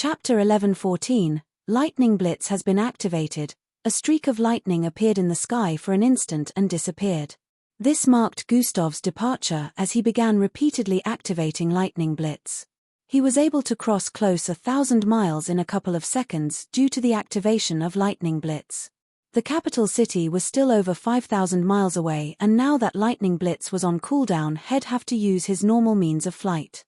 Chapter 11:14, Lightning Blitz has been activated. A streak of lightning appeared in the sky for an instant and disappeared. This marked Gustav's departure as he began repeatedly activating Lightning Blitz. He was able to cross close 1,000 miles in a couple of seconds due to the activation of Lightning Blitz. The capital city was still over 5,000 miles away, and now that Lightning Blitz was on cooldown, he'd have to use his normal means of flight.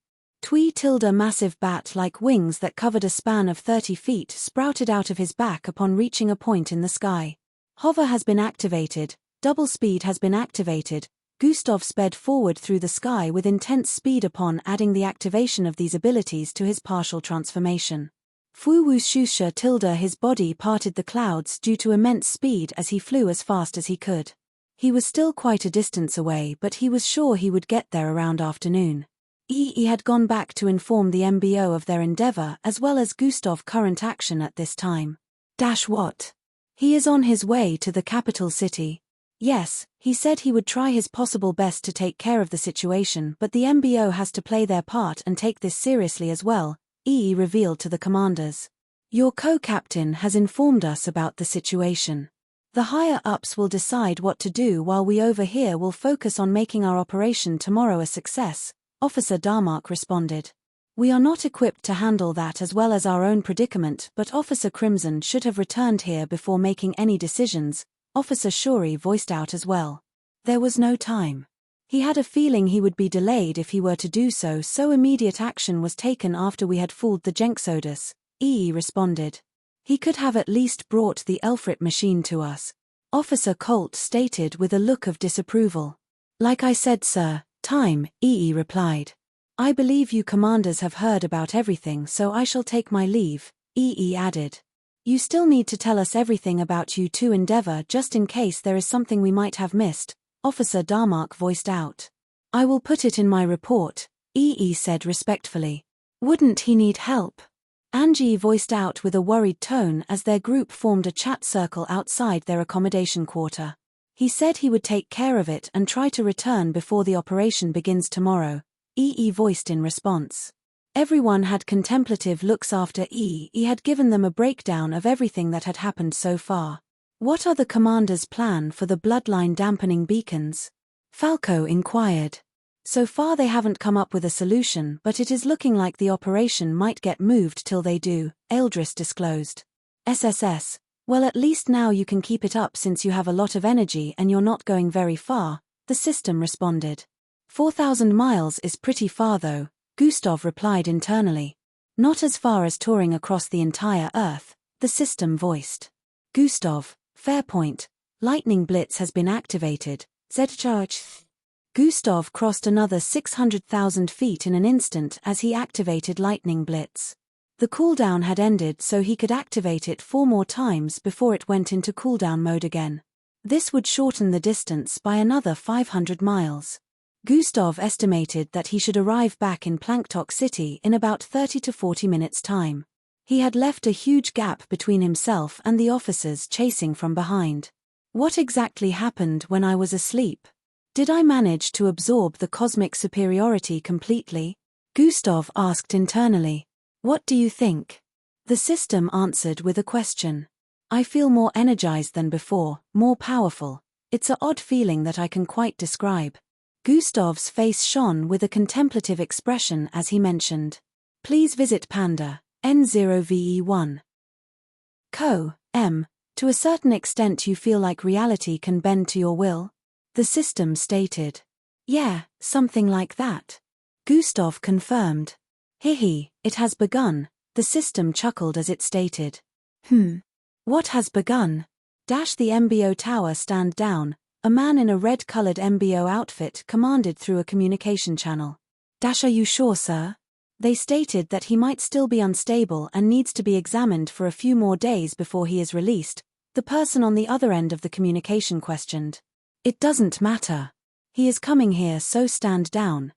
A massive bat-like wings that covered a span of 30 feet sprouted out of his back upon reaching a point in the sky. Hover has been activated, double speed has been activated. Gustav sped forward through the sky with intense speed upon adding the activation of these abilities to his partial transformation. His body parted the clouds due to immense speed as he flew as fast as he could. He was still quite a distance away, but he was sure he would get there around afternoon. He had gone back to inform the MBO of their endeavor as well as Gustav's current action at this time. What? He is on his way to the capital city. Yes, he said he would try his possible best to take care of the situation, but the MBO has to play their part and take this seriously as well, revealed to the commanders. Your co-captain has informed us about the situation. The higher-ups will decide what to do while we over here will focus on making our operation tomorrow a success, Officer Darmark responded. We are not equipped to handle that as well as our own predicament, but Officer Crimson should have returned here before making any decisions, Officer Shuri voiced out as well. There was no time. He had a feeling he would be delayed if he were to do so, so immediate action was taken after we had fooled the Jenksodus, responded. He could have at least brought the Elfrit machine to us, Officer Colt stated with a look of disapproval. Like I said, sir, time, replied. I believe you commanders have heard about everything, so I shall take my leave, added. You still need to tell us everything about you two endeavor just in case there is something we might have missed, Officer Darmark voiced out. I will put it in my report, said respectfully. Wouldn't he need help? Angie voiced out with a worried tone as their group formed a chat circle outside their accommodation quarter. He said he would take care of it and try to return before the operation begins tomorrow, voiced in response. Everyone had contemplative looks after he had given them a breakdown of everything that had happened so far. What are the commander's plan for the bloodline dampening beacons? Falco inquired. So far they haven't come up with a solution, but it is looking like the operation might get moved till they do, Eldris disclosed. SSS. Well, at least now you can keep it up since you have a lot of energy and you're not going very far, the system responded. 4,000 miles is pretty far though, Gustav replied internally. Not as far as touring across the entire Earth, the system voiced. Gustav, fair point. Lightning Blitz has been activated, Z-charge. Gustav crossed another 600,000 feet in an instant as he activated Lightning Blitz. The cooldown had ended, so he could activate it 4 more times before it went into cooldown mode again. This would shorten the distance by another 500 miles. Gustav estimated that he should arrive back in Planktok City in about 30 to 40 minutes' time. He had left a huge gap between himself and the officers chasing from behind. What exactly happened when I was asleep? Did I manage to absorb the cosmic superiority completely? Gustav asked internally. What do you think? The system answered with a question. I feel more energized than before, more powerful. It's an odd feeling that I can quite describe. Gustav's face shone with a contemplative expression as he mentioned. Please visit Panda, N0VE1. M. To a certain extent you feel like reality can bend to your will? The system stated. Yeah, something like that. Gustav confirmed. It has begun, the system chuckled as it stated. What has begun? The MBO tower stand down, a man in a red-colored MBO outfit commanded through a communication channel. Are you sure, sir? They stated that he might still be unstable and needs to be examined for a few more days before he is released, the person on the other end of the communication questioned. It doesn't matter. He is coming here, so stand down,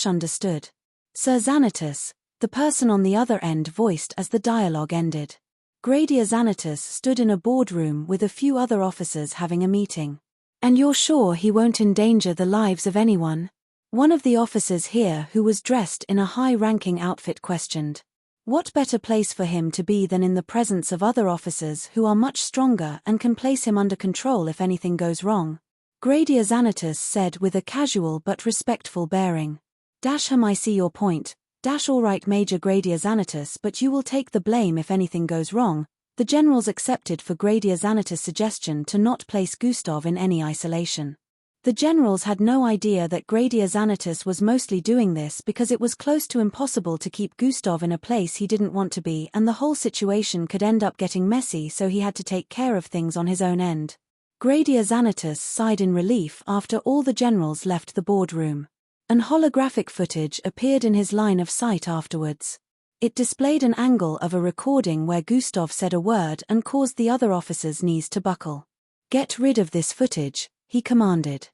understood. Sir Xanatus, the person on the other end voiced as the dialogue ended. Gradier Xanatus stood in a boardroom with a few other officers having a meeting. And you're sure he won't endanger the lives of anyone? One of the officers here who was dressed in a high-ranking outfit questioned. What better place for him to be than in the presence of other officers who are much stronger and can place him under control if anything goes wrong? Gradia Xanatus said with a casual but respectful bearing. I see your point. All right, Major Gradia Xanatus, but you will take the blame if anything goes wrong. The generals accepted for Gradia Xanatus' suggestion to not place Gustav in any isolation. The generals had no idea that Gradia Xanatus was mostly doing this because it was close to impossible to keep Gustav in a place he didn't want to be, and the whole situation could end up getting messy, so he had to take care of things on his own end. Gradia Xanatus sighed in relief after all the generals left the boardroom. An holographic footage appeared in his line of sight afterwards. It displayed an angle of a recording where Gustav said a word and caused the other officers' knees to buckle. "Get rid of this footage," he commanded.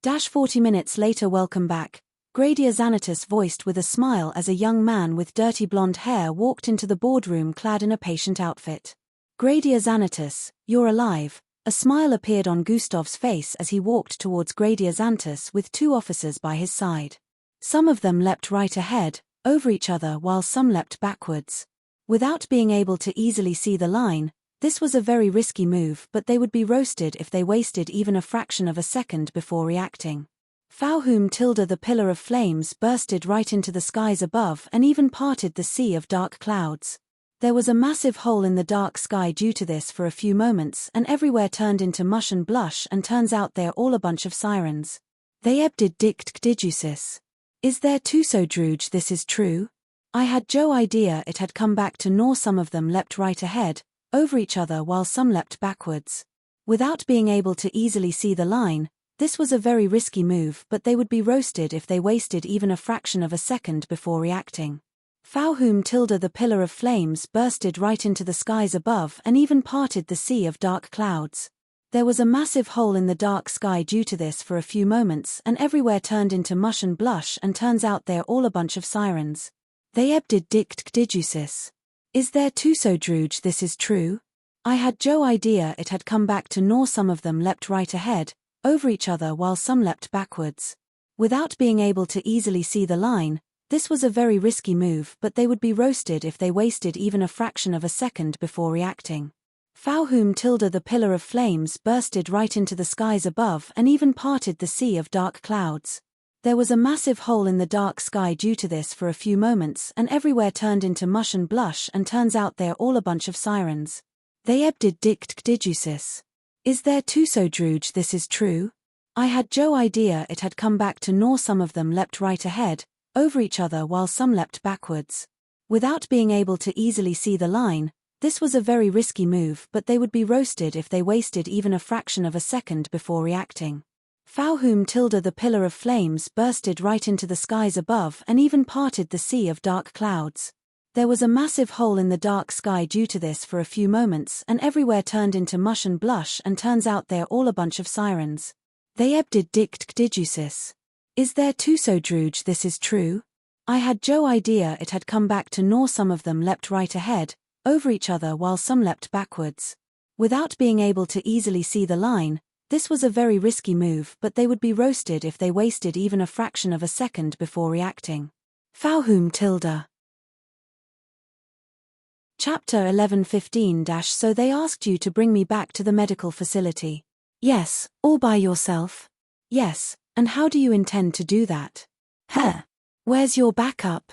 40 minutes later. Welcome back, Gradia Xanatus voiced with a smile as a young man with dirty blonde hair walked into the boardroom clad in a patient outfit. Gradia Xanatus, you're alive. A smile appeared on Gustav's face as he walked towards Gradia Xanatus with two officers by his side. Some of them leapt right ahead, over each other, while some leapt backwards. Without being able to easily see the line, this was a very risky move, but they would be roasted if they wasted even a fraction of a second before reacting. The pillar of flames bursted right into the skies above and even parted the sea of dark clouds. There was a massive hole in the dark sky due to this for a few moments, and everywhere turned into mush and blush, and turns out they're all a bunch of sirens. They ebdid dictcdidusis. Is there too so druge this is true? I had Joe idea it had come back to nor some of them leapt right ahead, over each other, while some leapt backwards. Without being able to easily see the line, this was a very risky move, but they would be roasted if they wasted even a fraction of a second before reacting. The pillar of flames bursted right into the skies above and even parted the sea of dark clouds. There was a massive hole in the dark sky due to this for a few moments, and everywhere turned into mush and blush, and turns out they're all a bunch of sirens. They ebdid dictcdidusis. Is there too so druge this is true? I had Joe idea it had come back to nor some of them leapt right ahead, over each other, while some leapt backwards. Without being able to easily see the line, this was a very risky move, but they would be roasted if they wasted even a fraction of a second before reacting. The pillar of flames bursted right into the skies above and even parted the sea of dark clouds. There was a massive hole in the dark sky due to this for a few moments, and everywhere turned into mush and blush, and turns out they're all a bunch of sirens. They ebdid dictcdidusis. Is there too so druge this is true? I had Joe idea it had come back to nor some of them leapt right ahead, over each other, while some leapt backwards. Without being able to easily see the line, this was a very risky move, but they would be roasted if they wasted even a fraction of a second before reacting. The pillar of flames bursted right into the skies above and even parted the sea of dark clouds. There was a massive hole in the dark sky due to this for a few moments, and everywhere turned into mush and blush, and turns out they're all a bunch of sirens. They ebdid dictcdidusis. Is there too so druge this is true? I had Joe idea it had come back to nor some of them leapt right ahead, over each other, while some leapt backwards. Without being able to easily see the line, this was a very risky move, but they would be roasted if they wasted even a fraction of a second before reacting. Chapter 11:15. So they asked you to bring me back to the medical facility. Yes, all by yourself? Yes, and how do you intend to do that? Where's your backup?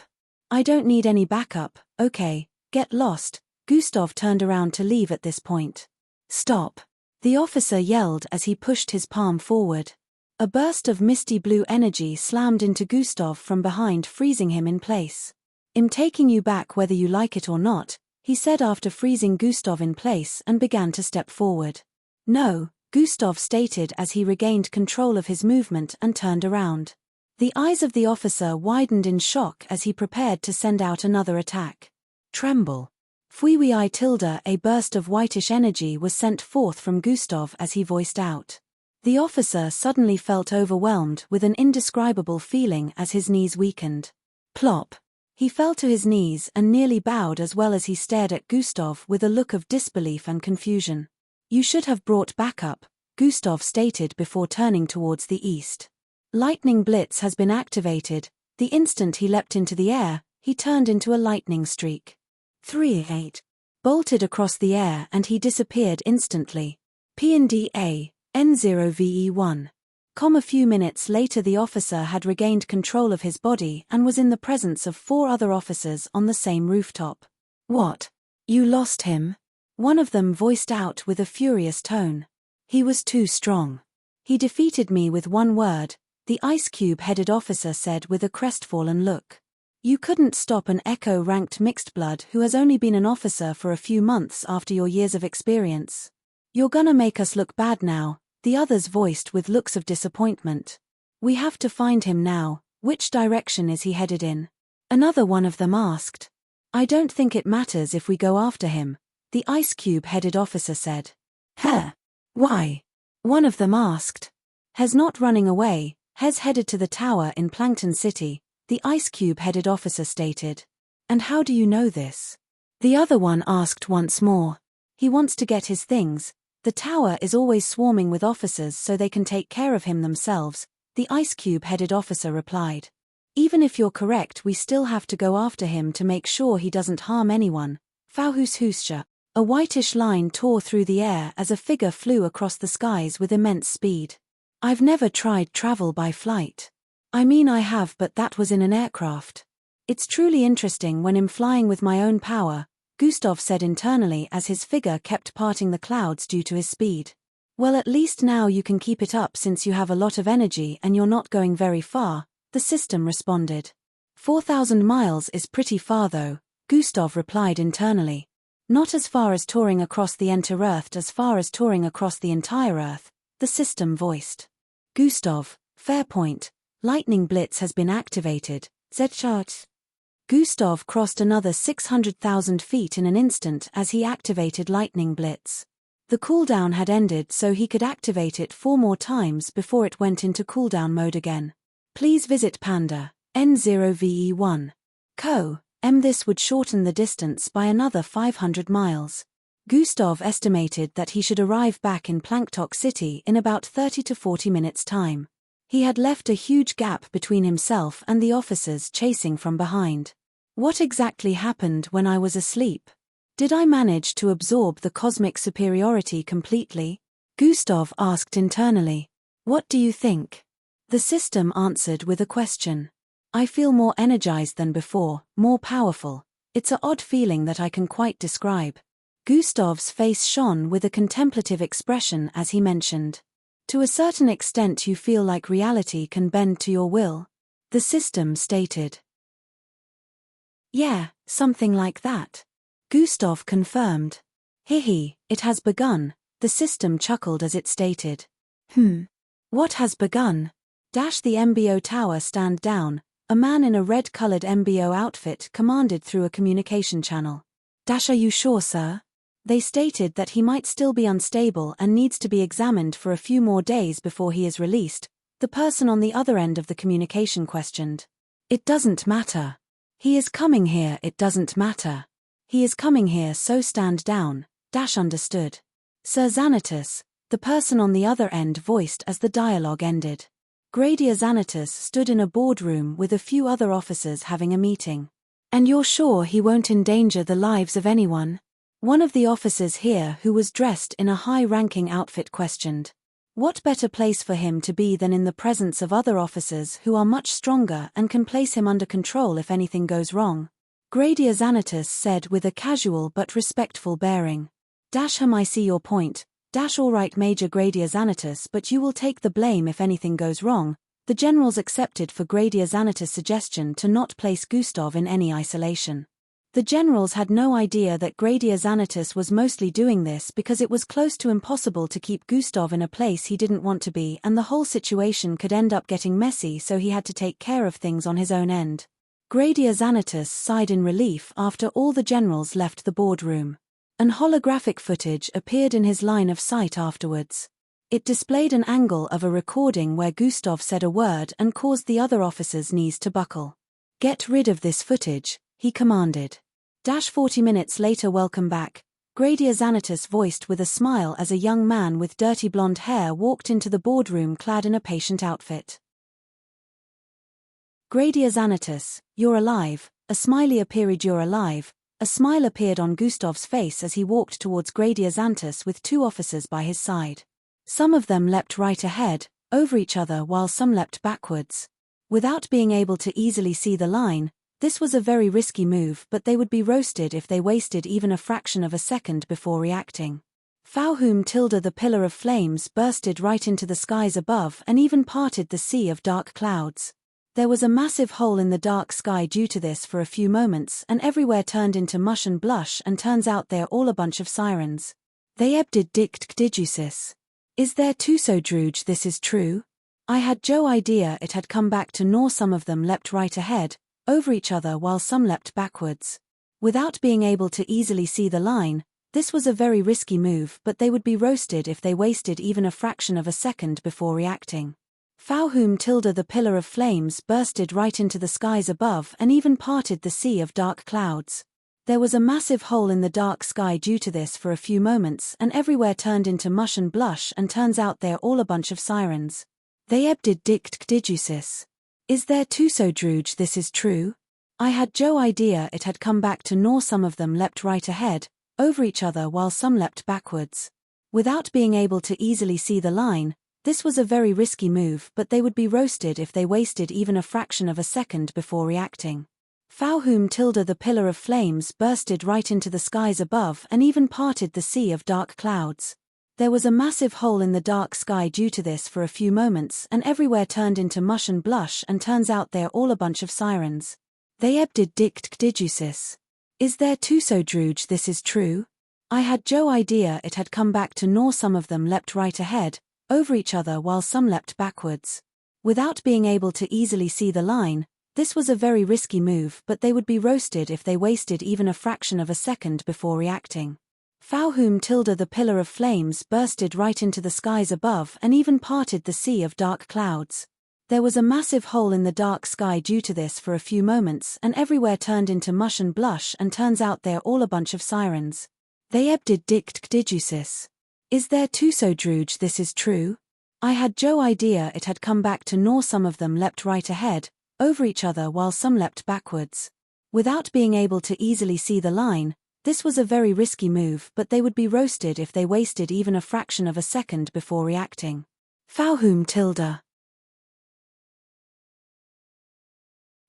I don't need any backup, okay, get lost. Gustav turned around to leave at this point. Stop. The officer yelled as he pushed his palm forward. A burst of misty blue energy slammed into Gustav from behind, freezing him in place. I'm taking you back whether you like it or not, he said after freezing Gustav in place, and began to step forward. No, Gustav stated as he regained control of his movement and turned around. The eyes of the officer widened in shock as he prepared to send out another attack. Tremble. A burst of whitish energy was sent forth from Gustav as he voiced out. The officer suddenly felt overwhelmed with an indescribable feeling as his knees weakened. Plop. He fell to his knees and nearly bowed as well as he stared at Gustav with a look of disbelief and confusion. You should have brought backup, Gustav stated before turning towards the east. Lightning Blitz has been activated. The instant he leapt into the air, he turned into a lightning streak. 3-8. Bolted across the air and he disappeared instantly. P&DA, N0VE1. A few minutes later the officer had regained control of his body and was in the presence of 4 other officers on the same rooftop. What? You lost him? One of them voiced out with a furious tone. He was too strong. He defeated me with one word, the Ice Cube-headed officer said with a crestfallen look. You couldn't stop an Echo-ranked mixed blood who has only been an officer for a few months after your years of experience. You're gonna make us look bad now, the others voiced with looks of disappointment. We have to find him now. Which direction is he headed in? Another one of them asked. I don't think it matters if we go after him, the Ice Cube-headed officer said. Huh? Why? One of them asked. He's not running away, he's headed to the tower in Plankton City, the Ice Cube-headed officer stated. And how do you know this? The other one asked once more. He wants to get his things. The tower is always swarming with officers so they can take care of him themselves, the Ice Cube-headed officer replied. Even if you're correct, we still have to go after him to make sure he doesn't harm anyone. Fauhus. A whitish line tore through the air as a figure flew across the skies with immense speed. I've never tried travel by flight. I mean I have, but that was in an aircraft. It's truly interesting when I'm flying with my own power, Gustav said internally as his figure kept parting the clouds due to his speed. Well, at least now you can keep it up since you have a lot of energy and you're not going very far, the system responded. 4,000 miles is pretty far though, Gustav replied internally. Not as far as touring across the entire Earth, as far as touring across the entire Earth, the system voiced. Gustav, fair point. Lightning Blitz has been activated, Z-Chart. Gustav crossed another 600,000 feet in an instant as he activated Lightning Blitz. The cooldown had ended so he could activate it 4 more times before it went into cooldown mode again. Please visit Panda, N0VE1. This would shorten the distance by another 500 miles. Gustav estimated that he should arrive back in Plankton City in about 30 to 40 minutes' time. He had left a huge gap between himself and the officers chasing from behind. What exactly happened when I was asleep? Did I manage to absorb the cosmic superiority completely? Gustav asked internally. What do you think? The system answered with a question. I feel more energized than before, more powerful. It's an odd feeling that I can quite describe. Gustav's face shone with a contemplative expression as he mentioned. To a certain extent you feel like reality can bend to your will, the system stated. Yeah, something like that. Gustav confirmed. Hihi, it has begun, the system chuckled as it stated. What has begun? The MBO tower stand down, a man in a red-colored MBO outfit commanded through a communication channel. Are you sure, sir? They stated that he might still be unstable and needs to be examined for a few more days before he is released, the person on the other end of the communication questioned. It doesn't matter. He is coming here, it doesn't matter. He is coming here, so stand down, understood. Sir Xanatus, the person on the other end voiced as the dialogue ended. Gradier Xanatus stood in a boardroom with a few other officers having a meeting. And you're sure he won't endanger the lives of anyone? One of the officers here who was dressed in a high-ranking outfit questioned. What better place for him to be than in the presence of other officers who are much stronger and can place him under control if anything goes wrong? Gradier Xanatus said with a casual but respectful bearing. I see your point. All right, Major Gradier Xanatus, but you will take the blame if anything goes wrong. The generals accepted for Gradier Xanatus' suggestion to not place Gustav in any isolation. The generals had no idea that Gradier Xanatus was mostly doing this because it was close to impossible to keep Gustav in a place he didn't want to be, and the whole situation could end up getting messy, so he had to take care of things on his own end. Gradier Xanatus sighed in relief after all the generals left the boardroom. An holographic footage appeared in his line of sight afterwards. It displayed an angle of a recording where Gustav said a word and caused the other officers' knees to buckle. Get rid of this footage, he commanded. 40 minutes later, welcome back, Gradier Xanatus voiced with a smile as a young man with dirty blonde hair walked into the boardroom clad in a patient outfit. Gradier Xanatus, you're alive, A smiley appeared. You're alive. A smile appeared on Gustav's face as he walked towards Gradia Xantus with 2 officers by his side. Some of them leapt right ahead, over each other, while some leapt backwards. Without being able to easily see the line, this was a very risky move, but they would be roasted if they wasted even a fraction of a second before reacting. Fauhum tilde the pillar of flames bursted right into the skies above and even parted the sea of dark clouds. There was a massive hole in the dark sky due to this for a few moments, and everywhere turned into mush and blush, and turns out they're all a bunch of sirens. They ebdid dict didusis. Is there too so druge this is true? I had Joe idea it had come back to nor some of them leapt right ahead, over each other while some leapt backwards. Without being able to easily see the line, this was a very risky move, but they would be roasted if they wasted even a fraction of a second before reacting. Fauhum tilde the pillar of flames bursted right into the skies above and even parted the sea of dark clouds. There was a massive hole in the dark sky due to this for a few moments, and everywhere turned into mush and blush, and turns out they're all a bunch of sirens. They ebdid dict didusis. Is there too so druge this is true? I had Joe idea it had come back to nor some of them leapt right ahead, over each other while some leapt backwards. Without being able to easily see the line, this was a very risky move, but they would be roasted if they wasted even a fraction of a second before reacting. Fauhum tilde the pillar of flames bursted right into the skies above and even parted the sea of dark clouds. There was a massive hole in the dark sky due to this for a few moments, and everywhere turned into mush and blush, and turns out they're all a bunch of sirens. They ebdid dict didusis. Is there too so druge this is true? I had Joe idea it had come back to nor some of them leapt right ahead, over each other while some leapt backwards. Without being able to easily see the line, this was a very risky move, but they would be roasted if they wasted even a fraction of a second before reacting. Fauhum tilde the pillar of flames bursted right into the skies above and even parted the sea of dark clouds. There was a massive hole in the dark sky due to this for a few moments, and everywhere turned into mush and blush, and turns out they're all a bunch of sirens. They ebdid dict didusis. Is there too so druge this is true? I had Joe idea it had come back to nor some of them leapt right ahead, over each other while some leapt backwards. Without being able to easily see the line, this was a very risky move, but they would be roasted if they wasted even a fraction of a second before reacting. Fauhum tilde.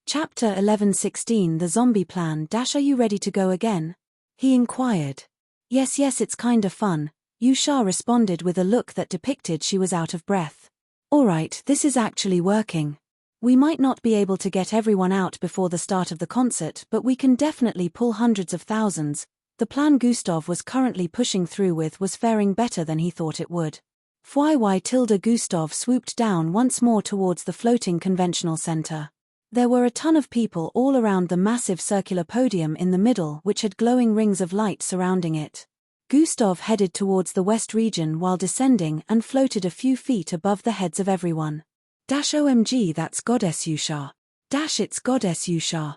Chapter 11:16 The Zombie Plan. Are you ready to go again? He inquired. Yes, it's kinda fun, Yusha responded with a look that depicted she was out of breath. Alright, this is actually working. We might not be able to get everyone out before the start of the concert, but we can definitely pull hundreds of thousands. The plan Gustav was currently pushing through with was faring better than he thought it would. Fwy tilde Gustav swooped down once more towards the floating conventional center. There were a ton of people all around the massive circular podium in the middle, which had glowing rings of light surrounding it. Gustav headed towards the west region while descending and floated a few feet above the heads of everyone. OMG, that's Goddess Yusha. It's Goddess Yusha.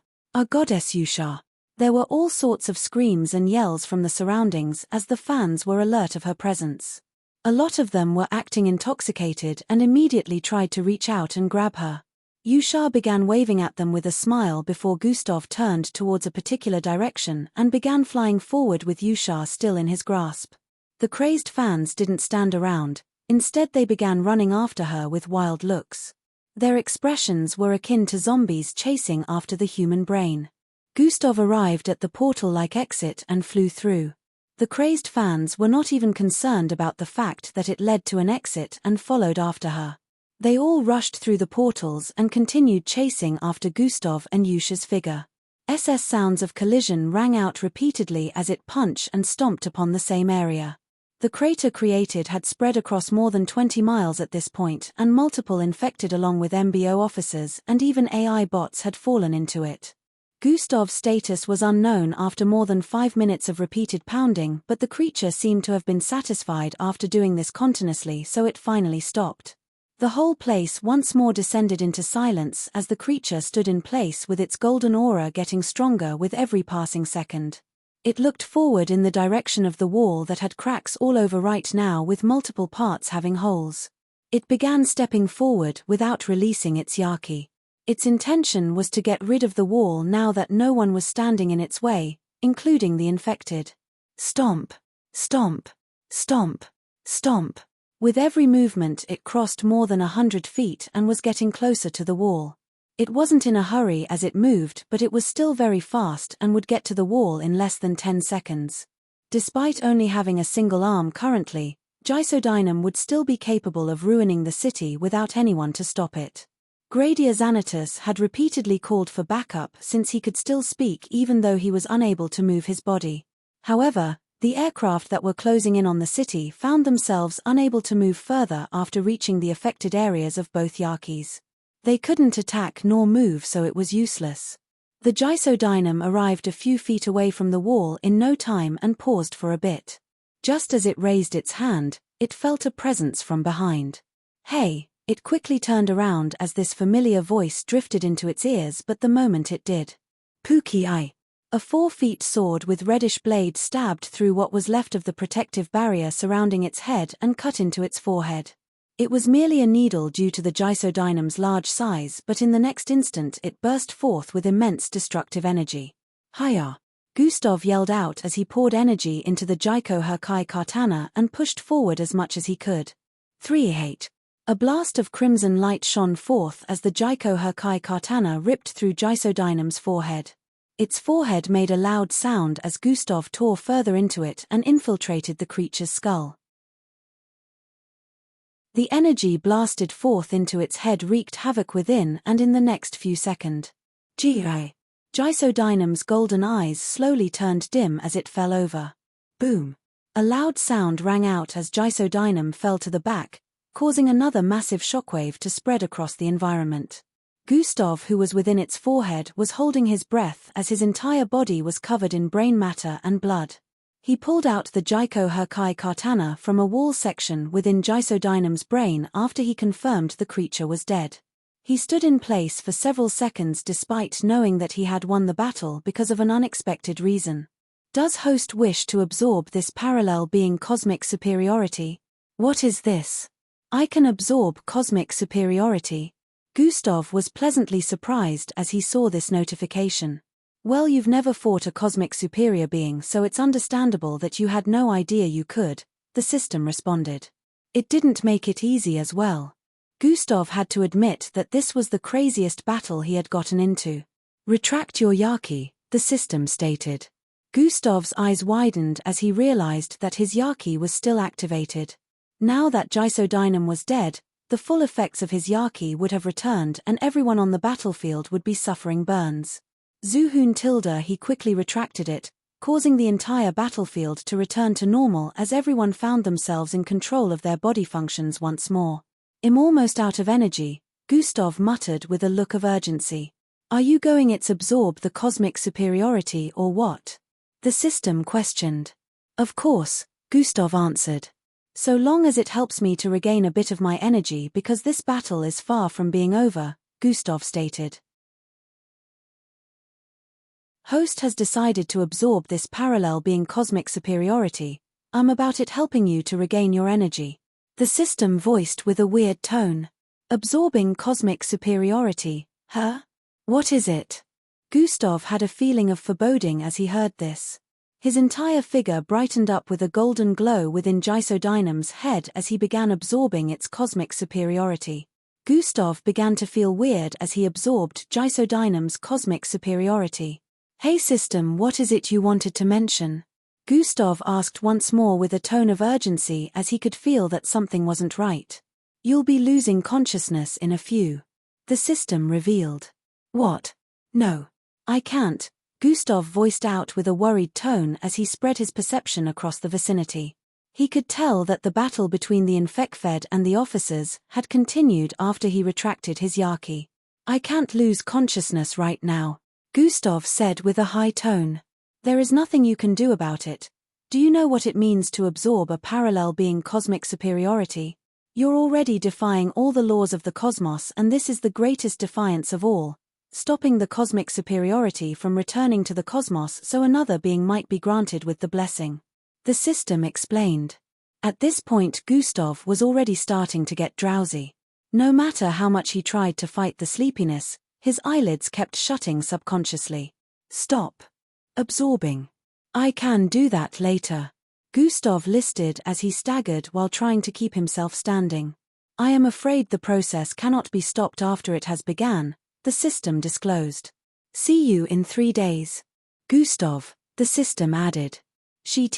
Goddess Yusha. There were all sorts of screams and yells from the surroundings as the fans were alert of her presence. A lot of them were acting intoxicated and immediately tried to reach out and grab her. Yusha began waving at them with a smile before Gustav turned towards a particular direction and began flying forward with Yusha still in his grasp. The crazed fans didn't stand around, instead they began running after her with wild looks. Their expressions were akin to zombies chasing after the human brain. Gustav arrived at the portal-like exit and flew through. The crazed fans were not even concerned about the fact that it led to an exit and followed after her. They all rushed through the portals and continued chasing after Gustav and Yusha's figure. Sounds of collision rang out repeatedly as it punched and stomped upon the same area. The crater created had spread across more than 20 miles at this point, and multiple infected along with MBO officers and even AI bots had fallen into it. Gustav's status was unknown after more than 5 minutes of repeated pounding, but the creature seemed to have been satisfied after doing this continuously, so it finally stopped. The whole place once more descended into silence as the creature stood in place with its golden aura getting stronger with every passing second. It looked forward in the direction of the wall that had cracks all over right now with multiple parts having holes. It began stepping forward without releasing its yaki. Its intention was to get rid of the wall now that no one was standing in its way, including the infected. Stomp, stomp, stomp, stomp. With every movement it crossed more than 100 feet and was getting closer to the wall. It wasn't in a hurry as it moved, but it was still very fast and would get to the wall in less than 10 seconds. Despite only having a single arm currently, Gysodynam would still be capable of ruining the city without anyone to stop it. Gradia Xanatus had repeatedly called for backup since he could still speak even though he was unable to move his body. However, the aircraft that were closing in on the city found themselves unable to move further after reaching the affected areas of both Yakis. They couldn't attack nor move, so it was useless. The Gysodynam arrived a few feet away from the wall in no time and paused for a bit. Just as it raised its hand, it felt a presence from behind. Hey! It quickly turned around as this familiar voice drifted into its ears, but the moment it did, Pookie-ai! A 4-foot sword with reddish blade stabbed through what was left of the protective barrier surrounding its head and cut into its forehead. It was merely a needle due to the Gysodynam's large size, but in the next instant it burst forth with immense destructive energy. Hiya! Gustav yelled out as he poured energy into the Gyko Herkai katana and pushed forward as much as he could. 3-8. A blast of crimson light shone forth as the Gyko Herkai katana ripped through Gysodynam's forehead. Its forehead made a loud sound as Gustav tore further into it and infiltrated the creature's skull. The energy blasted forth into its head wreaked havoc within and in the next few seconds. Gysodynam's golden eyes slowly turned dim as it fell over. Boom! A loud sound rang out as Gysodynam fell to the back, causing another massive shockwave to spread across the environment. Gustav, who was within its forehead, was holding his breath as his entire body was covered in brain matter and blood. He pulled out the Gyko Herkai katana from a wall section within Gysodynam's brain after he confirmed the creature was dead. He stood in place for several seconds despite knowing that he had won the battle because of an unexpected reason. Does host wish to absorb this parallel being cosmic superiority? What is this? I can absorb cosmic superiority. Gustav was pleasantly surprised as he saw this notification. Well, you've never fought a cosmic superior being, so it's understandable that you had no idea you could, the system responded. It didn't make it easy as well. Gustav had to admit that this was the craziest battle he had gotten into. Retract your Yaki, the system stated. Gustav's eyes widened as he realized that his Yaki was still activated. Now that Gysodynam was dead, the full effects of his Yaki would have returned and everyone on the battlefield would be suffering burns. Zuhun tilde he quickly retracted it, causing the entire battlefield to return to normal as everyone found themselves in control of their body functions once more. I'm almost out of energy, Gustav muttered with a look of urgency. Are you going to absorb the cosmic superiority or what? The system questioned. Of course, Gustav answered. So long as it helps me to regain a bit of my energy because this battle is far from being over, Gustav stated. Host has decided to absorb this parallel being cosmic superiority. I'm about it helping you to regain your energy. The system voiced with a weird tone. Absorbing cosmic superiority, huh? What is it? Gustav had a feeling of foreboding as he heard this. His entire figure brightened up with a golden glow within Gysodynam's head as he began absorbing its cosmic superiority. Gustav began to feel weird as he absorbed Gysodynam's cosmic superiority. Hey system, what is it you wanted to mention? Gustav asked once more with a tone of urgency as he could feel that something wasn't right. You'll be losing consciousness in a few. The system revealed. What? No. I can't. Gustav voiced out with a worried tone as he spread his perception across the vicinity. He could tell that the battle between the infected and the officers had continued after he retracted his Yaki. I can't lose consciousness right now, Gustav said with a high tone. There is nothing you can do about it. Do you know what it means to absorb a parallel being cosmic superiority? You're already defying all the laws of the cosmos, and this is the greatest defiance of all. Stopping the cosmic superiority from returning to the cosmos so another being might be granted with the blessing. The system explained. At this point Gustav was already starting to get drowsy. No matter how much he tried to fight the sleepiness, His eyelids kept shutting subconsciously. Stop. Absorbing. I can do that later. Gustav listed as he staggered while trying to keep himself standing. I am afraid the process cannot be stopped after it has begun, the system disclosed. See you in 3 days. Gustav, the system added. She.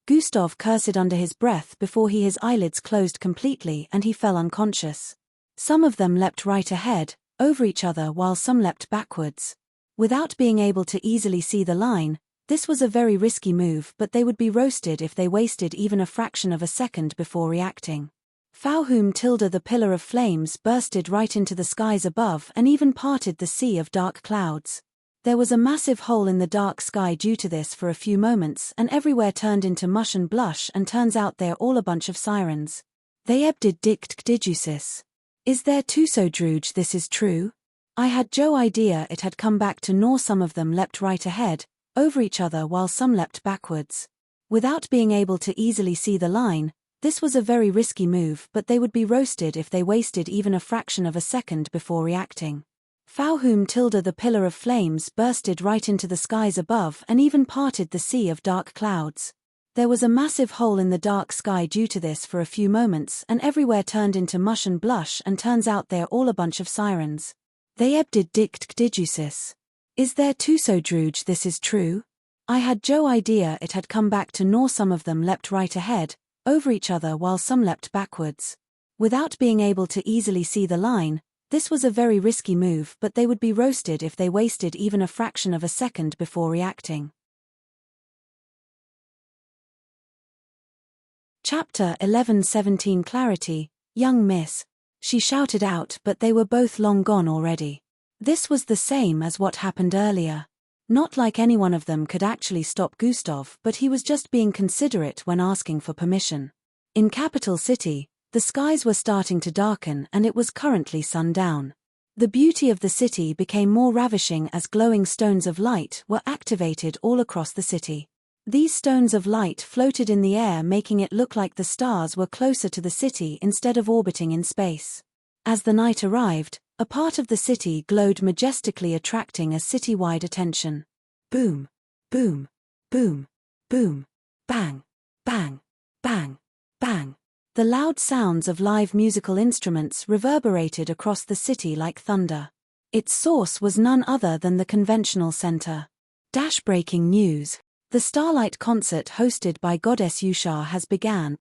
Gustav cursed under his breath before his eyelids closed completely and he fell unconscious. Some of them leapt right ahead, over each other while some leapt backwards. Without being able to easily see the line, this was a very risky move, but they would be roasted if they wasted even a fraction of a second before reacting. Fauhum tilde the pillar of flames bursted right into the skies above and even parted the sea of dark clouds. There was a massive hole in the dark sky due to this for a few moments and everywhere turned into mush and blush and turns out they're all a bunch of sirens. They ebdid dict didusis. Is there too so druge this is true? I had no idea it had come back to nor some of them leapt right ahead, over each other while some leapt backwards. Without being able to easily see the line, this was a very risky move, but they would be roasted if they wasted even a fraction of a second before reacting. Fauhum tilde the pillar of flames bursted right into the skies above and even parted the sea of dark clouds. There was a massive hole in the dark sky due to this for a few moments and everywhere turned into mush and blush and turns out they're all a bunch of sirens. They ebdid dict didusis. Is there too so druge this is true? I had no idea it had come back to nor some of them leapt right ahead, over each other while some leapt backwards. Without being able to easily see the line, this was a very risky move, but they would be roasted if they wasted even a fraction of a second before reacting. Chapter 11:17 Clarity, young miss. She shouted out, but they were both long gone already. This was the same as what happened earlier. Not like any one of them could actually stop Gustav, but he was just being considerate when asking for permission. In Capital City, the skies were starting to darken and it was currently sundown. The beauty of the city became more ravishing as glowing stones of light were activated all across the city. These stones of light floated in the air, making it look like the stars were closer to the city instead of orbiting in space. As the night arrived, a part of the city glowed majestically, attracting a city-wide attention. Boom, boom, boom, boom, bang, bang, bang, bang. The loud sounds of live musical instruments reverberated across the city like thunder. Its source was none other than the conventional center. Breaking news. The Starlight concert hosted by Goddess Yusha has began.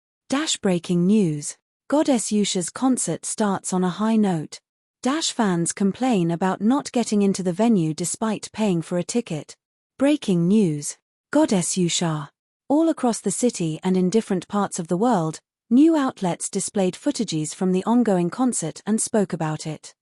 Breaking news. Goddess Yusha's concert starts on a high note. Fans complain about not getting into the venue despite paying for a ticket. Breaking news. Goddess Yusha. All across the city and in different parts of the world, new outlets displayed footages from the ongoing concert and spoke about it.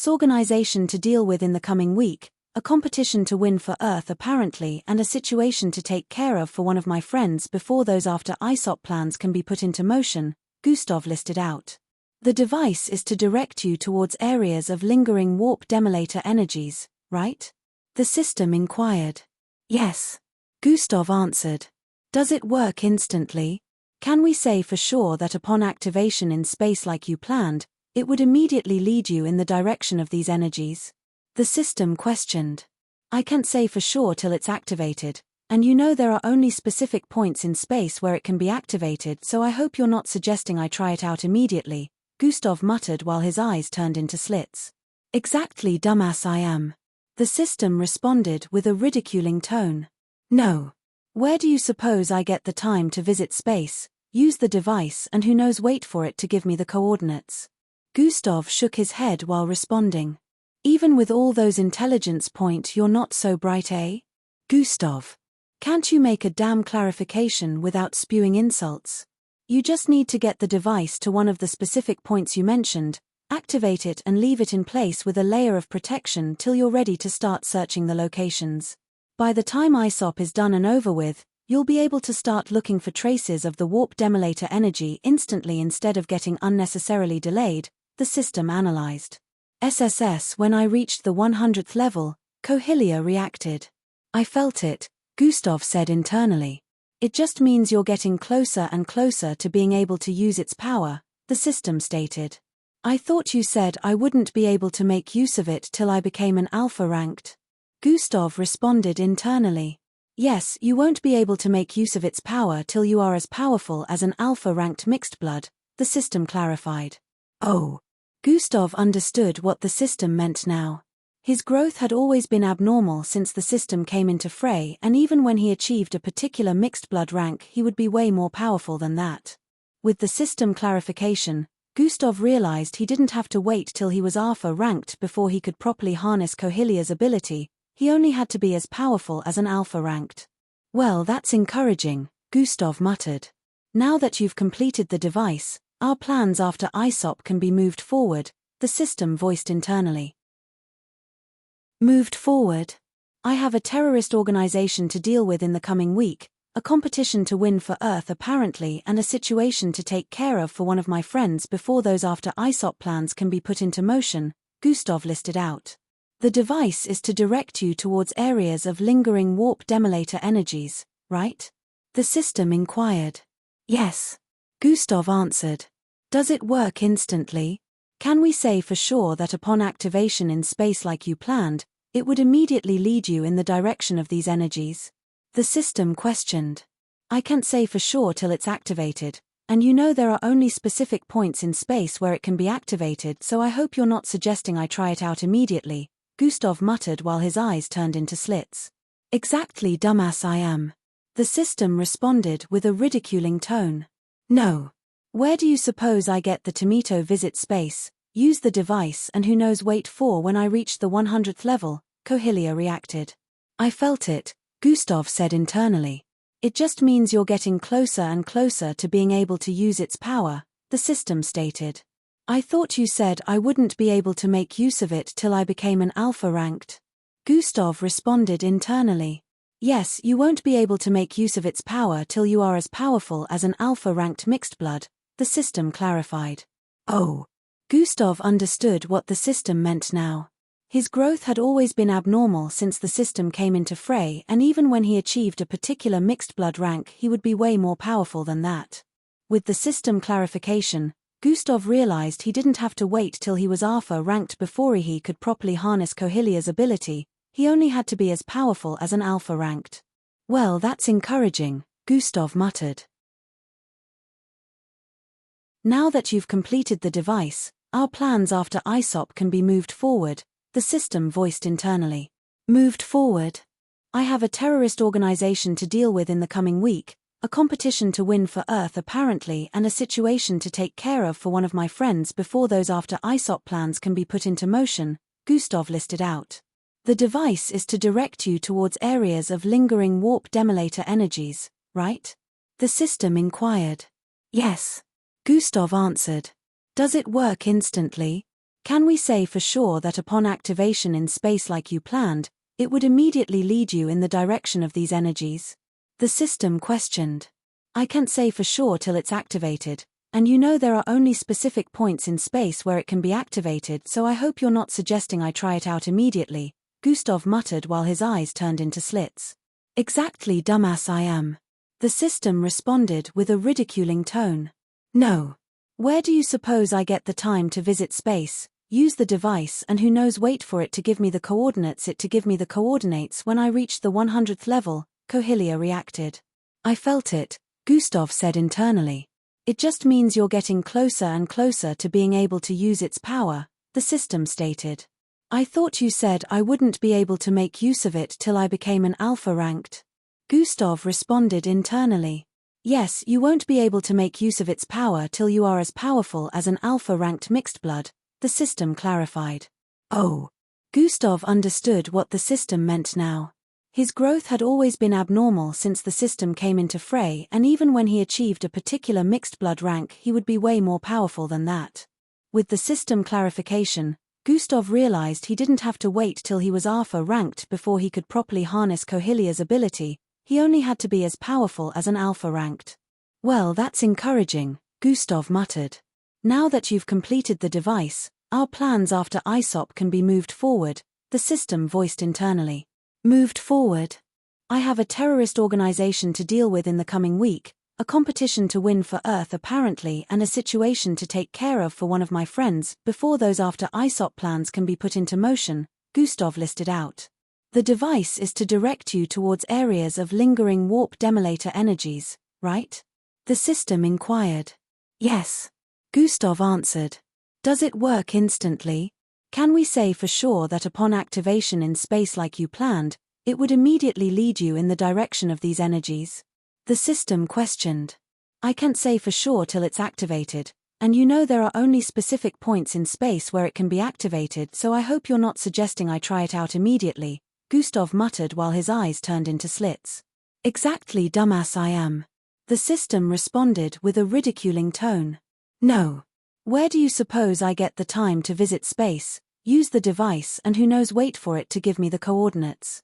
Organization to deal with in the coming week, a competition to win for Earth apparently, and a situation to take care of for one of my friends before those after ISOP plans can be put into motion, Gustav listed out. The device is to direct you towards areas of lingering warp demolator energies, right? The system inquired. Yes. Gustav answered. Does it work instantly? Can we say for sure that upon activation in space like you planned, it would immediately lead you in the direction of these energies? The system questioned. I can't say for sure till it's activated, and you know there are only specific points in space where it can be activated, so I hope you're not suggesting I try it out immediately, Gustav muttered while his eyes turned into slits. Exactly, dumbass I am. The system responded with a ridiculing tone. No. Where do you suppose I get the time to visit space, use the device and who knows wait for it to give me the coordinates? Gustav shook his head while responding. Even with all those intelligence points you're not so bright, eh? Gustav. Can't you make a damn clarification without spewing insults? You just need to get the device to one of the specific points you mentioned, activate it and leave it in place with a layer of protection till you're ready to start searching the locations. By the time ISOP is done and over with, you'll be able to start looking for traces of the warp demolator energy instantly instead of getting unnecessarily delayed, the system analyzed. SSS. When I reached the 100th level, Cohelia reacted. I felt it, Gustav said internally. It just means you're getting closer and closer to being able to use its power, the system stated. I thought you said I wouldn't be able to make use of it till I became an alpha ranked. Gustav responded internally. Yes, you won't be able to make use of its power till you are as powerful as an alpha ranked mixed blood, the system clarified. Oh. Gustav understood what the system meant now. His growth had always been abnormal since the system came into fray, and even when he achieved a particular mixed blood rank he would be way more powerful than that. With the system clarification, Gustav realized he didn't have to wait till he was alpha ranked before he could properly harness Kohilia's ability, he only had to be as powerful as an alpha ranked. Well, that's encouraging, Gustav muttered. Now that you've completed the device, our plans after Aesop can be moved forward, the system voiced internally. Moved forward? I have a terrorist organization to deal with in the coming week, a competition to win for Earth apparently, and a situation to take care of for one of my friends before those after Aesop plans can be put into motion, Gustav listed out. The device is to direct you towards areas of lingering warp demolator energies, right? The system inquired. Yes. Gustav answered. Does it work instantly? Can we say for sure that upon activation in space like you planned, it would immediately lead you in the direction of these energies? The system questioned. I can't say for sure till it's activated, and you know there are only specific points in space where it can be activated, so I hope you're not suggesting I try it out immediately, Gustav muttered while his eyes turned into slits. Exactly, dumbass I am. The system responded with a ridiculing tone. No. Where do you suppose I get the Tomito visit space, use the device and who knows wait for when I reach the 100th level, Kohilia reacted. I felt it, Gustav said internally. It just means you're getting closer and closer to being able to use its power, the system stated. I thought you said I wouldn't be able to make use of it till I became an alpha ranked. Gustav responded internally. Yes, you won't be able to make use of its power till you are as powerful as an alpha ranked mixed blood, the system clarified. Oh. Gustav understood what the system meant now. His growth had always been abnormal since the system came into fray, and even when he achieved a particular mixed blood rank he would be way more powerful than that. With the system clarification, Gustav realized he didn't have to wait till he was alpha ranked before he could properly harness Kohilia's ability, he only had to be as powerful as an alpha ranked. Well, that's encouraging, Gustav muttered. Now that you've completed the device, our plans after Aesop can be moved forward, the system voiced internally. Moved forward? I have a terrorist organization to deal with in the coming week, a competition to win for Earth apparently, and a situation to take care of for one of my friends before those after Aesop plans can be put into motion, Gustav listed out. The device is to direct you towards areas of lingering warp demolator energies, right? The system inquired. Yes. Gustav answered. Does it work instantly? Can we say for sure that upon activation in space like you planned, it would immediately lead you in the direction of these energies? The system questioned. I can't say for sure till it's activated, and you know there are only specific points in space where it can be activated, so I hope you're not suggesting I try it out immediately, Gustav muttered while his eyes turned into slits. Exactly, dumbass I am. The system responded with a ridiculing tone. No. Where do you suppose I get the time to visit space, use the device and who knows wait for it to give me the coordinates when I reach the 100th level, Kohilia reacted. I felt it, Gustav said internally. It just means you're getting closer and closer to being able to use its power, the system stated. I thought you said I wouldn't be able to make use of it till I became an alpha ranked. Gustav responded internally. Yes, you won't be able to make use of its power till you are as powerful as an alpha ranked mixed blood, the system clarified. Oh. Gustav understood what the system meant now. His growth had always been abnormal since the system came into fray, and even when he achieved a particular mixed blood rank he would be way more powerful than that. With the system clarification, Gustav realized he didn't have to wait till he was alpha ranked before he could properly harness Kohilia's ability, he only had to be as powerful as an alpha ranked. Well, that's encouraging, Gustav muttered. Now that you've completed the device, our plans after Aesop can be moved forward, the system voiced internally. Moved forward? I have a terrorist organization to deal with in the coming week, A competition to win for Earth apparently, and a situation to take care of for one of my friends before those after ISOP plans can be put into motion, Gustav listed out. The device is to direct you towards areas of lingering warp demolator energies, right? The system inquired. Yes. Gustav answered. Does it work instantly? Can we say for sure that upon activation in space like you planned, it would immediately lead you in the direction of these energies? The system questioned. I can't say for sure till it's activated, and you know there are only specific points in space where it can be activated, so I hope you're not suggesting I try it out immediately, Gustav muttered while his eyes turned into slits. Exactly, dumbass I am. The system responded with a ridiculing tone. No. Where do you suppose I get the time to visit space, use the device, and who knows, wait for it to give me the coordinates?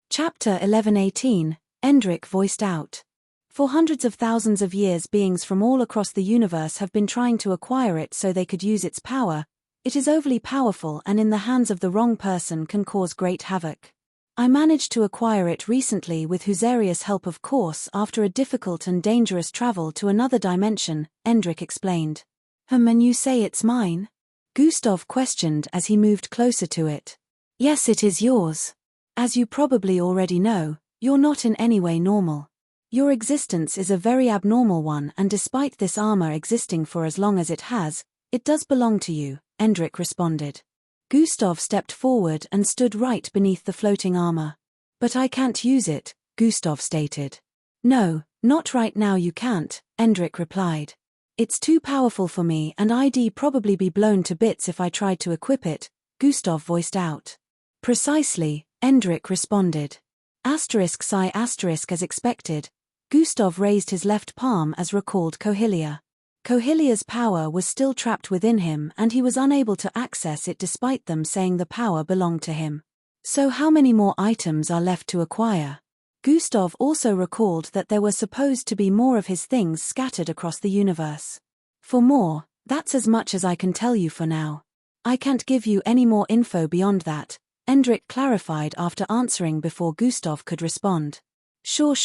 Chapter 1118, Endrik voiced out. For hundreds of thousands of years beings from all across the universe have been trying to acquire it so they could use its power. It is overly powerful and in the hands of the wrong person can cause great havoc. I managed to acquire it recently with Husarius' help, of course, after a difficult and dangerous travel to another dimension, Endrik explained. And you say it's mine? Gustav questioned as he moved closer to it. Yes, it is yours. As you probably already know, you're not in any way normal. Your existence is a very abnormal one, and despite this armor existing for as long as it has, it does belong to you, Endrik responded. Gustav stepped forward and stood right beneath the floating armor. But I can't use it, Gustav stated. No, not right now you can't, Endrik replied. It's too powerful for me and I'd probably be blown to bits if I tried to equip it, Gustav voiced out. Precisely, Endrik responded. Psi as expected, Gustav raised his left palm as recalled Cohelia. Cohelia's power was still trapped within him and he was unable to access it despite them saying the power belonged to him. So how many more items are left to acquire? Gustav also recalled that there were supposed to be more of his things scattered across the universe. For more, that's as much as I can tell you for now. I can't give you any more info beyond that, Endrik clarified after answering before Gustav could respond. Sure,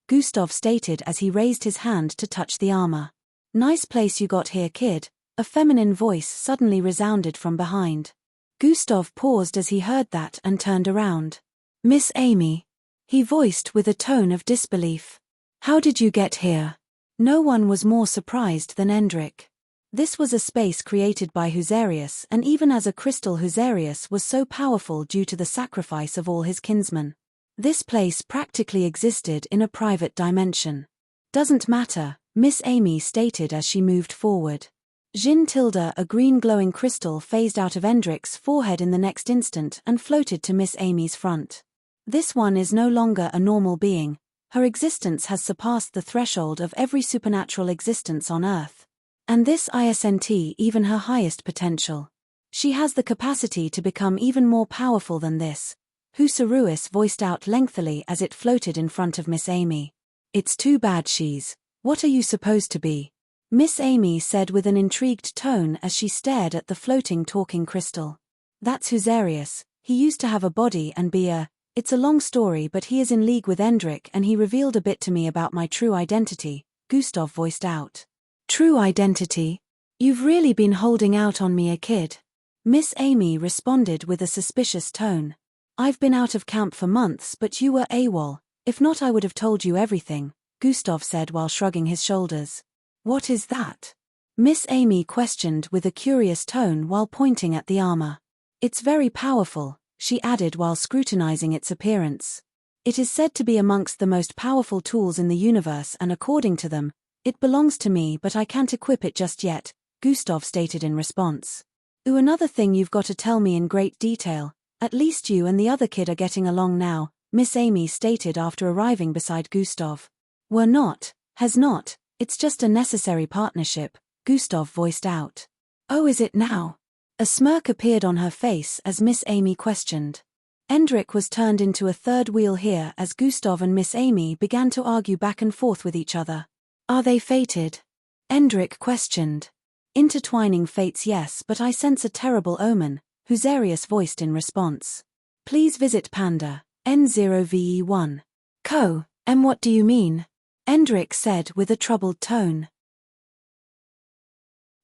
Gustav stated as he raised his hand to touch the armor. Nice place you got here, kid, a feminine voice suddenly resounded from behind. Gustav paused as he heard that and turned around. Miss Amy, he voiced with a tone of disbelief. How did you get here? No one was more surprised than Endrik. This was a space created by Husarius, and even as a crystal Husarius was so powerful due to the sacrifice of all his kinsmen. This place practically existed in a private dimension. Doesn't matter, Miss Amy stated as she moved forward. A green glowing crystal phased out of Endrik's forehead in the next instant and floated to Miss Amy's front. This one is no longer a normal being. Her existence has surpassed the threshold of every supernatural existence on Earth. And this isn't even her highest potential. She has the capacity to become even more powerful than this, Husarius voiced out lengthily as it floated in front of Miss Amy. It's too bad she's. What are you supposed to be? Miss Amy said with an intrigued tone as she stared at the floating talking crystal. That's Husarius. He used to have a body and be a. It's a long story, but he is in league with Endrik and he revealed a bit to me about my true identity, Gustav voiced out. True identity? You've really been holding out on me, a kid. Miss Amy responded with a suspicious tone. I've been out of camp for months, but you were AWOL. If not, I would have told you everything, Gustav said while shrugging his shoulders. What is that? Miss Amy questioned with a curious tone while pointing at the armor. It's very powerful, she added while scrutinizing its appearance. It is said to be amongst the most powerful tools in the universe, and according to them, it belongs to me, but I can't equip it just yet, Gustav stated in response. Another thing you've got to tell me in great detail. At least you and the other kid are getting along now, Miss Amy stated after arriving beside Gustav. We're not, has not, it's just a necessary partnership, Gustav voiced out. Oh, is it now? A smirk appeared on her face as Miss Amy questioned. Endrik was turned into a third wheel here as Gustav and Miss Amy began to argue back and forth with each other. Are they fated? Endrik questioned. Intertwining fates, yes, but I sense a terrible omen, Husarius voiced in response. Please visit Panda, N0VE1. What do you mean? Endrick said with a troubled tone.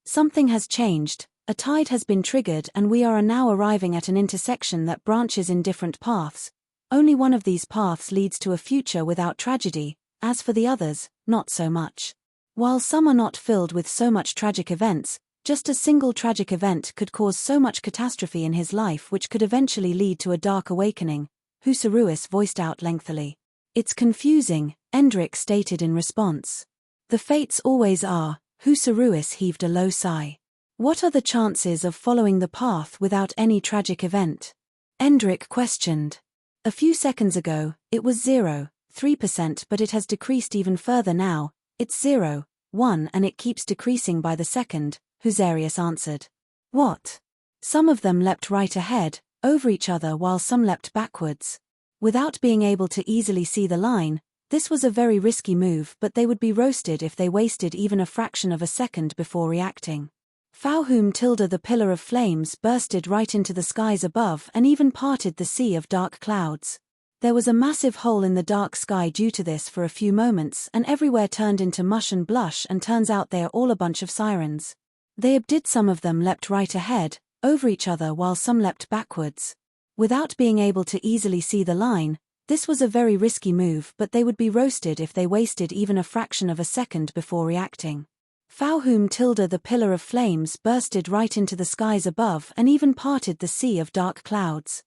Something has changed, a tide has been triggered and we are now arriving at an intersection that branches in different paths. Only one of these paths leads to a future without tragedy, as for the others, not so much. While some are not filled with so much tragic events, just a single tragic event could cause so much catastrophe in his life which could eventually lead to a dark awakening, Husarus voiced out lengthily. It's confusing, Endrick stated in response. The fates always are, Husarus heaved a low sigh. What are the chances of following the path without any tragic event? Endrick questioned. A few seconds ago, it was 0.3%, but it has decreased even further now. It's 0.1 and it keeps decreasing by the second, Husarius answered. What? Some of them leapt right ahead, over each other while some leapt backwards. Without being able to easily see the line, this was a very risky move, but they would be roasted if they wasted even a fraction of a second before reacting. Fauhum tilde the pillar of flames bursted right into the skies above and even parted the sea of dark clouds. There was a massive hole in the dark sky due to this for a few moments and everywhere turned into mush and blush and turns out they're all a bunch of sirens. They did some of them leapt right ahead, over each other while some leapt backwards. Without being able to easily see the line, this was a very risky move, but they would be roasted if they wasted even a fraction of a second before reacting. Fauhum tilde the pillar of flames bursted right into the skies above and even parted the sea of dark clouds.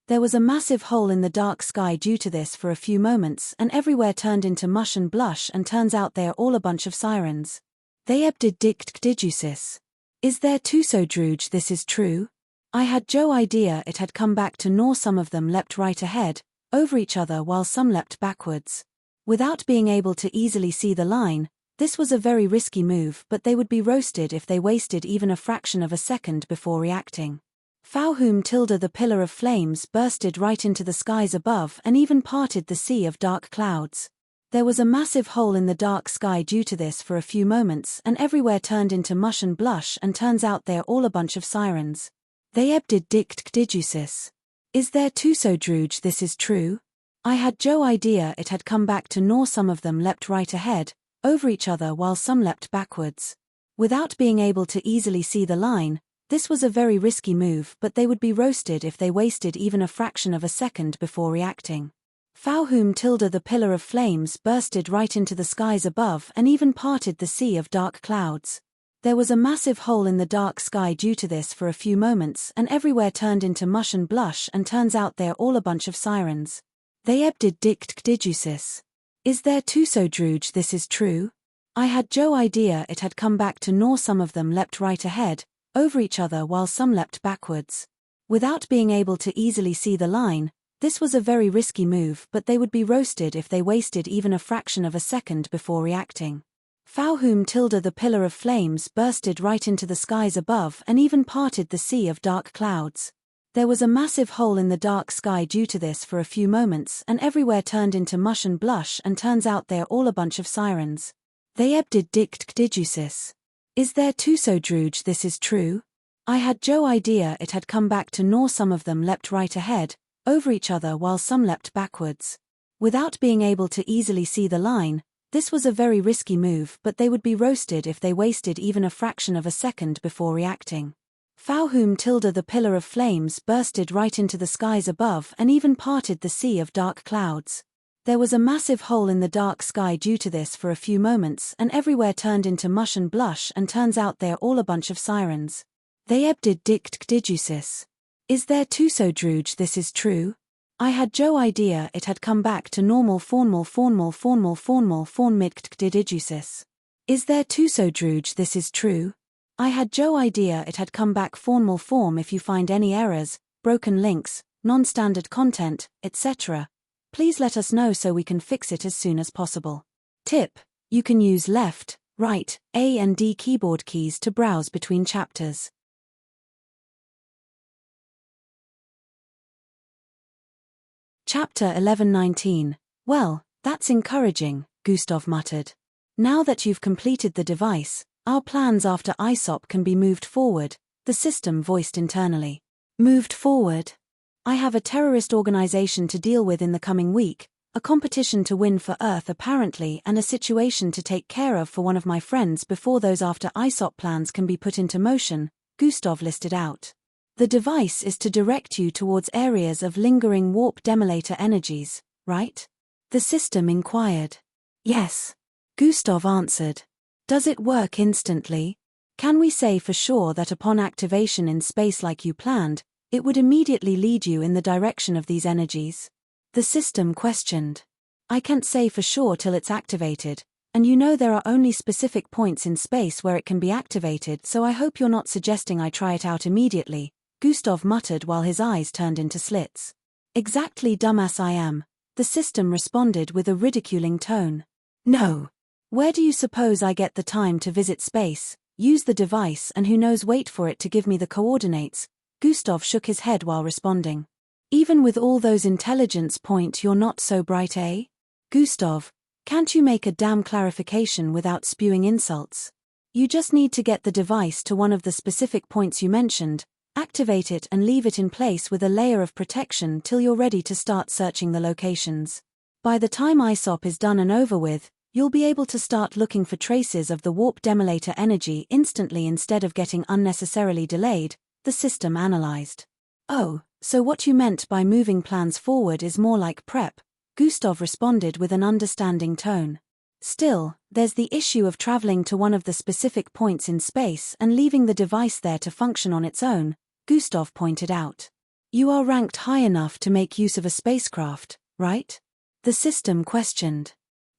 There was a massive hole in the dark sky due to this for a few moments and everywhere turned into mush and blush and turns out they're all a bunch of sirens. They ebdid dict. Is there too so druge this is true? I had Joe idea it had come back to nor some of them leapt right ahead, over each other while some leapt backwards. Without being able to easily see the line, this was a very risky move, but they would be roasted if they wasted even a fraction of a second before reacting. Fauhum tilde the pillar of flames bursted right into the skies above and even parted the sea of dark clouds. There was a massive hole in the dark sky due to this for a few moments and everywhere turned into mush and blush and turns out they're all a bunch of sirens. They ebdid dict. Is there too so druge this is true? I had Joe idea it had come back to nor some of them leapt right ahead, over each other while some leapt backwards. Without being able to easily see the line, this was a very risky move, but they would be roasted if they wasted even a fraction of a second before reacting. Fauhum tilde the pillar of flames bursted right into the skies above and even parted the sea of dark clouds. There was a massive hole in the dark sky due to this for a few moments and everywhere turned into mush and blush and turns out they're all a bunch of sirens. They ebdid dict. Is there too so druge this is true? I had Joe idea it had come back to nor some of them leapt right ahead, over each other while some leapt backwards. Without being able to easily see the line, this was a very risky move, but they would be roasted if they wasted even a fraction of a second before reacting. Fauhum tilde the pillar of flames bursted right into the skies above and even parted the sea of dark clouds. There was a massive hole in the dark sky due to this for a few moments and everywhere turned into mush and blush and turns out they're all a bunch of sirens. They ebdid dict. Is there too so druge this is true? I had Joe idea it had come back to nor some of them leapt right ahead, over each other while some leapt backwards. Without being able to easily see the line, this was a very risky move, but they would be roasted if they wasted even a fraction of a second before reacting. Fauhum tilde the pillar of flames bursted right into the skies above and even parted the sea of dark clouds. There was a massive hole in the dark sky due to this for a few moments and everywhere turned into mush and blush and turns out they're all a bunch of sirens. They ebdid dict. Is there too so druge this is true? I had Joe idea it had come back to normal form midct. Is there too so druge this is true? I had Joe idea it had come back formal form if you find any errors, broken links, non-standard content, etc. Please let us know so we can fix it as soon as possible. Tip: you can use left, right, A and D keyboard keys to browse between chapters. Chapter 11:19. Well, that's encouraging, Gustav muttered. Now that you've completed the device, our plans after Aesop can be moved forward, the system voiced internally. Moved forward? I have a terrorist organization to deal with in the coming week, a competition to win for Earth apparently, and a situation to take care of for one of my friends before those after ISOP plans can be put into motion, Gustav listed out. The device is to direct you towards areas of lingering warp demolator energies, right? The system inquired. Yes. Gustav answered. Does it work instantly? Can we say for sure that upon activation in space like you planned, it would immediately lead you in the direction of these energies? The system questioned. I can't say for sure till it's activated, and you know there are only specific points in space where it can be activated, so I hope you're not suggesting I try it out immediately, Gustav muttered while his eyes turned into slits. Exactly, dumbass I am, the system responded with a ridiculing tone. No. Where do you suppose I get the time to visit space, use the device, and who knows, wait for it to give me the coordinates? Gustav shook his head while responding. Even with all those intelligence points, you're not so bright, eh? Gustav, can't you make a damn clarification without spewing insults? You just need to get the device to one of the specific points you mentioned, activate it and leave it in place with a layer of protection till you're ready to start searching the locations. By the time ISOP is done and over with, you'll be able to start looking for traces of the warp demolator energy instantly instead of getting unnecessarily delayed, the system analyzed. Oh, so what you meant by moving plans forward is more like prep, Gustav responded with an understanding tone. Still, there's the issue of traveling to one of the specific points in space and leaving the device there to function on its own, Gustav pointed out. You are ranked high enough to make use of a spacecraft, right? The system questioned.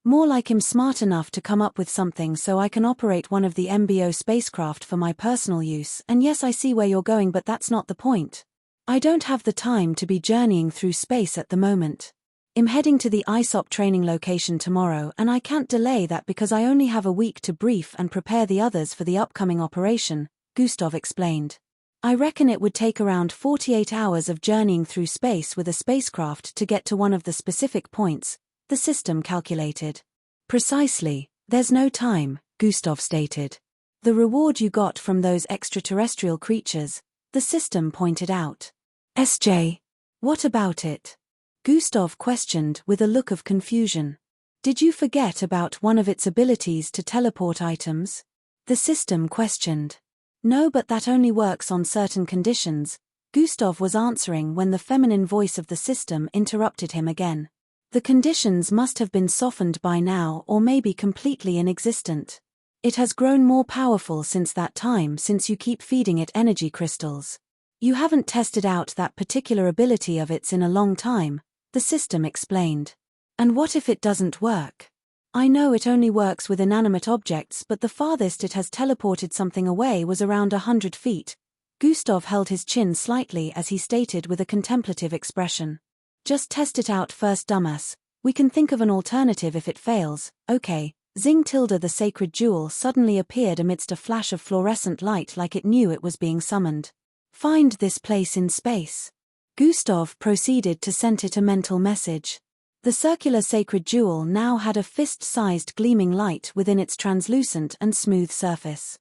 More like him smart enough to come up with something so I can operate one of the MBO spacecraft for my personal use, and yes, I see where you're going, but that's not the point. I don't have the time to be journeying through space at the moment. I'm heading to the ISOP training location tomorrow, and I can't delay that because I only have a week to brief and prepare the others for the upcoming operation, Gustav explained. I reckon it would take around 48 hours of journeying through space with a spacecraft to get to one of the specific points, the system calculated. Precisely, there's no time, Gustav stated. The reward you got from those extraterrestrial creatures, the system pointed out. SJ. What about it? Gustav questioned with a look of confusion. Did you forget about one of its abilities to teleport items? The system questioned. No, but that only works on certain conditions, Gustav was answering when the feminine voice of the system interrupted him again. The conditions must have been softened by now or maybe completely inexistent. It has grown more powerful since that time, since you keep feeding it energy crystals. You haven't tested out that particular ability of its in a long time, the system explained. And what if it doesn't work? I know it only works with inanimate objects, but the farthest it has teleported something away was around 100 feet. Gustav held his chin slightly as he stated with a contemplative expression. Just test it out first, dumbass. We can think of an alternative if it fails, okay. Zing tilde, the sacred jewel suddenly appeared amidst a flash of fluorescent light like it knew it was being summoned. Find this place in space. Gustav proceeded to send it a mental message. The circular sacred jewel now had a fist-sized gleaming light within its translucent and smooth surface.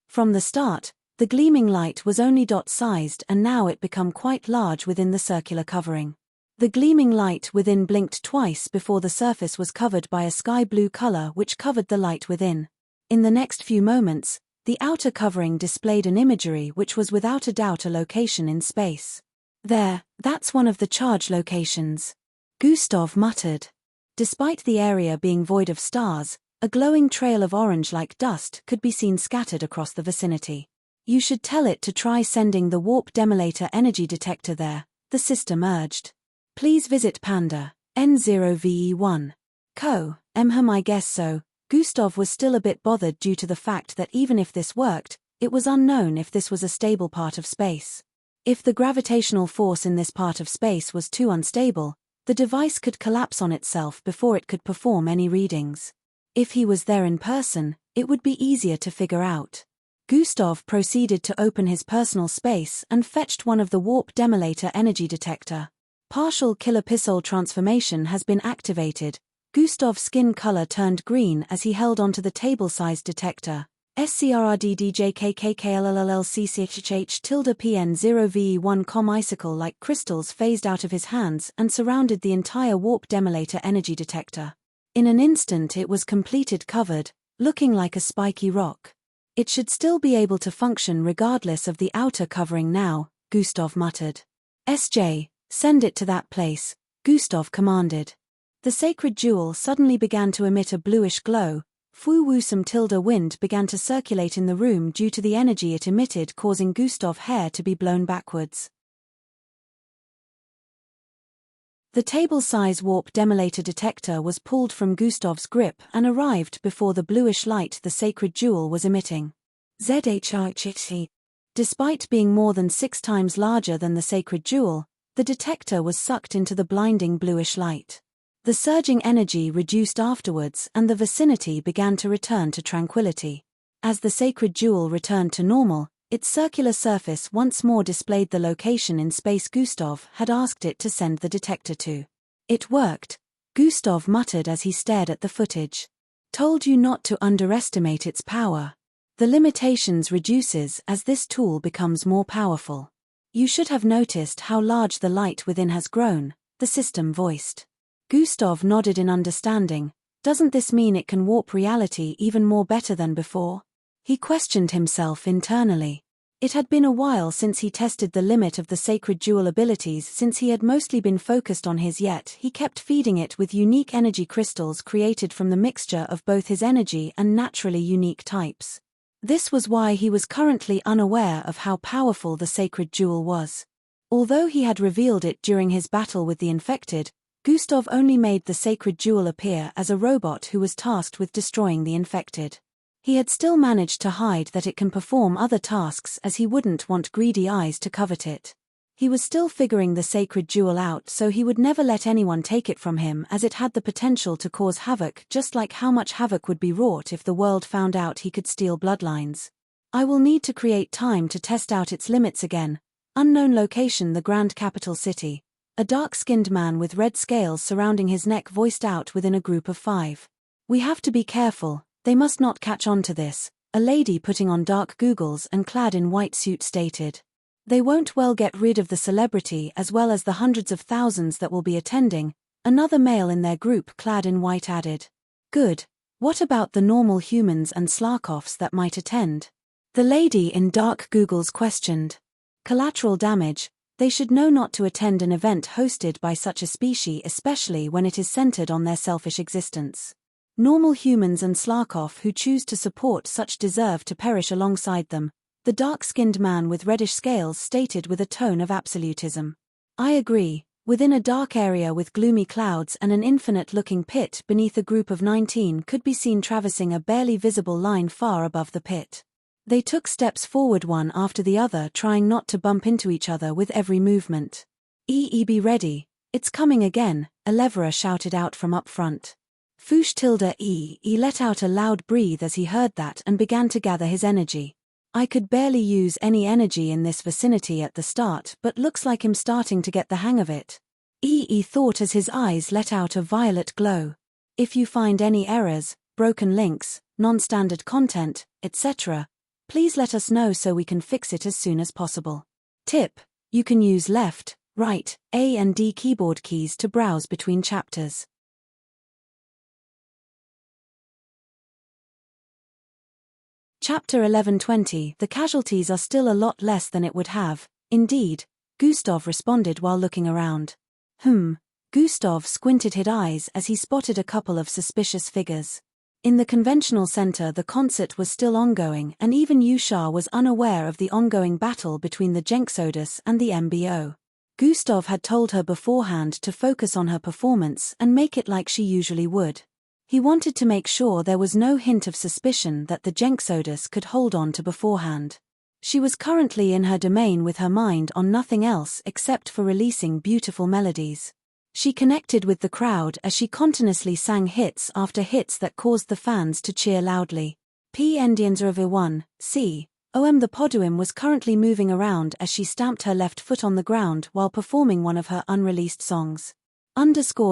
From the start, the gleaming light was only dot-sized, and now it became quite large within the circular covering. The gleaming light within blinked twice before the surface was covered by a sky blue color which covered the light within. In the next few moments, the outer covering displayed an imagery which was without a doubt a location in space. There, that's one of the charge locations, Gustav muttered. Despite the area being void of stars, a glowing trail of orange-like dust could be seen scattered across the vicinity. You should tell it to try sending the warp demolator energy detector there, the system urged. Please visit Panda, N0VE1. Co. I guess so. Gustav was still a bit bothered due to the fact that even if this worked, it was unknown if this was a stable part of space. If the gravitational force in this part of space was too unstable, the device could collapse on itself before it could perform any readings. If he was there in person, it would be easier to figure out. Gustav proceeded to open his personal space and fetched one of the warp demolator energy detector. Partial kilopixel transformation has been activated. Gustav's skin color turned green as he held onto the table-sized detector. SCRRDDJKKKLLLCCHH PN0VE1 icicle-like crystals phased out of his hands and surrounded the entire warp demolator energy detector. In an instant it was completed, covered, looking like a spiky rock. It should still be able to function regardless of the outer covering now, Gustav muttered. SJ, send it to that place, Gustav commanded. The sacred jewel suddenly began to emit a bluish glow. Fu-Wu-Some wind began to circulate in the room due to the energy it emitted, causing Gustav's hair to be blown backwards. The table-size warp demolator detector was pulled from Gustav's grip and arrived before the bluish light the sacred jewel was emitting. ZHRHT. Despite being more than 6 times larger than the sacred jewel, the detector was sucked into the blinding bluish light. The surging energy reduced afterwards and the vicinity began to return to tranquility. As the sacred jewel returned to normal, its circular surface once more displayed the location in space Gustav had asked it to send the detector to. It worked, Gustav muttered as he stared at the footage. Told you not to underestimate its power. The limitations reduces as this tool becomes more powerful. You should have noticed how large the light within has grown, the system voiced. Gustav nodded in understanding. Doesn't this mean it can warp reality even more better than before? He questioned himself internally. It had been a while since he tested the limit of the sacred jewel abilities, since he had mostly been focused on his, yet he kept feeding it with unique energy crystals created from the mixture of both his energy and naturally unique types. This was why he was currently unaware of how powerful the sacred jewel was. Although he had revealed it during his battle with the infected, Gustav only made the sacred jewel appear as a robot who was tasked with destroying the infected. He had still managed to hide that it can perform other tasks, as he wouldn't want greedy eyes to covet it. He was still figuring the sacred jewel out, so he would never let anyone take it from him, as it had the potential to cause havoc, just like how much havoc would be wrought if the world found out he could steal bloodlines. I will need to create time to test out its limits again. Unknown location: the Grand Capital City. A dark-skinned man with red scales surrounding his neck voiced out within a group of 5. We have to be careful, they must not catch on to this, a lady putting on dark goggles and clad in white suit stated. They won't well get rid of the celebrity as well as the hundreds of thousands that will be attending, another male in their group clad in white added. Good, what about the normal humans and Slarkovs that might attend? The lady in dark goggles questioned. Collateral damage. They should know not to attend an event hosted by such a species, especially when it is centered on their selfish existence. Normal humans and Slarkov who choose to support such deserve to perish alongside them, the dark-skinned man with reddish scales stated with a tone of absolutism. I agree. Within a dark area with gloomy clouds and an infinite-looking pit beneath, a group of 19 could be seen traversing a barely visible line far above the pit. They took steps forward one after the other, trying not to bump into each other with every movement. Be ready, it's coming again, Elevera shouted out from up front. Fush let out a loud breath as he heard that and began to gather his energy. I could barely use any energy in this vicinity at the start, but looks like I'm starting to get the hang of it. Thought as his eyes let out a violet glow. If you find any errors, broken links, non-standard content, etc., please let us know so we can fix it as soon as possible. Tip: you can use left, right, A and D keyboard keys to browse between chapters. Chapter 11:20. The casualties are still a lot less than it would have, indeed, Gustav responded while looking around. Gustav squinted his eyes as he spotted a couple of suspicious figures. In the conventional center the concert was still ongoing, and even Yusha was unaware of the ongoing battle between the Jenksodus and the MBO. Gustav had told her beforehand to focus on her performance and make it like she usually would. He wanted to make sure there was no hint of suspicion that the Jenksodus could hold on to beforehand. She was currently in her domain with her mind on nothing else except for releasing beautiful melodies. She connected with the crowd as she continuously sang hits after hits that caused the fans to cheer loudly. P. C. OM. The Poduim was currently moving around as she stamped her left foot on the ground while performing one of her unreleased songs.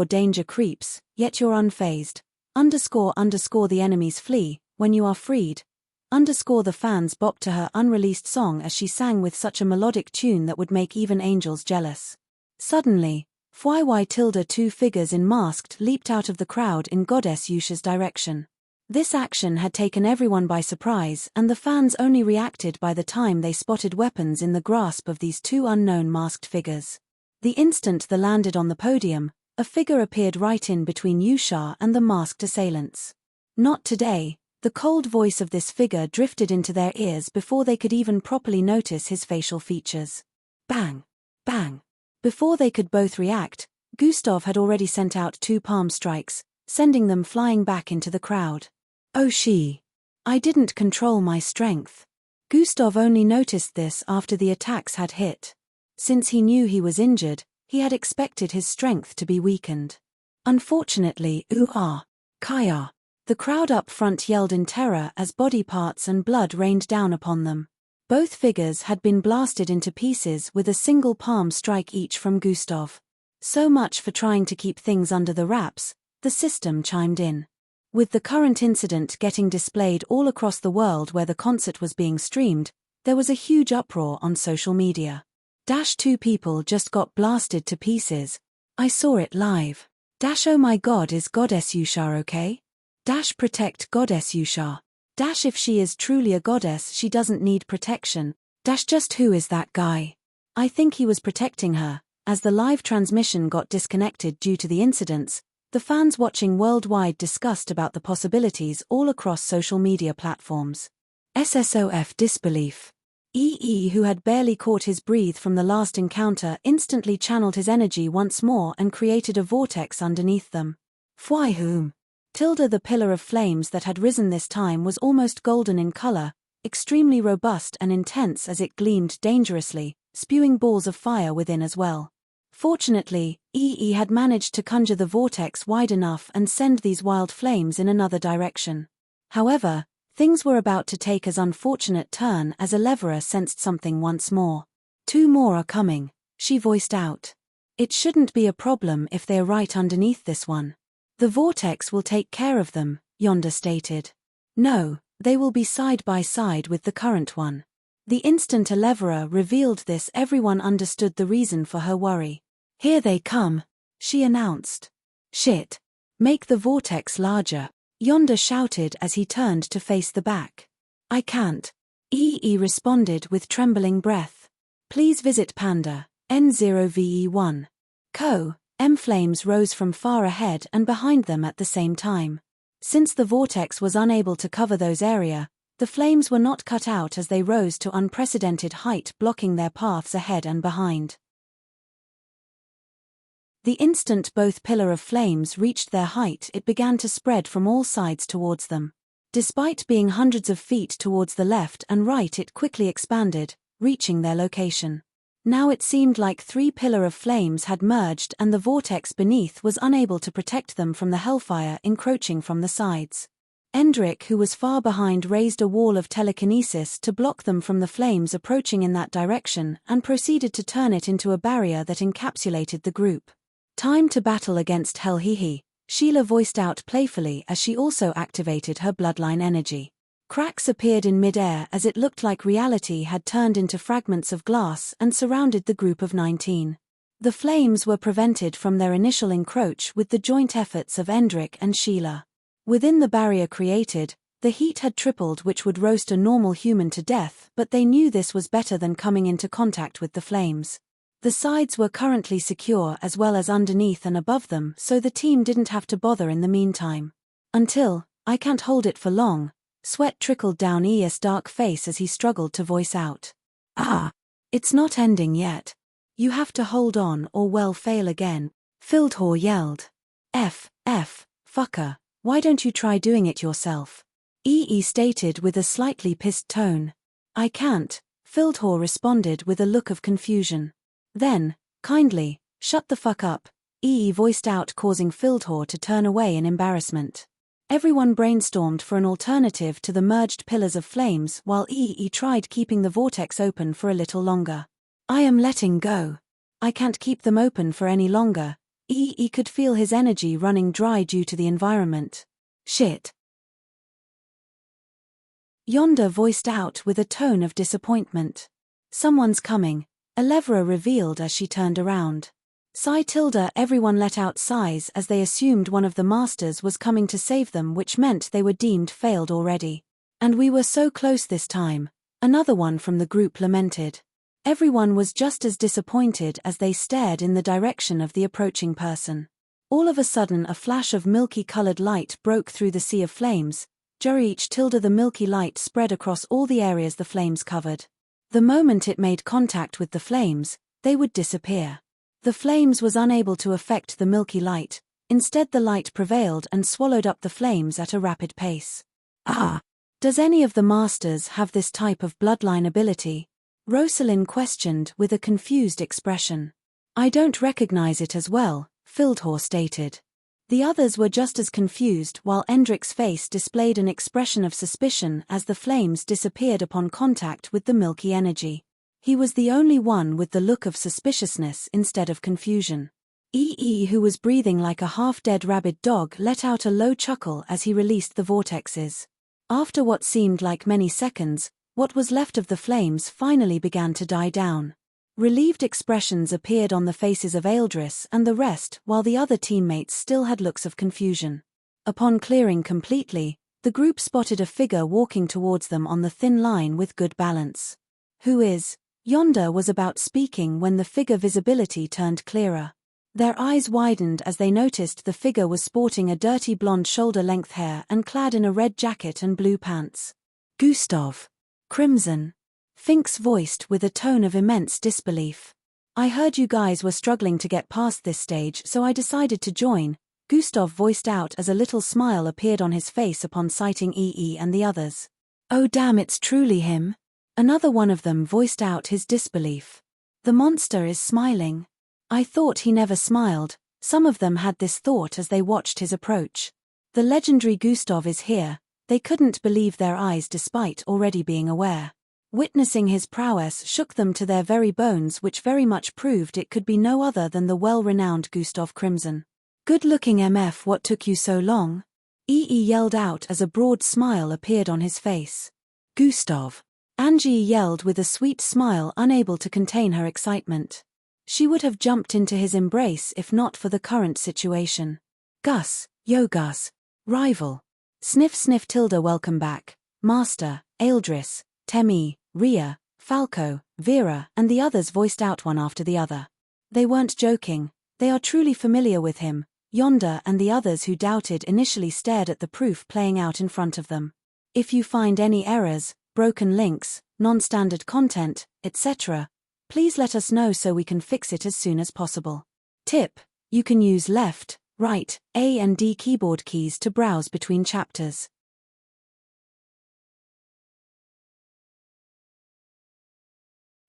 Danger creeps, yet you're unfazed. The enemies flee, when you are freed. The fans bopped to her unreleased song as she sang with such a melodic tune that would make even angels jealous. Suddenly, two figures in masked leaped out of the crowd in Goddess Yusha's direction. This action had taken everyone by surprise, and the fans only reacted by the time they spotted weapons in the grasp of these two unknown masked figures. The instant they landed on the podium, a figure appeared right in between Yusha and the masked assailants. "Not today," the cold voice of this figure drifted into their ears before they could even properly notice his facial features. Bang! Bang! Before they could both react, Gustav had already sent out 2 palm strikes, sending them flying back into the crowd. "Oh I didn't control my strength." Gustav only noticed this after the attacks had hit. Since he knew he was injured, he had expected his strength to be weakened. Unfortunately, Kaya! The crowd up front yelled in terror as body parts and blood rained down upon them. Both figures had been blasted into pieces with a single palm strike each from Gustav. So much for trying to keep things under the wraps, the system chimed in. With the current incident getting displayed all across the world where the concert was being streamed, there was a huge uproar on social media. 2 people just got blasted to pieces. I saw it live. Oh my god, is Goddess Yusha okay? Protect Goddess Yusha. If she is truly a goddess, she doesn't need protection. Just who is that guy? I think he was protecting her. As the live transmission got disconnected due to the incidents, the fans watching worldwide discussed about the possibilities all across social media platforms. SSOF disbelief. Who had barely caught his breath from the last encounter, instantly channeled his energy once more and created a vortex underneath them. The pillar of flames that had risen this time was almost golden in color, extremely robust and intense as it gleamed dangerously, spewing balls of fire within as well. Fortunately, had managed to conjure the vortex wide enough and send these wild flames in another direction. However, things were about to take an unfortunate turn as Elevera sensed something once more. 2 more are coming, she voiced out. It shouldn't be a problem if they're right underneath this one. The vortex will take care of them, Yonda stated. No, they will be side by side with the current one. The instant Elevera revealed this, everyone understood the reason for her worry. Here they come, she announced. Shit. Make the vortex larger, Yonda shouted as he turned to face the back. I can't. Responded with trembling breath. Please visit Panda, N0VE1. Flames rose from far ahead and behind them at the same time. Since the vortex was unable to cover those areas, the flames were not cut out as they rose to unprecedented height, blocking their paths ahead and behind. The instant both pillar of flames reached their height, it began to spread from all sides towards them. Despite being hundreds of feet towards the left and right, it quickly expanded, reaching their location. Now it seemed like 3 pillar of flames had merged and the vortex beneath was unable to protect them from the hellfire encroaching from the sides. Endrick, who was far behind, raised a wall of telekinesis to block them from the flames approaching in that direction and proceeded to turn it into a barrier that encapsulated the group. Time to battle against hell, Sheila voiced out playfully as she also activated her bloodline energy. Cracks appeared in mid-air as it looked like reality had turned into fragments of glass and surrounded the group of 19. The flames were prevented from their initial encroach with the joint efforts of Endrick and Sheila. Within the barrier created, the heat had tripled, which would roast a normal human to death, but they knew this was better than coming into contact with the flames. The sides were currently secure as well as underneath and above them, so the team didn't have to bother in the meantime. Until, I can't hold it for long. Sweat trickled down Es' dark face as he struggled to voice out. It's not ending yet. You have to hold on or we'll fail again, Fildhor yelled. Fucker, why don't you try doing it yourself? Stated with a slightly pissed tone. I can't, Fildhor responded with a look of confusion. Then, kindly, shut the fuck up, voiced out, causing Fildhor to turn away in embarrassment. Everyone brainstormed for an alternative to the merged pillars of flames while tried keeping the vortex open for a little longer. I am letting go. I can't keep them open for any longer. Could feel his energy running dry due to the environment. Shit. Yonder voiced out with a tone of disappointment. Someone's coming, Elevra revealed as she turned around. Everyone let out sighs as they assumed one of the masters was coming to save them, which meant they were deemed failed already. And we were so close this time, another one from the group lamented. Everyone was just as disappointed as they stared in the direction of the approaching person. All of a sudden a flash of milky-colored light broke through the sea of flames. The milky light spread across all the areas the flames covered. The moment it made contact with the flames, they would disappear. The flames was unable to affect the milky light, instead the light prevailed and swallowed up the flames at a rapid pace. Ah! Does any of the masters have this type of bloodline ability? Rosalind questioned with a confused expression. I don't recognize it as well, Fildhor stated. The others were just as confused, while Endrick's face displayed an expression of suspicion as the flames disappeared upon contact with the milky energy. He was the only one with the look of suspiciousness instead of confusion. Who was breathing like a half-dead rabid dog, let out a low chuckle as he released the vortexes. After what seemed like many seconds, what was left of the flames finally began to die down. Relieved expressions appeared on the faces of Eldris and the rest, while the other teammates still had looks of confusion. Upon clearing completely, the group spotted a figure walking towards them on the thin line with good balance. Who is? Yonder was about speaking when the figure visibility turned clearer. Their eyes widened as they noticed the figure was sporting a dirty blonde shoulder-length hair and clad in a red jacket and blue pants. Gustav. Crimson. Finks voiced with a tone of immense disbelief. I heard you guys were struggling to get past this stage, so I decided to join, Gustav voiced out as a little smile appeared on his face upon sighting and the others. Oh damn, it's truly him. Another one of them voiced out his disbelief. The monster is smiling. I thought he never smiled. Some of them had this thought as they watched his approach. The legendary Gustav is here. They couldn't believe their eyes despite already being aware. Witnessing his prowess shook them to their very bones, which very much proved it could be no other than the well-renowned Gustav Crimson. Good-looking MF, what took you so long? Yelled out as a broad smile appeared on his face. Gustav. Angie yelled with a sweet smile, unable to contain her excitement. She would have jumped into his embrace if not for the current situation. Gus, yo Gus. Rival. Sniff sniff tilde, welcome back. Master, Eldris, Temi, Ria, Falco, Vera, and the others voiced out one after the other. They weren't joking, they are truly familiar with him. Yonder and the others who doubted initially stared at the proof playing out in front of them. If you find any errors, broken links, non-standard content, etc., please let us know so we can fix it as soon as possible. Tip: you can use left, right, A and D keyboard keys to browse between chapters.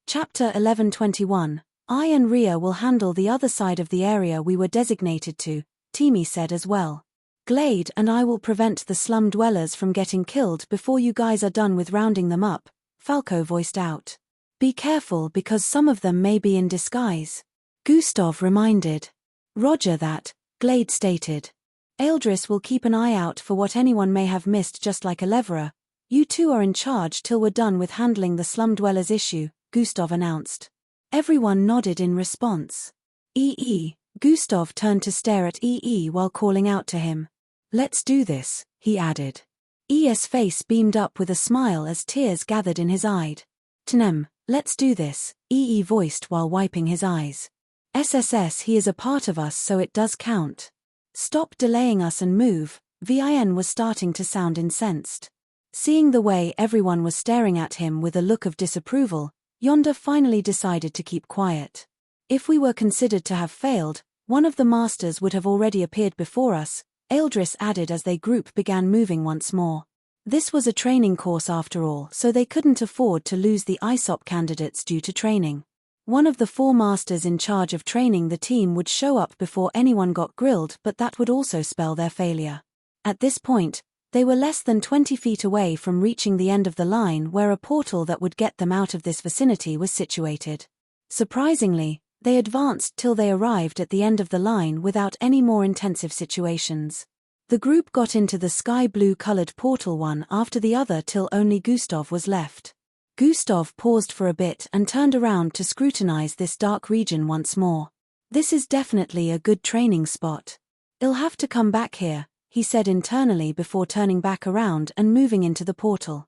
Chapter 11:21. I and Ria will handle the other side of the area we were designated to, Timi said as well. Glade and I will prevent the slum dwellers from getting killed before you guys are done with rounding them up, Falco voiced out. Be careful because some of them may be in disguise. Gustav reminded. Roger that, Glade stated. Eldris will keep an eye out for what anyone may have missed, just like Elevra. You two are in charge till we're done with handling the slum dwellers issue, Gustav announced. Everyone nodded in response. Gustav turned to stare at while calling out to him. Let's do this, he added. E's face beamed up with a smile as tears gathered in his eye. Tnem, let's do this, voiced while wiping his eyes. SSS, he is a part of us, so it does count. Stop delaying us and move, Vin was starting to sound incensed. Seeing the way everyone was staring at him with a look of disapproval, Yonder finally decided to keep quiet. If we were considered to have failed, one of the masters would have already appeared before us, Eldris added as they group began moving once more. This was a training course after all, so they couldn't afford to lose the ISOP candidates due to training. One of the 4 masters in charge of training the team would show up before anyone got grilled, but that would also spell their failure. At this point, they were less than 20 feet away from reaching the end of the line where a portal that would get them out of this vicinity was situated. Surprisingly, they advanced till they arrived at the end of the line without any more intensive situations. The group got into the sky blue-colored portal one after the other till only Gustav was left. Gustav paused for a bit and turned around to scrutinize this dark region once more. This is definitely a good training spot. I'll have to come back here, he said internally before turning back around and moving into the portal.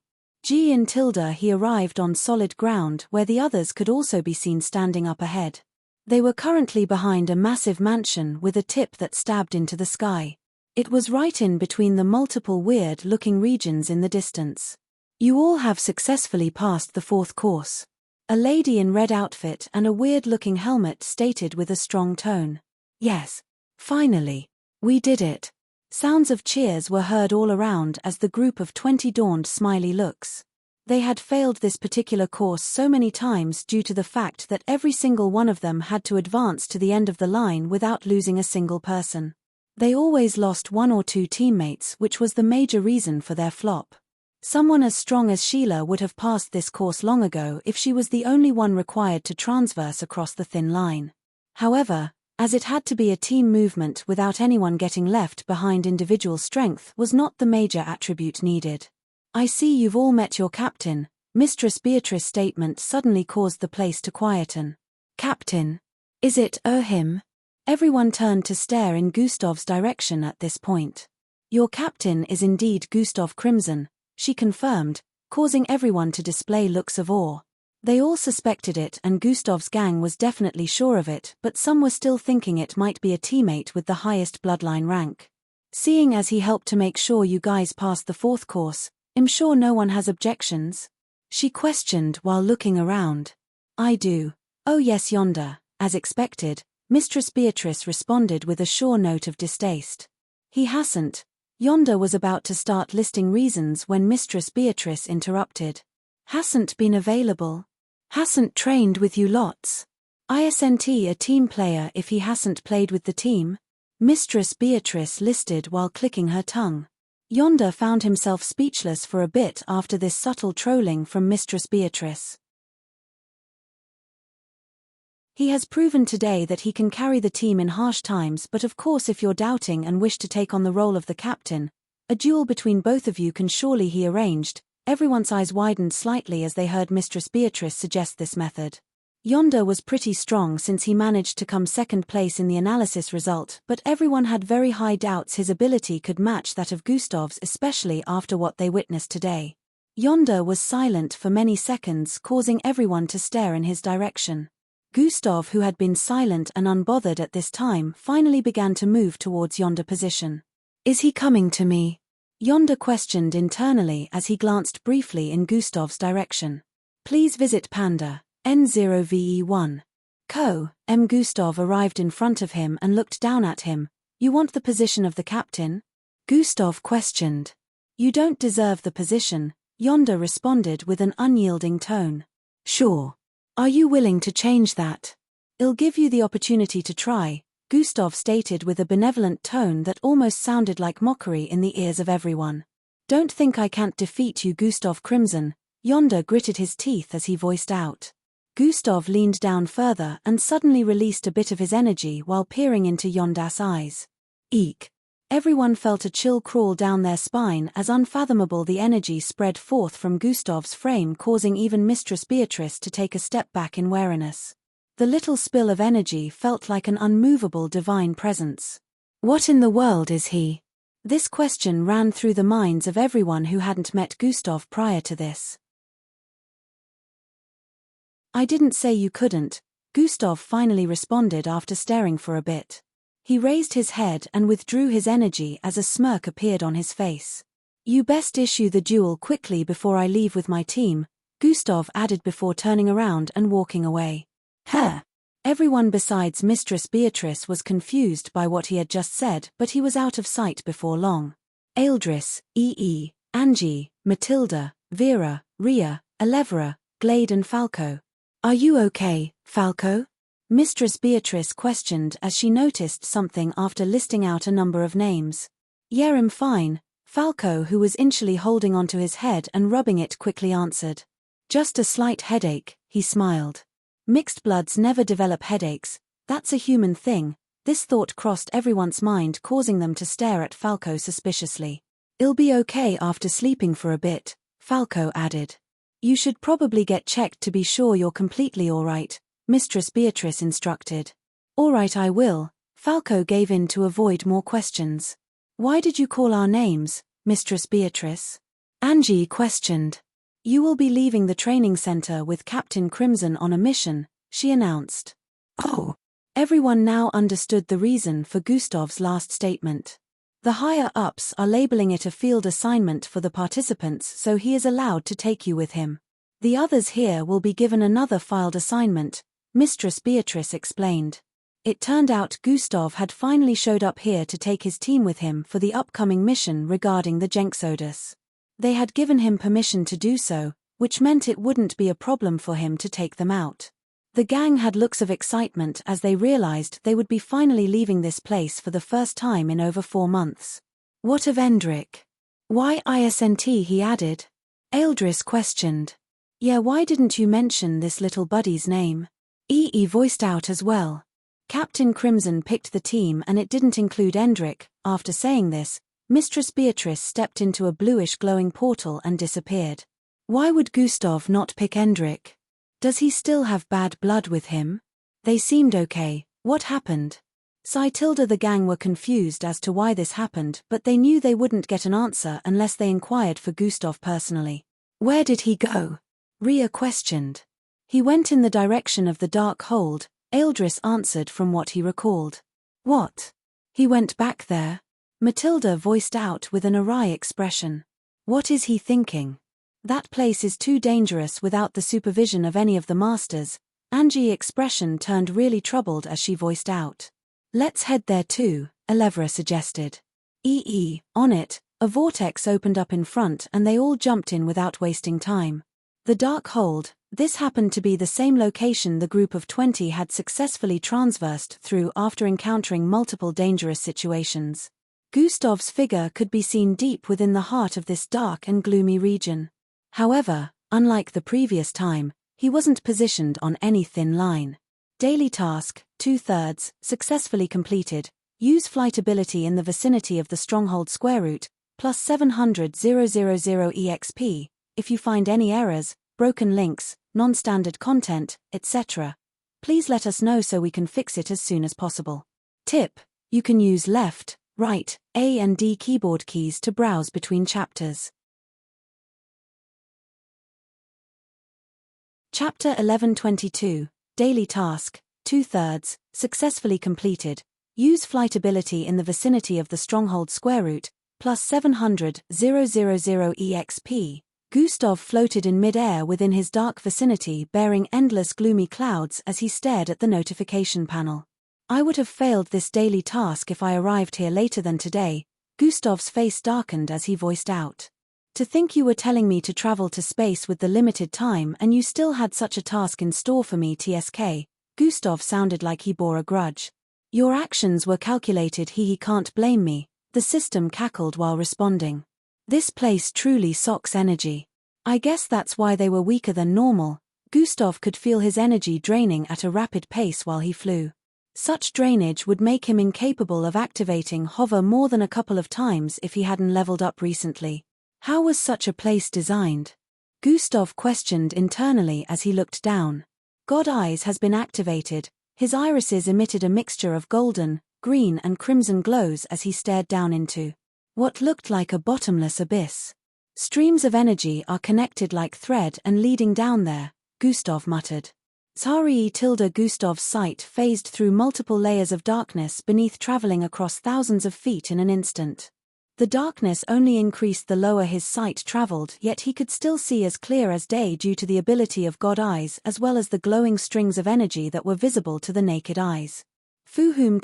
In tilde he arrived on solid ground where the others could also be seen standing up ahead. They were currently behind a massive mansion with a tip that stabbed into the sky. It was right in between the multiple weird-looking regions in the distance. You all have successfully passed the 4th course. A lady in red outfit and a weird-looking helmet stated with a strong tone. Yes. Finally. We did it. Sounds of cheers were heard all around as the group of 20 donned smiley looks. They had failed this particular course so many times due to the fact that every single one of them had to advance to the end of the line without losing a single person. They always lost 1 or 2 teammates, which was the major reason for their flop. Someone as strong as Sheila would have passed this course long ago if she was the only one required to transverse across the thin line. However, as it had to be a team movement without anyone getting left behind, individual strength was not the major attribute needed. I see you've all met your captain, Mistress Beatrice's statement suddenly caused the place to quieten. Captain? Is it, him? Everyone turned to stare in Gustav's direction at this point. Your captain is indeed Gustav Crimson, she confirmed, causing everyone to display looks of awe. They all suspected it and Gustav's gang was definitely sure of it, but some were still thinking it might be a teammate with the highest bloodline rank. Seeing as he helped to make sure you guys passed the 4th course, I'm sure no one has objections? She questioned while looking around. I do. Oh yes, yonder, as expected, Mistress Beatrice responded with a sure note of distaste. He hasn't. Yonder was about to start listing reasons when Mistress Beatrice interrupted. Hasn't been available. Hasn't trained with you lots. Isn't a team player if he hasn't played with the team? Mistress Beatrice listed while clicking her tongue. Yonder found himself speechless for a bit after this subtle trolling from Mistress Beatrice. He has proven today that he can carry the team in harsh times, but of course if you're doubting and wish to take on the role of the captain, a duel between both of you can surely he arranged. Everyone's eyes widened slightly as they heard Mistress Beatrice suggest this method. Yonder was pretty strong since he managed to come 2nd place in the analysis result, but everyone had very high doubts his ability could match that of Gustav's, especially after what they witnessed today. Yonder was silent for many seconds, causing everyone to stare in his direction. Gustav, who had been silent and unbothered at this time, finally began to move towards Yonder position. Is he coming to me? Yonder questioned internally as he glanced briefly in Gustav's direction. Please visit Panda, N0VE1. Gustav arrived in front of him and looked down at him. You want the position of the captain? Gustav questioned. You don't deserve the position, Yonder responded with an unyielding tone. Sure. Are you willing to change that? I'll give you the opportunity to try, Gustav stated with a benevolent tone that almost sounded like mockery in the ears of everyone. Don't think I can't defeat you, Gustav Crimson, Yonder gritted his teeth as he voiced out. Gustav leaned down further and suddenly released a bit of his energy while peering into Yonda's eyes. Eek. Everyone felt a chill crawl down their spine as unfathomable the energy spread forth from Gustav's frame, causing even Mistress Beatrice to take a step back in wariness. The little spill of energy felt like an unmovable divine presence. What in the world is he? This question ran through the minds of everyone who hadn't met Gustav prior to this. I didn't say you couldn't, Gustav finally responded after staring for a bit. He raised his head and withdrew his energy as a smirk appeared on his face. You best issue the duel quickly before I leave with my team, Gustav added before turning around and walking away. Everyone besides Mistress Beatrice was confused by what he had just said, but he was out of sight before long. Aildris, Angie, Matilda, Vera, Ria, Elevra, Glade and Falco. Are you okay, Falco? Mistress Beatrice questioned as she noticed something after listing out a number of names. Yeah, I'm fine, Falco, who was initially holding onto his head and rubbing it, quickly answered. Just a slight headache, he smiled. Mixed bloods never develop headaches, that's a human thing, This thought crossed everyone's mind, causing them to stare at Falco suspiciously. "I'll be okay after sleeping for a bit," Falco added. "You should probably get checked to be sure you're completely alright," Mistress Beatrice instructed. "Alright, I will," Falco gave in to avoid more questions. "Why did you call our names, Mistress Beatrice?" Angie questioned. "You will be leaving the training center with Captain Crimson on a mission," she announced. Oh. Everyone now understood the reason for Gustav's last statement. The higher-ups are labeling it a field assignment for the participants, so he is allowed to take you with him. The others here will be given another filed assignment, Mistress Beatrice explained. It turned out Gustav had finally showed up here to take his team with him for the upcoming mission regarding the Jenksodus. They had given him permission to do so, which meant it wouldn't be a problem for him to take them out. The gang had looks of excitement as they realized they would be finally leaving this place for the first time in over 4 months. "What of Endrick?" "Why isn't he added?" Eldris questioned. "Yeah, why didn't you mention this little buddy's name?" EE voiced out as well. Captain Crimson picked the team and it didn't include Endrick. After saying this, Mistress Beatrice stepped into a bluish glowing portal and disappeared. Why would Gustav not pick Endrick? Does he still have bad blood with him? They seemed okay. What happened? Tilda the gang were confused as to why this happened, but they knew they wouldn't get an answer unless they inquired for Gustav personally. "Where did he go?" Rhea questioned. "He went in the direction of the dark hold," Eldris answered from what he recalled. "What? He went back there?" Matilda voiced out with an awry expression. "What is he thinking? That place is too dangerous without the supervision of any of the masters." Angie's expression turned really troubled as she voiced out. "Let's head there too," Elevra suggested. On it, a vortex opened up in front and they all jumped in without wasting time. The dark hold, this happened to be the same location the group of 20 had successfully transversed through after encountering multiple dangerous situations. Gustav's figure could be seen deep within the heart of this dark and gloomy region. However, unlike the previous time, he wasn't positioned on any thin line. Daily task, 2/3, successfully completed. Use flight ability in the vicinity of the stronghold square root, plus 700,000 EXP. If you find any errors, broken links, non-standard content, etc., please let us know so we can fix it as soon as possible. Tip: you can use left, right, A and D keyboard keys to browse between chapters. Chapter 1122, Daily Task, 2/3, successfully completed. Use flight ability in the vicinity of the stronghold square root, plus 700,000 EXP. Gustav floated in mid-air within his dark vicinity, bearing endless gloomy clouds as he stared at the notification panel. "I would have failed this daily task if I arrived here later than today," Gustav's face darkened as he voiced out. "To think you were telling me to travel to space with the limited time and you still had such a task in store for me, TSK. Gustav sounded like he bore a grudge. "Your actions were calculated, he can't blame me," the system cackled while responding. "This place truly socks energy. I guess that's why they were weaker than normal." Gustav could feel his energy draining at a rapid pace while he flew. Such drainage would make him incapable of activating hover more than a couple of times if he hadn't leveled up recently. How was such a place designed? Gustav questioned internally as he looked down. God Eyes has been activated. His irises emitted a mixture of golden, green and crimson glows as he stared down into what looked like a bottomless abyss. "Streams of energy are connected like thread and leading down there," Gustav muttered. Gustav's sight phased through multiple layers of darkness beneath, traveling across thousands of feet in an instant. The darkness only increased the lower his sight traveled, yet he could still see as clear as day due to the ability of God Eyes as well as the glowing strings of energy that were visible to the naked eyes. Vuwuhum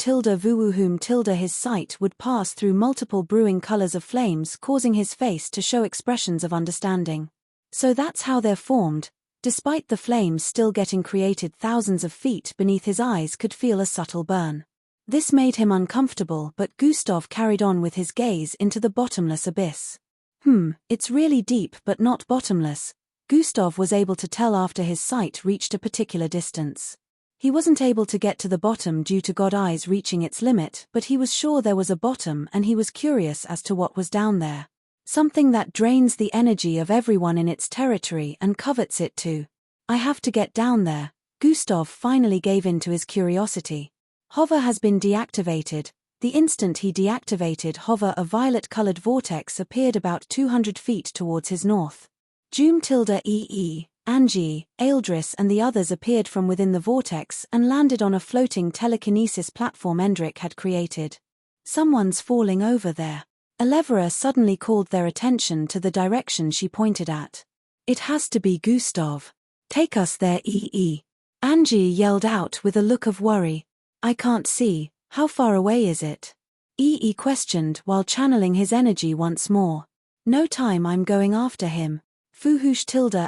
his sight would pass through multiple brewing colors of flames, causing his face to show expressions of understanding. So that's how they're formed. Despite the flames still getting created thousands of feet beneath, his eyes could feel a subtle burn. This made him uncomfortable, but Gustav carried on with his gaze into the bottomless abyss. It's really deep but not bottomless, Gustav was able to tell after his sight reached a particular distance. He wasn't able to get to the bottom due to God Eyes reaching its limit, but he was sure there was a bottom and he was curious as to what was down there. Something that drains the energy of everyone in its territory and covets it too. I have to get down there. Gustav finally gave in to his curiosity. Hover has been deactivated. The instant he deactivated Hover, a violet-colored vortex appeared about 200 feet towards his north. Joom-EE, Angie, Aeldris and the others appeared from within the vortex and landed on a floating telekinesis platform Endrick had created. Someone's falling over there. Elevera suddenly called their attention to the direction she pointed at. It has to be Gustav. Take us there, EE. Angie yelled out with a look of worry. I can't see. How far away is it? EE questioned while channeling his energy once more. No time, I'm going after him.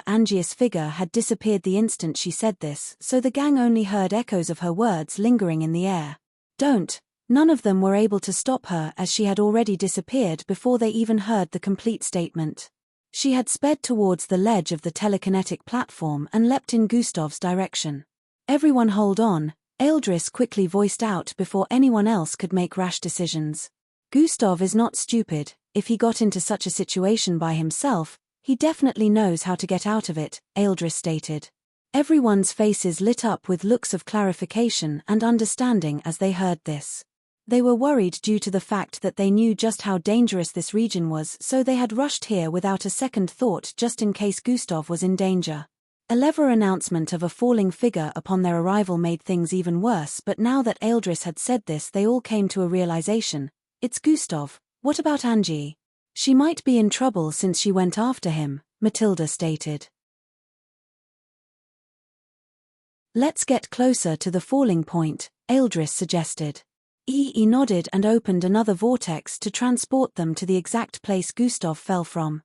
Angie's figure had disappeared the instant she said this, so the gang only heard echoes of her words lingering in the air. Don't. None of them were able to stop her as she had already disappeared before they even heard the complete statement. She had sped towards the ledge of the telekinetic platform and leapt in Gustav's direction. Everyone hold on, Aeldris quickly voiced out before anyone else could make rash decisions. Gustav is not stupid. If he got into such a situation by himself, he definitely knows how to get out of it, Aeldris stated. Everyone's faces lit up with looks of clarification and understanding as they heard this. They were worried due to the fact that they knew just how dangerous this region was, so they had rushed here without a second thought just in case Gustav was in danger. Elevera's announcement of a falling figure upon their arrival made things even worse, but now that Aeldris had said this they all came to a realization. It's Gustav. What about Angie? She might be in trouble since she went after him, Matilda stated. Let's get closer to the falling point, Aeldris suggested. EE nodded and opened another vortex to transport them to the exact place Gustav fell from.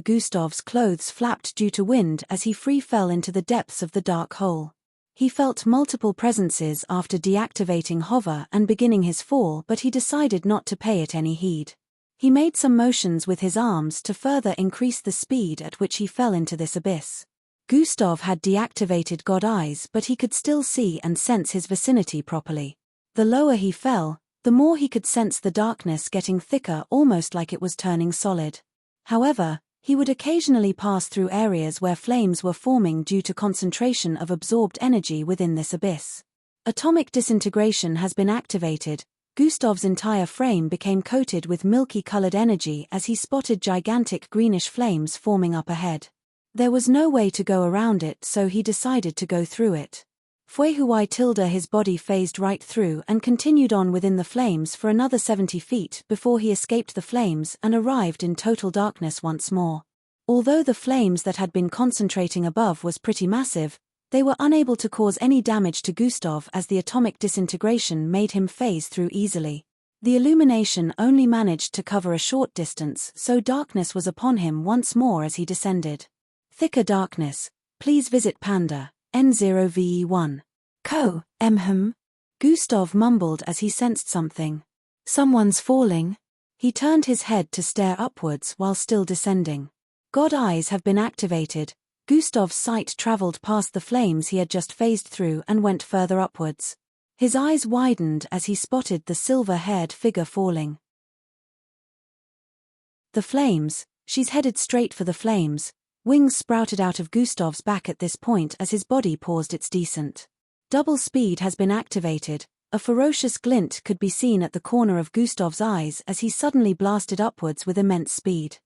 Gustav's clothes flapped due to wind as he free fell into the depths of the dark hole. He felt multiple presences after deactivating Hover and beginning his fall, but he decided not to pay it any heed. He made some motions with his arms to further increase the speed at which he fell into this abyss. Gustav had deactivated God Eyes, but he could still see and sense his vicinity properly. The lower he fell, the more he could sense the darkness getting thicker, almost like it was turning solid. However, he would occasionally pass through areas where flames were forming due to concentration of absorbed energy within this abyss. Atomic disintegration has been activated. Gustav's entire frame became coated with milky-colored energy as he spotted gigantic greenish flames forming up ahead. There was no way to go around it, so he decided to go through it. His body phased right through and continued on within the flames for another 70 feet before he escaped the flames and arrived in total darkness once more. Although the flames that had been concentrating above was pretty massive, they were unable to cause any damage to Gustav as the atomic disintegration made him phase through easily. The illumination only managed to cover a short distance, so darkness was upon him once more as he descended. Thicker darkness. Please visit Panda. N0VE1. Gustav mumbled as he sensed something. Someone's falling. He turned his head to stare upwards while still descending. God Eyes have been activated. Gustav's sight traveled past the flames he had just phased through and went further upwards. His eyes widened as he spotted the silver-haired figure falling. The flames. She's headed straight for the flames. Wings sprouted out of Gustav's back at this point as his body paused its descent. Double speed has been activated. A ferocious glint could be seen at the corner of Gustav's eyes as he suddenly blasted upwards with immense speed.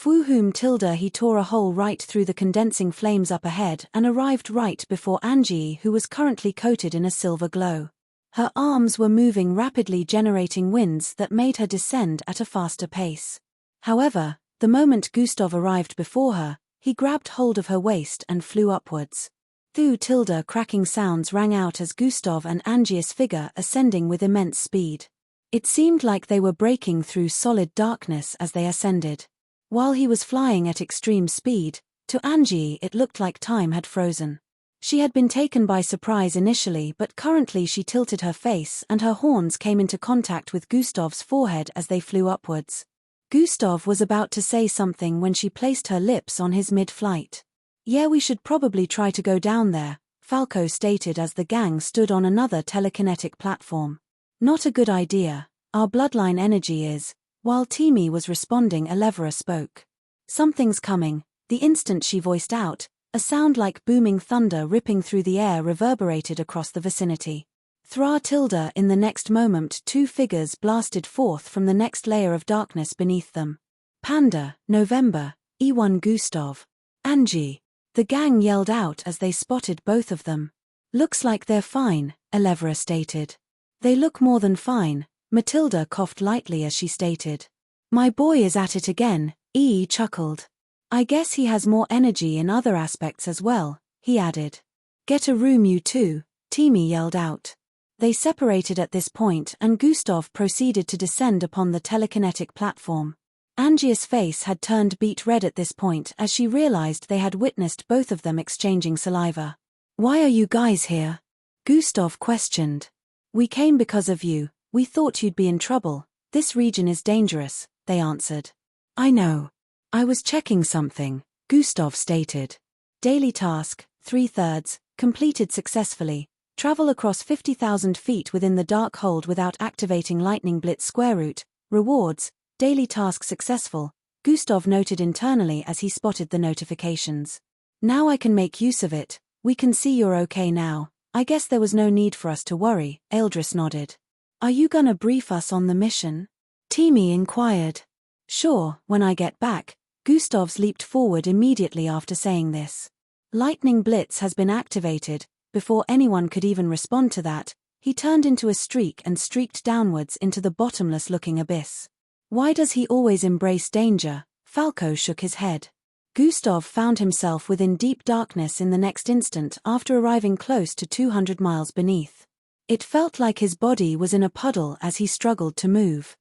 He tore a hole right through the condensing flames up ahead and arrived right before Angie, who was currently coated in a silver glow. Her arms were moving rapidly, generating winds that made her descend at a faster pace. However, the moment Gustav arrived before her, he grabbed hold of her waist and flew upwards. Cracking sounds rang out as Gustav and Angie's figure ascending with immense speed. It seemed like they were breaking through solid darkness as they ascended. While he was flying at extreme speed, to Angie it looked like time had frozen. She had been taken by surprise initially, but currently she tilted her face and her horns came into contact with Gustav's forehead as they flew upwards. Gustav was about to say something when she placed her lips on his mid-flight. Yeah, we should probably try to go down there. Falco stated as the gang stood on another telekinetic platform. Not a good idea. Our bloodline energy is. While Timmy was responding, Elevra spoke. Something's coming. The instant she voiced out, a sound like booming thunder ripping through the air reverberated across the vicinity. Thra tilde in the next moment 2 figures blasted forth from the next layer of darkness beneath them. Panda, November, E1 Gustav. Angie. The gang yelled out as they spotted both of them. Looks like they're fine, Elevra stated. They look more than fine, Matilda coughed lightly as she stated. My boy is at it again, E chuckled. I guess he has more energy in other aspects as well, he added. Get a room you two, Timmy yelled out. They separated at this point and Gustav proceeded to descend upon the telekinetic platform. Angie's face had turned beet red at this point as she realized they had witnessed both of them exchanging saliva. Why are you guys here? Gustav questioned. We came because of you, we thought you'd be in trouble, this region is dangerous, they answered. I know. I was checking something, Gustav stated. Daily task, 3/3, completed successfully. Travel across 50,000 feet within the dark hold without activating lightning blitz square root. Rewards, daily task successful, Gustav noted internally as he spotted the notifications. Now I can make use of it, we can see you're okay now, I guess there was no need for us to worry, Eldris nodded. Are you gonna brief us on the mission? Timmy inquired. Sure, when I get back, Gustavs leaped forward immediately after saying this. Lightning blitz has been activated. Before anyone could even respond to that, he turned into a streak and streaked downwards into the bottomless-looking abyss. Why does he always embrace danger? Falco shook his head. Gustav found himself within deep darkness in the next instant after arriving close to 200 miles beneath. It felt like his body was in a puddle as he struggled to move.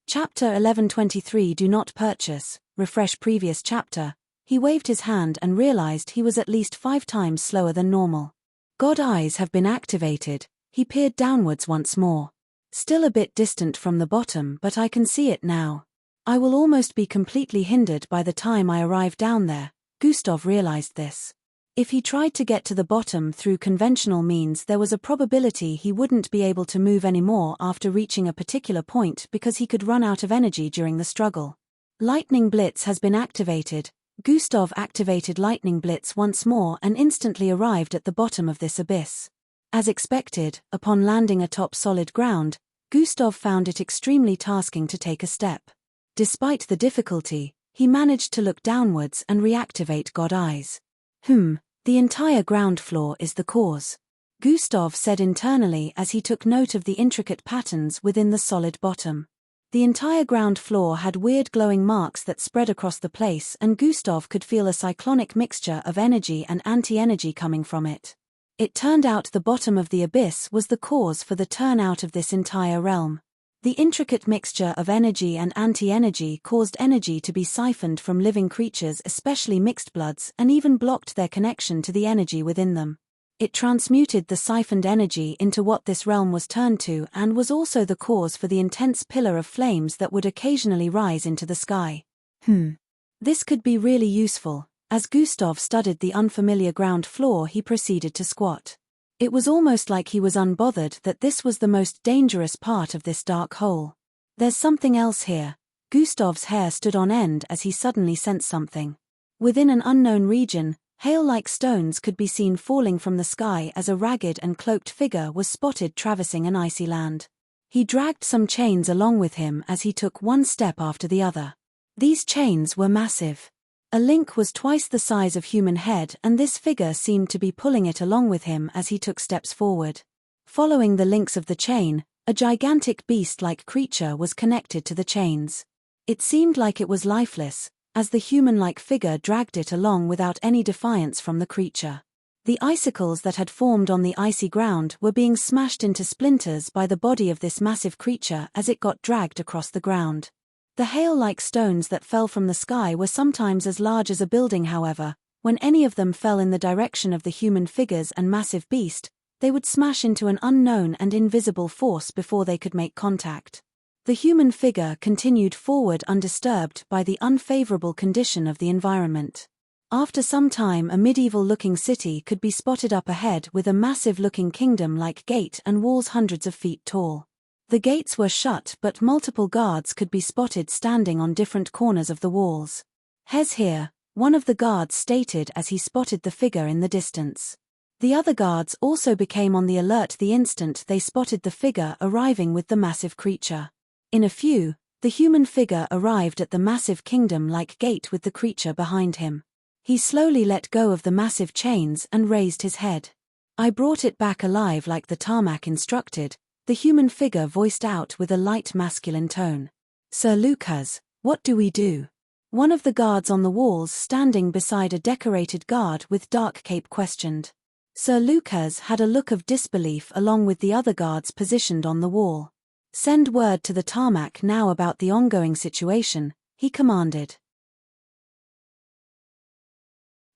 Chapter 1123 Do not purchase, refresh previous chapter. He waved his hand and realized he was at least 5 times slower than normal. God eyes have been activated, he peered downwards once more. Still a bit distant from the bottom but I can see it now. I will almost be completely hindered by the time I arrive down there, Gustav realized this. If he tried to get to the bottom through conventional means there was a probability he wouldn't be able to move anymore after reaching a particular point because he could run out of energy during the struggle. Lightning Blitz has been activated. Gustav activated Lightning Blitz once more and instantly arrived at the bottom of this abyss. As expected, upon landing atop solid ground, Gustav found it extremely tasking to take a step. Despite the difficulty, he managed to look downwards and reactivate God eyes. The entire ground floor is the cause, Gustav said internally as he took note of the intricate patterns within the solid bottom. The entire ground floor had weird glowing marks that spread across the place and Gustav could feel a cyclonic mixture of energy and anti-energy coming from it. It turned out the bottom of the abyss was the cause for the turnout of this entire realm. The intricate mixture of energy and anti-energy caused energy to be siphoned from living creatures, especially mixed bloods, and even blocked their connection to the energy within them. It transmuted the siphoned energy into what this realm was turned to and was also the cause for the intense pillar of flames that would occasionally rise into the sky. This could be really useful. As Gustav studied the unfamiliar ground floor, he proceeded to squat. It was almost like he was unbothered that this was the most dangerous part of this dark hole. There's something else here. Gustav's hair stood on end as he suddenly sensed something. Within an unknown region, hail-like stones could be seen falling from the sky as a ragged and cloaked figure was spotted traversing an icy land. He dragged some chains along with him as he took one step after the other. These chains were massive. A link was twice the size of human head and this figure seemed to be pulling it along with him as he took steps forward. Following the links of the chain, a gigantic beast-like creature was connected to the chains. It seemed like it was lifeless, as the human-like figure dragged it along without any defiance from the creature. The icicles that had formed on the icy ground were being smashed into splinters by the body of this massive creature as it got dragged across the ground. The hail-like stones that fell from the sky were sometimes as large as a building. However, when any of them fell in the direction of the human figures and massive beast, they would smash into an unknown and invisible force before they could make contact. The human figure continued forward undisturbed by the unfavorable condition of the environment. After some time, a medieval-looking city could be spotted up ahead with a massive-looking kingdom-like gate and walls hundreds of feet tall. The gates were shut, but multiple guards could be spotted standing on different corners of the walls. "Hes here," one of the guards stated as he spotted the figure in the distance. The other guards also became on the alert the instant they spotted the figure arriving with the massive creature. In a few, the human figure arrived at the massive kingdom-like gate with the creature behind him. He slowly let go of the massive chains and raised his head. "I brought it back alive like the tarmac instructed," the human figure voiced out with a light masculine tone. "Sir Lucas, what do we do?" One of the guards on the walls standing beside a decorated guard with dark cape questioned. Sir Lucas had a look of disbelief along with the other guards positioned on the wall. "Send word to the tarmac now about the ongoing situation," he commanded.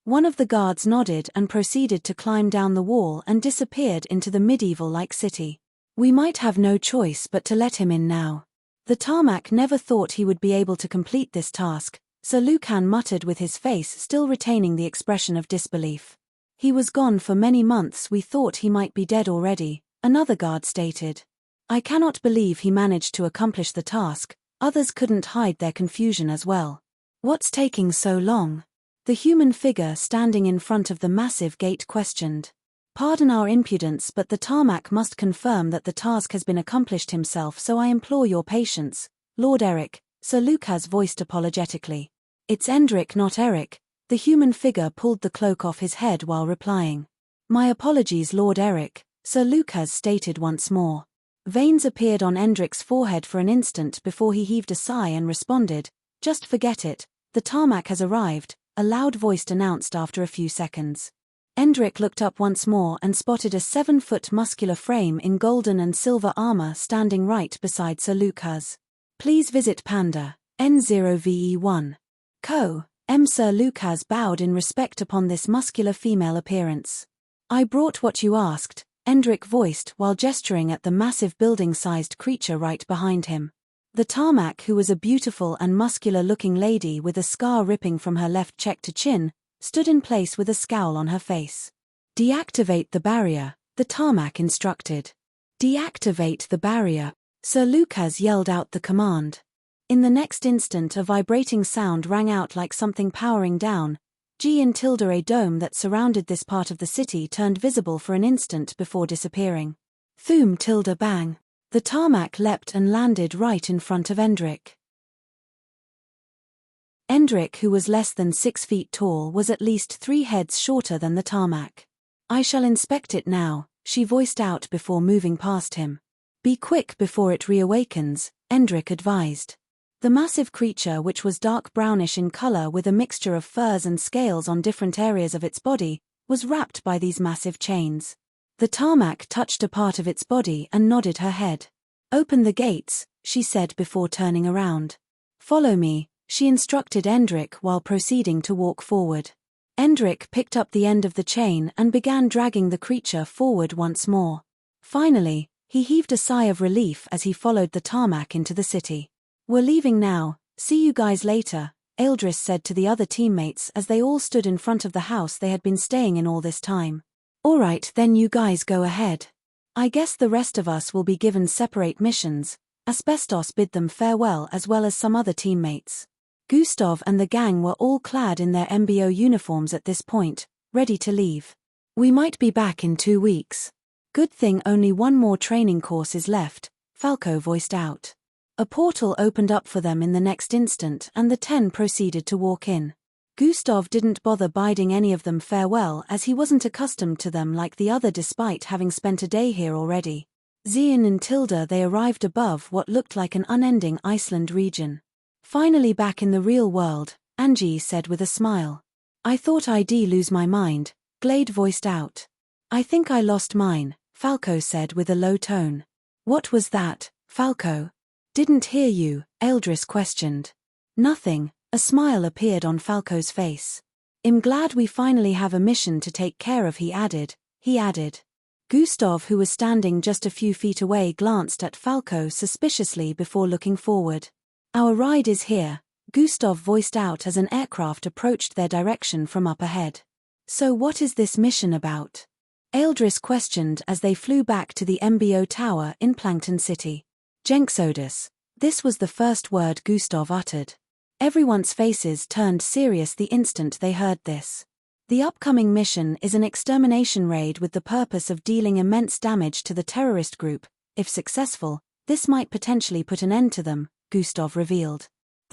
One of the guards nodded and proceeded to climb down the wall and disappeared into the medieval-like city. "We might have no choice but to let him in now." The tarmac never thought he would be able to complete this task, Sir Lucan muttered with his face still retaining the expression of disbelief. "He was gone for many months, we thought he might be dead already," another guard stated. "I cannot believe he managed to accomplish the task," others couldn't hide their confusion as well. "What's taking so long?" The human figure standing in front of the massive gate questioned. "Pardon our impudence, but the tarmac must confirm that the task has been accomplished himself, so I implore your patience, Lord Eric," Sir Lucas voiced apologetically. "It's Endrick, not Eric." The human figure pulled the cloak off his head while replying. "My apologies, Lord Eric," Sir Lucas stated once more. Veins appeared on Endrick's forehead for an instant before he heaved a sigh and responded, "Just forget it, the tarmac has arrived," a loud voice announced after a few seconds. Endrick looked up once more and spotted a 7-foot muscular frame in golden and silver armor standing right beside Sir Lucas. "Please visit Panda, N0VE1. Co. M. Sir Lucas bowed in respect upon this muscular female appearance. "I brought what you asked," Endrick voiced while gesturing at the massive building-sized creature right behind him. The tarmac, who was a beautiful and muscular-looking lady with a scar ripping from her left cheek to chin, stood in place with a scowl on her face. "Deactivate the barrier," the tarmac instructed. "Deactivate the barrier," Sir Lucas yelled out the command. In the next instant a vibrating sound rang out like something powering down. A dome that surrounded this part of the city turned visible for an instant before disappearing. Thoom bang. The tarmac leapt and landed right in front of Endrick. Endrick, who was less than 6 feet tall, was at least 3 heads shorter than the tarmac. "I shall inspect it now," she voiced out before moving past him. "Be quick before it reawakens," Endrick advised. The massive creature, which was dark brownish in color with a mixture of furs and scales on different areas of its body, was wrapped by these massive chains. The tarmac touched a part of its body and nodded her head. "Open the gates," she said before turning around. "Follow me," she instructed Endrick while proceeding to walk forward. Endrick picked up the end of the chain and began dragging the creature forward once more. Finally, he heaved a sigh of relief as he followed the tarmac into the city. "We're leaving now, see you guys later," Eldris said to the other teammates as they all stood in front of the house they had been staying in all this time. "All right, then you guys go ahead. I guess the rest of us will be given separate missions." Asbestos bid them farewell as well as some other teammates. Gustav and the gang were all clad in their MBO uniforms at this point, ready to leave. "We might be back in 2 weeks. Good thing only one more training course is left," Falco voiced out. A portal opened up for them in the next instant and the 10 proceeded to walk in. Gustav didn't bother bidding any of them farewell as he wasn't accustomed to them like the other despite having spent a day here already. Zion and Tilda they arrived above what looked like an unending Iceland region. "Finally back in the real world," Angie said with a smile. "I thought I'd lose my mind," Glade voiced out. "I think I lost mine," Falco said with a low tone. "What was that, Falco?" "Didn't hear you," Eldris questioned. "Nothing," a smile appeared on Falco's face. "I'm glad we finally have a mission to take care of," he added. Gustav, who was standing just a few feet away, glanced at Falco suspiciously before looking forward. Our ride is here, Gustav voiced out as an aircraft approached their direction from up ahead. So what is this mission about? Eldris questioned as they flew back to the MBO tower in Plankton City. Jenxodus. This was the first word Gustav uttered. Everyone's faces turned serious the instant they heard this. The upcoming mission is an extermination raid with the purpose of dealing immense damage to the terrorist group. If successful, this might potentially put an end to them, Gustav revealed.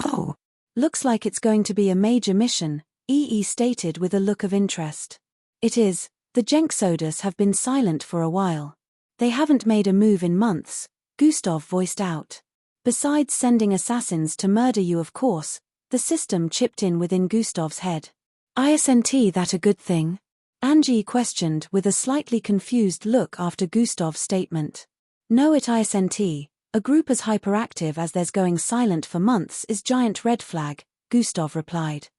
Oh, looks like it's going to be a major mission, EE stated with a look of interest. It is. The Jenxodus have been silent for a while. They haven't made a move in months, Gustav voiced out. Besides sending assassins to murder you, of course, the system chipped in within Gustav's head. Isn't that a good thing? Angie questioned with a slightly confused look after Gustav's statement. No, it isn't. A group as hyperactive as theirs going silent for months is giant red flag, Gustav replied.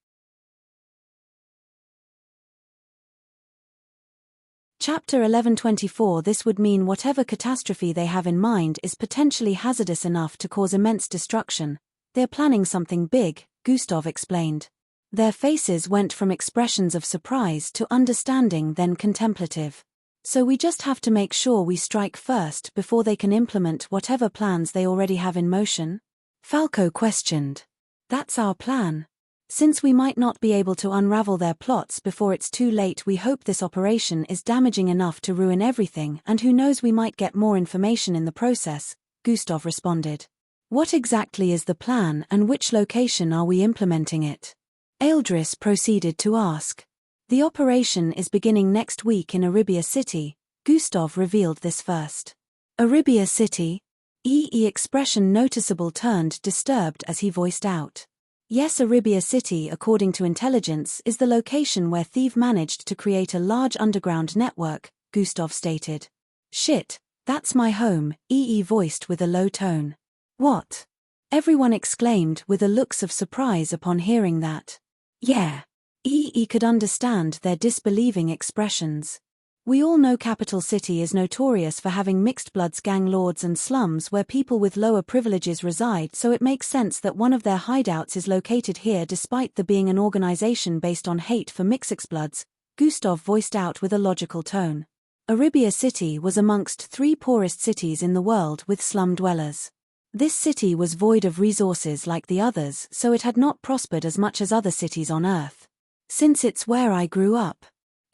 Chapter 1124. This would mean whatever catastrophe they have in mind is potentially hazardous enough to cause immense destruction. They're planning something big, Gustav explained. Their faces went from expressions of surprise to understanding, then contemplative. So we just have to make sure we strike first before they can implement whatever plans they already have in motion? Falco questioned. That's our plan. Since we might not be able to unravel their plots before it's too late, we hope this operation is damaging enough to ruin everything, and who knows, we might get more information in the process, Gustav responded. What exactly is the plan and which location are we implementing it? Eldris proceeded to ask. The operation is beginning next week in Arabia City, Gustav revealed this first. Arabia City? EE expression noticeable turned disturbed as he voiced out. Yes, Arabia City, according to intelligence, is the location where Thief managed to create a large underground network, Gustav stated. Shit, that's my home, EE voiced with a low tone. What? Everyone exclaimed with a looks of surprise upon hearing that. Yeah. EE could understand their disbelieving expressions. We all know Capital City is notorious for having mixed bloods, gang lords and slums where people with lower privileges reside, so it makes sense that one of their hideouts is located here despite the being an organization based on hate for mixed-bloods, Gustav voiced out with a logical tone. Arabia City was amongst 3 poorest cities in the world with slum dwellers. This city was void of resources like the others, so it had not prospered as much as other cities on Earth. Since it's where I grew up,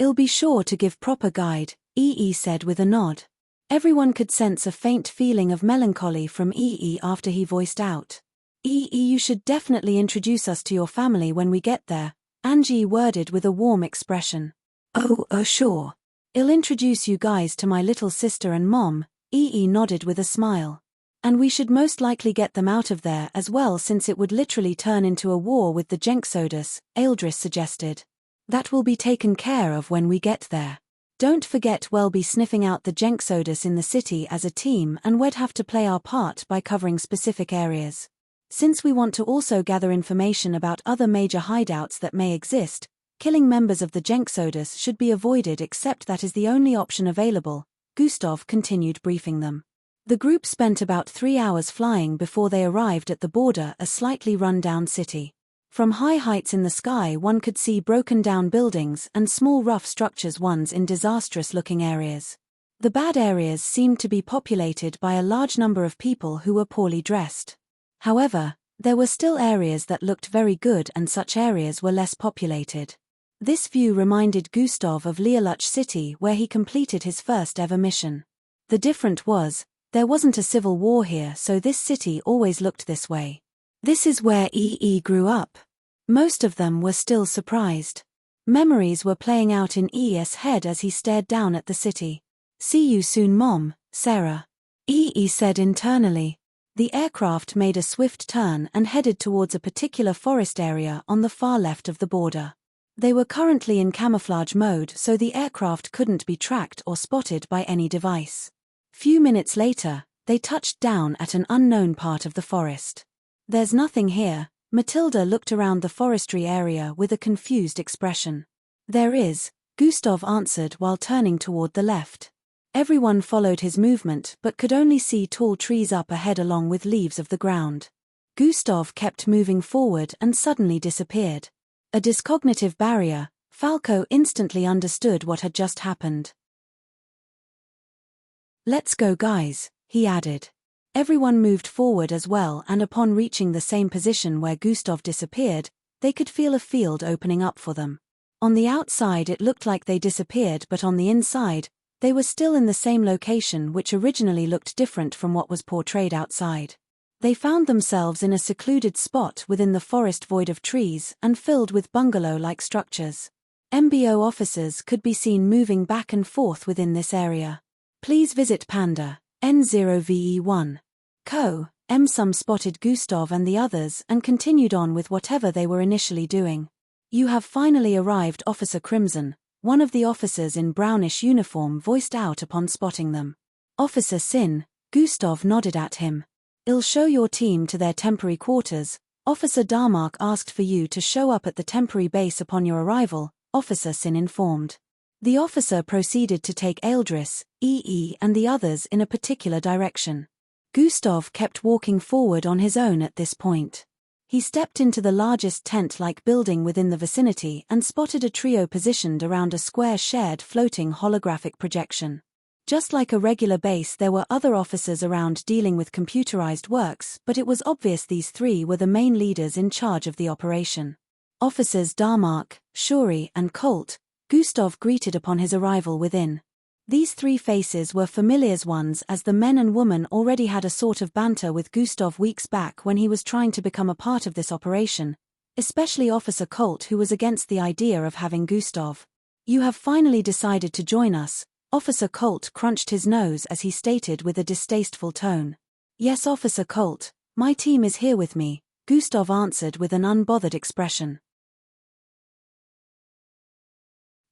I'll be sure to give proper guide, EE said with a nod. Everyone could sense a faint feeling of melancholy from EE after he voiced out. EE, you should definitely introduce us to your family when we get there, Angie worded with a warm expression. Oh, sure. I'll introduce you guys to my little sister and mom, EE nodded with a smile. And we should most likely get them out of there as well, since it would literally turn into a war with the Jenxodus, Eldris suggested. That will be taken care of when we get there. Don't forget we'll be sniffing out the Jenxodus in the city as a team, and we'd have to play our part by covering specific areas. Since we want to also gather information about other major hideouts that may exist, killing members of the Jenxodus should be avoided, except that is the only option available, Gustav continued briefing them. The group spent about 3 hours flying before they arrived at the border, a slightly run-down city. From high heights in the sky one could see broken-down buildings and small rough structures, ones in disastrous-looking areas. The bad areas seemed to be populated by a large number of people who were poorly dressed. However, there were still areas that looked very good, and such areas were less populated. This view reminded Gustav of Lineage City, where he completed his first ever mission. The difference was, there wasn't a civil war here, so this city always looked this way. This is where EE grew up. Most of them were still surprised. Memories were playing out in EE's head as he stared down at the city. See you soon, Mom, Sarah. EE said internally. The aircraft made a swift turn and headed towards a particular forest area on the far left of the border. They were currently in camouflage mode, so the aircraft couldn't be tracked or spotted by any device. Few minutes later, they touched down at an unknown part of the forest. There's nothing here. Matilda looked around the forestry area with a confused expression. There is, Gustav answered while turning toward the left. Everyone followed his movement but could only see tall trees up ahead along with leaves of the ground. Gustav kept moving forward and suddenly disappeared. A discognitive barrier. Falco instantly understood what had just happened. "Let's go, guys," he added. Everyone moved forward as well, and upon reaching the same position where Gustav disappeared, they could feel a field opening up for them. On the outside it looked like they disappeared, but on the inside, they were still in the same location, which originally looked different from what was portrayed outside. They found themselves in a secluded spot within the forest void of trees and filled with bungalow-like structures. MBO officers could be seen moving back and forth within this area. "Please visit Panda, N0VE1. Co. Some spotted Gustav and the others and continued on with whatever they were initially doing. "You have finally arrived, Officer Crimson," one of the officers in brownish uniform voiced out upon spotting them. "Officer Sin," Gustav nodded at him. "I'll show your team to their temporary quarters. Officer Darmark asked for you to show up at the temporary base upon your arrival," Officer Sin informed. The officer proceeded to take Eldris, EE and the others in a particular direction. Gustav kept walking forward on his own at this point. He stepped into the largest tent-like building within the vicinity and spotted a trio positioned around a square shared floating holographic projection. Just like a regular base, there were other officers around dealing with computerized works, but it was obvious these three were the main leaders in charge of the operation. Officers Darmark, Shuri and Colt, Gustav greeted upon his arrival within. These three faces were familiar ones, as the men and woman already had a sort of banter with Gustav weeks back when he was trying to become a part of this operation, especially Officer Colt, who was against the idea of having Gustav. "You have finally decided to join us," Officer Colt crunched his nose as he stated with a distasteful tone. "Yes, Officer Colt, my team is here with me," Gustav answered with an unbothered expression.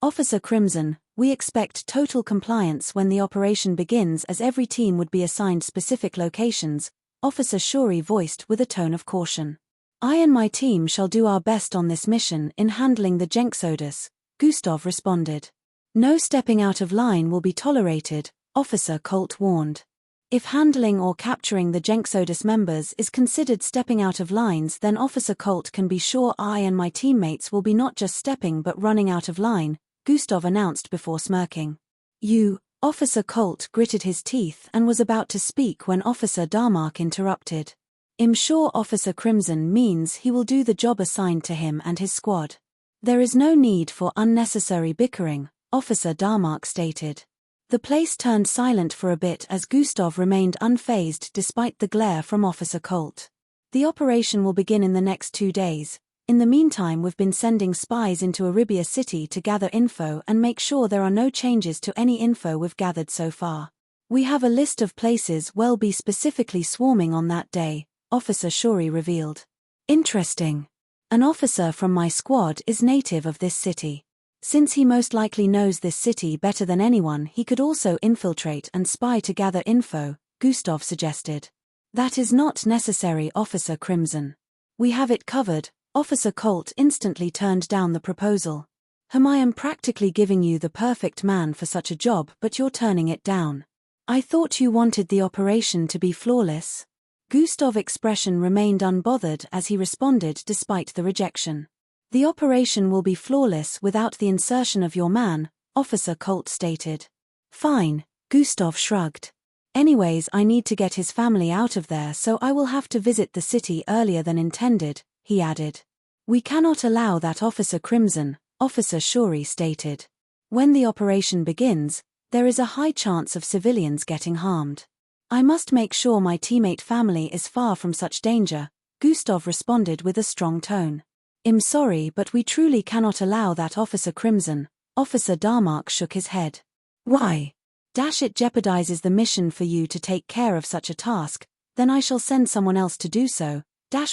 "Officer Crimson, we expect total compliance when the operation begins, as every team would be assigned specific locations," Officer Shuri voiced with a tone of caution. "I and my team shall do our best on this mission in handling the Jenksodus," Gustav responded. "No stepping out of line will be tolerated," Officer Colt warned. "If handling or capturing the Jenksodus members is considered stepping out of lines, then Officer Colt can be sure I and my teammates will be not just stepping but running out of line," Gustav announced before smirking. "You," Officer Colt gritted his teeth and was about to speak when Officer Darmark interrupted. "I'm sure Officer Crimson means he will do the job assigned to him and his squad. There is no need for unnecessary bickering," Officer Darmark stated. The place turned silent for a bit as Gustav remained unfazed despite the glare from Officer Colt. "The operation will begin in the next 2 days. In the meantime, we've been sending spies into Arabia City to gather info and make sure there are no changes to any info we've gathered so far. We have a list of places we'll be specifically swarming on that day," Officer Shuri revealed. "Interesting. An officer from my squad is native of this city. Since he most likely knows this city better than anyone, he could also infiltrate and spy to gather info," Gustav suggested. "That is not necessary, Officer Crimson. We have it covered." Officer Colt instantly turned down the proposal. "I am practically giving you the perfect man for such a job, but you're turning it down. I thought you wanted the operation to be flawless." Gustav's expression remained unbothered as he responded despite the rejection. "The operation will be flawless without the insertion of your man," Officer Colt stated. "Fine," Gustav shrugged. "Anyways, I need to get his family out of there, so I will have to visit the city earlier than intended," he added. "We cannot allow that, Officer Crimson," Officer Shuri stated. "When the operation begins, there is a high chance of civilians getting harmed. I must make sure my teammate family is far from such danger," Gustav responded with a strong tone. "I'm sorry, but we truly cannot allow that, Officer Crimson," Officer Darmark shook his head. "Why? It jeopardizes the mission for you to take care of such a task, then I shall send someone else to do so.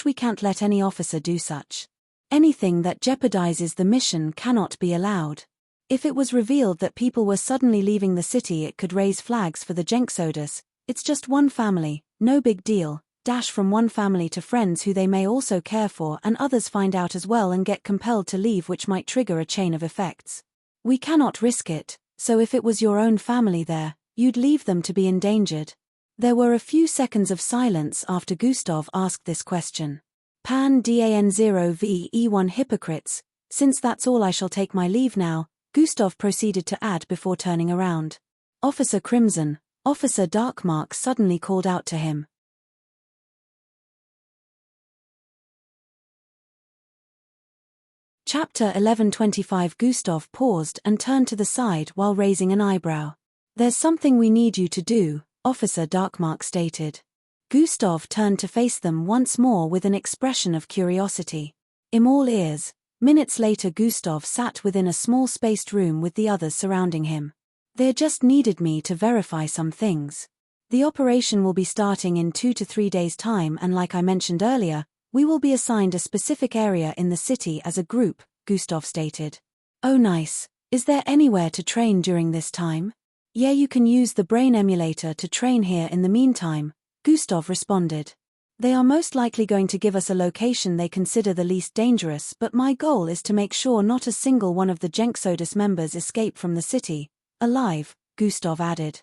We can't let any officer do such. Anything that jeopardizes the mission cannot be allowed. If it was revealed that people were suddenly leaving the city, it could raise flags for the Jenksodus. It's just one family, no big deal. From one family to friends who they may also care for, and others find out as well and get compelled to leave, which might trigger a chain of effects. We cannot risk it, so if it was your own family there, You'd leave them to be endangered. There were a few seconds of silence after Gustav asked this question. Pan Dan 0ve1 hypocrites, since that's all I shall take my leave now, Gustav proceeded to add before turning around. Officer Crimson, Officer Darkmark suddenly called out to him. Chapter 11:25. Gustav paused and turned to the side while raising an eyebrow. There's something we need you to do, Officer Darkmark stated. Gustav turned to face them once more with an expression of curiosity. I'm all ears. Minutes later Gustav sat within a small spaced room with the others surrounding him. They just needed me to verify some things. The operation will be starting in 2 to 3 days' time, and like I mentioned earlier, we will be assigned a specific area in the city as a group, Gustav stated. Oh nice. Is there anywhere to train during this time? Yeah, you can use the brain emulator to train here in the meantime, Gustav responded. They are most likely going to give us a location they consider the least dangerous, but my goal is to make sure not a single one of the Jenksodus members escape from the city, alive, Gustav added.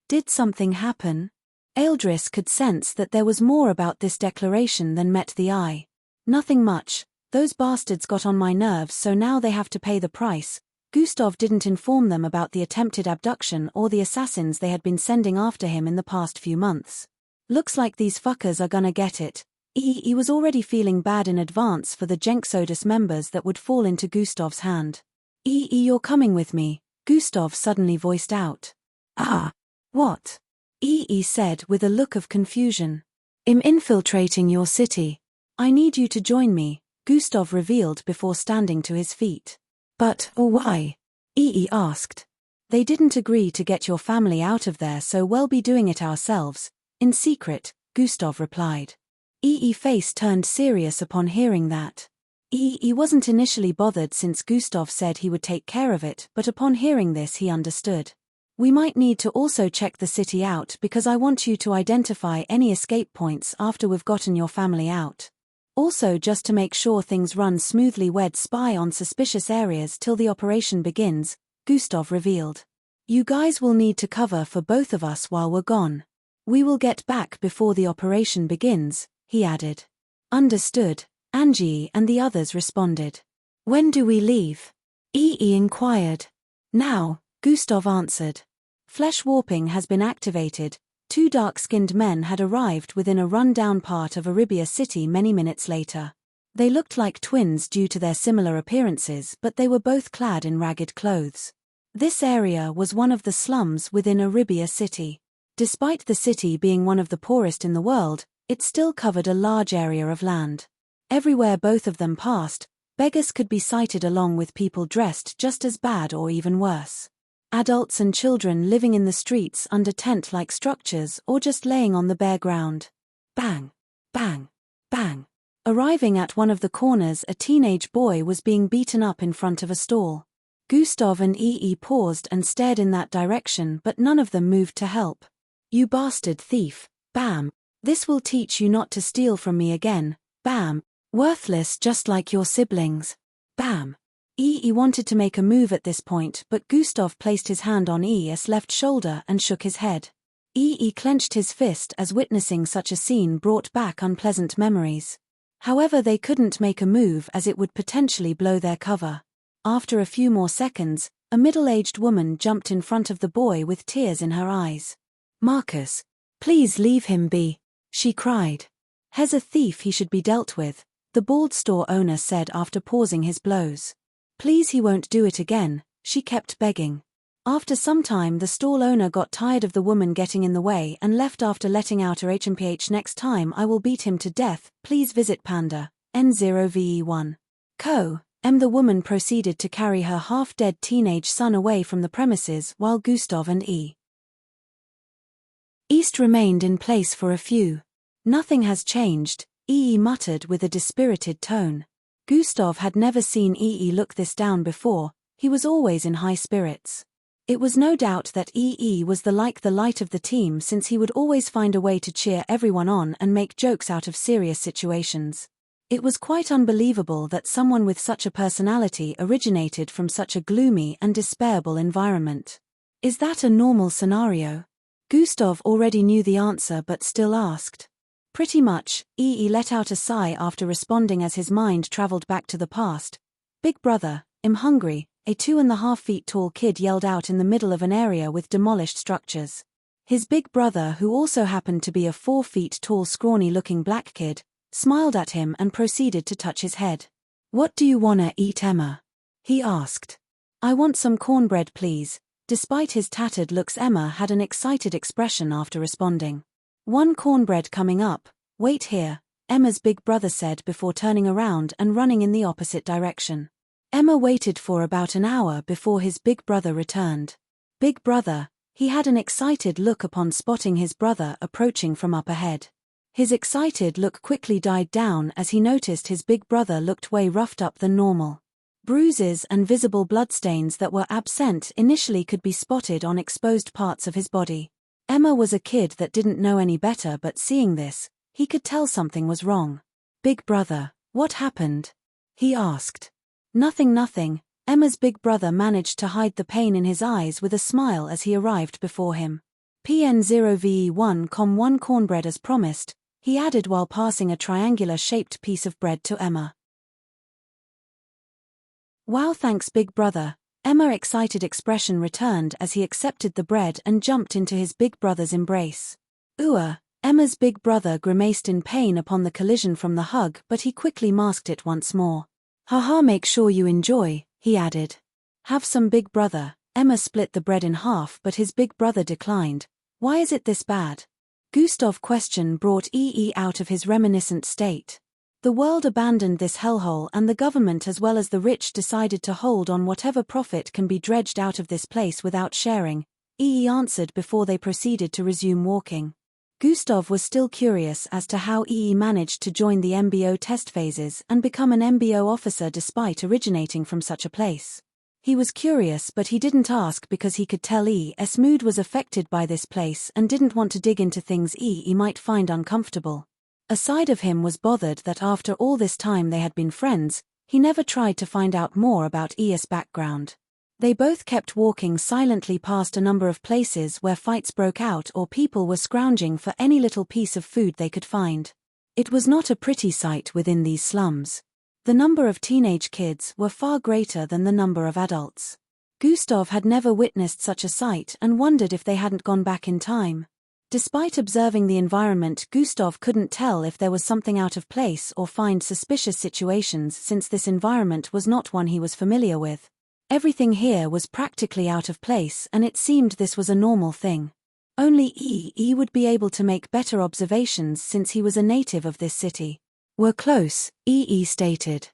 Did something happen? Eldris could sense that there was more about this declaration than met the eye. Nothing much. Those bastards got on my nerves, so now they have to pay the price. Gustav didn't inform them about the attempted abduction or the assassins they had been sending after him in the past few months. Looks like these fuckers are gonna get it. He was already feeling bad in advance for the Jenksodus members that would fall into Gustav's hand. You're coming with me, Gustav suddenly voiced out. Ah. What? Said with a look of confusion. I'm infiltrating your city. I need you to join me, Gustav revealed before standing to his feet. But, why? Asked. They didn't agree to get your family out of there, so we'll be doing it ourselves. In secret, Gustav replied. Face turned serious upon hearing that. Wasn't initially bothered since Gustav said he would take care of it, but upon hearing this he understood. We might need to also check the city out because I want you to identify any escape points after we've gotten your family out. Also, just to make sure things run smoothly, we'd spy on suspicious areas till the operation begins, Gustav revealed. You guys will need to cover for both of us while we're gone. We will get back before the operation begins, he added. Understood, Angie and the others responded. When do we leave? Inquired. Now, Gustav answered. Flesh warping has been activated. 2 dark-skinned men had arrived within a run-down part of Arabia City many minutes later. They looked like twins due to their similar appearances, but they were both clad in ragged clothes. This area was one of the slums within Arabia City. Despite the city being one of the poorest in the world, it still covered a large area of land. Everywhere both of them passed, beggars could be sighted along with people dressed just as bad or even worse. Adults and children living in the streets under tent-like structures or just laying on the bare ground. Bang! Bang! Bang! Arriving at one of the corners, a teenage boy was being beaten up in front of a stall. Gustav and paused and stared in that direction, but none of them moved to help. You bastard thief! Bam! This will teach you not to steal from me again. Bam! Worthless just like your siblings. Bam! Wanted to make a move at this point, but Gustav placed his hand on Es' left shoulder and shook his head. Clenched his fist as witnessing such a scene brought back unpleasant memories. However, they couldn't make a move as it would potentially blow their cover. After a few more seconds, a middle-aged woman jumped in front of the boy with tears in her eyes. Marcus, please leave him be, she cried. He's a thief, he should be dealt with, the bald store owner said after pausing his blows. Please, he won't do it again, she kept begging. After some time the stall owner got tired of the woman getting in the way and left after letting out her HMPH. Next time I will beat him to death, please visit Panda, N0ve1. The woman proceeded to carry her half-dead teenage son away from the premises while Gustav and East remained in place for a few. Nothing has changed, muttered with a dispirited tone. Gustav had never seen look this down before, he was always in high spirits. It was no doubt that was the light of the team, since he would always find a way to cheer everyone on and make jokes out of serious situations. It was quite unbelievable that someone with such a personality originated from such a gloomy and despairable environment. Is that a normal scenario? Gustav already knew the answer but still asked. Pretty much, Ee let out a sigh after responding as his mind traveled back to the past. Big brother, I'm hungry, a 2.5 feet tall kid yelled out in the middle of an area with demolished structures. His big brother, who also happened to be a 4 feet tall scrawny-looking black kid, smiled at him and proceeded to touch his head. What do you wanna eat, Emma? He asked. I want some cornbread, please. Despite his tattered looks, Emma had an excited expression after responding. One cornbread coming up. Wait here, Emma's big brother said before turning around and running in the opposite direction. Emma waited for about an hour before his big brother returned. Big brother, he had an excited look upon spotting his brother approaching from up ahead. His excited look quickly died down as he noticed his big brother looked way roughed up than normal. Bruises and visible bloodstains that were absent initially could be spotted on exposed parts of his body. Emma was a kid that didn't know any better, but seeing this, he could tell something was wrong. Big brother, what happened? He asked. Nothing. Emma's big brother managed to hide the pain in his eyes with a smile as he arrived before him. PN0VE1,1 cornbread as promised, he added while passing a triangular-shaped piece of bread to Emma. Wow, thanks big brother. Emma's excited expression returned as he accepted the bread and jumped into his big brother's embrace. Emma's big brother grimaced in pain upon the collision from the hug, but he quickly masked it once more. Haha, make sure you enjoy, he added. Have some big brother. Emma split the bread in half, but his big brother declined. Why is it this bad? Gustav's question brought Ee out of his reminiscent state. The world abandoned this hellhole, and the government as well as the rich decided to hold on whatever profit can be dredged out of this place without sharing, Ee answered before they proceeded to resume walking. Gustav was still curious as to how Ee managed to join the MBO test phases and become an MBO officer despite originating from such a place. He was curious, but he didn't ask because he could tell E's mood was affected by this place and didn't want to dig into things Ee might find uncomfortable. A side of him was bothered that after all this time they had been friends, he never tried to find out more about E's background. They both kept walking silently past a number of places where fights broke out or people were scrounging for any little piece of food they could find. It was not a pretty sight within these slums. The number of teenage kids were far greater than the number of adults. Gustav had never witnessed such a sight and wondered if they hadn't gone back in time. Despite observing the environment, Gustav couldn't tell if there was something out of place or find suspicious situations since this environment was not one he was familiar with. Everything here was practically out of place and it seemed this was a normal thing. Only Ee would be able to make better observations since he was a native of this city. We're close, Ee stated.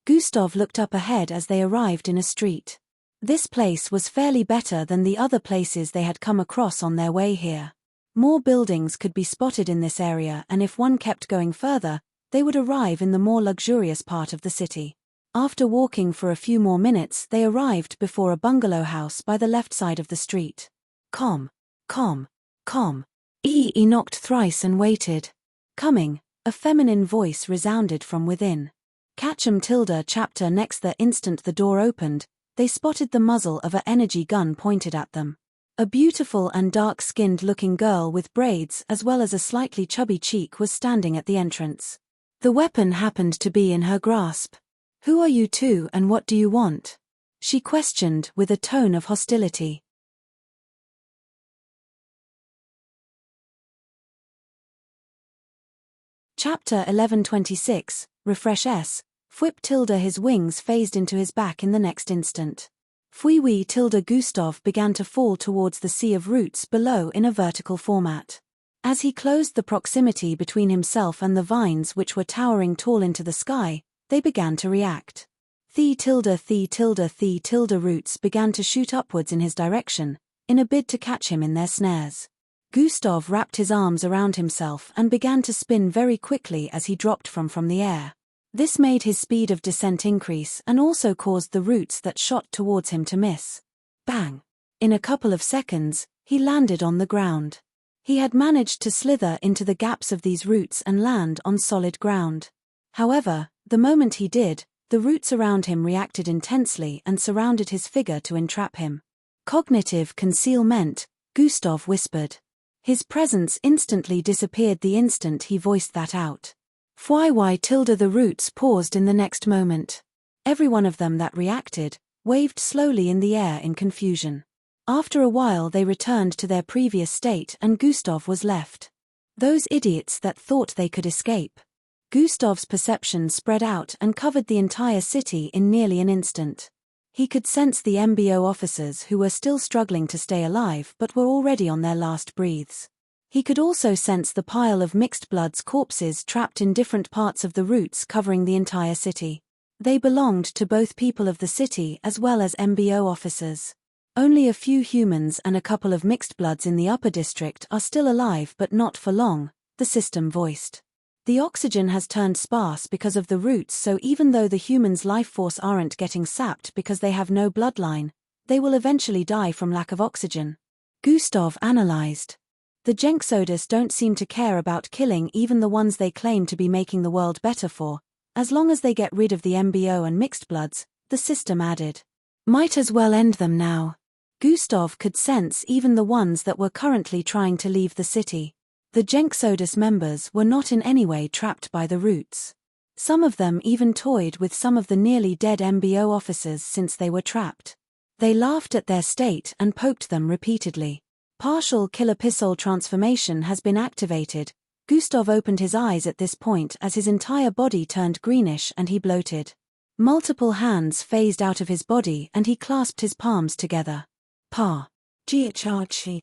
Gustav looked up ahead as they arrived in a street. This place was fairly better than the other places they had come across on their way here. More buildings could be spotted in this area, and if one kept going further, they would arrive in the more luxurious part of the city. After walking for a few more minutes, they arrived before a bungalow house by the left side of the street. Calm. Ee knocked thrice and waited. Coming, a feminine voice resounded from within. Catch 'em chapter next. The instant the door opened, they spotted the muzzle of an energy gun pointed at them. A beautiful and dark-skinned looking girl with braids as well as a slightly chubby cheek was standing at the entrance. The weapon happened to be in her grasp. Who are you two and what do you want? She questioned with a tone of hostility. Chapter 11:26, Refresh S. Fwip his wings phased into his back in the next instant. Fui Gustav began to fall towards the sea of roots below in a vertical format. As he closed the proximity between himself and the vines which were towering tall into the sky, they began to react. Roots began to shoot upwards in his direction, in a bid to catch him in their snares. Gustav wrapped his arms around himself and began to spin very quickly as he dropped from the air. This made his speed of descent increase and also caused the roots that shot towards him to miss. Bang! In a couple of seconds, he landed on the ground. He had managed to slither into the gaps of these roots and land on solid ground. However, the moment he did, the roots around him reacted intensely and surrounded his figure to entrap him. Cognitive concealment, Gustav whispered. His presence instantly disappeared the instant he voiced that out. The roots paused in the next moment. Every one of them that reacted, waved slowly in the air in confusion. After a while they returned to their previous state and Gustav was left. Those idiots that thought they could escape. Gustav's perception spread out and covered the entire city in nearly an instant. He could sense the MBO officers who were still struggling to stay alive but were already on their last breaths. He could also sense the pile of mixed blood's corpses trapped in different parts of the roots covering the entire city. They belonged to both people of the city as well as MBO officers. Only a few humans and a couple of mixed bloods in the upper district are still alive but not for long, the system voiced. The oxygen has turned sparse because of the roots, so even though the humans' life force aren't getting sapped because they have no bloodline, they will eventually die from lack of oxygen. Gustav analyzed. The Jenksodus don't seem to care about killing even the ones they claim to be making the world better for, as long as they get rid of the MBO and mixed bloods, the system added. Might as well end them now. Gustav could sense even the ones that were currently trying to leave the city. The Jenksodus members were not in any way trapped by the roots. Some of them even toyed with some of the nearly dead MBO officers since they were trapped. They laughed at their state and poked them repeatedly. Partial killer pistol transformation has been activated. Gustav opened his eyes at this point as his entire body turned greenish and he bloated. Multiple hands phased out of his body and he clasped his palms together. Pa. GHRC.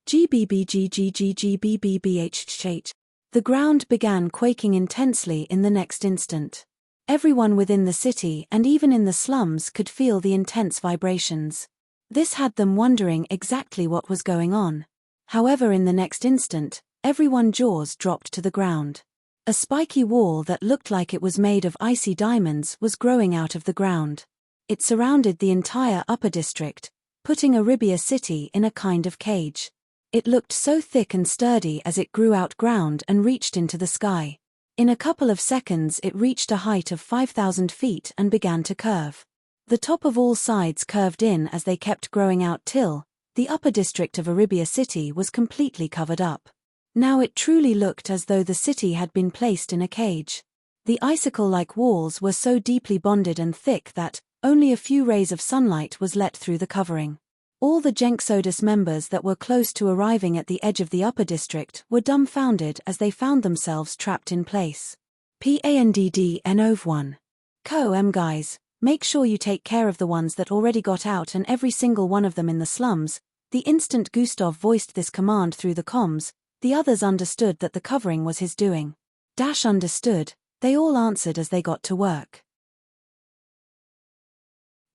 GBBGGGGBBBHH. The ground began quaking intensely in the next instant. Everyone within the city and even in the slums could feel the intense vibrations. This had them wondering exactly what was going on. However, in the next instant, everyone's jaws dropped to the ground. A spiky wall that looked like it was made of icy diamonds was growing out of the ground. It surrounded the entire upper district, putting Arabia City in a kind of cage. It looked so thick and sturdy as it grew out ground and reached into the sky. In a couple of seconds it reached a height of 5,000 feet and began to curve. The top of all sides curved in as they kept growing out till the upper district of Arabia City was completely covered up. Now it truly looked as though the city had been placed in a cage. The icicle-like walls were so deeply bonded and thick that only a few rays of sunlight was let through the covering. All the Jenksodus members that were close to arriving at the edge of the upper district were dumbfounded as they found themselves trapped in place. PANDDNOV1. Guys, make sure you take care of the ones that already got out and every single one of them in the slums. The instant Gustav voiced this command through the comms, the others understood that the covering was his doing. Understood, they all answered as they got to work.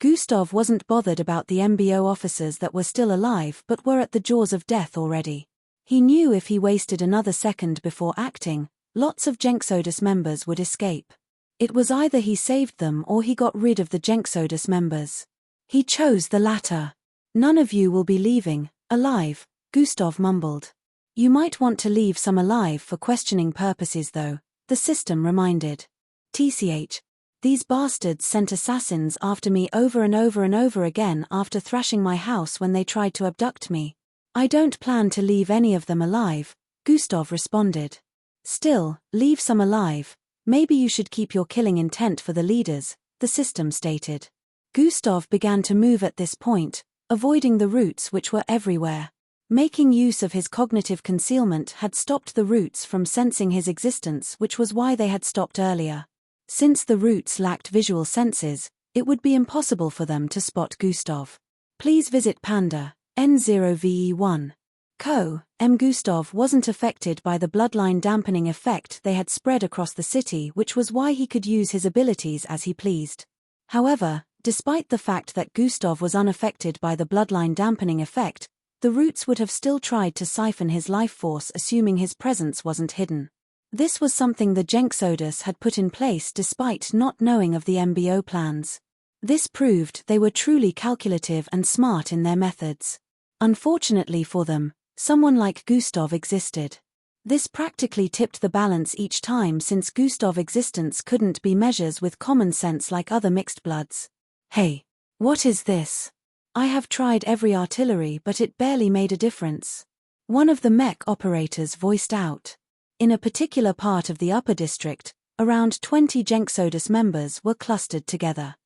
Gustav wasn't bothered about the MBO officers that were still alive but were at the jaws of death already. He knew if he wasted another second before acting, lots of Jenksodus members would escape. It was either he saved them or he got rid of the Jenksodus members. He chose the latter. None of you will be leaving alive, Gustav mumbled. You might want to leave some alive for questioning purposes though, the system reminded. TCH. These bastards sent assassins after me over and over and over again after thrashing my house when they tried to abduct me. I don't plan to leave any of them alive, Gustav responded. Still, leave some alive. Maybe you should keep your killing intent for the leaders, the system stated. Gustav began to move at this point, avoiding the roots which were everywhere. Making use of his cognitive concealment had stopped the roots from sensing his existence, which was why they had stopped earlier. Since the roots lacked visual senses, it would be impossible for them to spot Gustav. Please visit Panda, N0VE1. Gustav wasn't affected by the bloodline dampening effect they had spread across the city, which was why he could use his abilities as he pleased. However, despite the fact that Gustav was unaffected by the bloodline dampening effect, the roots would have still tried to siphon his life force assuming his presence wasn't hidden. This was something the Jenksodus had put in place despite not knowing of the MBO plans. This proved they were truly calculative and smart in their methods. Unfortunately for them, someone like Gustav existed. This practically tipped the balance each time since Gustav's existence couldn't be measured with common sense like other mixed bloods. Hey, what is this? I have tried every artillery but it barely made a difference. One of the mech operators voiced out. In a particular part of the upper district, around 20 Jenksodus members were clustered together.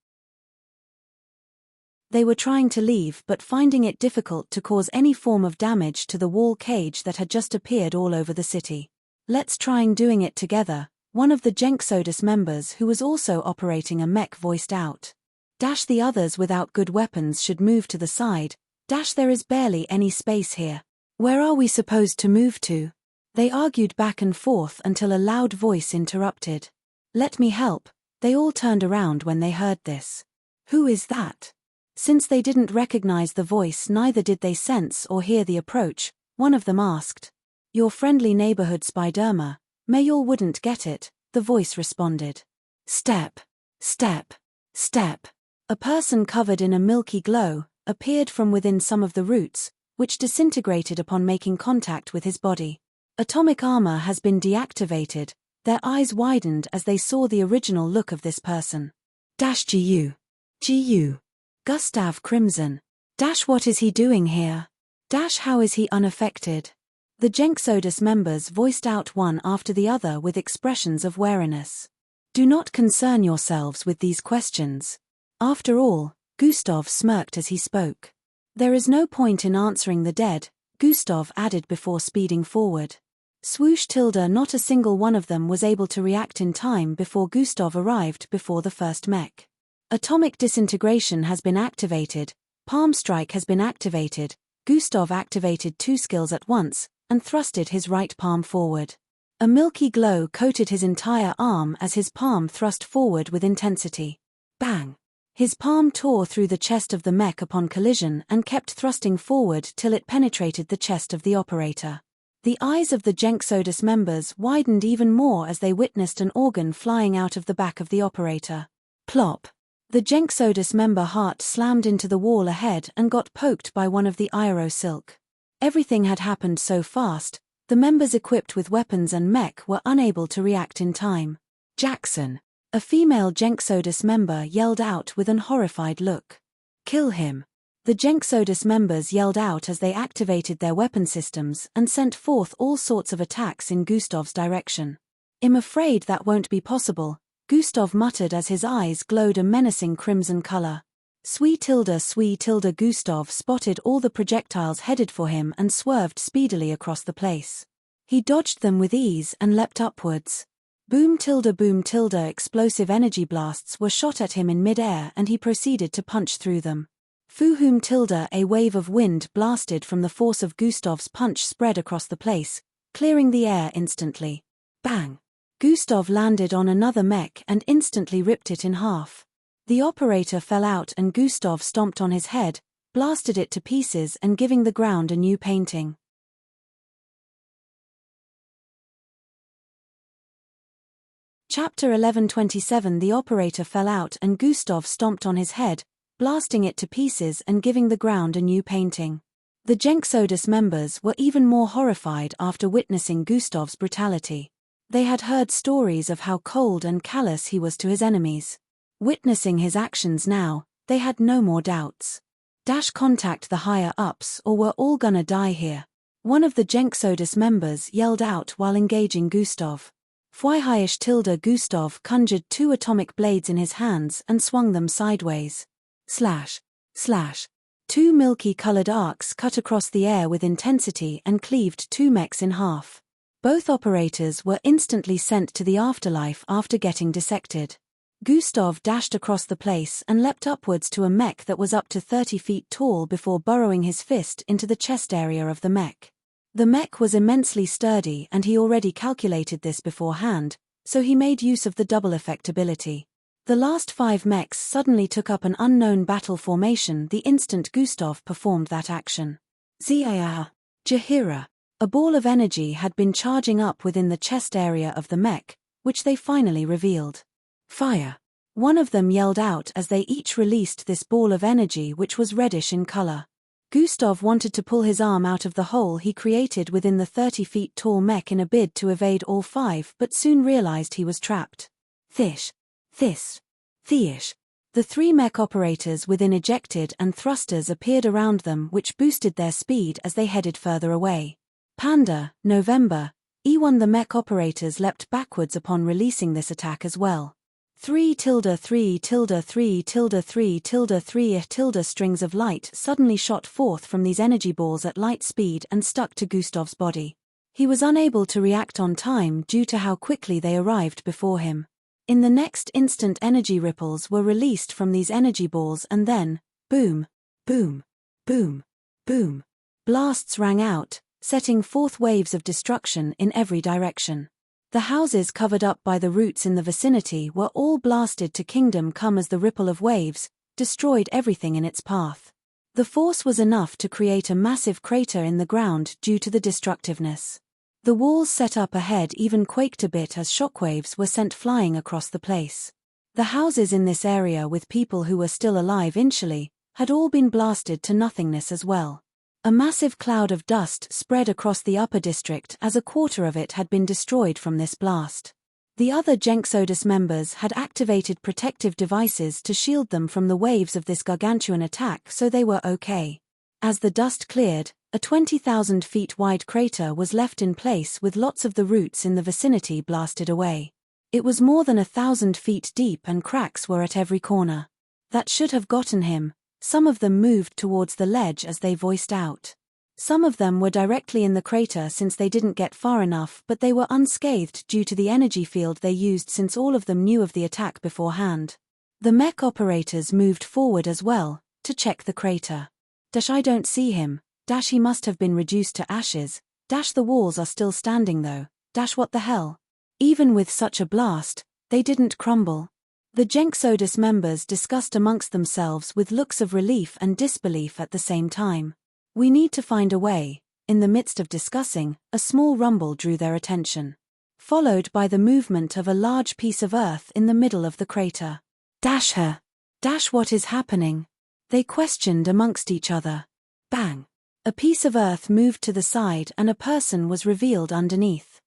They were trying to leave but finding it difficult to cause any form of damage to the wall cage that had just appeared all over the city. Let's try doing it together, one of the Jenksodus members who was also operating a mech voiced out. The others without good weapons should move to the side. There is barely any space here. Where are we supposed to move to? They argued back and forth until a loud voice interrupted. Let me help. They all turned around when they heard this. Who is that? Since they didn't recognize the voice, neither did they sense or hear the approach. One of them asked. Your friendly neighborhood Spiderma. Mayall wouldn't get it, the voice responded. Step. Step. Step. A person covered in a milky glow appeared from within some of the roots, which disintegrated upon making contact with his body. Atomic armor has been deactivated. Their eyes widened as they saw the original look of this person. GU. GU. Gustav Crimson. What is he doing here? How is he unaffected? The Jenksodus members voiced out one after the other with expressions of wariness. Do not concern yourselves with these questions. After all, Gustav smirked as he spoke. There is no point in answering the dead, Gustav added before speeding forward. Swoosh tilde, not a single one of them was able to react in time before Gustav arrived before the first mech. Atomic disintegration has been activated, palm strike has been activated. Gustav activated 2 skills at once, and thrusted his right palm forward. A milky glow coated his entire arm as his palm thrust forward with intensity. Bang! His palm tore through the chest of the mech upon collision and kept thrusting forward till it penetrated the chest of the operator. The eyes of the Jenksodus members widened even more as they witnessed an organ flying out of the back of the operator. Plop! The Jenksodus member heart slammed into the wall ahead and got poked by one of the Aero silk. Everything had happened so fast, the members equipped with weapons and mech were unable to react in time. Jackson! A female Jenksodus member yelled out with an horrified look. Kill him! The Jenksodus members yelled out as they activated their weapon systems and sent forth all sorts of attacks in Gustav's direction. I'm afraid that won't be possible, Gustav muttered as his eyes glowed a menacing crimson color. Swee tilde Gustav spotted all the projectiles headed for him and swerved speedily across the place. He dodged them with ease and leapt upwards. Boom tilde explosive energy blasts were shot at him in mid-air and he proceeded to punch through them. Fuhum tilde a wave of wind blasted from the force of Gustav's punch spread across the place, clearing the air instantly. Bang! Gustav landed on another mech and instantly ripped it in half. The operator fell out and Gustav stomped on his head, blasted it to pieces and giving the ground a new painting. Chapter 1127. The operator fell out and Gustav stomped on his head, blasting it to pieces and giving the ground a new painting. The Jenksodus members were even more horrified after witnessing Gustav's brutality. They had heard stories of how cold and callous he was to his enemies. Witnessing his actions now, they had no more doubts. Contact the higher-ups or we're all gonna die here. One of the Jenksodus members yelled out while engaging Gustav. Fwihaish tilde Gustav conjured 2 atomic blades in his hands and swung them sideways. Slash. Slash. 2 milky-colored arcs cut across the air with intensity and cleaved 2 mechs in half. Both operators were instantly sent to the afterlife after getting dissected. Gustav dashed across the place and leapt upwards to a mech that was up to 30 feet tall before burrowing his fist into the chest area of the mech. The mech was immensely sturdy and he already calculated this beforehand, so he made use of the double effect ability. The last 5 mechs suddenly took up an unknown battle formation the instant Gustav performed that action. Zia. Jahira. A ball of energy had been charging up within the chest area of the mech, which they finally revealed. Fire. One of them yelled out as they each released this ball of energy which was reddish in color. Gustav wanted to pull his arm out of the hole he created within the 30 feet tall mech in a bid to evade all 5 but soon realized he was trapped. Thish. Thish. Theish. The 3 mech operators within ejected and thrusters appeared around them, which boosted their speed as they headed further away. Panda, November, E1. The mech operators leapt backwards upon releasing this attack as well. 3-3-3-3-3-3 strings of light suddenly shot forth from these energy balls at light speed and stuck to Gustav's body. He was unable to react on time due to how quickly they arrived before him. In the next instant, energy ripples were released from these energy balls, and then, boom, boom, boom, boom. Blasts rang out, setting forth waves of destruction in every direction. The houses covered up by the roots in the vicinity were all blasted to kingdom come as the ripple of waves destroyed everything in its path. The force was enough to create a massive crater in the ground due to the destructiveness. The walls set up ahead even quaked a bit as shockwaves were sent flying across the place. The houses in this area with people who were still alive initially had all been blasted to nothingness as well. A massive cloud of dust spread across the upper district as a quarter of it had been destroyed from this blast. The other Jenksodus members had activated protective devices to shield them from the waves of this gargantuan attack, so they were okay. As the dust cleared, a 20,000 feet wide crater was left in place with lots of the roots in the vicinity blasted away. It was more than 1,000 feet deep and cracks were at every corner. That should have gotten him. Some of them moved towards the ledge as they voiced out. Some of them were directly in the crater since they didn't get far enough, but they were unscathed due to the energy field they used since all of them knew of the attack beforehand. The mech operators moved forward as well, to check the crater. I don't see him. He must have been reduced to ashes. The walls are still standing though. What the hell? Even with such a blast, they didn't crumble. The Jenksodus members discussed amongst themselves with looks of relief and disbelief at the same time. We need to find a way. In the midst of discussing, a small rumble drew their attention. Followed by the movement of a large piece of earth in the middle of the crater. Her. What is happening? They questioned amongst each other. Bang. A piece of earth moved to the side and a person was revealed underneath.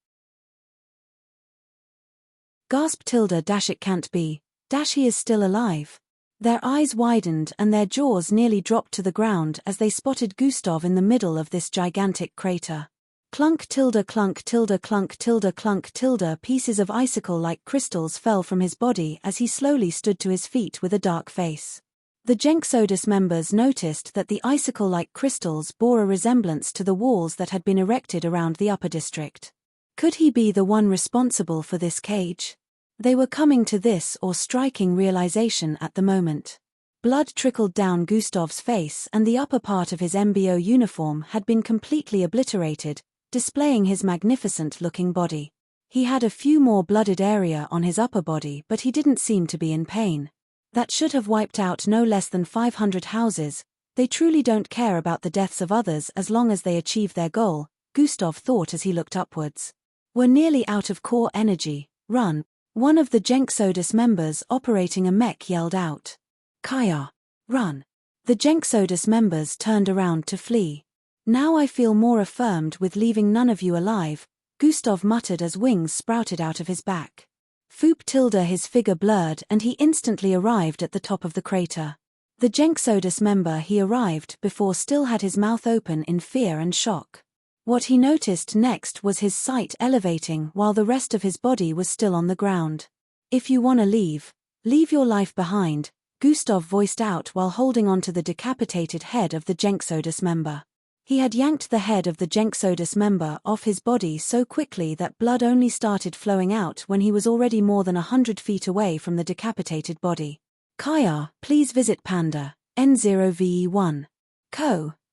Gasp! It can't be. He is still alive. Their eyes widened and their jaws nearly dropped to the ground as they spotted Gustav in the middle of this gigantic crater. Clunk! Clunk! Clunk! Clunk! Pieces of icicle-like crystals fell from his body as he slowly stood to his feet with a dark face. The Jenksodus members noticed that the icicle-like crystals bore a resemblance to the walls that had been erected around the upper district. Could he be the one responsible for this cage? They were coming to this or striking realization at the moment. Blood trickled down Gustav's face and the upper part of his MBO uniform had been completely obliterated, displaying his magnificent-looking body. He had a few more blooded area on his upper body, but he didn't seem to be in pain. That should have wiped out no less than 500 houses. They truly don't care about the deaths of others as long as they achieve their goal, Gustav thought as he looked upwards. We're nearly out of core energy. Run. One of the Jenksodus members operating a mech yelled out. Kaya. Run. The Jenksodus members turned around to flee. Now I feel more affirmed with leaving none of you alive, Gustav muttered as wings sprouted out of his back. Foop! His figure blurred and he instantly arrived at the top of the crater. The Jenksodus member he arrived before still had his mouth open in fear and shock. What he noticed next was his sight elevating while the rest of his body was still on the ground. If you wanna leave, leave your life behind, Gustav voiced out while holding onto the decapitated head of the Jenksodus member. He had yanked the head of the Jenksodus member off his body so quickly that blood only started flowing out when he was already more than 100 feet away from the decapitated body. Kaya, please visit Panda, N0VE1.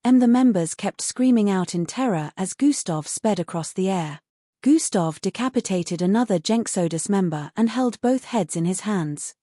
The members kept screaming out in terror as Gustav sped across the air. Gustav decapitated another Jenksodus member and held both heads in his hands.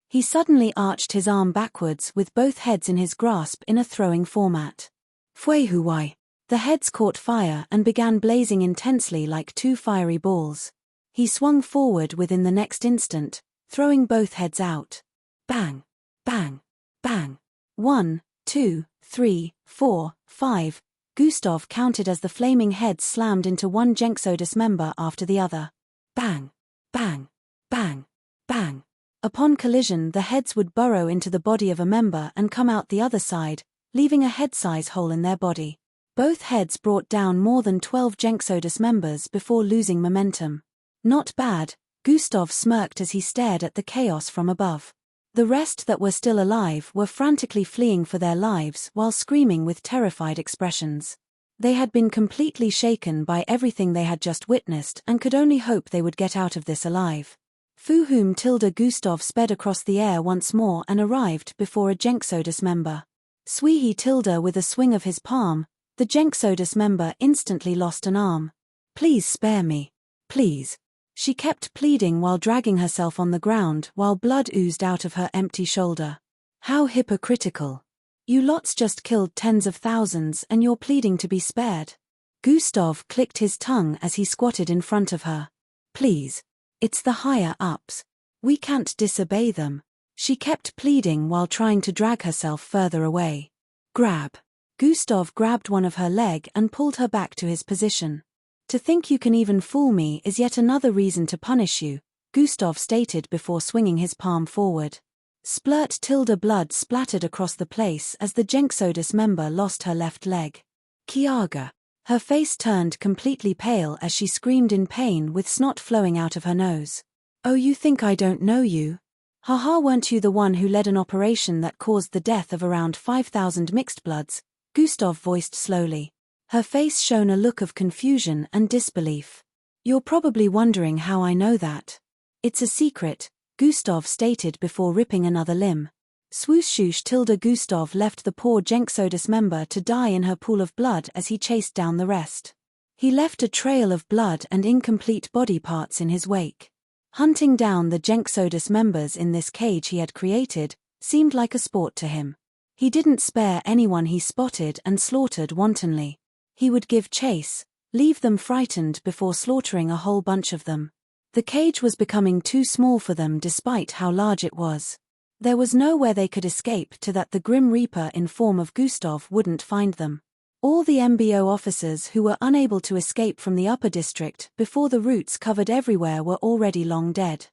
He suddenly arched his arm backwards with both heads in his grasp in a throwing format. Fwei. The heads caught fire and began blazing intensely like two fiery balls. He swung forward within the next instant, throwing both heads out. Bang! Bang! Bang! 1, 2, 3, 4, 5. Gustav counted as the flaming heads slammed into one Jenksodus member after the other. Bang! Bang! Bang! Bang! Upon collision, the heads would burrow into the body of a member and come out the other side, leaving a head-size hole in their body. Both heads brought down more than 12 Jenxodus members before losing momentum. Not bad, Gustav smirked as he stared at the chaos from above. The rest that were still alive were frantically fleeing for their lives while screaming with terrified expressions. They had been completely shaken by everything they had just witnessed and could only hope they would get out of this alive. Fuhum tilde Gustav sped across the air once more and arrived before a Jenxodus member. Sweehi tilde with a swing of his palm, the Jenxodus member instantly lost an arm. Please spare me. Please. She kept pleading while dragging herself on the ground while blood oozed out of her empty shoulder. How hypocritical. You lots just killed tens of thousands and you're pleading to be spared. Gustav clicked his tongue as he squatted in front of her. Please. It's the higher-ups. We can't disobey them. She kept pleading while trying to drag herself further away. Grab. Gustav grabbed one of her leg and pulled her back to his position. To think you can even fool me is yet another reason to punish you, Gustav stated before swinging his palm forward. Splurt tilde blood splattered across the place as the Jenxodus member lost her left leg. Kiaga. Her face turned completely pale as she screamed in pain with snot flowing out of her nose. Oh, you think I don't know you? Haha, weren't you the one who led an operation that caused the death of around 5,000 mixed bloods? Gustav voiced slowly. Her face shone a look of confusion and disbelief. You're probably wondering how I know that. It's a secret, Gustav stated before ripping another limb. Swoosh tilde Gustav left the poor Jenxodus member to die in her pool of blood as he chased down the rest. He left a trail of blood and incomplete body parts in his wake. Hunting down the Jenxodus members in this cage he had created seemed like a sport to him. He didn't spare anyone he spotted and slaughtered wantonly. He would give chase, leave them frightened before slaughtering a whole bunch of them. The cage was becoming too small for them despite how large it was. There was nowhere they could escape to that the Grim Reaper in form of Gustav wouldn't find them. All the MBO officers who were unable to escape from the upper district before the roots covered everywhere were already long dead.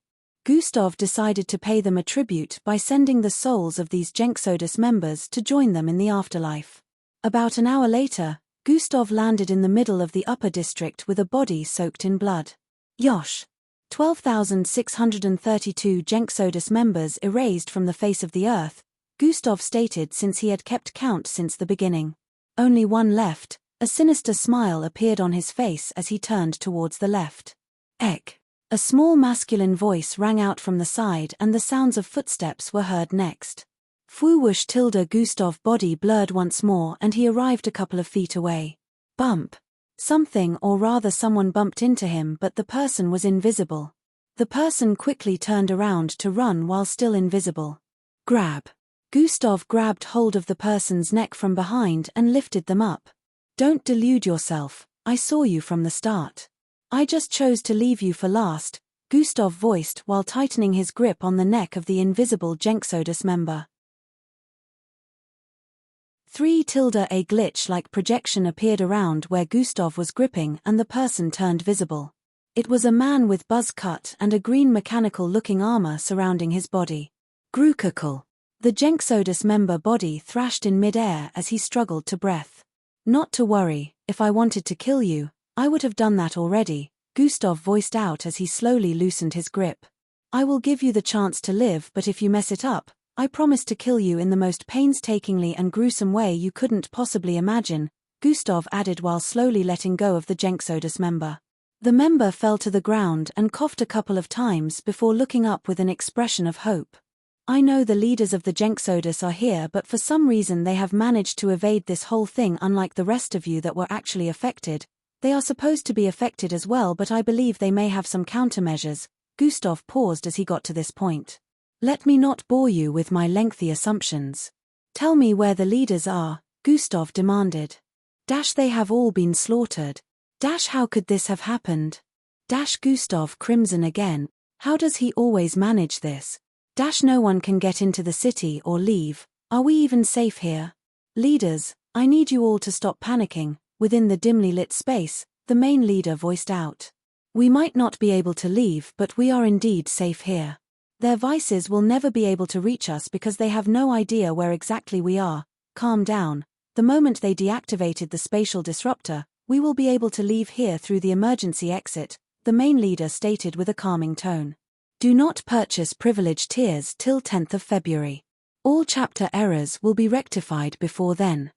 Gustav decided to pay them a tribute by sending the souls of these Jenxodus members to join them in the afterlife. About an hour later, Gustav landed in the middle of the upper district with a body soaked in blood. Yosh! 12,632 Jenxodus members erased from the face of the earth, Gustav stated since he had kept count since the beginning. Only one left. A sinister smile appeared on his face as he turned towards the left. Ek! A small masculine voice rang out from the side and the sounds of footsteps were heard next. Fuwush tilde Gustav body blurred once more and he arrived a couple of feet away. Bump. Something or rather someone bumped into him but the person was invisible. The person quickly turned around to run while still invisible. Grab. Gustav grabbed hold of the person's neck from behind and lifted them up. Don't delude yourself, I saw you from the start. I just chose to leave you for last, Gustav voiced while tightening his grip on the neck of the invisible Jenxodus member. 3 tilde a glitch-like projection appeared around where Gustav was gripping and the person turned visible. It was a man with buzz cut and a green mechanical-looking armor surrounding his body. Grukakal. The Jenxodus member body thrashed in mid-air as he struggled to breath. Not to worry, if I wanted to kill you, I would have done that already, Gustav voiced out as he slowly loosened his grip. I will give you the chance to live, but if you mess it up, I promise to kill you in the most painstakingly and gruesome way you couldn't possibly imagine, Gustav added while slowly letting go of the Jenxodus member. The member fell to the ground and coughed a couple of times before looking up with an expression of hope. I know the leaders of the Jenxodus are here, but for some reason they have managed to evade this whole thing, unlike the rest of you that were actually affected. They are supposed to be affected as well, but I believe they may have some countermeasures. Gustav paused as he got to this point. Let me not bore you with my lengthy assumptions. Tell me where the leaders are, Gustav demanded. They have all been slaughtered. How could this have happened? Gustav crimson again. How does he always manage this? No one can get into the city or leave. Are we even safe here? Leaders, I need you all to stop panicking. Within the dimly lit space, the main leader voiced out. We might not be able to leave, but we are indeed safe here. Their vices will never be able to reach us because they have no idea where exactly we are. Calm down. The moment they deactivated the spatial disruptor, we will be able to leave here through the emergency exit, the main leader stated with a calming tone. Do not purchase privilege tiers till 10th of February. All chapter errors will be rectified before then.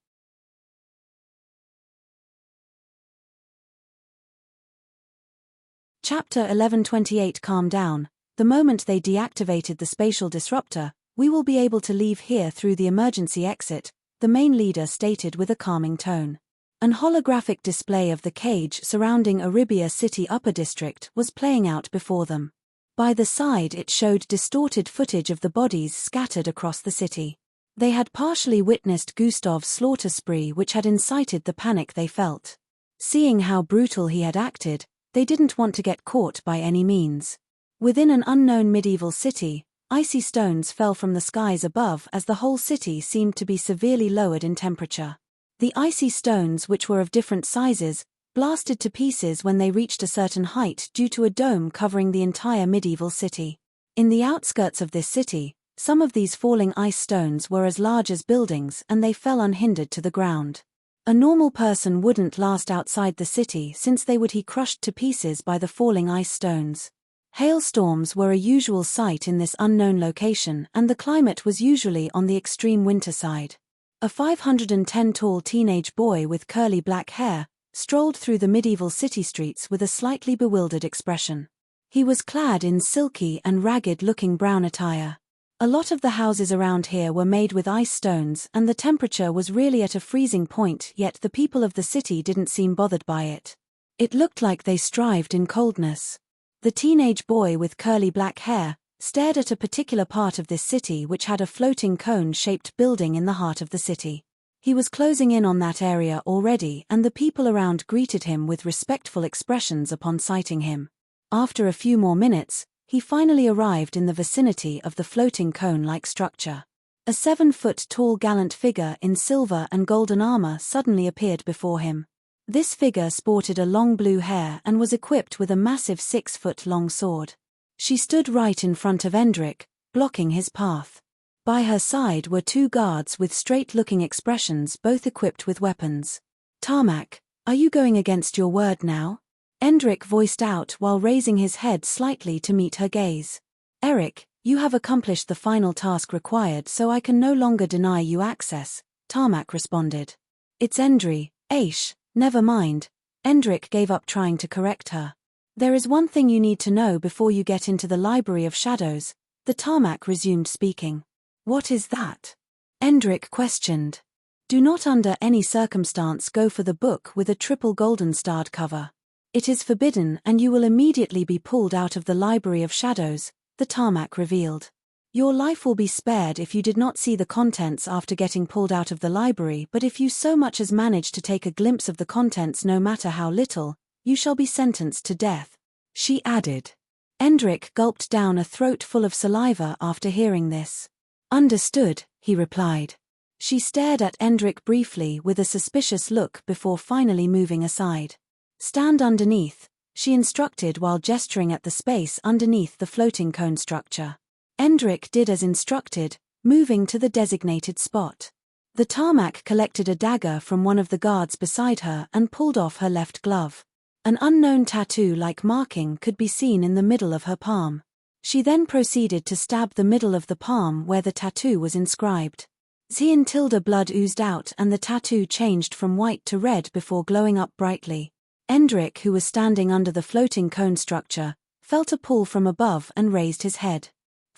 Chapter 1128 Calm down. The moment they deactivated the spatial disruptor, we will be able to leave here through the emergency exit, the main leader stated with a calming tone. An holographic display of the cage surrounding Arabia City Upper District was playing out before them. By the side it showed distorted footage of the bodies scattered across the city. They had partially witnessed Gustav's slaughter spree which had incited the panic they felt. Seeing how brutal he had acted, they didn't want to get caught by any means. Within an unknown medieval city, icy stones fell from the skies above as the whole city seemed to be severely lowered in temperature. The icy stones, which were of different sizes, blasted to pieces when they reached a certain height due to a dome covering the entire medieval city. In the outskirts of this city, some of these falling ice stones were as large as buildings and they fell unhindered to the ground. A normal person wouldn't last outside the city since they would be crushed to pieces by the falling ice stones. Hailstorms were a usual sight in this unknown location and the climate was usually on the extreme winter side. A 510 tall teenage boy with curly black hair strolled through the medieval city streets with a slightly bewildered expression. He was clad in silky and ragged-looking brown attire. A lot of the houses around here were made with ice stones and the temperature was really at a freezing point, yet the people of the city didn't seem bothered by it. It looked like they strived in coldness. The teenage boy with curly black hair stared at a particular part of this city which had a floating cone-shaped building in the heart of the city. He was closing in on that area already and the people around greeted him with respectful expressions upon sighting him. After a few more minutes, he finally arrived in the vicinity of the floating cone-like structure. A 7-foot-tall gallant figure in silver and golden armor suddenly appeared before him. This figure sported a long blue hair and was equipped with a massive 6-foot-long sword. She stood right in front of Endrick, blocking his path. By her side were 2 guards with straight-looking expressions, both equipped with weapons. Tarmac, are you going against your word now? Endrick voiced out while raising his head slightly to meet her gaze. Eric, you have accomplished the final task required so I can no longer deny you access, Tarmac responded. It's Endri, Aish, never mind. Endrick gave up trying to correct her. There is one thing you need to know before you get into the Library of Shadows, the Tarmac resumed speaking. What is that? Endrick questioned. Do not under any circumstance go for the book with a triple golden starred cover. It is forbidden and you will immediately be pulled out of the Library of Shadows, the Tarmac revealed. Your life will be spared if you did not see the contents after getting pulled out of the library, but if you so much as manage to take a glimpse of the contents no matter how little, you shall be sentenced to death, she added. Endrick gulped down a throat full of saliva after hearing this. Understood, he replied. She stared at Endrick briefly with a suspicious look before finally moving aside. Stand underneath, she instructed while gesturing at the space underneath the floating cone structure. Endrick did as instructed, moving to the designated spot. The Tarmac collected a dagger from one of the guards beside her and pulled off her left glove. An unknown tattoo-like marking could be seen in the middle of her palm. She then proceeded to stab the middle of the palm where the tattoo was inscribed. Tilda blood oozed out and the tattoo changed from white to red before glowing up brightly. Endrick, who was standing under the floating cone structure, felt a pull from above and raised his head.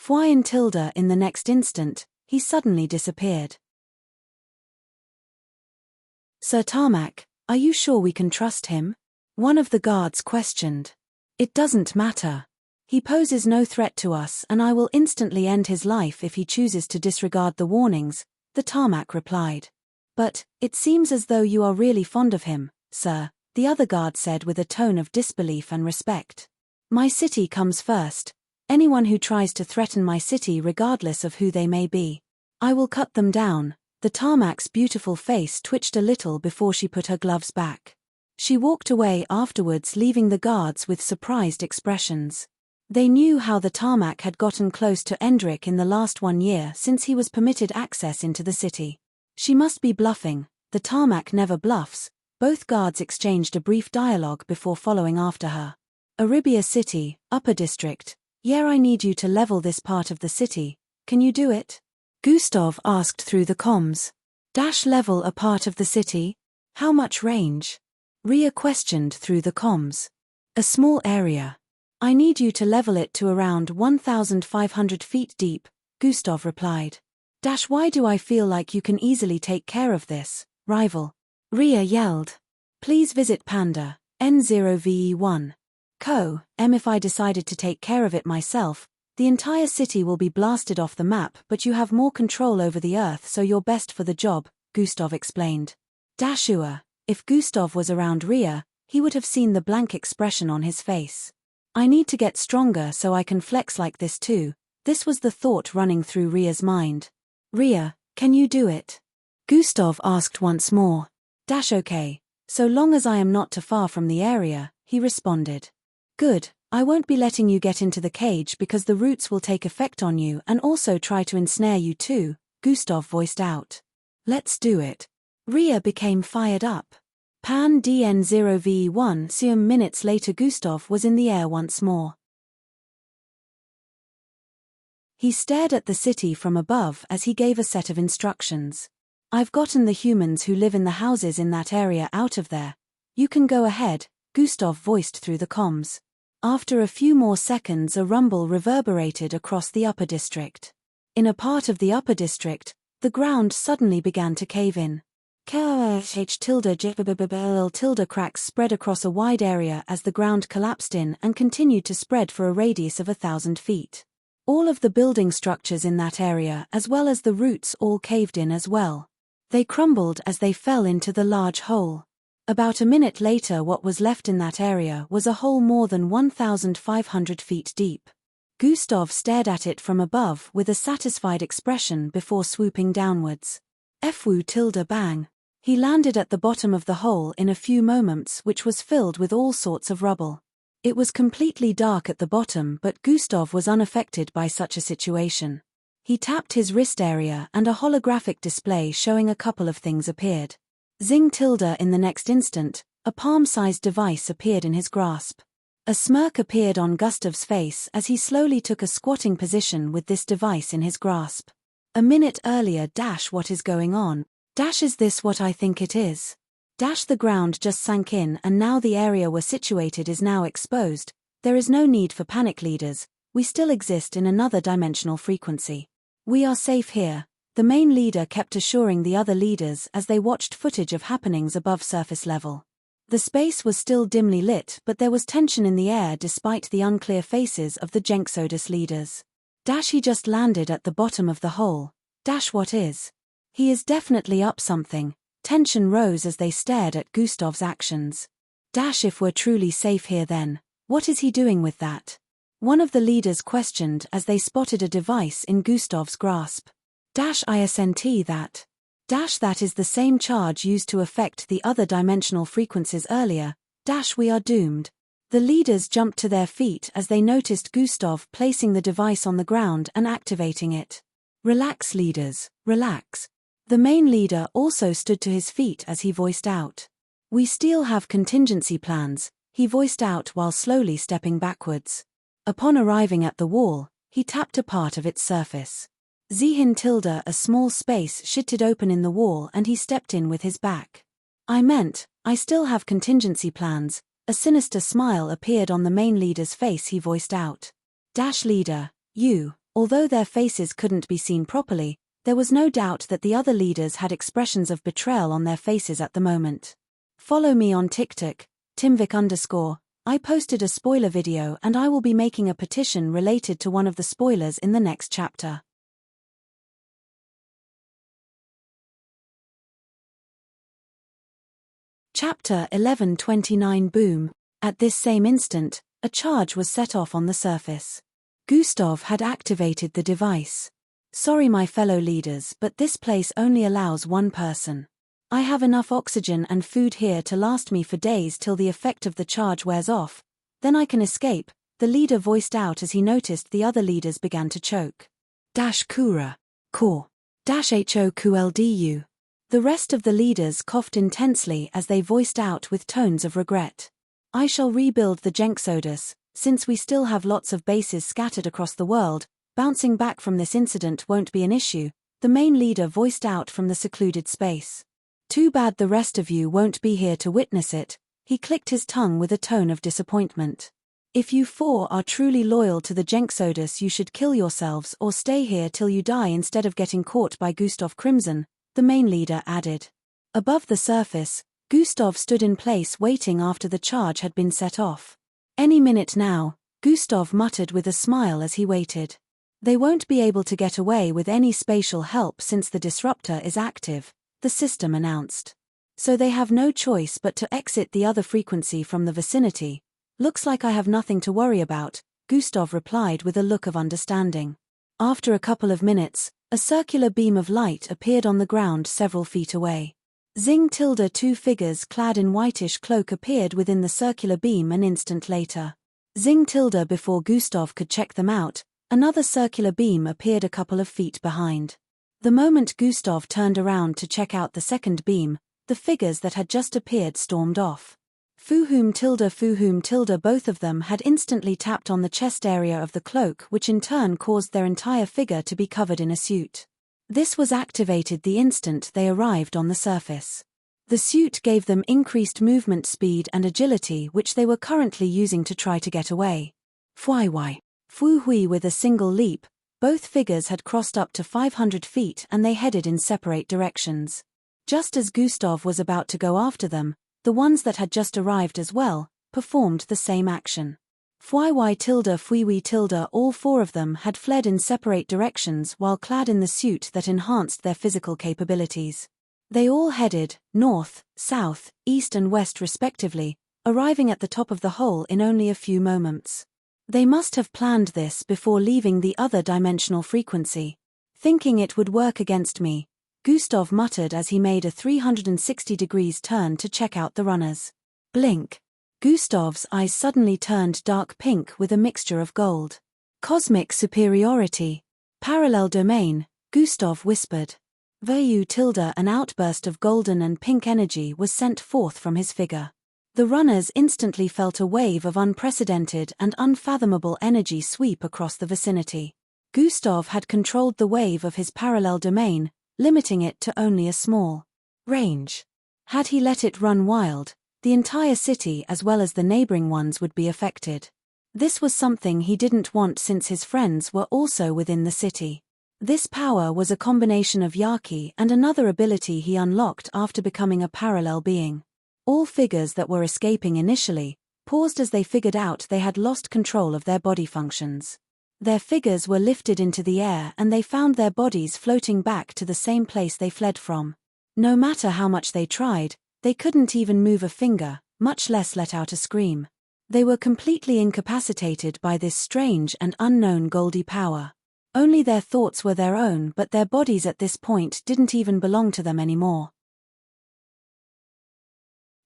Tilda in the next instant, he suddenly disappeared. Sir Tarmac, are you sure we can trust him? One of the guards questioned. It doesn't matter. He poses no threat to us and I will instantly end his life if he chooses to disregard the warnings, the Tarmac replied. But, it seems as though you are really fond of him, sir, the other guard said with a tone of disbelief and respect. My city comes first. Anyone who tries to threaten my city regardless of who they may be, I will cut them down. The Tarmac's beautiful face twitched a little before she put her gloves back. She walked away afterwards, leaving the guards with surprised expressions. They knew how the tarmac had gotten close to Endrick in the last 1 year since he was permitted access into the city. She must be bluffing, the tarmac never bluffs. Both guards exchanged a brief dialogue before following after her. Arabia City, Upper District. Yeah, I need you to level this part of the city. Can you do it? Gustav asked through the comms. Level a part of the city? How much range? Ria questioned through the comms. A small area. I need you to level it to around 1,500 feet deep, Gustav replied. Why do I feel like you can easily take care of this, rival? Ria yelled. Please visit Panda, N0VE1. If I decided to take care of it myself, the entire city will be blasted off the map, but you have more control over the Earth, so you're best for the job, Gustav explained. If Gustav was around Ria, he would have seen the blank expression on his face. I need to get stronger so I can flex like this too. This was the thought running through Ria's mind. Ria, can you do it? Gustav asked once more. Okay, so long as I am not too far from the area, he responded. Good, I won't be letting you get into the cage because the roots will take effect on you and also try to ensnare you too, Gustav voiced out. Let's do it. Ria became fired up. Pan DN0V1. Some minutes later Gustav was in the air once more. He stared at the city from above as he gave a set of instructions. I've gotten the humans who live in the houses in that area out of there. You can go ahead, Gustav voiced through the comms. After a few more seconds a rumble reverberated across the upper district. In a part of the upper district, the ground suddenly began to cave in. Cracks spread across a wide area as the ground collapsed in and continued to spread for a radius of 1,000 feet. All of the building structures in that area as well as the roots all caved in as well. They crumbled as they fell into the large hole. About a minute later what was left in that area was a hole more than 1,500 feet deep. Gustav stared at it from above with a satisfied expression before swooping downwards. Bang. He landed at the bottom of the hole in a few moments, which was filled with all sorts of rubble. It was completely dark at the bottom, but Gustav was unaffected by such a situation. He tapped his wrist area and a holographic display showing a couple of things appeared. Zing. In the next instant, a palm-sized device appeared in his grasp. A smirk appeared on Gustav's face as he slowly took a squatting position with this device in his grasp. A minute earlier. What is going on? Is this what I think it is? The ground just sank in and now the area we're situated is now exposed. There is no need for panic, leaders. We still exist in another dimensional frequency. We are safe here, the main leader kept assuring the other leaders as they watched footage of happenings above surface level. The space was still dimly lit, but there was tension in the air despite the unclear faces of the Jenksodus leaders. He just landed at the bottom of the hole. What is? He is definitely up something. Tension rose as they stared at Gustav's actions. If we're truly safe here then, what is he doing with that? One of the leaders questioned as they spotted a device in Gustav's grasp. Isn't that? That is the same charge used to affect the other dimensional frequencies earlier. We are doomed. The leaders jumped to their feet as they noticed Gustav placing the device on the ground and activating it. Relax, leaders, relax. The main leader also stood to his feet as he voiced out. We still have contingency plans, he voiced out while slowly stepping backwards. Upon arriving at the wall, he tapped a part of its surface. A small space shifted open in the wall and he stepped in with his back. I still have contingency plans. A sinister smile appeared on the main leader's face. He voiced out. Leader, you. Although their faces couldn't be seen properly, there was no doubt that the other leaders had expressions of betrayal on their faces at the moment. Follow me on TikTok, Timvik_. I posted a spoiler video and I will be making a petition related to one of the spoilers in the next chapter. Chapter 1129 Boom. At this same instant, a charge was set off on the surface. Gustav had activated the device. Sorry my fellow leaders, but this place only allows one person. I have enough oxygen and food here to last me for days till the effect of the charge wears off, then I can escape, the leader voiced out as he noticed the other leaders began to choke. Dash Kura. Kor. Dash Ho Kuldu. The rest of the leaders coughed intensely as they voiced out with tones of regret. I shall rebuild the Jenksodus, since we still have lots of bases scattered across the world, bouncing back from this incident won't be an issue, the main leader voiced out from the secluded space. Too bad the rest of you won't be here to witness it, he clicked his tongue with a tone of disappointment. If you four are truly loyal to the Jenksodus, you should kill yourselves or stay here till you die instead of getting caught by Gustav Crimson, the main leader added. Above the surface, Gustav stood in place waiting after the charge had been set off. Any minute now, Gustav muttered with a smile as he waited. They won't be able to get away with any spatial help since the disruptor is active, the system announced. So they have no choice but to exit the other frequency from the vicinity. Looks like I have nothing to worry about, Gustav replied with a look of understanding. After a couple of minutes, a circular beam of light appeared on the ground several feet away. Zing tilde, two figures clad in whitish cloak appeared within the circular beam an instant later. Zing tilde, before Gustav could check them out, another circular beam appeared a couple of feet behind. The moment Gustav turned around to check out the second beam, the figures that had just appeared stormed off. Fuhum tilde, both of them had instantly tapped on the chest area of the cloak, which in turn caused their entire figure to be covered in a suit. This was activated the instant they arrived on the surface. The suit gave them increased movement speed and agility, which they were currently using to try to get away. Fuhui, with a single leap, both figures had crossed up to 500 feet and they headed in separate directions. Just as Gustav was about to go after them, the ones that had just arrived as well performed the same action. Fuiwi tilde, all four of them had fled in separate directions while clad in the suit that enhanced their physical capabilities. They all headed north, south, east and west respectively, arriving at the top of the hole in only a few moments. They must have planned this before leaving the other dimensional frequency. Thinking it would work against me, Gustav muttered as he made a 360 degrees turn to check out the runners. Blink. Gustav's eyes suddenly turned dark pink with a mixture of gold. Cosmic superiority. Parallel domain, Gustav whispered. Vayu tilde, an outburst of golden and pink energy was sent forth from his figure. The runners instantly felt a wave of unprecedented and unfathomable energy sweep across the vicinity. Gustav had controlled the wave of his parallel domain, limiting it to only a small range. Had he let it run wild, the entire city as well as the neighboring ones would be affected. This was something he didn't want since his friends were also within the city. This power was a combination of Yaki and another ability he unlocked after becoming a parallel being. All figures that were escaping initially paused as they figured out they had lost control of their body functions. Their figures were lifted into the air and they found their bodies floating back to the same place they fled from. No matter how much they tried, they couldn't even move a finger, much less let out a scream. They were completely incapacitated by this strange and unknown Goldie power. Only their thoughts were their own, but their bodies at this point didn't even belong to them anymore.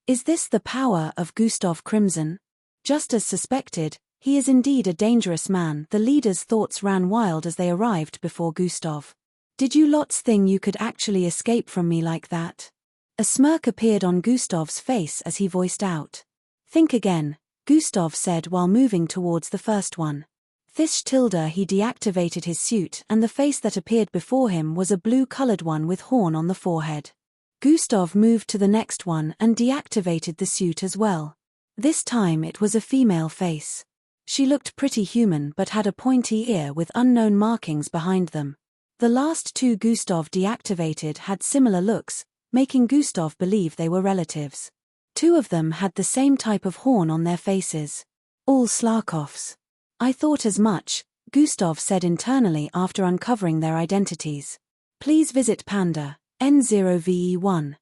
Is this the power of Gustav Crimson? Just as suspected, he is indeed a dangerous man. The leaders' thoughts ran wild as they arrived before Gustav. Did you lots think you could actually escape from me like that? A smirk appeared on Gustav's face as he voiced out. Think again, Gustav said while moving towards the first one. Thish tilde, he deactivated his suit and the face that appeared before him was a blue-colored one with horn on the forehead. Gustav moved to the next one and deactivated the suit as well. This time it was a female face. She looked pretty human but had a pointy ear with unknown markings behind them. The last two Gustav deactivated had similar looks, making Gustav believe they were relatives. Two of them had the same type of horn on their faces. All Slarkovs. I thought as much, Gustav said internally after uncovering their identities. Please visit Panda, N0VE1.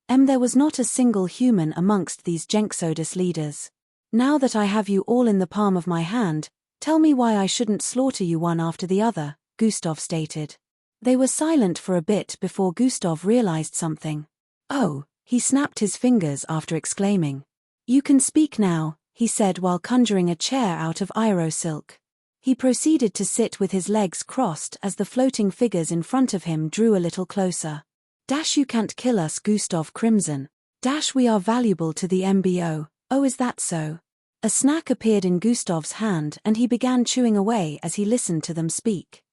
There was not a single human amongst these Jenksodus leaders. Now that I have you all in the palm of my hand, tell me why I shouldn't slaughter you one after the other, Gustav stated. They were silent for a bit before Gustav realized something. Oh, he snapped his fingers after exclaiming. You can speak now, he said while conjuring a chair out of Iro silk. He proceeded to sit with his legs crossed as the floating figures in front of him drew a little closer. You can't kill us, Gustav Crimson. We are valuable to the MBO. Oh, is that so? A snack appeared in Gustav's hand and he began chewing away as he listened to them speak.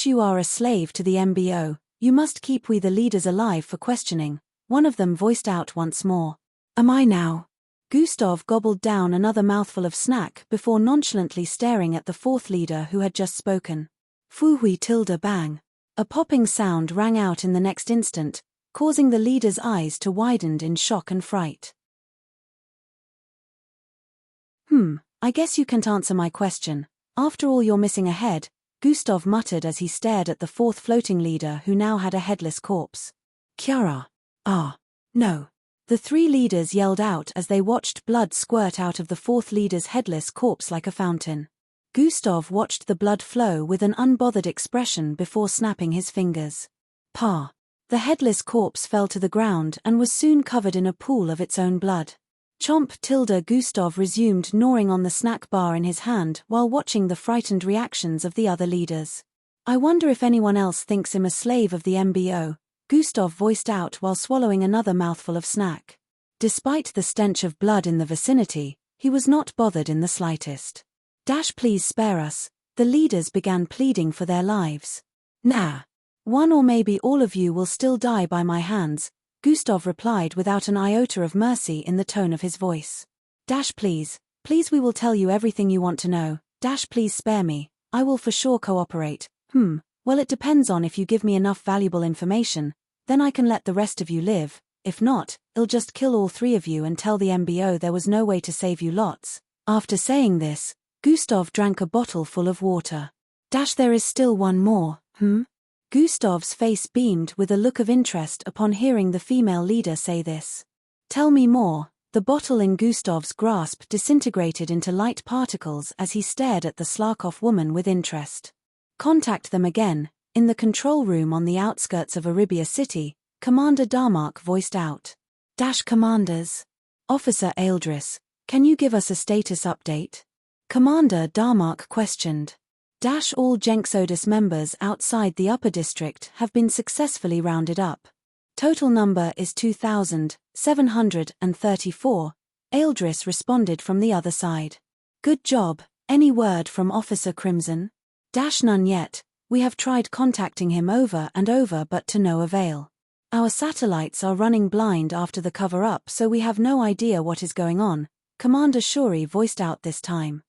You are a slave to the MBO, you must keep we the leaders alive for questioning, one of them voiced out once more. Am I now? Gustav gobbled down another mouthful of snack before nonchalantly staring at the fourth leader who had just spoken. Fooey tilde bang. A popping sound rang out in the next instant, causing the leader's eyes to widen in shock and fright. I guess you can't answer my question. After all, you're missing a head, Gustav muttered as he stared at the fourth floating leader who now had a headless corpse. Kiara. Ah. No. The three leaders yelled out as they watched blood squirt out of the fourth leader's headless corpse like a fountain. Gustav watched the blood flow with an unbothered expression before snapping his fingers. Pa. The headless corpse fell to the ground and was soon covered in a pool of its own blood. Chomp tilde Gustav resumed gnawing on the snack bar in his hand while watching the frightened reactions of the other leaders. I wonder if anyone else thinks him a slave of the MBO, Gustav voiced out while swallowing another mouthful of snack. Despite the stench of blood in the vicinity, he was not bothered in the slightest. Please spare us, the leaders began pleading for their lives. Nah. One or maybe all of you will still die by my hands, Gustav replied without an iota of mercy in the tone of his voice. Please we will tell you everything you want to know, please spare me, I will for sure cooperate. Well, it depends on if you give me enough valuable information, then I can let the rest of you live, if not, I'll just kill all three of you and tell the MBO there was no way to save you lots. After saying this, Gustav drank a bottle full of water. There is still one more, Gustav's face beamed with a look of interest upon hearing the female leader say this. Tell me more. The bottle in Gustav's grasp disintegrated into light particles as he stared at the Slarkov woman with interest. Contact them again, in the control room on the outskirts of Arabia City, Commander Darmark voiced out. Commanders. Officer Eldris, can you give us a status update? Commander Darmark questioned. All Jenksodus members outside the upper district have been successfully rounded up. Total number is 2,734, Eldris responded from the other side. Good job, any word from Officer Crimson? None yet, we have tried contacting him over and over but to no avail. Our satellites are running blind after the cover-up so we have no idea what is going on, Commander Shuri voiced out this time.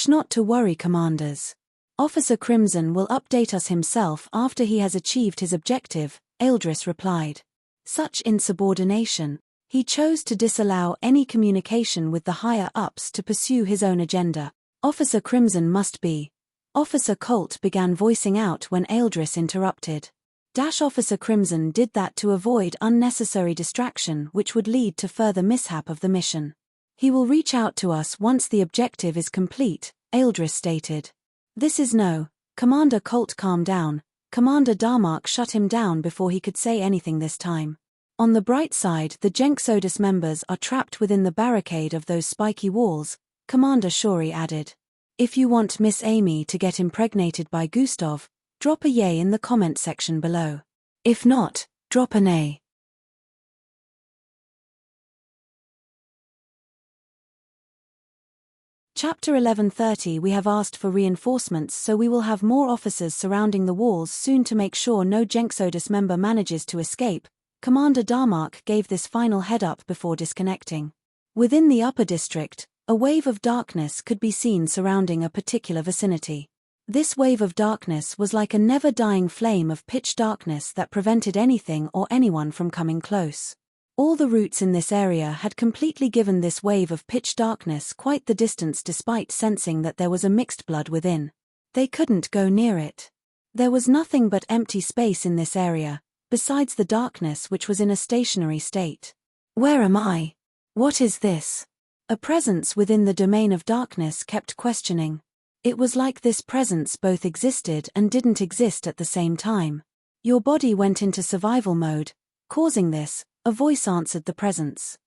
Not to worry, commanders. Officer Crimson will update us himself after he has achieved his objective, Eldris replied. Such insubordination. He chose to disallow any communication with the higher-ups to pursue his own agenda. Officer Crimson must be. Officer Colt began voicing out when Eldris interrupted. Officer Crimson did that to avoid unnecessary distraction which would lead to further mishap of the mission. He will reach out to us once the objective is complete, Eldris stated. This is no. Commander Colt, calm down. Commander Darmark shut him down before he could say anything this time. On the bright side, the Jenksodus members are trapped within the barricade of those spiky walls, Commander Shuri added. If you want Miss Amy to get impregnated by Gustav, drop a yay in the comment section below. If not, drop a nay. Chapter 11:30. We have asked for reinforcements, so we will have more officers surrounding the walls soon to make sure no Jenksodus member manages to escape. Commander Darmark gave this final head-up before disconnecting. Within the upper district, a wave of darkness could be seen surrounding a particular vicinity. This wave of darkness was like a never-dying flame of pitch darkness that prevented anything or anyone from coming close. All the roots in this area had completely given this wave of pitch darkness quite the distance despite sensing that there was a mixed blood within. They couldn't go near it. There was nothing but empty space in this area, besides the darkness which was in a stationary state. Where am I? What is this? A presence within the domain of darkness kept questioning. It was like this presence both existed and didn't exist at the same time. Your body went into survival mode, causing this. A voice answered the presence.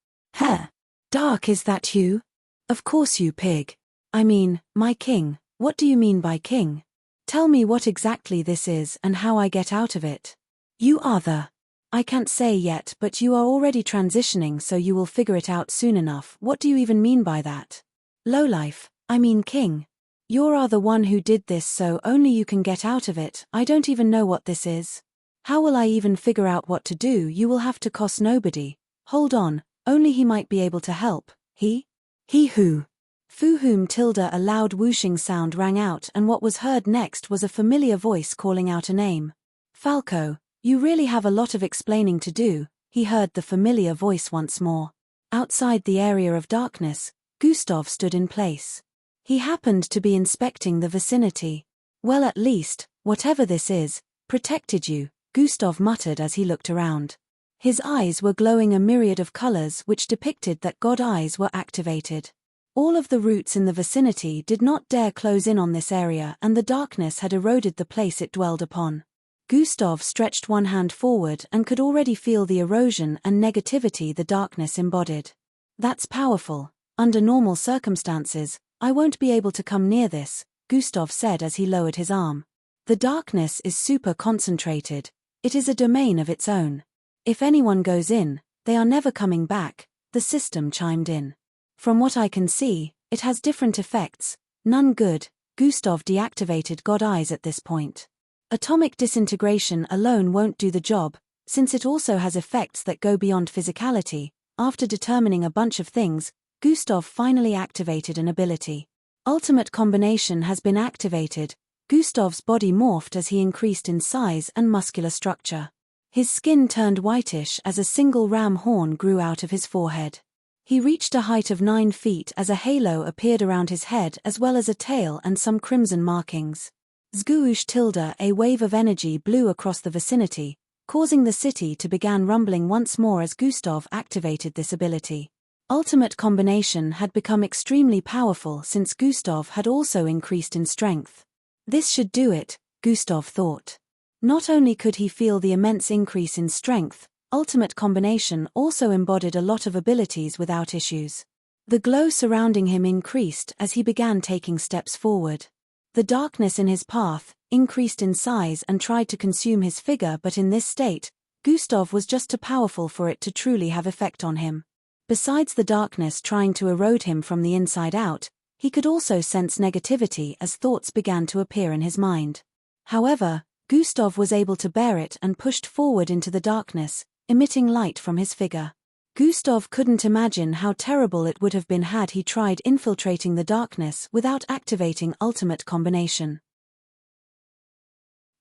Dark, is that you? Of course you pig. I mean, my king. What do you mean by king? Tell me what exactly this is and how I get out of it. You are the... I can't say yet, but you are already transitioning, so you will figure it out soon enough. What do you even mean by that? Lowlife, I mean king. You are the one who did this, so only you can get out of it. I don't even know what this is. How will I even figure out what to do? You will have to cost nobody. Hold on, only he might be able to help. He? He who? Fu whom tilde a loud whooshing sound rang out, and what was heard next was a familiar voice calling out a name. Falco, you really have a lot of explaining to do, he heard the familiar voice once more. Outside the area of darkness, Gustav stood in place. He happened to be inspecting the vicinity. Well, at least, whatever this is, protected you, Gustav muttered as he looked around. His eyes were glowing a myriad of colors which depicted that God eyes were activated. All of the roots in the vicinity did not dare close in on this area, and the darkness had eroded the place it dwelled upon. Gustav stretched one hand forward and could already feel the erosion and negativity the darkness embodied. That's powerful. Under normal circumstances, I won't be able to come near this, Gustav said as he lowered his arm. The darkness is super concentrated. It is a domain of its own. If anyone goes in, they are never coming back, the system chimed in. From what I can see, it has different effects, none good. Gustav deactivated God eyes at this point. Atomic disintegration alone won't do the job, since it also has effects that go beyond physicality. After determining a bunch of things, Gustav finally activated an ability. Ultimate combination has been activated. Gustav's body morphed as he increased in size and muscular structure. His skin turned whitish as a single ram horn grew out of his forehead. He reached a height of 9 feet as a halo appeared around his head, as well as a tail and some crimson markings. Zgoosh tilde a wave of energy blew across the vicinity, causing the city to begin rumbling once more as Gustav activated this ability. Ultimate combination had become extremely powerful since Gustav had also increased in strength. This should do it, Gustav thought. Not only could he feel the immense increase in strength, ultimate combination also embodied a lot of abilities without issues. The glow surrounding him increased as he began taking steps forward. The darkness in his path increased in size and tried to consume his figure, but in this state, Gustav was just too powerful for it to truly have effect on him. Besides the darkness trying to erode him from the inside out, he could also sense negativity as thoughts began to appear in his mind. However, Gustav was able to bear it and pushed forward into the darkness, emitting light from his figure. Gustav couldn't imagine how terrible it would have been had he tried infiltrating the darkness without activating ultimate combination.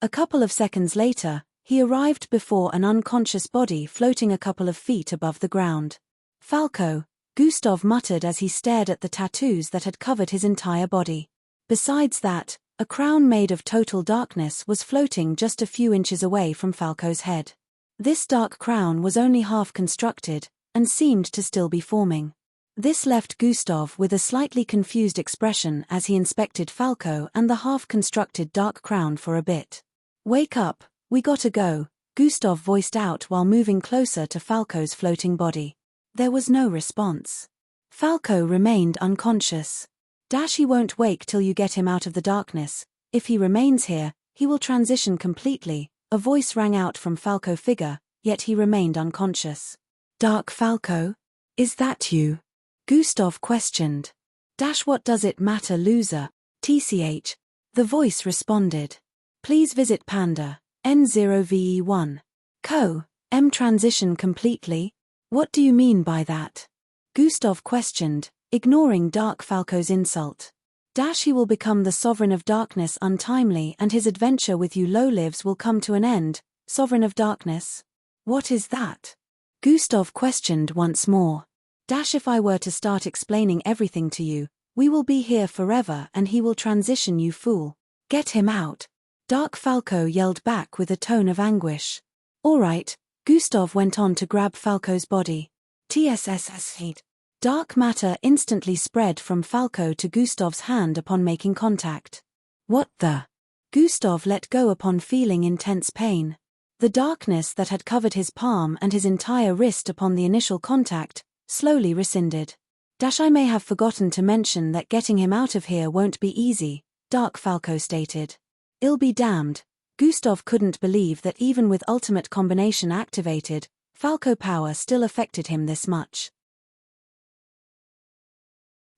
A couple of seconds later, he arrived before an unconscious body floating a couple of feet above the ground. Falco, Gustav muttered as he stared at the tattoos that had covered his entire body. Besides that, a crown made of total darkness was floating just a few inches away from Falco's head. This dark crown was only half constructed, and seemed to still be forming. This left Gustav with a slightly confused expression as he inspected Falco and the half-constructed dark crown for a bit. "Wake up, we gotta go," Gustav voiced out while moving closer to Falco's floating body. There was no response. Falco remained unconscious. He won't wake till you get him out of the darkness. If he remains here, he will transition completely. A voice rang out from Falco's figure, yet he remained unconscious. Dark Falco? Is that you? Gustav questioned. What does it matter, loser? TCH. The voice responded. Please visit Panda, N0VE1. M transition completely? What do you mean by that? Gustav questioned, ignoring Dark Falco's insult. He will become the Sovereign of Darkness untimely, and his adventure with you low-lives will come to an end. Sovereign of Darkness? What is that? Gustav questioned once more. If I were to start explaining everything to you, we will be here forever and he will transition, you fool. Get him out. Dark Falco yelled back with a tone of anguish. All right, Gustav went on to grab Falco's body. TSSS heat. Dark matter instantly spread from Falco to Gustav's hand upon making contact. What the? Gustav let go upon feeling intense pain. The darkness that had covered his palm and his entire wrist upon the initial contact slowly rescinded. I may have forgotten to mention that getting him out of here won't be easy, Dark Falco stated. I'll be damned. Gustav couldn't believe that even with ultimate combination activated, Falco power still affected him this much.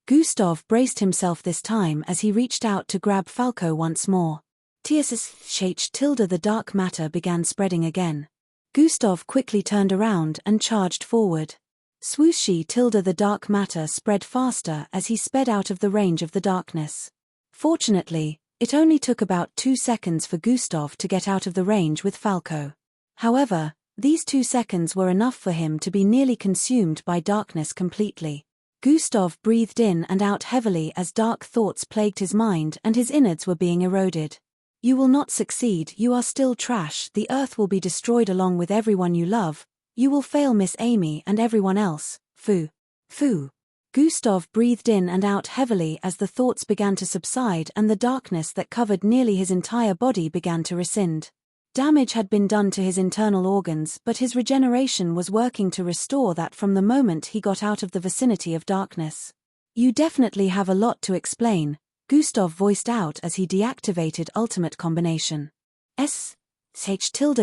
Gustav braced himself this time as he reached out to grab Falco once more. The dark matter began spreading again. Gustav quickly turned around and charged forward. Swooshy the dark matter spread faster as he sped out of the range of the darkness. Fortunately, it only took about 2 seconds for Gustav to get out of the range with Falco. However, these 2 seconds were enough for him to be nearly consumed by darkness completely. Gustav breathed in and out heavily as dark thoughts plagued his mind and his innards were being eroded. You will not succeed, you are still trash, the earth will be destroyed along with everyone you love, you will fail Miss Amy and everyone else, foo. Foo. Gustav breathed in and out heavily as the thoughts began to subside and the darkness that covered nearly his entire body began to rescind. Damage had been done to his internal organs, but his regeneration was working to restore that from the moment he got out of the vicinity of darkness. You definitely have a lot to explain, Gustav voiced out as he deactivated ultimate combination.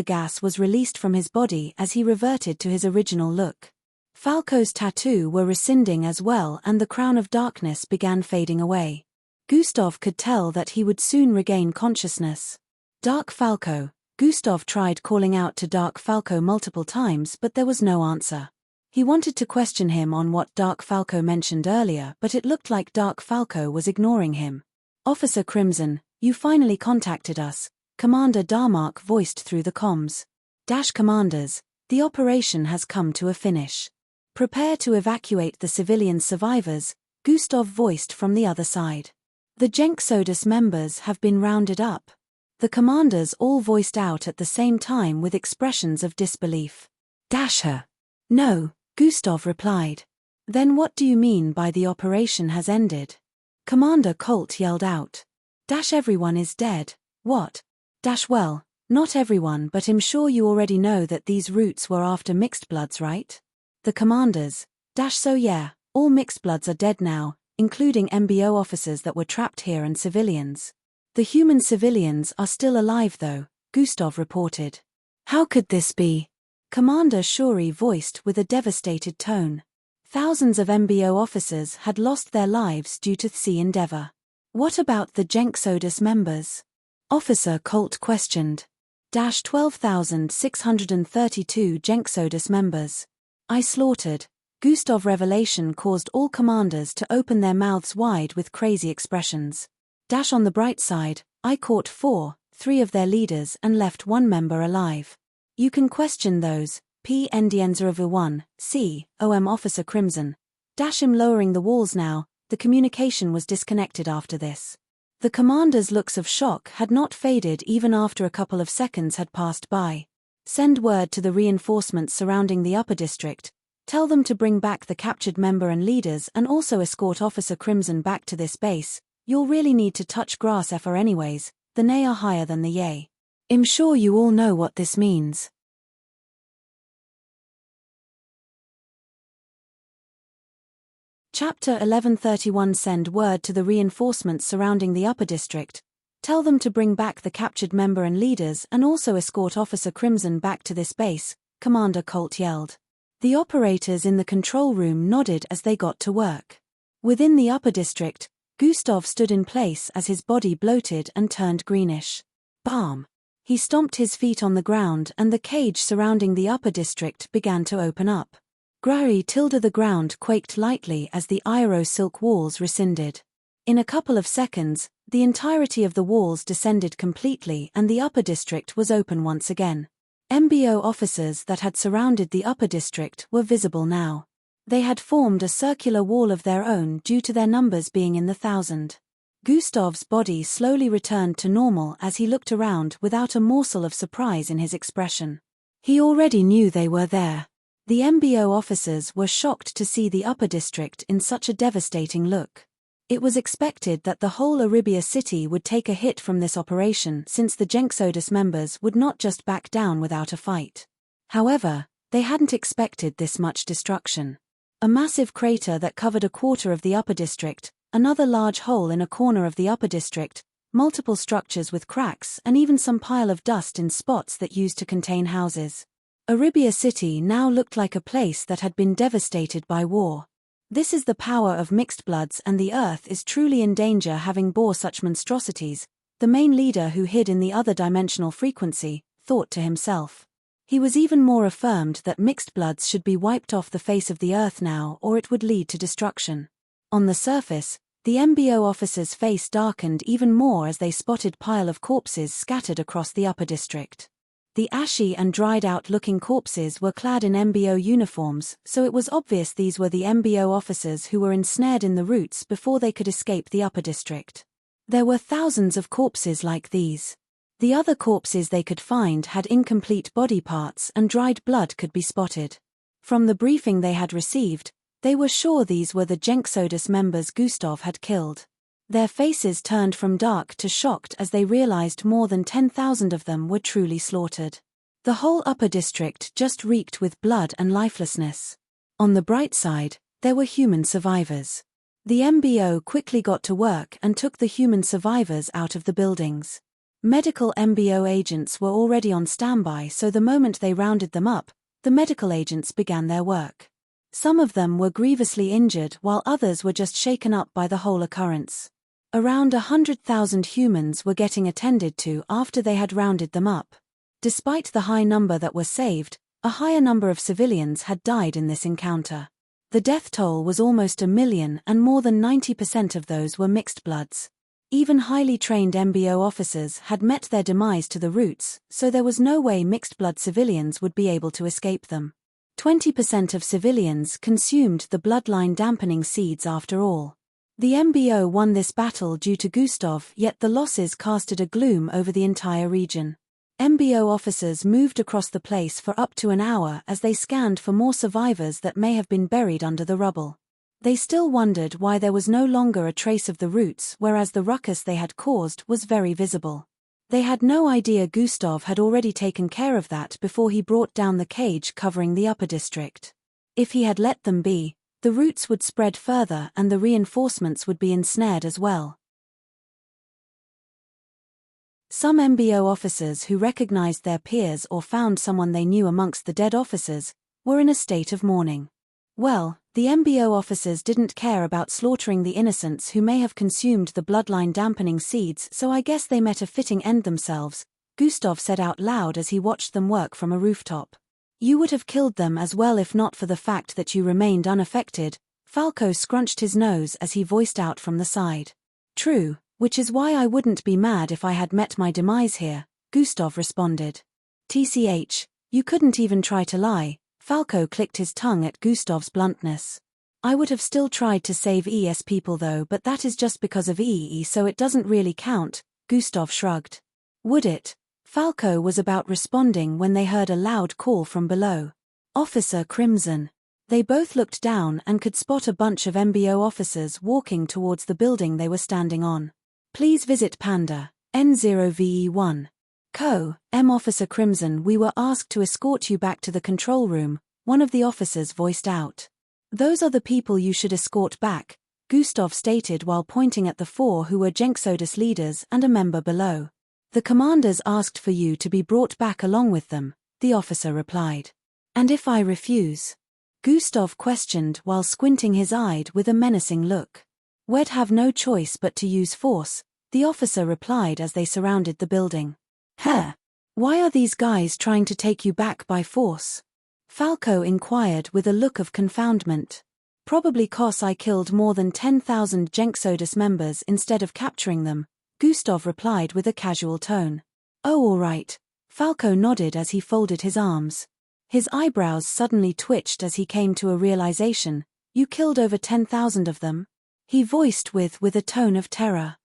Gas was released from his body as he reverted to his original look. Falco's tattoo were rescinding as well and the crown of darkness began fading away. Gustav could tell that he would soon regain consciousness. Dark Falco. Gustav tried calling out to Dark Falco multiple times but there was no answer. He wanted to question him on what Dark Falco mentioned earlier but it looked like Dark Falco was ignoring him. Officer Crimson, you finally contacted us, Commander Darmark voiced through the comms. Commanders, the operation has come to a finish. Prepare to evacuate the civilian survivors, Gustav voiced from the other side. The Jenksodus members have been rounded up. The commanders all voiced out at the same time with expressions of disbelief. Her. No, Gustav replied. Then what do you mean by the operation has ended? Commander Colt yelled out. Everyone is dead, what? Well, not everyone but I'm sure you already know that these roots were after mixed bloods, right? The commanders. So yeah, all mixed bloods are dead now, including MBO officers that were trapped here and civilians. The human civilians are still alive though, Gustav reported. How could this be? Commander Shuri voiced with a devastated tone. Thousands of MBO officers had lost their lives due to Sea Endeavor. What about the Jenksodus members? Officer Colt questioned. 12,632 Jenksodus members. I slaughtered. Gustav revelation caused all commanders to open their mouths wide with crazy expressions. On the bright side, I caught 3 of their leaders and left 1 member alive. You can question those, P. Endienzer-1, C. OM Officer Crimson. Him lowering the walls now, the communication was disconnected after this. The commander's looks of shock had not faded even after a couple of seconds had passed by. Send word to the reinforcements surrounding the upper district. Tell them to bring back the captured member and leaders and also escort Officer Crimson back to this base. You'll really need to touch grass for anyways, the nay are higher than the yay. I'm sure you all know what this means. Chapter 1131 Send word to the reinforcements surrounding the upper district. Tell them to bring back the captured member and leaders and also escort Officer Crimson back to this base, Commander Colt yelled. The operators in the control room nodded as they got to work. Within the upper district, Gustav stood in place as his body bloated and turned greenish. Bam! He stomped his feet on the ground and the cage surrounding the upper district began to open up. The ground quaked lightly as the Aero silk walls rescinded. In a couple of seconds, the entirety of the walls descended completely and the upper district was open once again. MBO officers that had surrounded the upper district were visible now. They had formed a circular wall of their own due to their numbers being in the 1,000. Gustav's body slowly returned to normal as he looked around without a morsel of surprise in his expression. He already knew they were there. The MBO officers were shocked to see the upper district in such a devastating look. It was expected that the whole Arabia city would take a hit from this operation since the Jenksodus members would not just back down without a fight. However, they hadn't expected this much destruction. A massive crater that covered a quarter of the upper district, another large hole in a corner of the upper district, multiple structures with cracks, and even some pile of dust in spots that used to contain houses. Arabia City now looked like a place that had been devastated by war. This is the power of mixed bloods, and the earth is truly in danger having bore such monstrosities, the main leader who hid in the other dimensional frequency, thought to himself. He was even more affirmed that mixed bloods should be wiped off the face of the earth now, or it would lead to destruction. On the surface, the MBO officer's face darkened even more as they spotted pile of corpses scattered across the upper district. The ashy and dried-out looking corpses were clad in MBO uniforms, so it was obvious these were the MBO officers who were ensnared in the roots before they could escape the upper district. There were thousands of corpses like these. The other corpses they could find had incomplete body parts and dried blood could be spotted. From the briefing they had received, they were sure these were the Genxodus members Gustav had killed. Their faces turned from dark to shocked as they realized more than 10,000 of them were truly slaughtered. The whole upper district just reeked with blood and lifelessness. On the bright side, there were human survivors. The MBO quickly got to work and took the human survivors out of the buildings. Medical MBO agents were already on standby, so the moment they rounded them up, the medical agents began their work. Some of them were grievously injured while others were just shaken up by the whole occurrence. Around 100,000 humans were getting attended to after they had rounded them up. Despite the high number that were saved, a higher number of civilians had died in this encounter. The death toll was almost 1 million, and more than 90% of those were mixed bloods. Even highly trained MBO officers had met their demise to the roots, so there was no way mixed-blood civilians would be able to escape them. 20% of civilians consumed the bloodline dampening seeds after all. The MBO won this battle due to Gustav, yet the losses casted a gloom over the entire region. MBO officers moved across the place for up to an hour as they scanned for more survivors that may have been buried under the rubble. They still wondered why there was no longer a trace of the roots, whereas the ruckus they had caused was very visible. They had no idea Gustav had already taken care of that before he brought down the cage covering the upper district. If he had let them be, the roots would spread further and the reinforcements would be ensnared as well. Some MBO officers who recognized their peers or found someone they knew amongst the dead officers were in a state of mourning. Well, the MBO officers didn't care about slaughtering the innocents who may have consumed the bloodline dampening seeds, so I guess they met a fitting end themselves, Gustav said out loud as he watched them work from a rooftop. You would have killed them as well if not for the fact that you remained unaffected. Falco scrunched his nose as he voiced out from the side. True, which is why I wouldn't be mad if I had met my demise here, Gustav responded. TCH, you couldn't even try to lie. Falco clicked his tongue at Gustav's bluntness. I would have still tried to save ES people though, but that is just because of EE, so it doesn't really count, Gustav shrugged. Would it? Falco was about responding when they heard a loud call from below. Officer Crimson. They both looked down and could spot a bunch of MBO officers walking towards the building they were standing on. Please visit Panda, N0VE1. M Officer Crimson, we were asked to escort you back to the control room, one of the officers voiced out. Those are the people you should escort back, Gustav stated while pointing at the 4 who were Genxodus leaders and a member below. The commanders asked for you to be brought back along with them, the officer replied. And if I refuse? Gustav questioned while squinting his eye with a menacing look. We'd have no choice but to use force, the officer replied as they surrounded the building. Why are these guys trying to take you back by force? Falco inquired with a look of confoundment. Probably 'cause I killed more than 10,000 Genxodus members instead of capturing them, Gustav replied with a casual tone. Oh, all right. Falco nodded as he folded his arms. His eyebrows suddenly twitched as he came to a realization. You killed over 10,000 of them? He voiced with a tone of terror.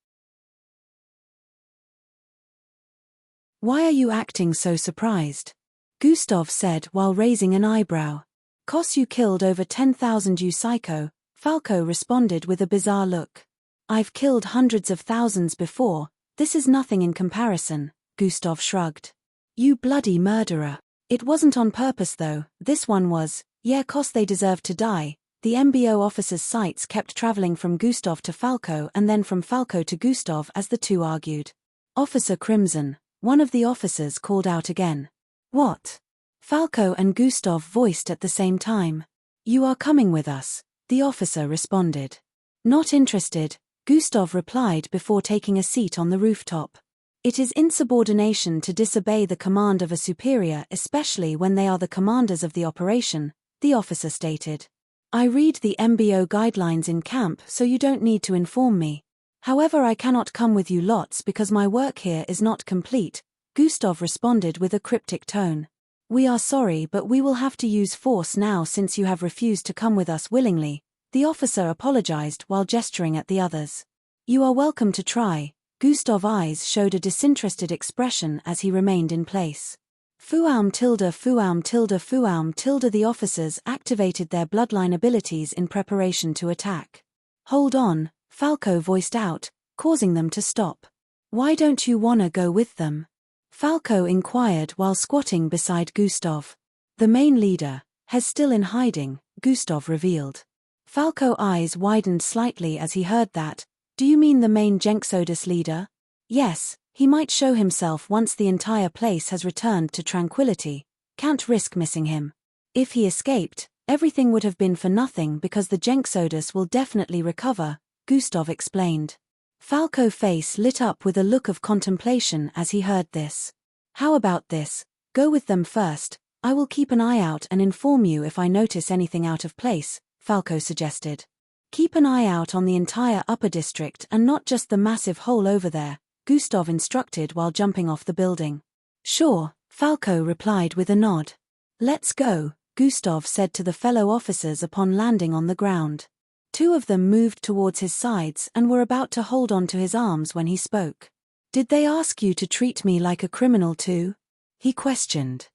Why are you acting so surprised? Gustav said while raising an eyebrow. 'Cause you killed over 10,000 you psycho, Falco responded with a bizarre look. I've killed hundreds of thousands before, this is nothing in comparison, Gustav shrugged. You bloody murderer. It wasn't on purpose though, this one was, yeah 'cause they deserved to die, The MBO officer's sights kept traveling from Gustav to Falco and then from Falco to Gustav as the two argued. Officer Crimson, one of the officers called out again. What? Falco and Gustav voiced at the same time. You are coming with us, the officer responded. Not interested, Gustav replied before taking a seat on the rooftop. It is insubordination to disobey the command of a superior, especially when they are the commanders of the operation, the officer stated. I read the MBO guidelines in camp, so you don't need to inform me. However, I cannot come with you lots because my work here is not complete, Gustav responded with a cryptic tone. We are sorry, but we will have to use force now since you have refused to come with us willingly, the officer apologized while gesturing at the others. You are welcome to try. Gustav's eyes showed a disinterested expression as he remained in place. Fuaum tilde fuaum tilde fuaum tilde. The officers activated their bloodline abilities in preparation to attack. Hold on, Falco voiced out, causing them to stop. Why don't you wanna go with them? Falco inquired while squatting beside Gustav. The main leader, Hez still in hiding, Gustav revealed. Falco's eyes widened slightly as he heard that. Do you mean the main Jenxodus leader? Yes. He might show himself once the entire place has returned to tranquility. Can't risk missing him. If he escaped, everything would have been for nothing because the Jenxodus will definitely recover, Gustav explained. Falco's face lit up with a look of contemplation as he heard this. How about this? Go with them first, I will keep an eye out and inform you if I notice anything out of place, Falco suggested. Keep an eye out on the entire upper district and not just the massive hole over there, Gustav instructed while jumping off the building. Sure, Falco replied with a nod. Let's go, Gustav said to the fellow officers upon landing on the ground. Two of them moved towards his sides and were about to hold on to his arms when he spoke. Did they ask you to treat me like a criminal too? He questioned.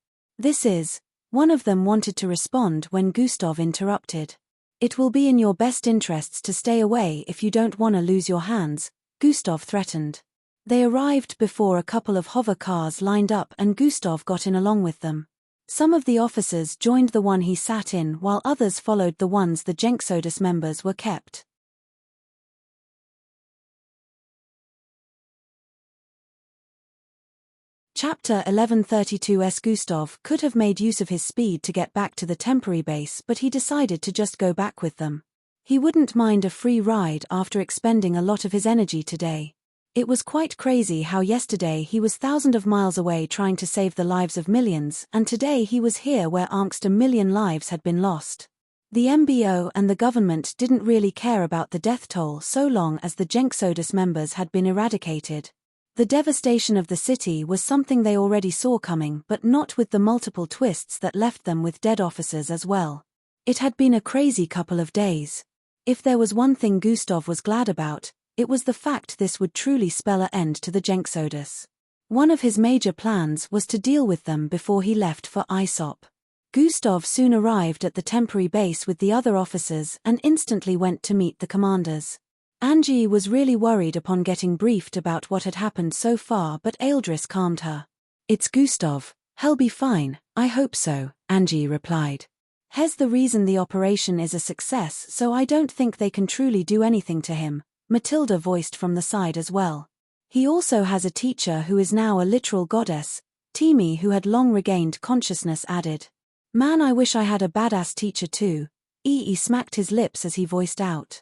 One of them wanted to respond when Gustav interrupted. It will be in your best interests to stay away if you don't want to lose your hands, Gustav threatened. They arrived before a couple of hover cars lined up and Gustav got in along with them. Some of the officers joined the one he sat in while others followed the ones the Jenxodus members were kept. Chapter 1132. Gustav could have made use of his speed to get back to the temporary base, but he decided to just go back with them. He wouldn't mind a free ride after expending a lot of his energy today. It was quite crazy how yesterday he was thousands of miles away trying to save the lives of millions, and today he was here where angst a million lives had been lost. The MBO and the government didn't really care about the death toll so long as the Jenxodus members had been eradicated. The devastation of the city was something they already saw coming, but not with the multiple twists that left them with dead officers as well. It had been a crazy couple of days. If there was one thing Gustav was glad about, it was the fact this would truly spell an end to the Jenxodus. One of his major plans was to deal with them before he left for Aesop. Gustav soon arrived at the temporary base with the other officers and instantly went to meet the commanders. Angie was really worried upon getting briefed about what had happened so far, but Eldris calmed her. It's Gustav, he'll be fine, I hope so, Angie replied. He's the reason the operation is a success, so I don't think they can truly do anything to him, Matilda voiced from the side as well. He also has a teacher who is now a literal goddess, Timi, who had long regained consciousness, added. Man, I wish I had a badass teacher too. Ee smacked his lips as he voiced out.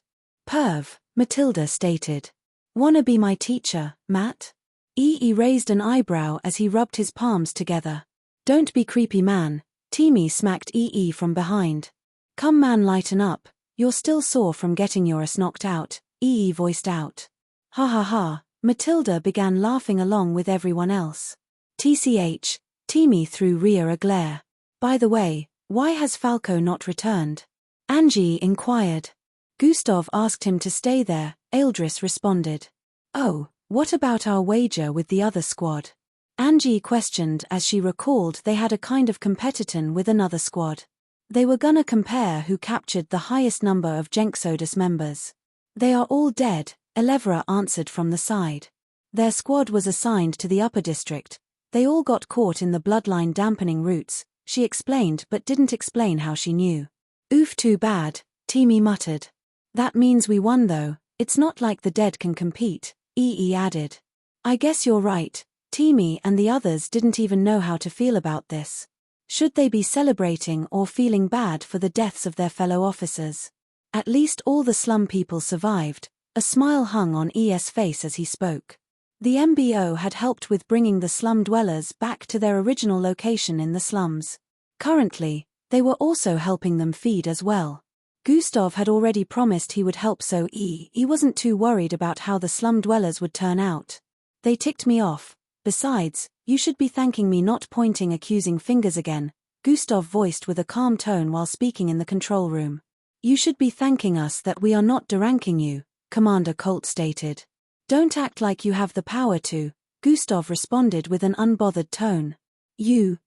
Perv, Matilda stated. Wanna be my teacher, Matt? Ee raised an eyebrow as he rubbed his palms together. Don't be creepy, man, Timi smacked Ee from behind. Come man, lighten up, you're still sore from getting your ass knocked out, Ee voiced out. Ha ha ha, Matilda began laughing along with everyone else. TCH, Timi threw Rhea a glare. By the way, why has Falco not returned? Angie inquired. Gustav asked him to stay there, Eldris responded. Oh, what about our wager with the other squad? Angie questioned as she recalled they had a kind of competition with another squad. They were gonna compare who captured the highest number of Jenxodus members. They are all dead, Elevra answered from the side. Their squad was assigned to the upper district. They all got caught in the bloodline dampening roots, she explained but didn't explain how she knew. Oof, too bad, Teamy muttered. That means we won though, it's not like the dead can compete, EE added. I guess you're right, Teamy and the others didn't even know how to feel about this. Should they be celebrating or feeling bad for the deaths of their fellow officers? At least all the slum people survived. A smile hung on ES' face as he spoke. The MBO had helped with bringing the slum dwellers back to their original location in the slums. Currently, they were also helping them feed as well. Gustav had already promised he would help, so he wasn't too worried about how the slum dwellers would turn out. They ticked me off. Besides, you should be thanking me, not pointing accusing fingers again, Gustav voiced with a calm tone while speaking in the control room. You should be thanking us that we are not deranking you, Commander Colt stated. Don't act like you have the power to, Gustav responded with an unbothered tone. You,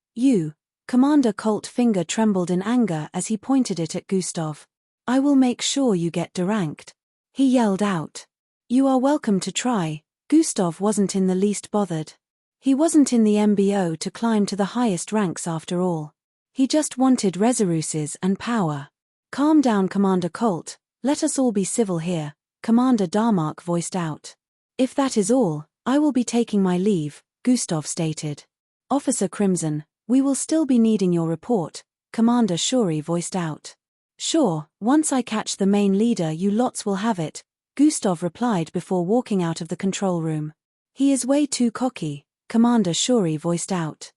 Commander Colt finger trembled in anger as he pointed it at Gustav. I will make sure you get deranked. He yelled out. You are welcome to try. Gustav wasn't in the least bothered. He wasn't in the MBO to climb to the highest ranks after all. He just wanted resources and power. Calm down, Commander Colt, let us all be civil here, Commander Darmok voiced out. If that is all, I will be taking my leave, Gustav stated. Officer Crimson, we will still be needing your report, Commander Shuri voiced out. Sure, once I catch the main leader you lots will have it, Gustav replied before walking out of the control room. He is way too cocky, Commander Shuri voiced out.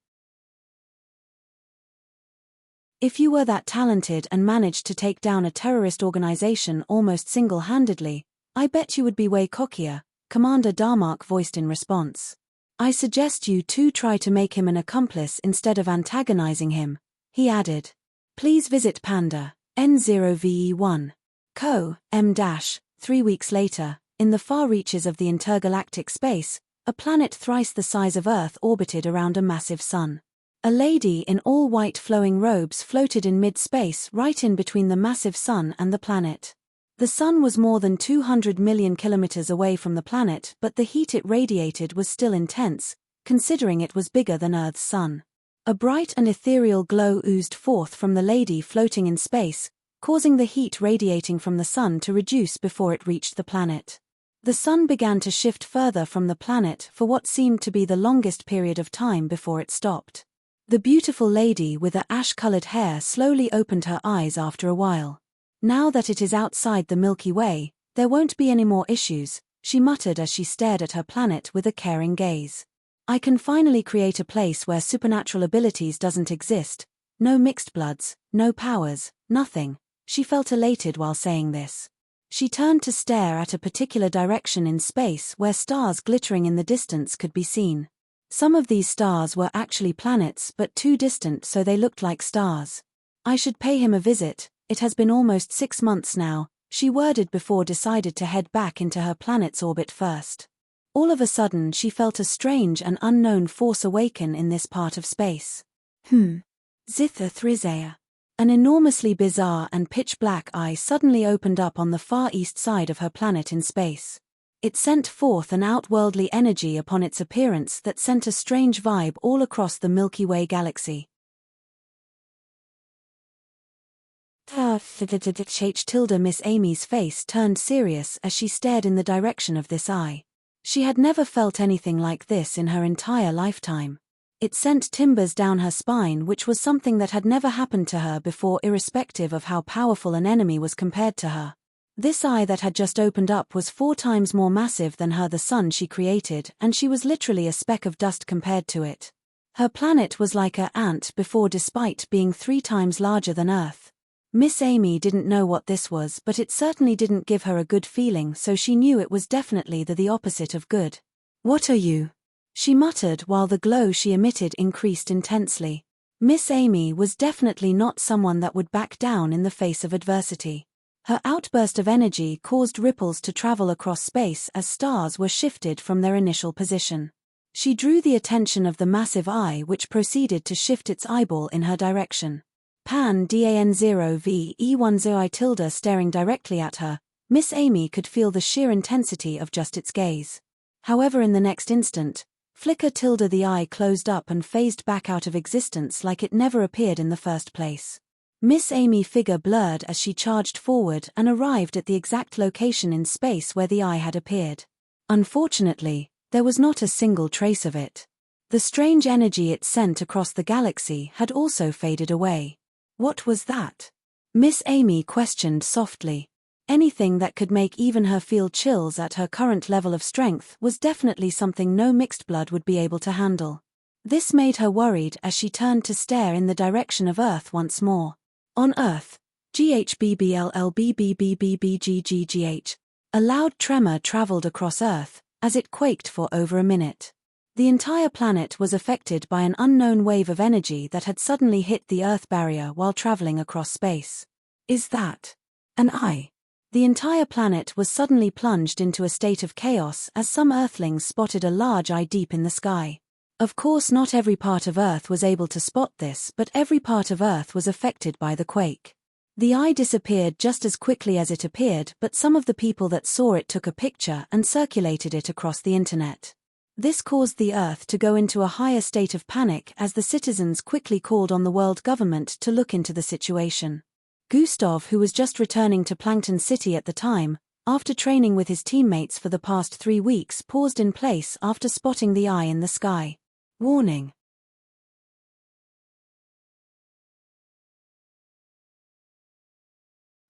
If you were that talented and managed to take down a terrorist organization almost single-handedly, I bet you would be way cockier, Commander Darmok voiced in response. I suggest you two try to make him an accomplice instead of antagonizing him, he added. Please visit Panda, N0VE1. Co. M-. 3 weeks later, in the far reaches of the intergalactic space, a planet thrice the size of Earth orbited around a massive sun. A lady in all white flowing robes floated in mid-space right in between the massive sun and the planet. The sun was more than 200 million kilometers away from the planet, but the heat it radiated was still intense, considering it was bigger than Earth's sun. A bright and ethereal glow oozed forth from the lady floating in space, causing the heat radiating from the sun to reduce before it reached the planet. The sun began to shift further from the planet for what seemed to be the longest period of time before it stopped. The beautiful lady with the ash-colored hair slowly opened her eyes after a while. Now that it is outside the Milky Way, there won't be any more issues, she muttered as she stared at her planet with a caring gaze. I can finally create a place where supernatural abilities doesn't exist, no mixed bloods, no powers, nothing. She felt elated while saying this. She turned to stare at a particular direction in space where stars glittering in the distance could be seen. Some of these stars were actually planets but too distant so they looked like stars. I should pay him a visit, it has been almost 6 months now, she worded before decided to head back into her planet's orbit first. All of a sudden she felt a strange and unknown force awaken in this part of space. Zitha Thrizea. An enormously bizarre and pitch-black eye suddenly opened up on the far east side of her planet in space. It sent forth an outworldly energy upon its appearance that sent a strange vibe all across the Milky Way galaxy. Miss Amy's face turned serious as she stared in the direction of this eye. She had never felt anything like this in her entire lifetime. It sent timbers down her spine, which was something that had never happened to her before, irrespective of how powerful an enemy was compared to her. This eye that had just opened up was 4 times more massive than her, the sun she created, and she was literally a speck of dust compared to it. Her planet was like an ant before, despite being 3 times larger than Earth. Miss Amy didn't know what this was, but it certainly didn't give her a good feeling, so she knew it was definitely the opposite of good. What are you? She muttered while the glow she emitted increased intensely. Miss Amy was definitely not someone that would back down in the face of adversity. Her outburst of energy caused ripples to travel across space as stars were shifted from their initial position. She drew the attention of the massive eye, which proceeded to shift its eyeball in her direction. Pan DAN0VE10I staring directly at her, Miss Amy could feel the sheer intensity of just its gaze. However, in the next instant, Flicker the eye closed up and phased back out of existence like it never appeared in the first place. Miss Amy figure blurred as she charged forward and arrived at the exact location in space where the eye had appeared. Unfortunately, there was not a single trace of it. The strange energy it sent across the galaxy had also faded away. What was that? Miss Amy questioned softly. Anything that could make even her feel chills at her current level of strength was definitely something no mixed blood would be able to handle. This made her worried as she turned to stare in the direction of Earth once more. On Earth, GHBBLLBBBBBGGGH. A loud tremor traveled across Earth, as it quaked for over a minute. The entire planet was affected by an unknown wave of energy that had suddenly hit the Earth barrier while traveling across space. Is that an eye? The entire planet was suddenly plunged into a state of chaos as some Earthlings spotted a large eye deep in the sky. Of course, not every part of Earth was able to spot this, but every part of Earth was affected by the quake. The eye disappeared just as quickly as it appeared, but some of the people that saw it took a picture and circulated it across the internet. This caused the Earth to go into a higher state of panic as the citizens quickly called on the world government to look into the situation. Gustav, who was just returning to Plankton City at the time, after training with his teammates for the past 3 weeks, paused in place after spotting the eye in the sky. Warning.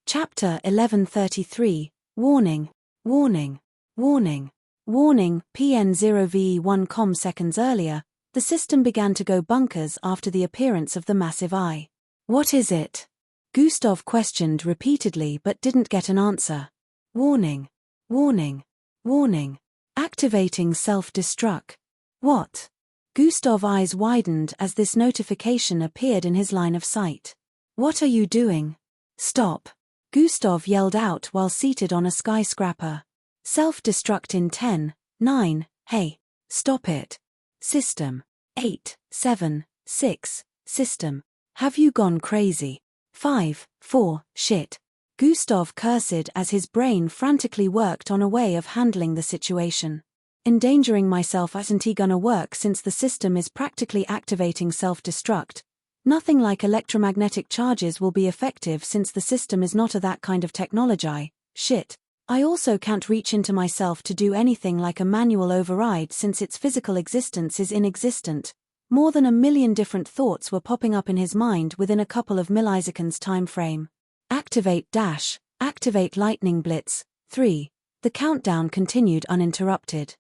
Chapter 1133, Warning, Warning, Warning, Warning. PN0V1 seconds earlier, the system began to go bonkers after the appearance of the massive eye. What is it? Gustav questioned repeatedly but didn't get an answer. Warning, warning, warning. Activating self-destruct. What? Gustav's eyes widened as this notification appeared in his line of sight. What are you doing? Stop! Gustav yelled out while seated on a skyscraper. Self-destruct in 10, 9, hey, stop it. System. 8, 7, 6, system. Have you gone crazy? 5, 4, shit. Gustav cursed as his brain frantically worked on a way of handling the situation. Endangering myself isn't gonna work since the system is practically activating self-destruct. Nothing like electromagnetic charges will be effective since the system is not a that kind of technology. Shit. I also can't reach into myself to do anything like a manual override since its physical existence is inexistent. More than 1 million different thoughts were popping up in his mind within a couple of milliseconds time frame. Activate lightning blitz. 3. The countdown continued uninterrupted.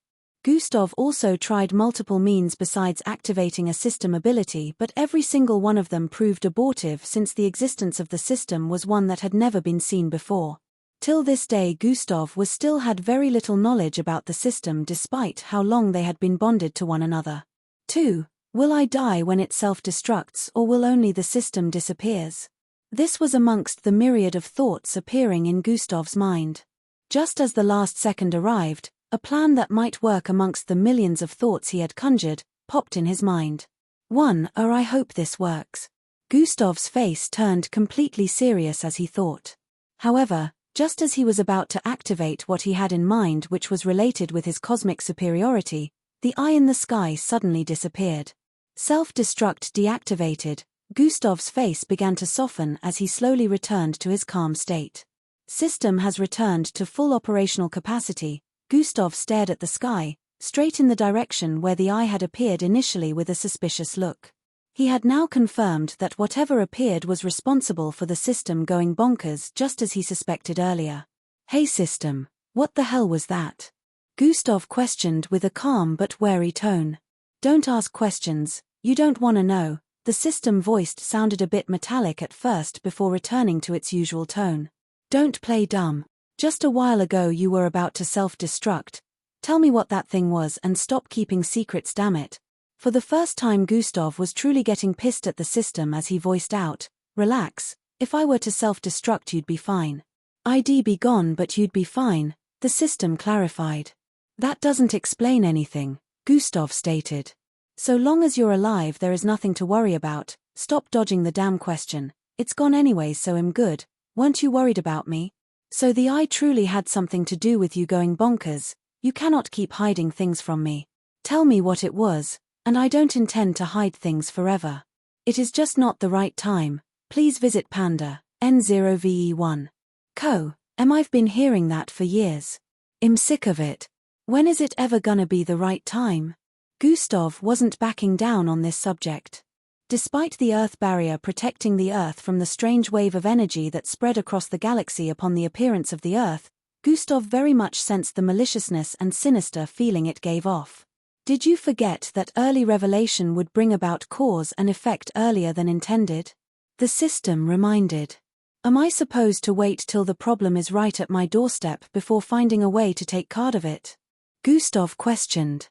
Gustav also tried multiple means besides activating a system ability, but every single one of them proved abortive since the existence of the system was one that had never been seen before. Till this day, Gustav still had very little knowledge about the system despite how long they had been bonded to one another. 2. Will I die when it self-destructs, or will only the system disappears? This was amongst the myriad of thoughts appearing in Gustav's mind. Just as the last second arrived, a plan that might work amongst the millions of thoughts he had conjured popped in his mind. 1. I hope this works. Gustav's face turned completely serious as he thought. However, just as he was about to activate what he had in mind, which was related with his cosmic superiority, the eye in the sky suddenly disappeared. Self-destruct deactivated. Gustav's face began to soften as he slowly returned to his calm state. System has returned to full operational capacity. Gustav stared at the sky, straight in the direction where the eye had appeared initially with a suspicious look. He had now confirmed that whatever appeared was responsible for the system going bonkers just as he suspected earlier. Hey system, what the hell was that? Gustav questioned with a calm but wary tone. Don't ask questions, you don't want to know. The system voiced sounded a bit metallic at first before returning to its usual tone. Don't play dumb. Just a while ago you were about to self-destruct. Tell me what that thing was and stop keeping secrets, damn it. For the first time Gustav was truly getting pissed at the system as he voiced out, relax, if I were to self-destruct you'd be fine. I'd be gone but you'd be fine, the system clarified. That doesn't explain anything, Gustav stated. So long as you're alive there is nothing to worry about, stop dodging the damn question, it's gone anyways so I'm good, weren't you worried about me? So the eye truly had something to do with you going bonkers, you cannot keep hiding things from me. Tell me what it was, and I don't intend to hide things forever. It is just not the right time, Please visit Panda, N0VE1. Co. I've been hearing that for years. I'm sick of it. When is it ever gonna be the right time? Gustav wasn't backing down on this subject. Despite the Earth barrier protecting the Earth from the strange wave of energy that spread across the galaxy upon the appearance of the Earth, Gustav very much sensed the maliciousness and sinister feeling it gave off. Did you forget that early revelation would bring about cause and effect earlier than intended? The system reminded. Am I supposed to wait till the problem is right at my doorstep before finding a way to take card of it? Gustav questioned.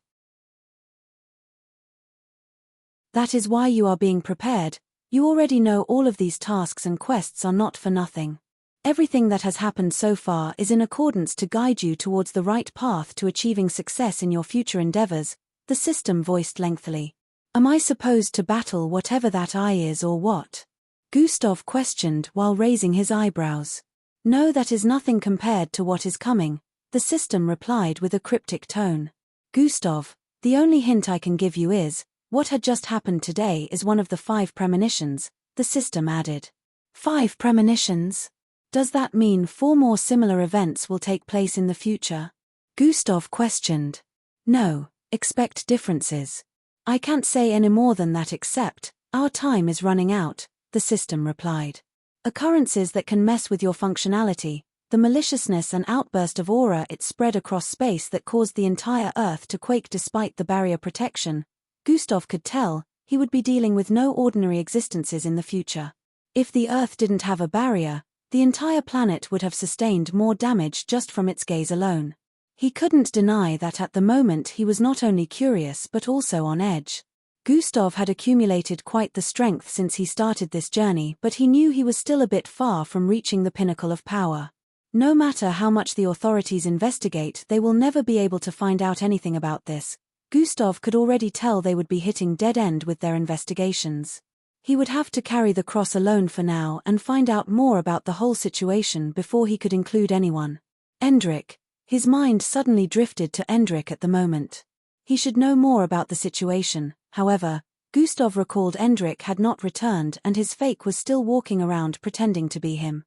That is why you are being prepared. You already know all of these tasks and quests are not for nothing. Everything that has happened so far is in accordance to guide you towards the right path to achieving success in your future endeavors, the system voiced lengthily. Am I supposed to battle whatever that eye is or what? Gustav questioned while raising his eyebrows. No, that is nothing compared to what is coming, the system replied with a cryptic tone. Gustav, the only hint I can give you is, what had just happened today is one of the 5 premonitions, the system added. 5 premonitions? Does that mean 4 more similar events will take place in the future? Gustav questioned. No, expect differences. I can't say any more than that except, our time is running out, the system replied. Occurrences that can mess with your functionality, the maliciousness and outburst of aura it spread across space that caused the entire Earth to quake despite the barrier protection, Gustav could tell, he would be dealing with no ordinary existences in the future. If the Earth didn't have a barrier, the entire planet would have sustained more damage just from its gaze alone. He couldn't deny that at the moment he was not only curious but also on edge. Gustav had accumulated quite the strength since he started this journey, but he knew he was still a bit far from reaching the pinnacle of power. No matter how much the authorities investigate, they will never be able to find out anything about this. Gustav could already tell they would be hitting dead end with their investigations. He would have to carry the cross alone for now and find out more about the whole situation before he could include anyone. Endrik. His mind suddenly drifted to Endrik at the moment. He should know more about the situation. However, Gustav recalled Endrik had not returned and his fake was still walking around pretending to be him.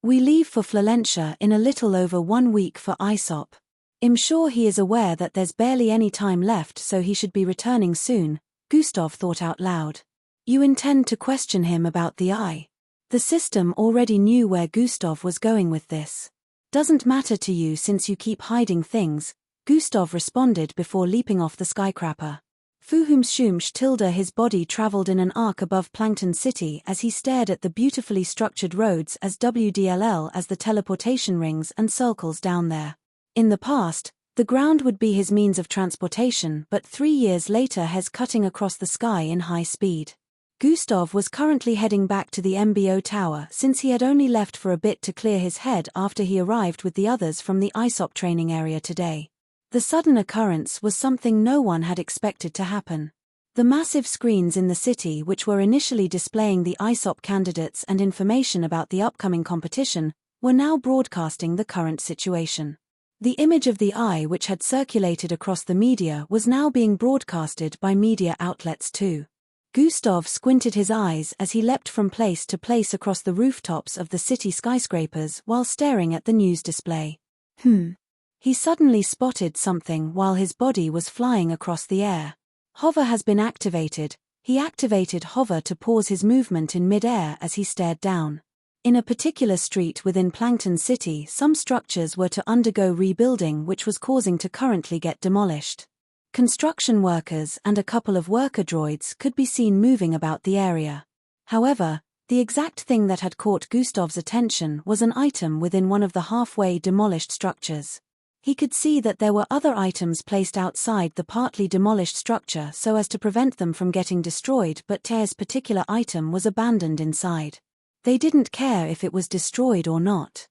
We leave for Florentia in a little over 1 week for Aesop. I'm sure he is aware that there's barely any time left, so he should be returning soon, Gustav thought out loud. You intend to question him about the eye? The system already knew where Gustav was going with this. Doesn't matter to you since you keep hiding things, Gustav responded before leaping off the skyscraper. Fuhumshumsh tilde his body traveled in an arc above Plankton City as he stared at the beautifully structured roads as WDLL as the teleportation rings and circles down there. In the past, the ground would be his means of transportation, but 3 years later has cutting across the sky in high speed. Gustav was currently heading back to the MBO tower since he had only left for a bit to clear his head after he arrived with the others from the Aesop training area today. The sudden occurrence was something no one had expected to happen. The massive screens in the city which were initially displaying the Aesop candidates and information about the upcoming competition were now broadcasting the current situation. The image of the eye which had circulated across the media was now being broadcasted by media outlets too. Gustav squinted his eyes as he leapt from place to place across the rooftops of the city skyscrapers while staring at the news display. He suddenly spotted something while his body was flying across the air. Hover has been activated. He activated Hover to pause his movement in mid-air as he stared down. In a particular street within Plankton City, some structures were to undergo rebuilding which was causing to currently get demolished. Construction workers and a couple of worker droids could be seen moving about the area. However, the exact thing that had caught Gustav's attention was an item within one of the halfway demolished structures. He could see that there were other items placed outside the partly demolished structure so as to prevent them from getting destroyed, but this particular item was abandoned inside. They didn't care if it was destroyed or not.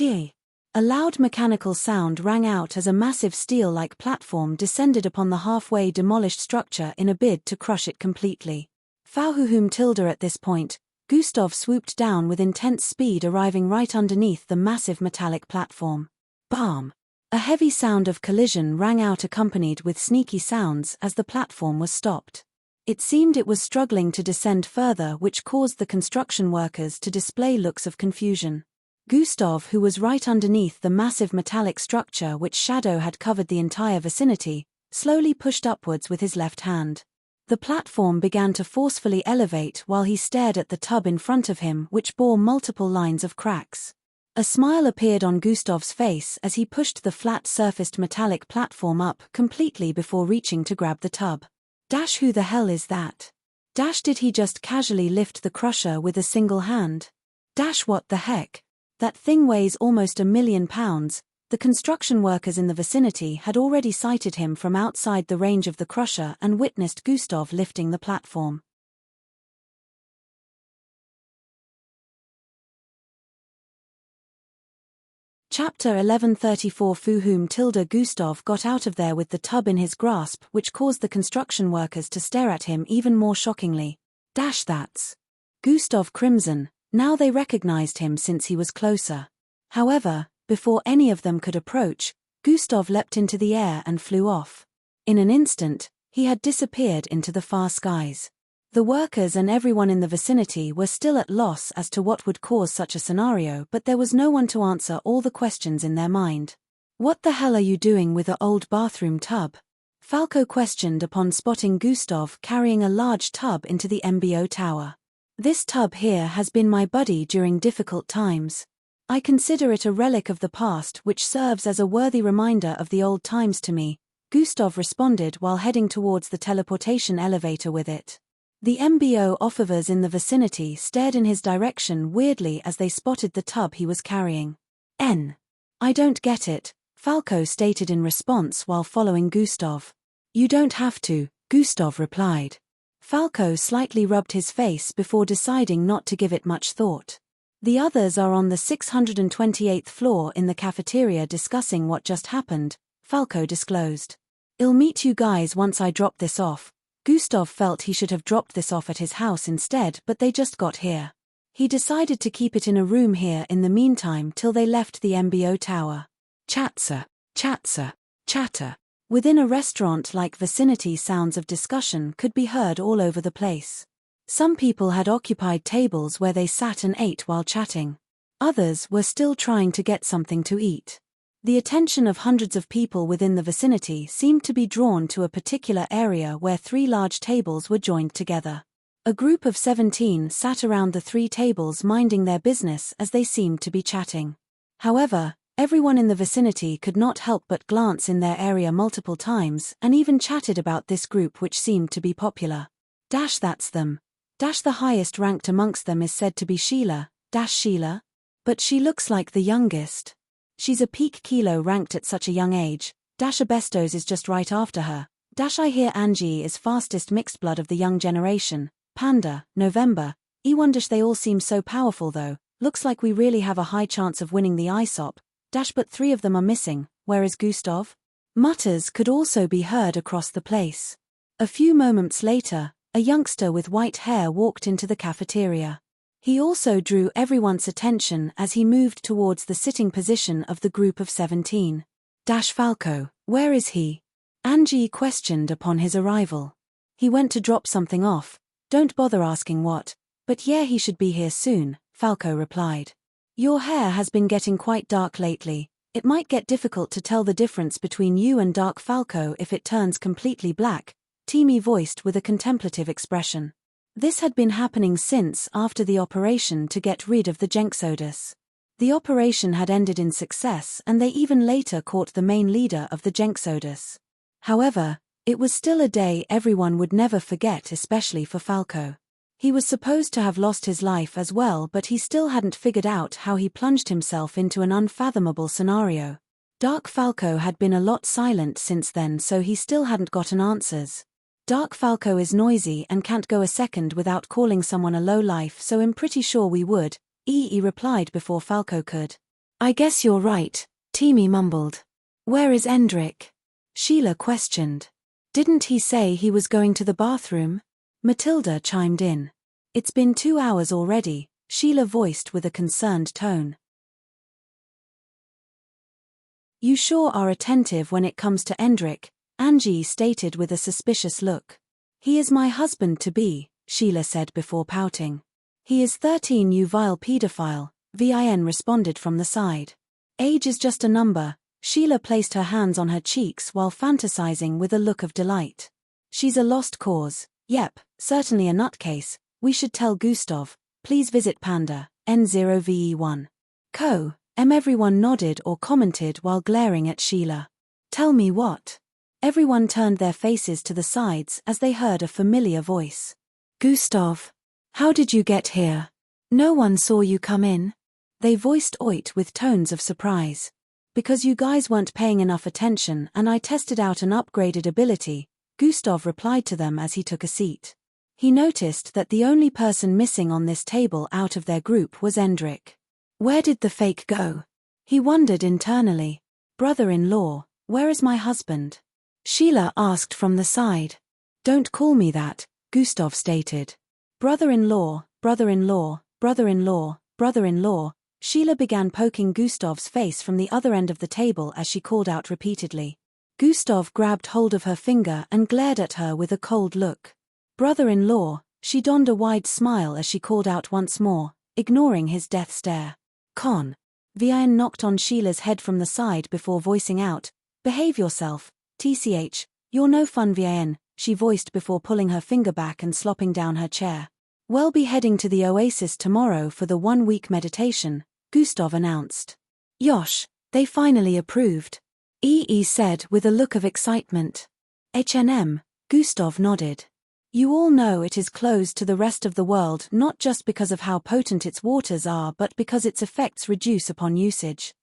A loud mechanical sound rang out as a massive steel-like platform descended upon the halfway demolished structure in a bid to crush it completely. Fauhuhum tilde at this point, Gustav swooped down with intense speed, arriving right underneath the massive metallic platform. Bam! A heavy sound of collision rang out accompanied with sneaky sounds as the platform was stopped. It seemed it was struggling to descend further, which caused the construction workers to display looks of confusion. Gustav, who was right underneath the massive metallic structure which shadow had covered the entire vicinity, slowly pushed upwards with his left hand. The platform began to forcefully elevate while he stared at the tub in front of him, which bore multiple lines of cracks. A smile appeared on Gustav's face as he pushed the flat-surfaced metallic platform up completely before reaching to grab the tub. Who the hell is that? Did he just casually lift the crusher with a single hand? What the heck? That thing weighs almost £1 million. The construction workers in the vicinity had already sighted him from outside the range of the crusher and witnessed Gustav lifting the platform. Chapter 1134 Whom Gustav got out of there with the tub in his grasp, which caused the construction workers to stare at him even more shockingly. That's Gustav crimson. Now they recognized him since he was closer. However, before any of them could approach, Gustav leapt into the air and flew off. In an instant, he had disappeared into the far skies. The workers and everyone in the vicinity were still at loss as to what would cause such a scenario, but there was no one to answer all the questions in their mind. "What the hell are you doing with an old bathroom tub?" Falco questioned upon spotting Gustav carrying a large tub into the MBO tower. "This tub here has been my buddy during difficult times. I consider it a relic of the past which serves as a worthy reminder of the old times to me," Gustav responded while heading towards the teleportation elevator with it. The MBO officers in the vicinity stared in his direction weirdly as they spotted the tub he was carrying. I don't get it," Falco stated in response while following Gustav. "You don't have to," Gustav replied. Falco slightly rubbed his face before deciding not to give it much thought. "The others are on the 628th floor in the cafeteria discussing what just happened," Falco disclosed. "I'll meet you guys once I drop this off." Gustav felt he should have dropped this off at his house instead, but they just got here. He decided to keep it in a room here in the meantime till they left the MBO tower. Chatter. Within a restaurant-like vicinity, sounds of discussion could be heard all over the place. Some people had occupied tables where they sat and ate while chatting. Others were still trying to get something to eat. The attention of hundreds of people within the vicinity seemed to be drawn to a particular area where 3 large tables were joined together. A group of 17 sat around the 3 tables minding their business as they seemed to be chatting. However, everyone in the vicinity could not help but glance in their area multiple times and even chatted about this group which seemed to be popular. That's them. The highest ranked amongst them is said to be Sheila. Sheila? But she looks like the youngest. She's a peak kilo ranked at such a young age. Abestos is just right after her. I hear Angie is fastest mixed blood of the young generation. Panda, November. Wondish they all seem so powerful though. Looks like we really have a high chance of winning the ISOP. But 3 of them are missing. Where is Gustav? Mutters could also be heard across the place. A few moments later, a youngster with white hair walked into the cafeteria. He also drew everyone's attention as he moved towards the sitting position of the group of 17. Falco, where is he? Angie questioned upon his arrival. He went to drop something off. Don't bother asking what. But yeah, he should be here soon, Falco replied. Your hair has been getting quite dark lately. It might get difficult to tell the difference between you and dark Falco if it turns completely black, Timmy voiced with a contemplative expression. This had been happening since after the operation to get rid of the Jenxodus. The operation had ended in success and they even later caught the main leader of the Jenxodus. However, it was still a day everyone would never forget, especially for Falco. He was supposed to have lost his life as well, but he still hadn't figured out how he plunged himself into an unfathomable scenario. Dark Falco had been a lot silent since then, so he still hadn't gotten answers. Dark Falco is noisy and can't go a second without calling someone a lowlife, so I'm pretty sure we would, replied before Falco could. I guess you're right, Timmy mumbled. Where is Endrick? Sheila questioned. Didn't he say he was going to the bathroom? Matilda chimed in. It's been 2 hours already, Sheila voiced with a concerned tone. You sure are attentive when it comes to Endrick, Angie stated with a suspicious look. He is my husband-to-be, Sheila said before pouting. He is 13, you vile pedophile, Vin responded from the side. Age is just a number. Sheila placed her hands on her cheeks while fantasizing with a look of delight. She's a lost cause. Yep, certainly a nutcase. We should tell Gustav. Please visit Panda, N0VE1. Everyone nodded or commented while glaring at Sheila. Tell me what? Everyone turned their faces to the sides as they heard a familiar voice. Gustav. How did you get here? No one saw you come in. They voiced Oit with tones of surprise. Because you guys weren't paying enough attention and I tested out an upgraded ability, Gustav replied to them as he took a seat. He noticed that the only person missing on this table out of their group was Endrik. Where did the fake go? He wondered internally. Brother-in-law, where is my husband? Sheila asked from the side. Don't call me that, Gustav stated. Brother-in-law, brother-in-law, brother-in-law, brother-in-law. Sheila began poking Gustav's face from the other end of the table as she called out repeatedly. Gustav grabbed hold of her finger and glared at her with a cold look. Brother-in-law, she donned a wide smile as she called out once more, ignoring his death stare. Con. Vin knocked on Sheila's head from the side before voicing out, behave yourself, TCH, you're no fun Vin, she voiced before pulling her finger back and slopping down her chair. We'll be heading to the oasis tomorrow for the 1-week meditation, Gustav announced. Yosh, they finally approved. EE said with a look of excitement. HNM, Gustav nodded. You all know it is closed to the rest of the world not just because of how potent its waters are but because its effects reduce upon usage.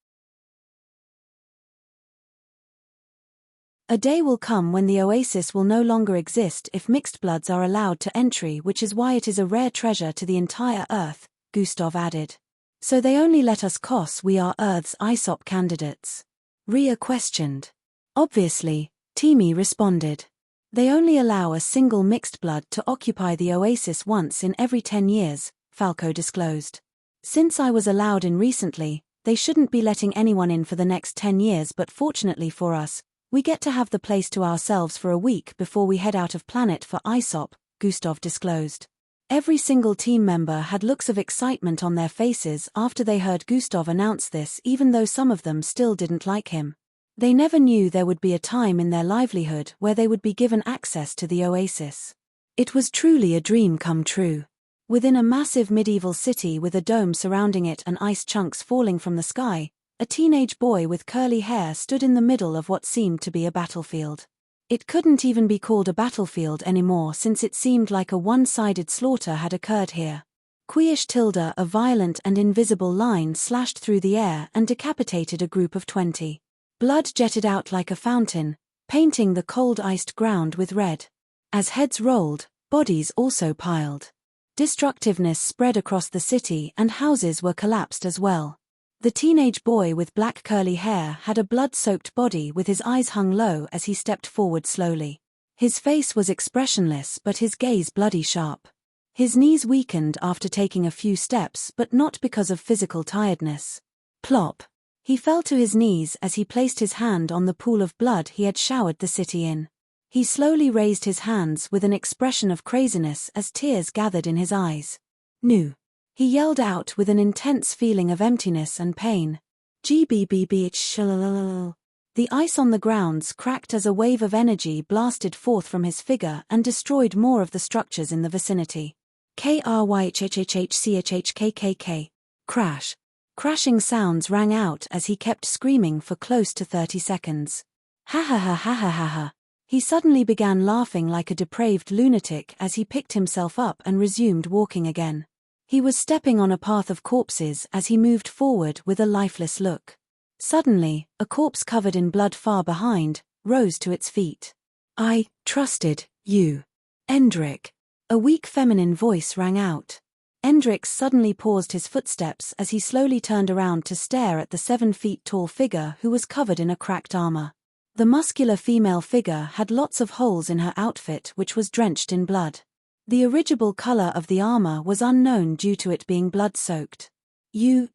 A day will come when the oasis will no longer exist if mixed bloods are allowed to entry, which is why it is a rare treasure to the entire Earth, Gustav added. So they only let us cos we are Earth's ISOP candidates. Rhea questioned. Obviously, Timi responded. They only allow a single mixed blood to occupy the oasis once in every 10 years, Falco disclosed. Since I was allowed in recently, they shouldn't be letting anyone in for the next 10 years, but fortunately for us, we get to have the place to ourselves for a week before we head out of planet for ISOP, Gustav disclosed. Every single team member had looks of excitement on their faces after they heard Gustav announce this, even though some of them still didn't like him. They never knew there would be a time in their livelihood where they would be given access to the oasis. It was truly a dream come true. Within a massive medieval city with a dome surrounding it and ice chunks falling from the sky, a teenage boy with curly hair stood in the middle of what seemed to be a battlefield. It couldn't even be called a battlefield anymore since it seemed like a one-sided slaughter had occurred here. Quiish tilde, a violent and invisible line slashed through the air and decapitated a group of 20. Blood jetted out like a fountain, painting the cold iced ground with red. As heads rolled, bodies also piled. Destructiveness spread across the city and houses were collapsed as well. The teenage boy with black curly hair had a blood-soaked body with his eyes hung low as he stepped forward slowly. His face was expressionless but his gaze bloody sharp. His knees weakened after taking a few steps but not because of physical tiredness. Plop. He fell to his knees as he placed his hand on the pool of blood he had showered the city in. He slowly raised his hands with an expression of craziness as tears gathered in his eyes. Nu. He yelled out with an intense feeling of emptiness and pain. GBBBH. The ice on the grounds cracked as a wave of energy blasted forth from his figure and destroyed more of the structures in the vicinity. KRYHHHCHHKKK. Crash. Crashing sounds rang out as he kept screaming for close to 30 seconds. Ha ha ha ha ha ha ha. He suddenly began laughing like a depraved lunatic as he picked himself up and resumed walking again. He was stepping on a path of corpses as he moved forward with a lifeless look. Suddenly, a corpse covered in blood far behind rose to its feet. I trusted you. Endrik. A weak feminine voice rang out. Endrik suddenly paused his footsteps as he slowly turned around to stare at the 7-feet-tall figure who was covered in a cracked armor. The muscular female figure had lots of holes in her outfit which was drenched in blood. The original color of the armor was unknown due to it being blood-soaked. You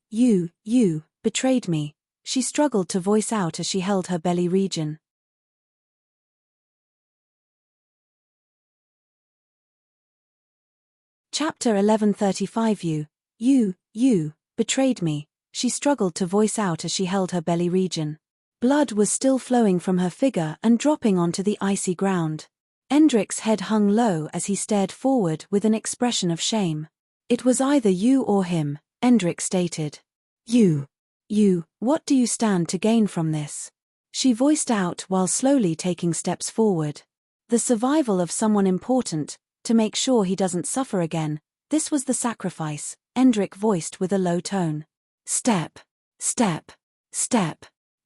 betrayed me, she struggled to voice out as she held her belly region. Chapter 1135. You betrayed me, she struggled to voice out as she held her belly region. Blood was still flowing from her figure and dropping onto the icy ground. Endrick's head hung low as he stared forward with an expression of shame. It was either you or him, Endrick stated. You, what do you stand to gain from this? She voiced out while slowly taking steps forward. The survival of someone important, to make sure he doesn't suffer again, this was the sacrifice, Endrick voiced with a low tone. Step.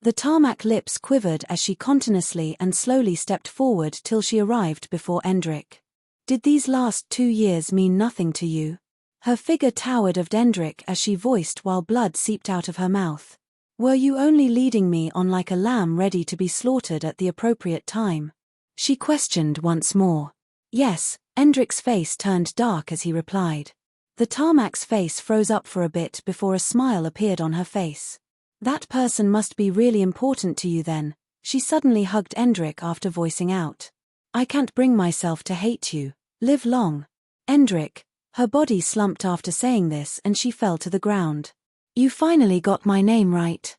The tarmac lips quivered as she continuously and slowly stepped forward till she arrived before Endrick. Did these last 2 years mean nothing to you? Her figure towered of Endrick as she voiced while blood seeped out of her mouth. Were you only leading me on like a lamb ready to be slaughtered at the appropriate time? She questioned once more. Yes, Endrick's face turned dark as he replied. The tarmac's face froze up for a bit before a smile appeared on her face. That person must be really important to you then, she suddenly hugged Endrick after voicing out. I can't bring myself to hate you. Live long. Endrick. Her body slumped after saying this and she fell to the ground. You finally got my name right.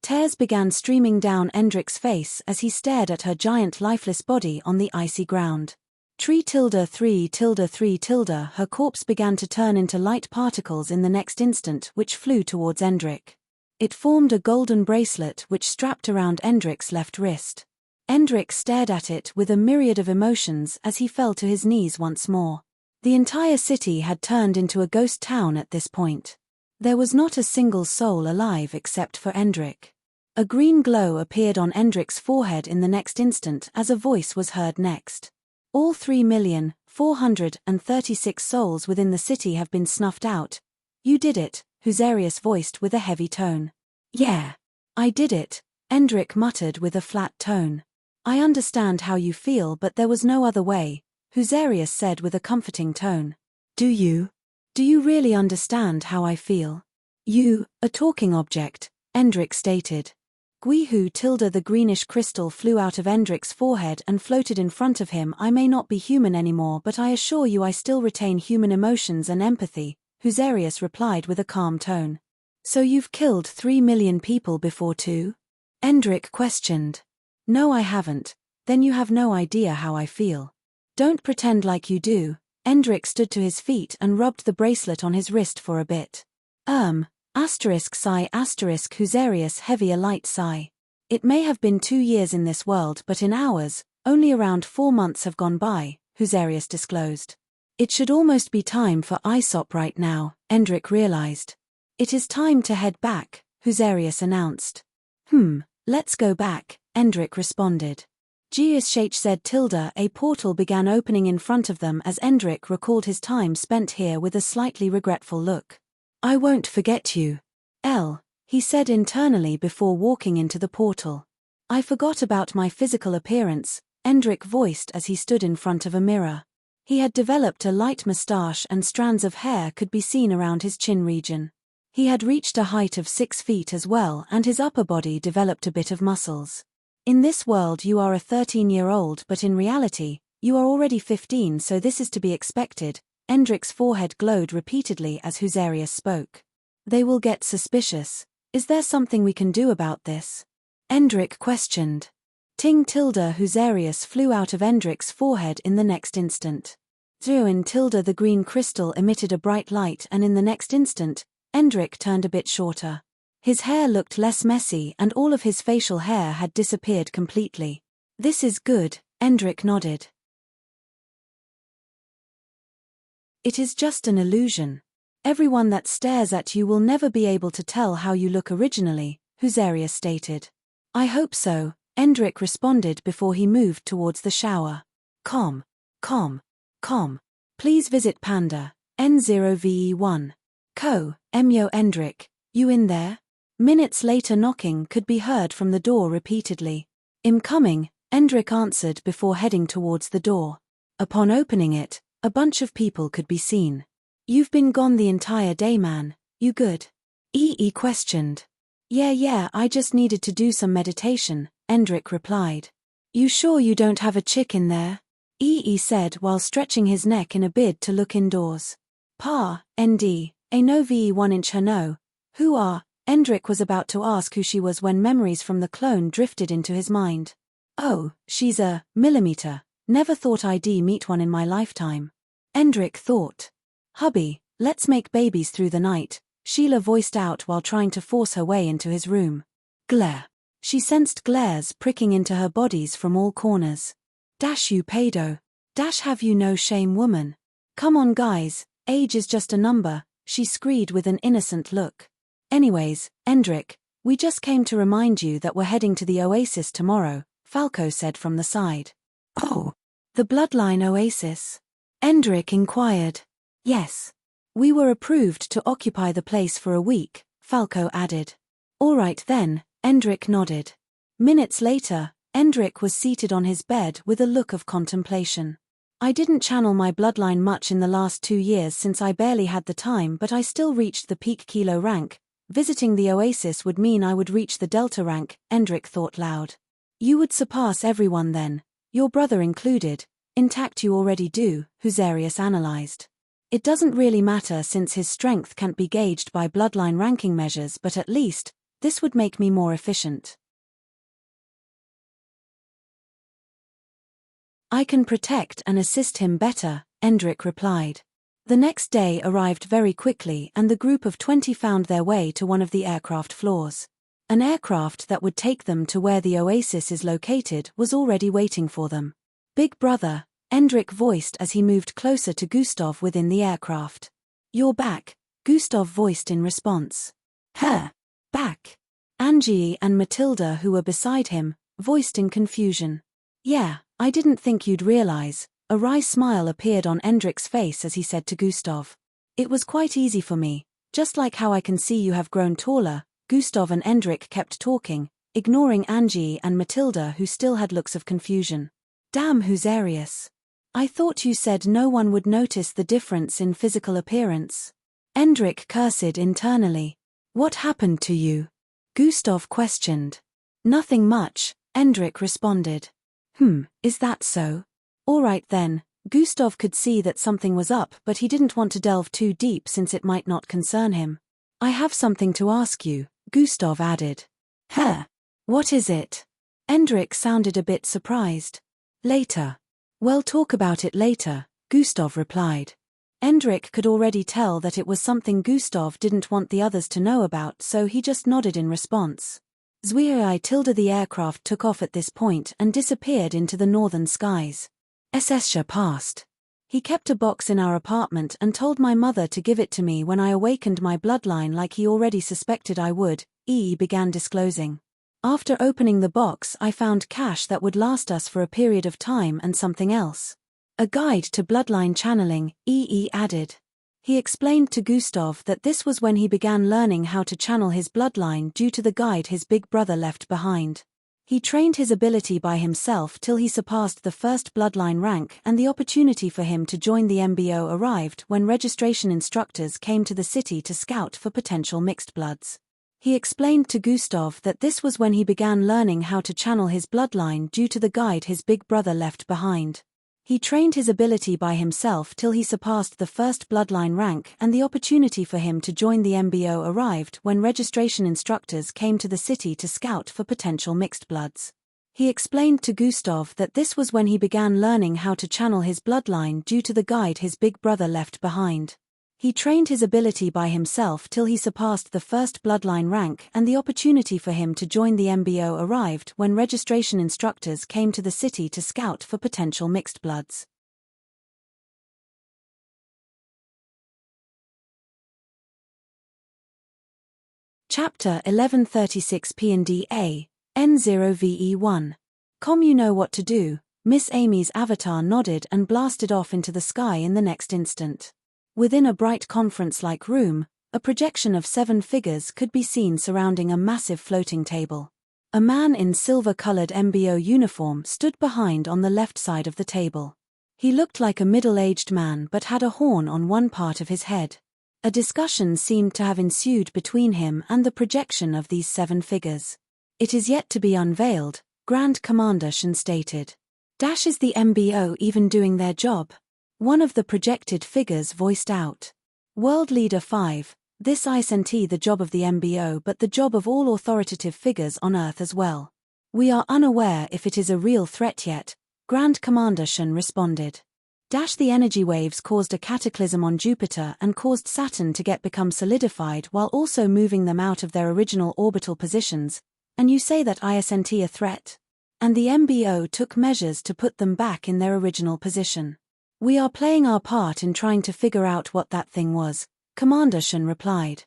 Tears began streaming down Endrick's face as he stared at her giant lifeless body on the icy ground. 3-3-3. Her corpse began to turn into light particles in the next instant which flew towards Endrick. It formed a golden bracelet which strapped around Endrick's left wrist. Endrick stared at it with a myriad of emotions as he fell to his knees once more. The entire city had turned into a ghost town at this point. There was not a single soul alive except for Endrick. A green glow appeared on Endrick's forehead in the next instant as a voice was heard next. All 3,436 souls within the city have been snuffed out. You did it, Husarius voiced with a heavy tone. Yeah. I did it, Endrick muttered with a flat tone. I understand how you feel but there was no other way, Husarius said with a comforting tone. Do you? Do you really understand how I feel? You, a talking object, Endrick stated. The greenish crystal flew out of Endrick's forehead and floated in front of him. I may not be human anymore but I assure you I still retain human emotions and empathy, Husarius replied with a calm tone. So you've killed 3 million people before too? Endrick questioned. No, I haven't. Then you have no idea how I feel. Don't pretend like you do. Endrick stood to his feet and rubbed the bracelet on his wrist for a bit. Sigh, Husarius heavy a light sigh. It may have been 2 years in this world but in ours, only around 4 months have gone by, Husarius disclosed. It should almost be time for Aesop right now, Endrick realized. It is time to head back, Husarius announced. Let's go back, Endrick responded. A portal began opening in front of them as Endrick recalled his time spent here with a slightly regretful look. I won't forget you. He said internally before walking into the portal. I forgot about my physical appearance, Endrick voiced as he stood in front of a mirror. He had developed a light moustache and strands of hair could be seen around his chin region. He had reached a height of 6 feet as well and his upper body developed a bit of muscles. In this world you are a 13-year-old but in reality, you are already 15 so this is to be expected. Endrick's forehead glowed repeatedly as Husarius spoke. They will get suspicious. Is there something we can do about this? Endrick questioned. Husarius flew out of Endrick's forehead in the next instant. The green crystal emitted a bright light and in the next instant, Endrick turned a bit shorter. His hair looked less messy and all of his facial hair had disappeared completely. This is good, Endrick nodded. It is just an illusion. Everyone that stares at you will never be able to tell how you look originally, Husarius stated. I hope so, Endrick responded before he moved towards the shower. Com. Please visit Panda, N0VE1. Emyo Endrick, you in there? Minutes later knocking could be heard from the door repeatedly. I'm coming, Endrick answered before heading towards the door. Upon opening it, a bunch of people could be seen. You've been gone the entire day man, you good? Questioned. Yeah, I just needed to do some meditation, Endrick replied. You sure you don't have a chick in there? Ee said while stretching his neck in a bid to look indoors. Pa, nd, a no ve 1 inch her no. Who are? Endrick was about to ask who she was when memories from the clone drifted into his mind. Oh, she's a millimeter. Never thought I'd meet one in my lifetime. Endrick thought. Hubby, let's make babies through the night, Sheila voiced out while trying to force her way into his room. Glare. She sensed glares pricking into her bodies from all corners. Dash you pedo. Dash have you no shame woman. Come on guys, age is just a number, she screed with an innocent look. Anyways, Endrick, we just came to remind you that we're heading to the Oasis tomorrow, Falco said from the side. Oh. The Bloodline Oasis? Endrick inquired. Yes. We were approved to occupy the place for a week, Falco added. All right then, Endrick nodded. Minutes later, Endrick was seated on his bed with a look of contemplation. I didn't channel my bloodline much in the last 2 years since I barely had the time, but I still reached the peak kilo rank. Visiting the Oasis would mean I would reach the Delta rank, Endrick thought loud. You would surpass everyone then, your brother included. Intact you already do, Huzarius analyzed. It doesn't really matter since his strength can't be gauged by bloodline ranking measures, but at least, this would make me more efficient. I can protect and assist him better, Endrick replied. The next day arrived very quickly and the group of 20 found their way to one of the aircraft floors. An aircraft that would take them to where the Oasis is located was already waiting for them. Big brother, Endrick voiced as he moved closer to Gustav within the aircraft. You're back, Gustav voiced in response. Huh? Back? Angie and Matilda, who were beside him, voiced in confusion. Yeah, I didn't think you'd realize. A wry smile appeared on Endrick's face as he said to Gustav. It was quite easy for me, just like how I can see you have grown taller. Gustav and Endrick kept talking, ignoring Angie and Matilda who still had looks of confusion. Damn Huzarius. I thought you said no one would notice the difference in physical appearance. Endrick cursed internally. What happened to you? Gustav questioned. Nothing much, Endrick responded. Is that so? All right then, Gustav could see that something was up, but he didn't want to delve too deep since it might not concern him. I have something to ask you, Gustav added. Huh? What is it? Endrick sounded a bit surprised. Later. Well, talk about it later, Gustav replied. Endrick could already tell that it was something Gustav didn't want the others to know about, so he just nodded in response. The aircraft took off at this point and disappeared into the northern skies. Ssha passed. He kept a box in our apartment and told my mother to give it to me when I awakened my bloodline like he already suspected I would, began disclosing. After opening the box I found cash that would last us for a period of time and something else. A guide to bloodline channeling, added. He explained to Gustav that this was when he began learning how to channel his bloodline due to the guide his big brother left behind. He trained his ability by himself till he surpassed the first bloodline rank, and the opportunity for him to join the MBO arrived when registration instructors came to the city to scout for potential mixed bloods. He explained to Gustav that this was when he began learning how to channel his bloodline due to the guide his big brother left behind. He trained his ability by himself till he surpassed the first bloodline rank, and the opportunity for him to join the MBO arrived when registration instructors came to the city to scout for potential mixed bloods. He explained to Gustav that this was when he began learning how to channel his bloodline due to the guide his big brother left behind. He trained his ability by himself till he surpassed the first bloodline rank, and the opportunity for him to join the MBO arrived when registration instructors came to the city to scout for potential mixed bloods. Chapter 1136 P&D-A, N0VE1. You know what to do. Miss Amy's avatar nodded and blasted off into the sky in the next instant. Within a bright conference-like room, a projection of 7 figures could be seen surrounding a massive floating table. A man in silver-colored MBO uniform stood behind on the left side of the table. He looked like a middle-aged man but had a horn on one part of his head. A discussion seemed to have ensued between him and the projection of these 7 figures. It is yet to be unveiled, Grand Commander Shen stated. Is the MBO even doing their job? One of the projected figures voiced out. World Leader 5, this isn't the job of the MBO but the job of all authoritative figures on Earth as well. We are unaware if it is a real threat yet, Grand Commander Shen responded. The energy waves caused a cataclysm on Jupiter and caused Saturn to become solidified while also moving them out of their original orbital positions, and you say that isn't a threat? And the MBO took measures to put them back in their original position. We are playing our part in trying to figure out what that thing was, Commander Shen replied.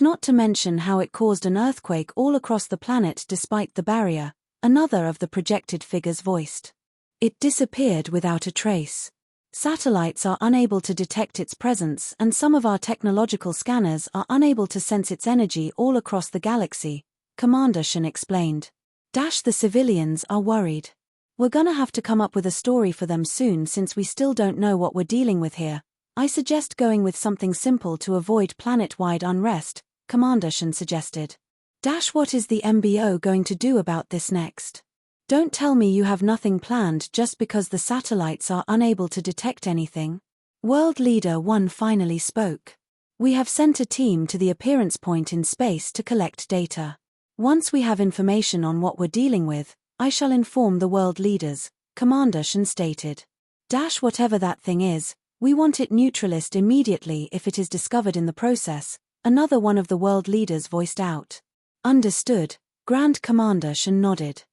Not to mention how it caused an earthquake all across the planet despite the barrier, another of the projected figures voiced. It disappeared without a trace. Satellites are unable to detect its presence and some of our technological scanners are unable to sense its energy all across the galaxy, Commander Shen explained. The civilians are worried. We're gonna have to come up with a story for them soon since we still don't know what we're dealing with here. I suggest going with something simple to avoid planet-wide unrest, Commander Shen suggested. What is the MBO going to do about this next? Don't tell me you have nothing planned just because the satellites are unable to detect anything. World Leader 1 finally spoke. We have sent a team to the appearance point in space to collect data. Once we have information on what we're dealing with, I shall inform the world leaders, Commander Shen stated. Whatever that thing is, we want it neutralized immediately if it is discovered in the process, another one of the world leaders voiced out. Understood, Grand Commander Shen nodded.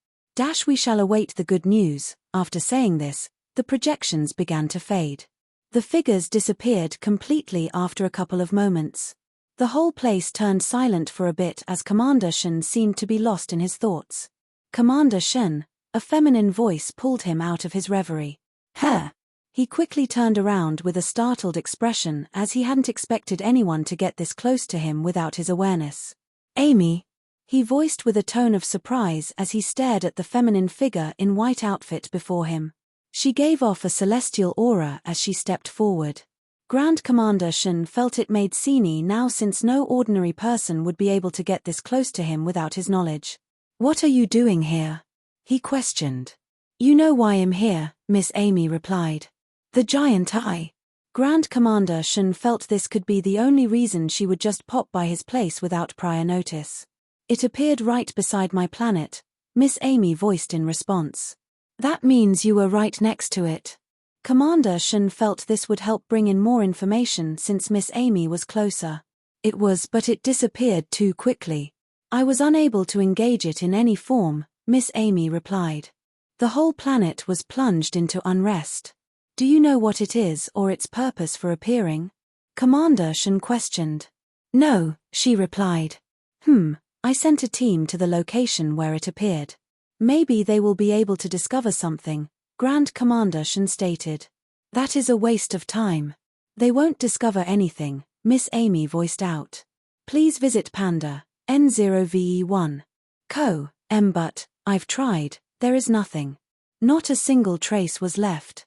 We shall await the good news. After saying this, the projections began to fade. The figures disappeared completely after a couple of moments. The whole place turned silent for a bit as Commander Shen seemed to be lost in his thoughts. Commander Shen, a feminine voice pulled him out of his reverie. Huh! He quickly turned around with a startled expression as he hadn't expected anyone to get this close to him without his awareness. Amy, he voiced with a tone of surprise as he stared at the feminine figure in white outfit before him. She gave off a celestial aura as she stepped forward. Grand Commander Shen felt it made sense now since no ordinary person would be able to get this close to him without his knowledge. What are you doing here? He questioned. You know why I'm here, Miss Amy replied. The giant eye. Grand Commander Shen felt this could be the only reason she would just pop by his place without prior notice. It appeared right beside my planet, Miss Amy voiced in response. That means you were right next to it. Commander Shen felt this would help bring in more information since Miss Amy was closer. It was, but it disappeared too quickly. I was unable to engage it in any form, Miss Amy replied. The whole planet was plunged into unrest. Do you know what it is or its purpose for appearing? Commander Shen questioned. No, she replied. I sent a team to the location where it appeared. Maybe they will be able to discover something, Grand Commander Shen stated. That is a waste of time. They won't discover anything, Miss Amy voiced out. Please visit Panda, N0VE1. But, I've tried, there is nothing. Not a single trace was left.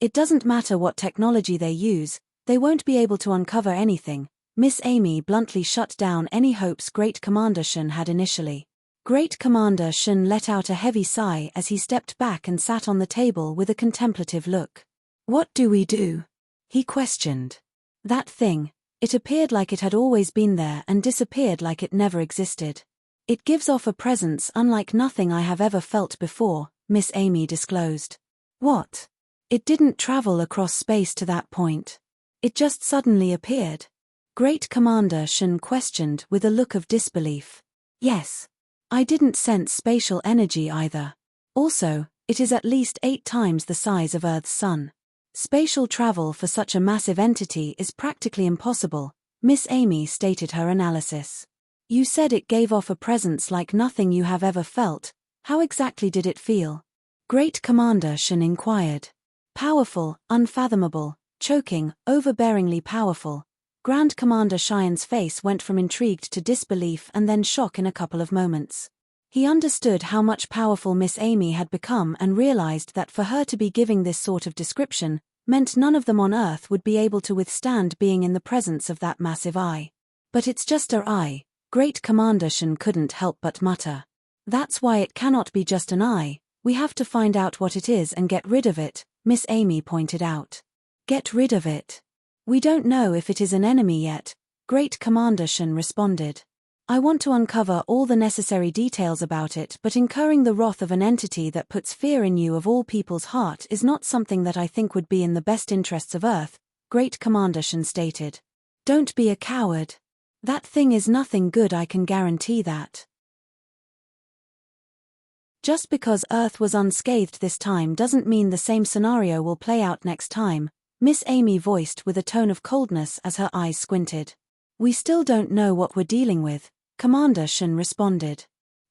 It doesn't matter what technology they use, they won't be able to uncover anything. Miss Amy bluntly shut down any hopes Great Commander Shen had initially. Great Commander Shen let out a heavy sigh as he stepped back and sat on the table with a contemplative look. What do we do? He questioned. That thing, it appeared like it had always been there and disappeared like it never existed. It gives off a presence unlike nothing I have ever felt before, Miss Amy disclosed. What? It didn't travel across space to that point. It just suddenly appeared. Great Commander Shen questioned with a look of disbelief. Yes. I didn't sense spatial energy either. Also, it is at least 8 times the size of Earth's sun. Spatial travel for such a massive entity is practically impossible, Miss Amy stated her analysis. You said it gave off a presence like nothing you have ever felt. How exactly did it feel? Great Commander Shen inquired. Powerful, unfathomable, choking, overbearingly powerful. Grand Commander Shen's face went from intrigued to disbelief and then shock in a couple of moments. He understood how much powerful Miss Amy had become and realized that for her to be giving this sort of description meant none of them on Earth would be able to withstand being in the presence of that massive eye. But it's just her eye, Great Commander Shen couldn't help but mutter. That's why it cannot be just an eye. We have to find out what it is and get rid of it, Miss Amy pointed out. Get rid of it? We don't know if it is an enemy yet, Great Commander Shen responded. I want to uncover all the necessary details about it, but incurring the wrath of an entity that puts fear in you of all people's heart is not something that I think would be in the best interests of Earth, Great Commander Shen stated. Don't be a coward. That thing is nothing good, I can guarantee that. Just because Earth was unscathed this time doesn't mean the same scenario will play out next time, Miss Amy voiced with a tone of coldness as her eyes squinted. We still don't know what we're dealing with, Commander Shen responded.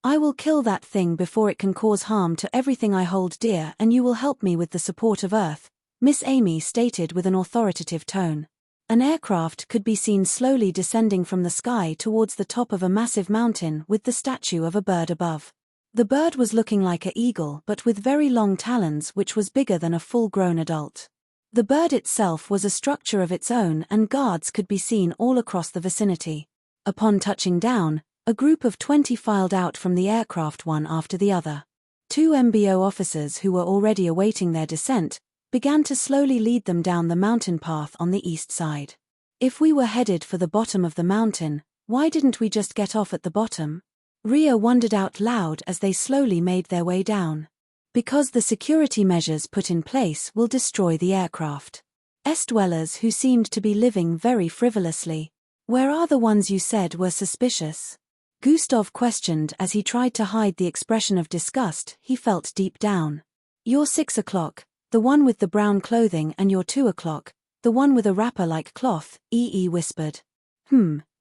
I will kill that thing before it can cause harm to everything I hold dear, and you will help me with the support of Earth, Miss Amy stated with an authoritative tone. An aircraft could be seen slowly descending from the sky towards the top of a massive mountain with the statue of a bird above. The bird was looking like an eagle but with very long talons, which was bigger than a full-grown adult. The bird itself was a structure of its own, and guards could be seen all across the vicinity. Upon touching down, a group of 20 filed out from the aircraft one after the other. 2 MBO officers who were already awaiting their descent began to slowly lead them down the mountain path on the east side. If we were headed for the bottom of the mountain, why didn't we just get off at the bottom? Ria wondered out loud as they slowly made their way down. Because the security measures put in place will destroy the aircraft. Dwellers who seemed to be living very frivolously. Where are the ones you said were suspicious? Gustav questioned as he tried to hide the expression of disgust he felt deep down. You're 6 o'clock, the one with the brown clothing, and you're 2 o'clock, the one with a wrapper-like cloth, EE whispered.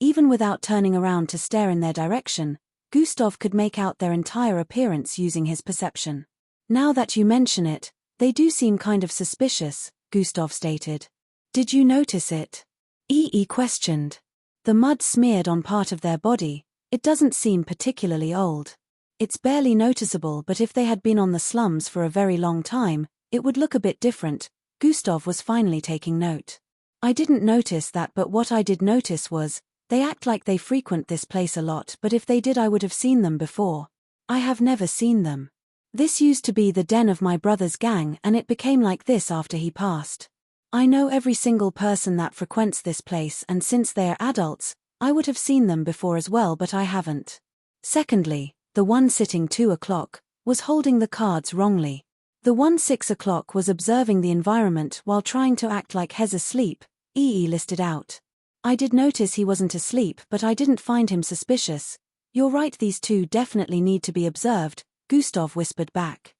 Even without turning around to stare in their direction, Gustav could make out their entire appearance using his perception. Now that you mention it, they do seem kind of suspicious, Gustav stated. Did you notice it? EE questioned. The mud smeared on part of their body, it doesn't seem particularly old. It's barely noticeable, but if they had been on the slums for a very long time, it would look a bit different. Gustav was finally taking note. I didn't notice that, but what I did notice was, they act like they frequent this place a lot, but if they did I would have seen them before. I have never seen them. This used to be the den of my brother's gang, and it became like this after he passed. I know every single person that frequents this place, and since they are adults, I would have seen them before as well, but I haven't. Secondly, the one sitting 2 o'clock was holding the cards wrongly. The one 6 o'clock was observing the environment while trying to act like he's asleep, EE listed out. I did notice he wasn't asleep, but I didn't find him suspicious. You're right, these two definitely need to be observed, Gustav whispered back.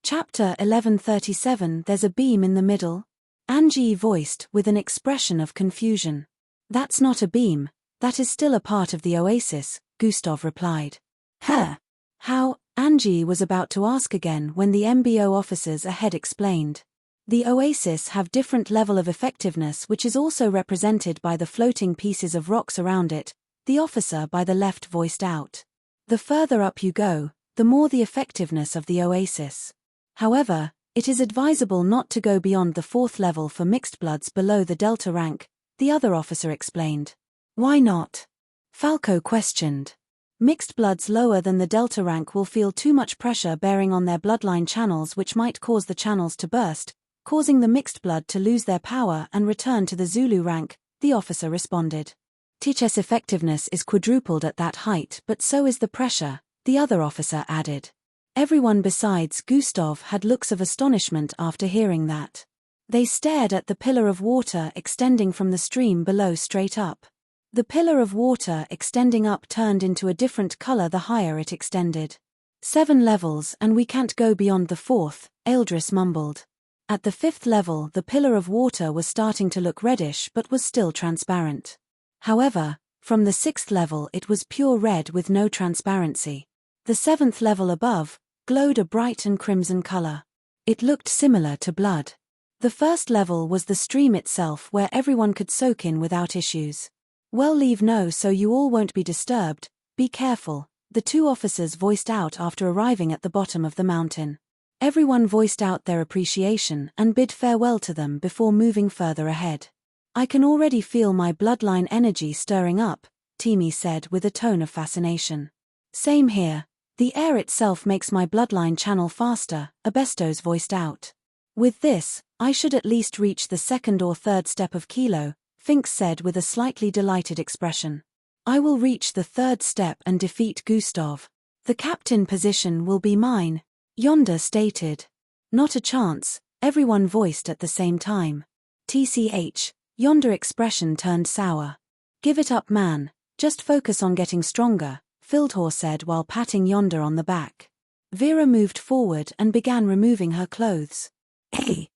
Chapter 1137. There's a beam in the middle? Angie voiced with an expression of confusion. That's not a beam, that is still a part of the oasis, Gustav replied. Huh? How? Angie was about to ask again when the MBO officers ahead explained. The oasis have different level of effectiveness, which is also represented by the floating pieces of rocks around it, the officer by the left voiced out. The further up you go, the more the effectiveness of the oasis. However, it is advisable not to go beyond the 4th level for mixed bloods below the Delta rank, the other officer explained. Why not? Falco questioned. Mixed bloods lower than the Delta rank will feel too much pressure bearing on their bloodline channels, which might cause the channels to burst, causing the mixed blood to lose their power and return to the Zulu rank, the officer responded. Teach's effectiveness is quadrupled at that height, but so is the pressure, the other officer added. Everyone besides Gustav had looks of astonishment after hearing that. They stared at the pillar of water extending from the stream below straight up. The pillar of water extending up turned into a different color the higher it extended. 7 levels, and we can't go beyond the 4th, Eldris mumbled. At the 5th level the pillar of water was starting to look reddish but was still transparent. However, from the 6th level it was pure red with no transparency. The 7th level above glowed a bright and crimson color. It looked similar to blood. The 1st level was the stream itself, where everyone could soak in without issues. Well, leave no so you all won't be disturbed, be careful, the 2 officers voiced out after arriving at the bottom of the mountain. Everyone voiced out their appreciation and bid farewell to them before moving further ahead. I can already feel my bloodline energy stirring up, Timi said with a tone of fascination. Same here. The air itself makes my bloodline channel faster, Abestos voiced out. With this, I should at least reach the second or third step of Kilo, Finks said with a slightly delighted expression. I will reach the third step and defeat Gustav. The captain position will be mine, Yonder stated. Not a chance, everyone voiced at the same time. TCH, Yonder expression turned sour. Give it up, man, just focus on getting stronger, Fildhor said while patting Yonder on the back. Vera moved forward and began removing her clothes. Hey.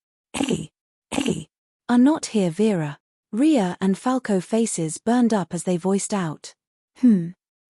Are not here, Vera. Ria and Falco faces burned up as they voiced out.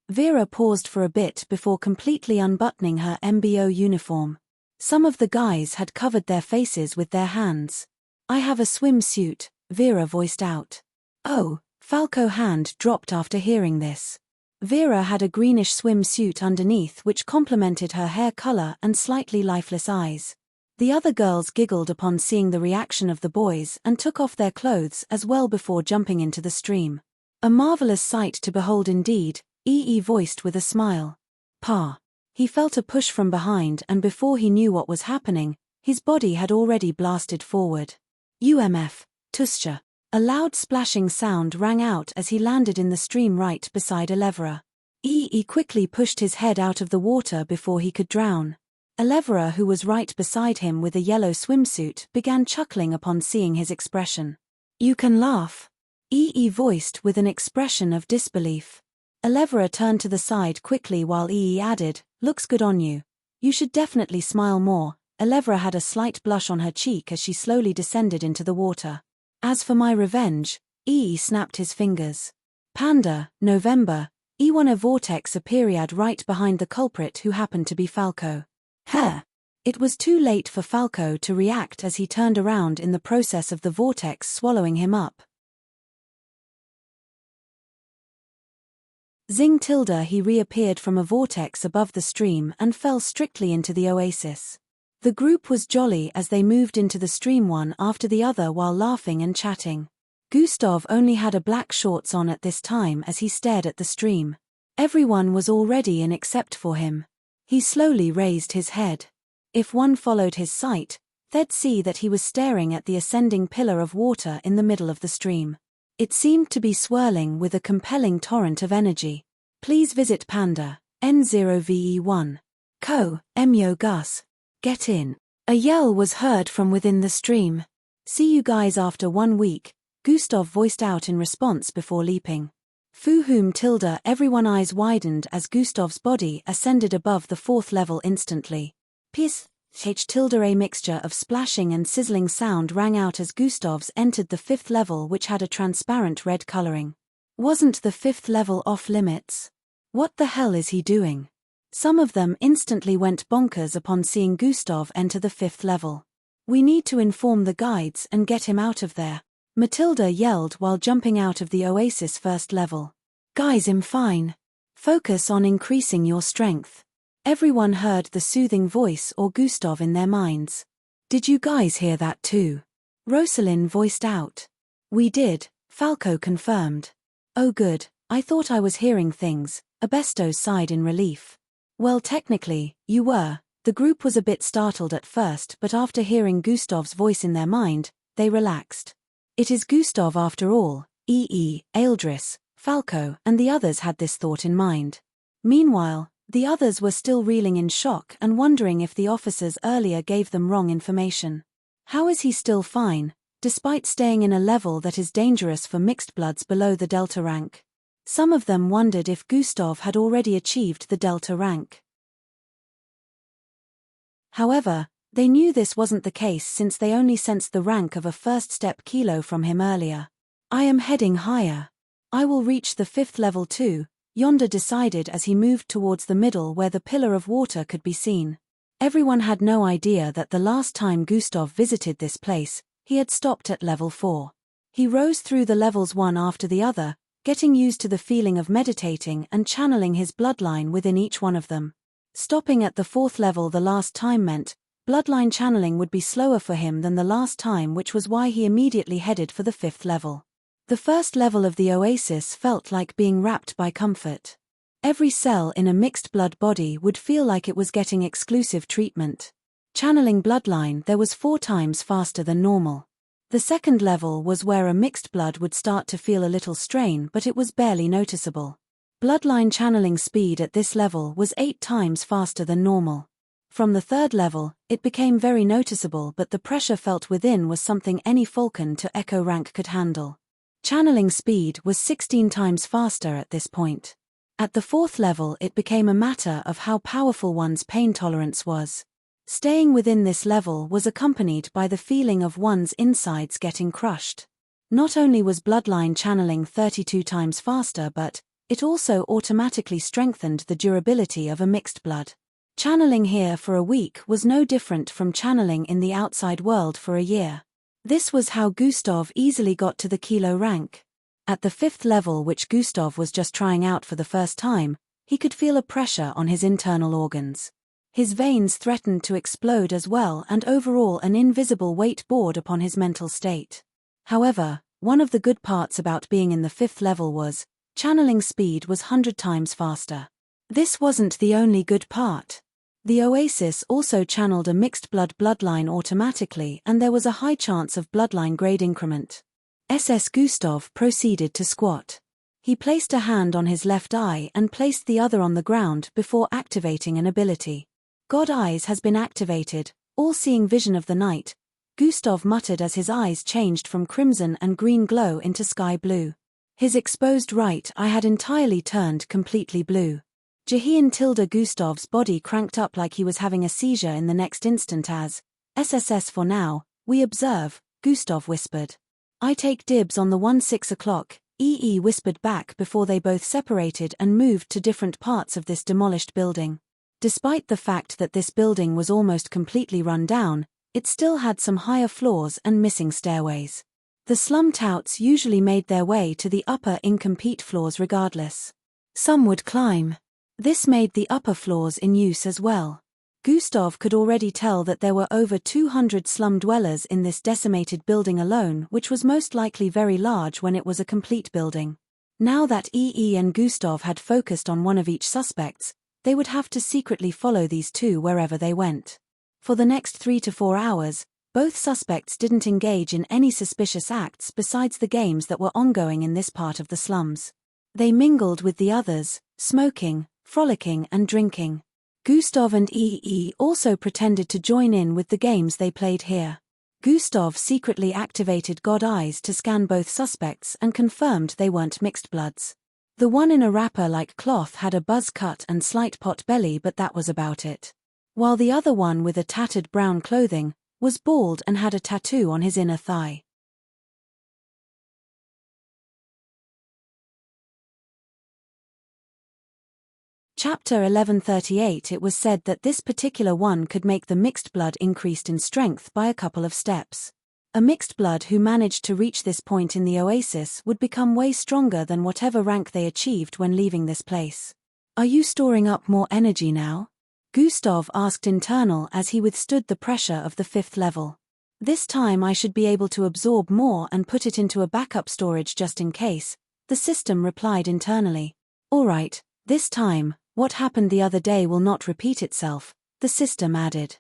Vera paused for a bit before completely unbuttoning her MBO uniform. Some of the guys had covered their faces with their hands. I have a swimsuit, Vera voiced out. Oh, Falco's hand dropped after hearing this. Vera had a greenish swimsuit underneath which complemented her hair color and slightly lifeless eyes. The other girls giggled upon seeing the reaction of the boys and took off their clothes as well before jumping into the stream. A marvelous sight to behold indeed, EE voiced with a smile. Pa. He felt a push from behind and before he knew what was happening, his body had already blasted forward. UMF, Tuscha. A loud splashing sound rang out as he landed in the stream right beside Elevra. EE quickly pushed his head out of the water before he could drown. Elevra, who was right beside him with a yellow swimsuit, began chuckling upon seeing his expression. You can laugh, EE voiced with an expression of disbelief. Elevra turned to the side quickly while EE added, looks good on you. You should definitely smile more. Elevra had a slight blush on her cheek as she slowly descended into the water. As for my revenge, EE snapped his fingers. Panda, November, E1 a vortex a period right behind the culprit who happened to be Falco. It was too late for Falco to react as he turned around in the process of the vortex swallowing him up. Zing tilde he reappeared from a vortex above the stream and fell strictly into the oasis. The group was jolly as they moved into the stream one after the other while laughing and chatting. Gustav only had a black shorts on at this time as he stared at the stream. Everyone was already in except for him. He slowly raised his head. If one followed his sight, they'd see that he was staring at the ascending pillar of water in the middle of the stream. It seemed to be swirling with a compelling torrent of energy. Please visit Panda, N0VE1. Co, Emyo Gus. Get in. A yell was heard from within the stream. See you guys after 1 week, Gustav voiced out in response before leaping. Fuhum tilde everyone eyes widened as Gustav's body ascended above the 4th level instantly. Piss, H tilde a mixture of splashing and sizzling sound rang out as Gustav's entered the 5th level which had a transparent red coloring. Wasn't the 5th level off limits? What the hell is he doing? Some of them instantly went bonkers upon seeing Gustav enter the 5th level. We need to inform the guides and get him out of there, Matilda yelled while jumping out of the oasis 1st level. Guys, I'm fine. Focus on increasing your strength. Everyone heard the soothing voice or Gustav in their minds. Did you guys hear that too? Rosalind voiced out. We did, Falco confirmed. Oh good, I thought I was hearing things, Abestos sighed in relief. Well, technically, you were. The group was a bit startled at first, but after hearing Gustav's voice in their mind, they relaxed. It is Gustav after all, EE, Aeldris, Falco, and the others had this thought in mind. Meanwhile, the others were still reeling in shock and wondering if the officers earlier gave them wrong information. How is he still fine, despite staying in a level that is dangerous for mixed bloods below the Delta rank? Some of them wondered if Gustav had already achieved the Delta rank. However, they knew this wasn't the case since they only sensed the rank of a 1st step Kilo from him earlier. I am heading higher. I will reach the 5th level too, Yonder decided as he moved towards the middle where the pillar of water could be seen. Everyone had no idea that the last time Gustav visited this place, he had stopped at level 4. He rose through the levels one after the other, getting used to the feeling of meditating and channeling his bloodline within each one of them. Stopping at the 4th level the last time meant bloodline channeling would be slower for him than the last time, which was why he immediately headed for the 5th level. The first level of the oasis felt like being wrapped by comfort. Every cell in a mixed blood body would feel like it was getting exclusive treatment. Channeling bloodline there was 4 times faster than normal. The second level was where a mixed blood would start to feel a little strain, but it was barely noticeable. Bloodline channeling speed at this level was 8 times faster than normal. From the third level, it became very noticeable, but the pressure felt within was something any Falcon to Echo rank could handle. Channeling speed was 16 times faster at this point. At the fourth level it became a matter of how powerful one's pain tolerance was. Staying within this level was accompanied by the feeling of one's insides getting crushed. Not only was bloodline channeling 32 times faster, but it also automatically strengthened the durability of a mixed blood. Channeling here for a week was no different from channeling in the outside world for a year. This was how Gustav easily got to the kilo rank. At the 5th level, which Gustav was just trying out for the first time, he could feel a pressure on his internal organs. His veins threatened to explode as well, and overall an invisible weight bore upon his mental state. However, one of the good parts about being in the 5th level was, channeling speed was 100 times faster. This wasn't the only good part. The oasis also channeled a mixed blood bloodline automatically, and there was a high chance of bloodline grade increment. SS Gustav proceeded to squat. He placed a hand on his left eye and placed the other on the ground before activating an ability. God Eyes has been activated, all-seeing vision of the night, Gustav muttered as his eyes changed from crimson and green glow into sky blue. His exposed right eye had entirely turned completely blue. Jahian tilde Gustav's body cranked up like he was having a seizure in the next instant as, SSS for now, we observe, Gustav whispered. I take dibs on the 6 o'clock, EE whispered back before they both separated and moved to different parts of this demolished building. Despite the fact that this building was almost completely run down, it still had some higher floors and missing stairways. The slum touts usually made their way to the upper incomplete floors regardless. Some would climb. This made the upper floors in use as well. Gustav could already tell that there were over 200 slum dwellers in this decimated building alone, which was most likely very large when it was a complete building. Now that EE and Gustav had focused on one of each suspects, they would have to secretly follow these two wherever they went. For the next 3 to 4 hours, both suspects didn't engage in any suspicious acts besides the games that were ongoing in this part of the slums. They mingled with the others, smoking, frolicking and drinking. Gustav and EE also pretended to join in with the games they played here. Gustav secretly activated God Eyes to scan both suspects and confirmed they weren't mixed bloods. The one in a wrapper-like cloth had a buzz cut and slight pot belly, but that was about it. While the other one with a tattered brown clothing was bald and had a tattoo on his inner thigh. Chapter 1138. It was said that this particular one could make the mixed blood increased in strength by a couple of steps. A mixed blood who managed to reach this point in the oasis would become way stronger than whatever rank they achieved when leaving this place. Are you storing up more energy now? Gustav asked internal as he withstood the pressure of the 5th level. This time I should be able to absorb more and put it into a backup storage just in case, the system replied internally. Alright, this time, what happened the other day will not repeat itself, the system added.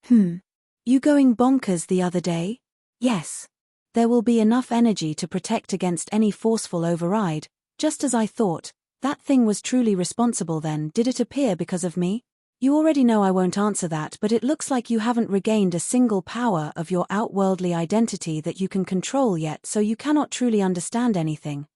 You going bonkers the other day? Yes. There will be enough energy to protect against any forceful override, just as I thought. That thing was truly responsible then. Did it appear because of me? You already know I won't answer that, but it looks like you haven't regained a single power of your outworldly identity that you can control yet, so you cannot truly understand anything.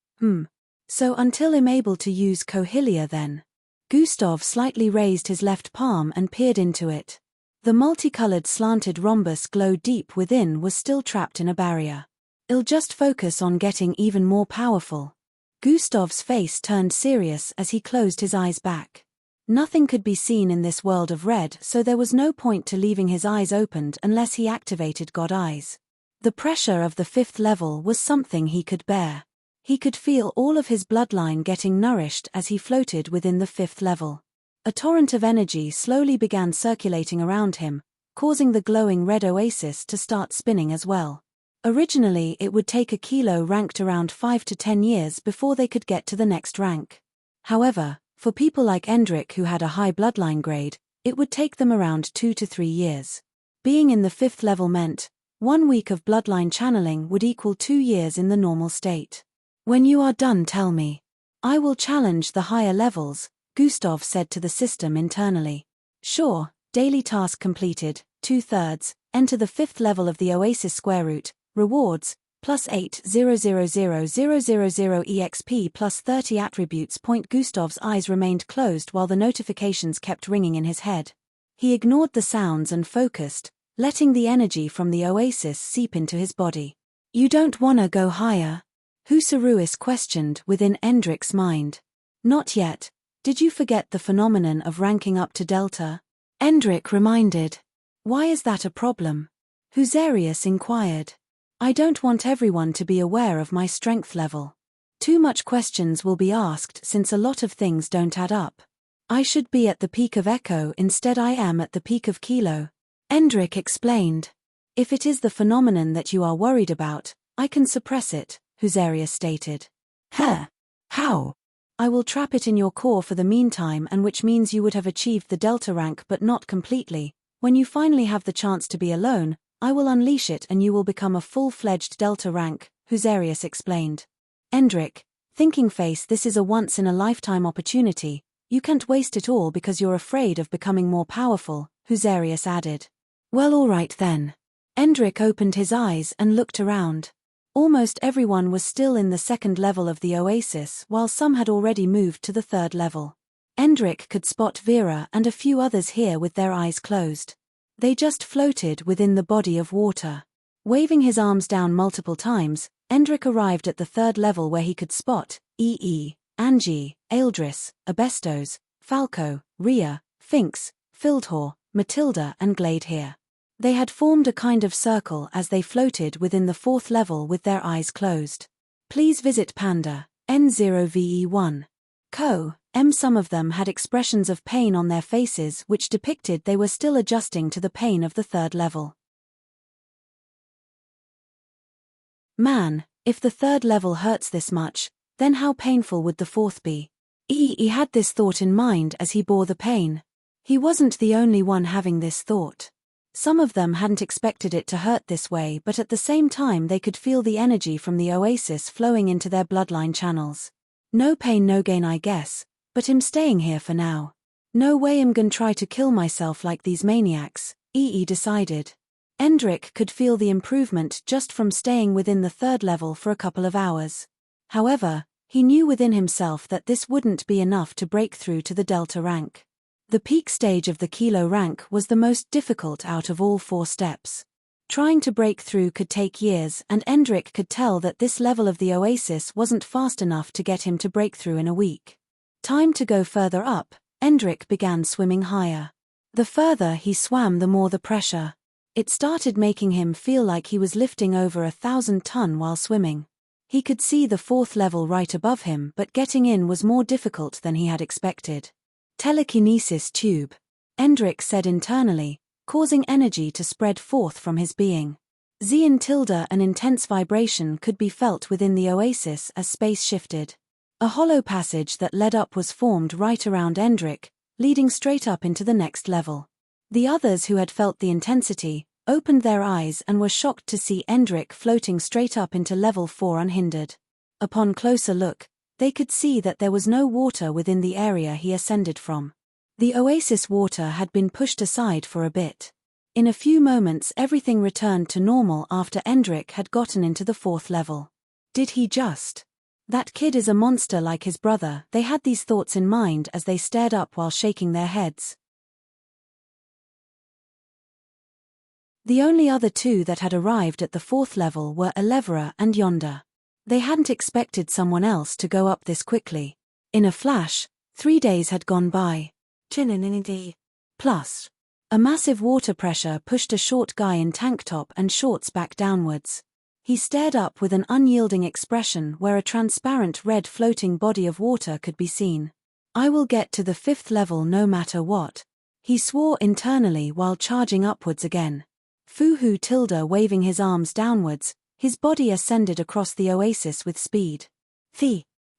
So until I'm able to use Cohelia then. Gustav slightly raised his left palm and peered into it. The multicolored slanted rhombus glow deep within was still trapped in a barrier. I'll just focus on getting even more powerful. Gustav's face turned serious as he closed his eyes back. Nothing could be seen in this world of red, so there was no point to leaving his eyes opened unless he activated God Eyes. The pressure of the 5th level was something he could bear. He could feel all of his bloodline getting nourished as he floated within the 5th level. A torrent of energy slowly began circulating around him, causing the glowing red oasis to start spinning as well. Originally it would take a kilo ranked around 5 to 10 years before they could get to the next rank. However, for people like Endrick who had a high bloodline grade, it would take them around 2 to 3 years. Being in the 5th level meant 1 week of bloodline channeling would equal 2 years in the normal state. When you are done, tell me. I will challenge the higher levels, Gustav said to the system internally. Sure, daily task completed, 2/3, enter the 5th level of the Oasis square root, rewards, +8,000,000 EXP plus 30 attributes. Gustav's eyes remained closed while the notifications kept ringing in his head. He ignored the sounds and focused, letting the energy from the Oasis seep into his body. You don't wanna go higher? Husarus questioned within Endrick's mind. Not yet. Did you forget the phenomenon of ranking up to Delta? Endrick reminded. Why is that a problem? Husarius inquired. I don't want everyone to be aware of my strength level. Too much questions will be asked since a lot of things don't add up. I should be at the peak of Echo, instead I am at the peak of Kilo. Endrick explained. If it is the phenomenon that you are worried about, I can suppress it, Husarius stated. Huh? How? I will trap it in your core for the meantime, and which means you would have achieved the Delta rank but not completely. When you finally have the chance to be alone, I will unleash it and you will become a full-fledged Delta rank, Husarius explained. Endrick, thinking face, this is a once-in-a-lifetime opportunity. You can't waste it all because you're afraid of becoming more powerful, Husarius added. Well, all right then. Endrick opened his eyes and looked around. Almost everyone was still in the 2nd level of the Oasis, while some had already moved to the 3rd level. Endrick could spot Vera and a few others here with their eyes closed. They just floated within the body of water. Waving his arms down multiple times, Endrick arrived at the 3rd level where he could spot Angie, Aeldris, Abestos, Falco, Rhea, Finks, Fildhor, Matilda and Glade here. They had formed a kind of circle as they floated within the 4th level with their eyes closed. Please visit Panda, N0VE1. Some of them had expressions of pain on their faces which depicted they were still adjusting to the pain of the 3rd level. Man, if the 3rd level hurts this much, then how painful would the 4th be? He had this thought in mind as he bore the pain. He wasn't the only one having this thought. Some of them hadn't expected it to hurt this way, but at the same time they could feel the energy from the Oasis flowing into their bloodline channels. No pain no gain, I guess, but I'm staying here for now. No way I'm gonna try to kill myself like these maniacs, decided. Endrick could feel the improvement just from staying within the 3rd level for a couple of hours. However, he knew within himself that this wouldn't be enough to break through to the Delta rank. The peak stage of the Kilo rank was the most difficult out of all 4 steps. Trying to break through could take years, and Endrick could tell that this level of the Oasis wasn't fast enough to get him to break through in a week. Time to go further up. Endrick began swimming higher. The further he swam, the more the pressure. It started making him feel like he was lifting over 1,000 tons while swimming. He could see the 4th level right above him, but getting in was more difficult than he had expected. Telekinesis tube, Endrick said internally, causing energy to spread forth from his being. An intense vibration could be felt within the Oasis as space shifted. A hollow passage that led up was formed right around Endrick, leading straight up into the next level. The others who had felt the intensity opened their eyes and were shocked to see Endrick floating straight up into level 4 unhindered. Upon closer look, they could see that there was no water within the area he ascended from. The Oasis water had been pushed aside for a bit. In a few moments everything returned to normal after Endrick had gotten into the 4th level. Did he just? That kid is a monster like his brother. They had these thoughts in mind as they stared up while shaking their heads. The only other 2 that had arrived at the 4th level were Elevra and Yonder. They hadn't expected someone else to go up this quickly. In a flash, 3 days had gone by. Plus, a massive water pressure pushed a short guy in tank top and shorts back downwards. He stared up with an unyielding expression where a transparent red floating body of water could be seen. I will get to the 5th level no matter what, he swore internally while charging upwards again. Fuhu Tilda waving his arms downwards, His body ascended across the oasis with speed.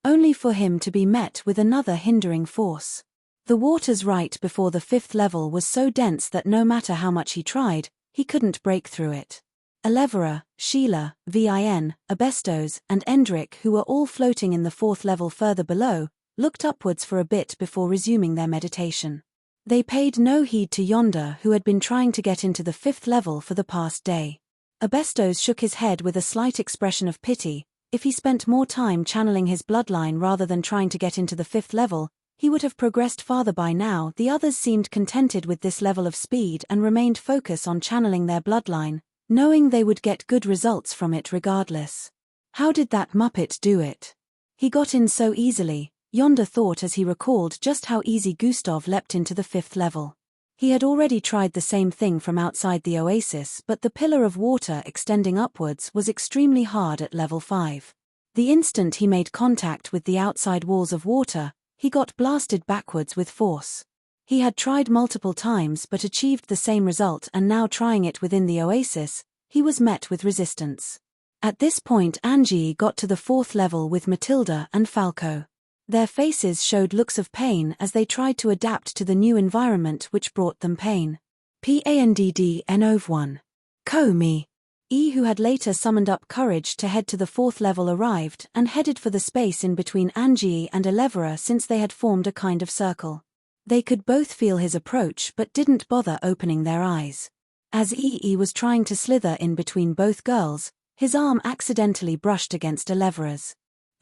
Only for him to be met with another hindering force. The waters right before the 5th level was so dense that no matter how much he tried, he couldn't break through it. Elevera, Sheila, Vin, Abestos, and Endrick, who were all floating in the 4th level further below, looked upwards for a bit before resuming their meditation. They paid no heed to Yonder, who had been trying to get into the 5th level for the past day. Abestos shook his head with a slight expression of pity. If he spent more time channeling his bloodline rather than trying to get into the 5th level, he would have progressed farther by now. The others seemed contented with this level of speed and remained focused on channeling their bloodline, knowing they would get good results from it regardless. How did that Muppet do it? He got in so easily, Yonder thought as he recalled just how easy Gustav leapt into the 5th level. He had already tried the same thing from outside the oasis, but the pillar of water extending upwards was extremely hard at level 5. The instant he made contact with the outside walls of water, he got blasted backwards with force. He had tried multiple times but achieved the same result, and now trying it within the oasis, he was met with resistance. At this point Angie got to the 4th level with Matilda and Falco. Their faces showed looks of pain as they tried to adapt to the new environment which brought them pain. Panddnov1. Komi. Who had later summoned up courage to head to the 4th level, arrived and headed for the space in between Angie and Elevera, since they had formed a kind of circle. They could both feel his approach but didn't bother opening their eyes. As was trying to slither in between both girls, his arm accidentally brushed against Elevera's.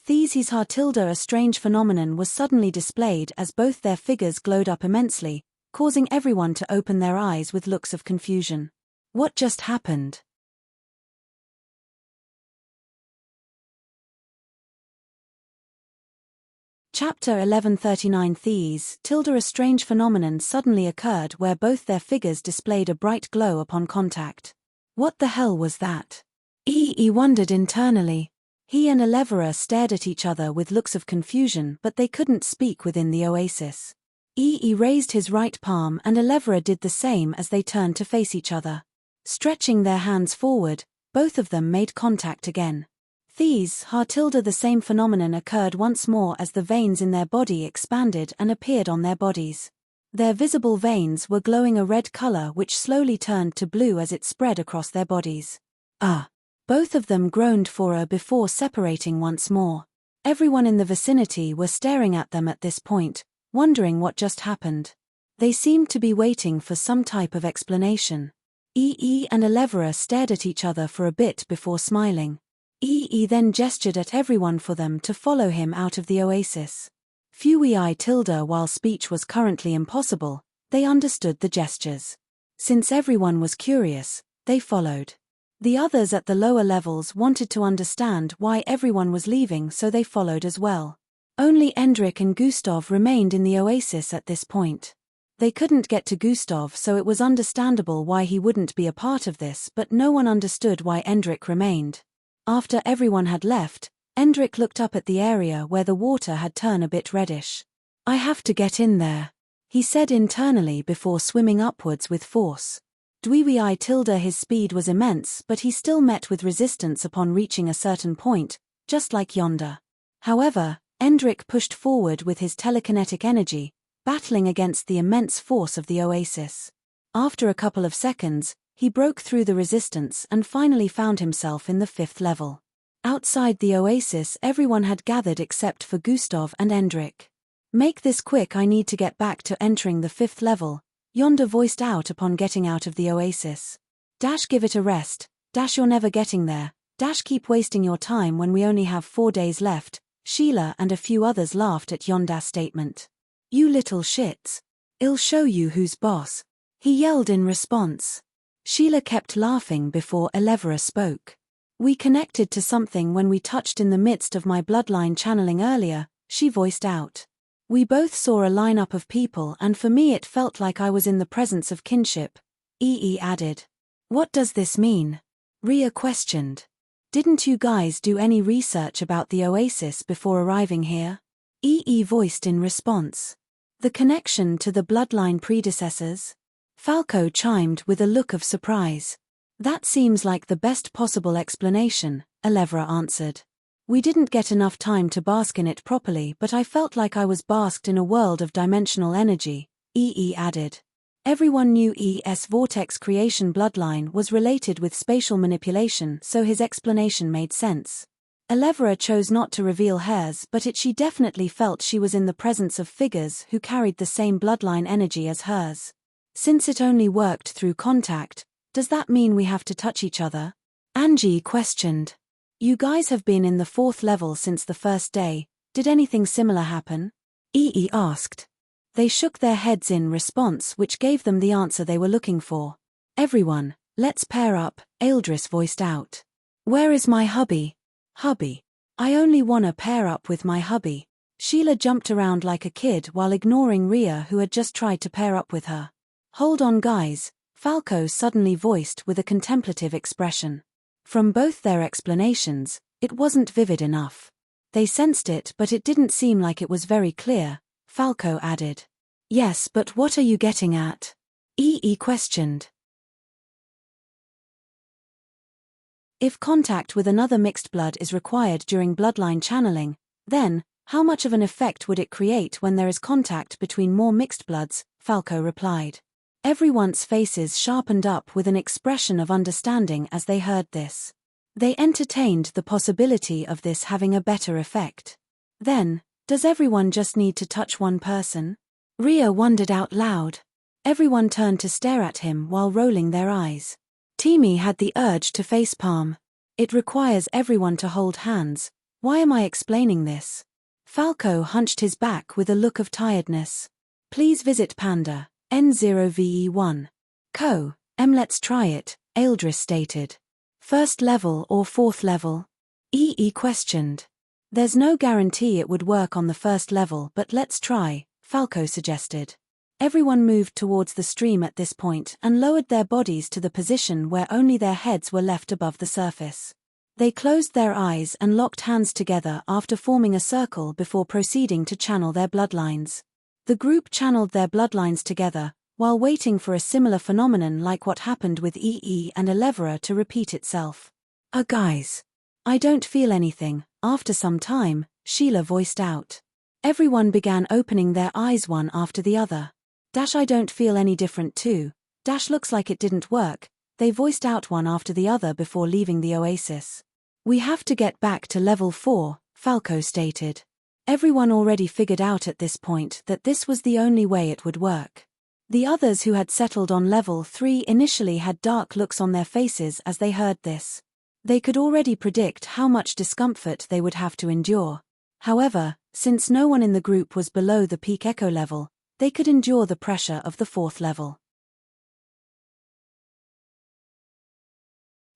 These's Hartilda, a strange phenomenon was suddenly displayed as both their figures glowed up immensely, causing everyone to open their eyes with looks of confusion. What just happened? Chapter 1139. These tilde. A strange phenomenon suddenly occurred where both their figures displayed a bright glow upon contact. What the hell was that? Wondered internally. He and Elevera stared at each other with looks of confusion, but they couldn't speak within the oasis. Raised his right palm and Elevera did the same as they turned to face each other. Stretching their hands forward, both of them made contact again. The same phenomenon occurred once more as the veins in their body expanded and appeared on their bodies. Their visible veins were glowing a red color which slowly turned to blue as it spread across their bodies. Both of them groaned before separating once more. Everyone in the vicinity were staring at them at this point, wondering what just happened. They seemed to be waiting for some type of explanation. And Elevera stared at each other for a bit before smiling. Then gestured at everyone for them to follow him out of the oasis. While speech was currently impossible, they understood the gestures. Since everyone was curious, they followed. The others at the lower levels wanted to understand why everyone was leaving, so they followed as well. Only Endrick and Gustav remained in the oasis at this point. They couldn't get to Gustav, so it was understandable why he wouldn't be a part of this, but no one understood why Endrick remained. After everyone had left, Endrick looked up at the area where the water had turned a bit reddish. "I have to get in there," he said internally before swimming upwards with force. His speed was immense, but he still met with resistance upon reaching a certain point, just like Yonder. However, Endrick pushed forward with his telekinetic energy, battling against the immense force of the oasis. After a couple of seconds, he broke through the resistance and finally found himself in the 5th level. Outside the oasis, everyone had gathered except for Gustav and Endrick. "Make this quick, I need to get back to entering the 5th level," Yonder voiced out upon getting out of the oasis. "Give it a rest, you're never getting there, keep wasting your time when we only have 4 days left." Sheila and a few others laughed at Yonda's statement. "You little shits. I'll show you who's boss," he yelled in response. Sheila kept laughing before Elevera spoke. "We connected to something when we touched in the midst of my bloodline channeling earlier," she voiced out. "We both saw a lineup of people and for me it felt like I was in the presence of kinship," added. "What does this mean?" Rhea questioned. "Didn't you guys do any research about the oasis before arriving here?" Voiced in response. "The connection to the bloodline predecessors?" Falco chimed with a look of surprise. That seems like the best possible explanation, Elevra answered. We didn't get enough time to bask in it properly, but I felt like I was basked in a world of dimensional energy, EE added. Everyone knew ES Vortex creation bloodline was related with spatial manipulation, so his explanation made sense. Elevra chose not to reveal hers, but she definitely felt she was in the presence of figures who carried the same bloodline energy as hers. Since it only worked through contact, does that mean we have to touch each other? Angie questioned. You guys have been in the 4th level since the first day, did anything similar happen? EE asked. They shook their heads in response, which gave them the answer they were looking for. Everyone, let's pair up, Eldris voiced out. Where is my hubby? Hubby. I only wanna pair up with my hubby. Sheila jumped around like a kid while ignoring Rhea, who had just tried to pair up with her. Hold on guys, Falco suddenly voiced with a contemplative expression. From both their explanations, it wasn't vivid enough. They sensed it, but it didn't seem like it was very clear, Falco added. Yes, but what are you getting at? EE questioned. If contact with another mixed blood is required during bloodline channeling, then, how much of an effect would it create when there is contact between more mixed bloods? Falco replied. Everyone's faces sharpened up with an expression of understanding as they heard this. They entertained the possibility of this having a better effect. Then, does everyone just need to touch one person? Rhea wondered out loud. Everyone turned to stare at him while rolling their eyes. Teamy had the urge to facepalm. It requires everyone to hold hands. Why am I explaining this? Falco hunched his back with a look of tiredness. Please visit Panda, N0VE1. Co. Let's try it, Eldris stated. 1st level or 4th level? EE questioned. There's no guarantee it would work on the 1st level, but let's try, Falco suggested. Everyone moved towards the stream at this point and lowered their bodies to the position where only their heads were left above the surface. They closed their eyes and locked hands together after forming a circle before proceeding to channel their bloodlines. The group channeled their bloodlines together, while waiting for a similar phenomenon like what happened with EE and Elevra to repeat itself. Guys. I don't feel anything. After some time, Sheila voiced out. Everyone began opening their eyes one after the other. I don't feel any different too. Looks like it didn't work. They voiced out one after the other before leaving the oasis. We have to get back to level 4, Falco stated. Everyone already figured out at this point that this was the only way it would work. The others who had settled on level 3 initially had dark looks on their faces as they heard this. They could already predict how much discomfort they would have to endure. However, since no one in the group was below the peak echo level, they could endure the pressure of the 4th level.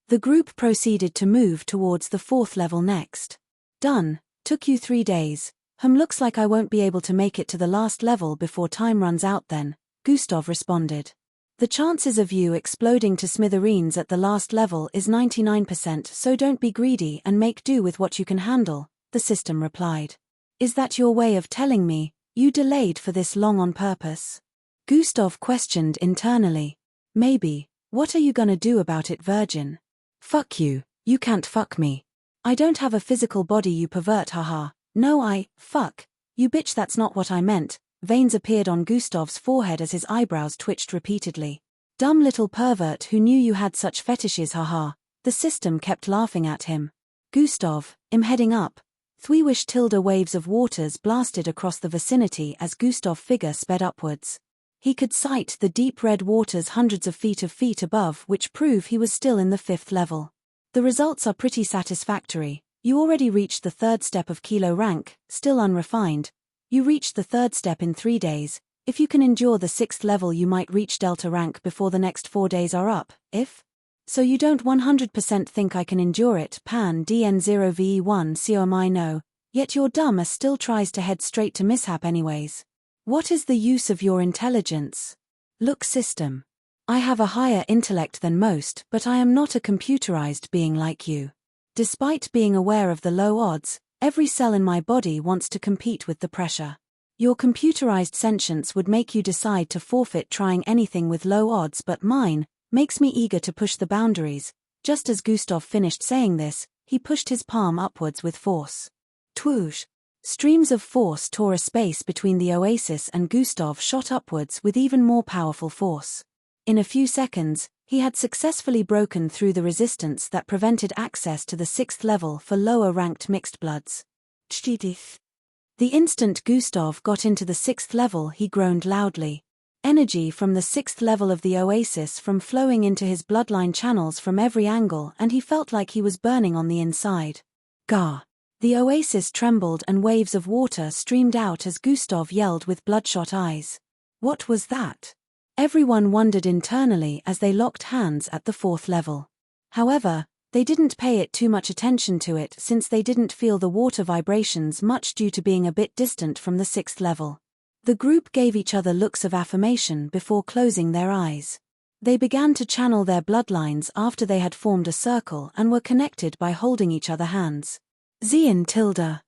The group proceeded to move towards the 4th level next. Done. Took you 3 days. Looks like I won't be able to make it to the last level before time runs out then, Gustav responded. The chances of you exploding to smithereens at the last level is 99%, so don't be greedy and make do with what you can handle, the system replied. Is that your way of telling me you delayed for this long on purpose? Gustav questioned internally. Maybe. What are you gonna do about it, virgin? Fuck you, you can't fuck me. I don't have a physical body, you pervert, haha. No, fuck. You bitch, that's not what I meant. Veins appeared on Gustav's forehead as his eyebrows twitched repeatedly. Dumb little pervert, who knew you had such fetishes, haha. The system kept laughing at him. Gustav, I'm heading up. Thweewish tilde waves of waters blasted across the vicinity as Gustav's figure sped upwards. He could sight the deep red waters hundreds of feet above, which prove he was still in the 5th level. The results are pretty satisfactory. You already reached the 3rd step of Kilo rank, still unrefined. You reached the 3rd step in 3 days. If you can endure the 6th level, you might reach Delta rank before the next 4 days are up. So you don't 100% think I can endure it, Pan DN0VE1 COMI no. Yet your dumb ass still tries to head straight to mishap anyways. What is the use of your intelligence? Look, system. I have a higher intellect than most, but I am not a computerized being like you. Despite being aware of the low odds, every cell in my body wants to compete with the pressure. Your computerized sentience would make you decide to forfeit trying anything with low odds, but mine, Makes me eager to push the boundaries. Just as Gustav finished saying this, he pushed his palm upwards with force. Twoosh! Streams of force tore a space between the oasis and Gustav shot upwards with even more powerful force. In a few seconds, he had successfully broken through the resistance that prevented access to the 6th level for lower-ranked mixed bloods. The instant Gustav got into the 6th level, he groaned loudly. Energy from the 6th level of the oasis from flowing into his bloodline channels from every angle, and he felt like he was burning on the inside. Gah! The oasis trembled and waves of water streamed out as Gustav yelled with bloodshot eyes. What was that? Everyone wondered internally as they locked hands at the 4th level. However, they didn't pay it too much attention to it since they didn't feel the water vibrations much due to being a bit distant from the 6th level. The group gave each other looks of affirmation before closing their eyes. They began to channel their bloodlines after they had formed a circle and were connected by holding each other hands. Zien tilde.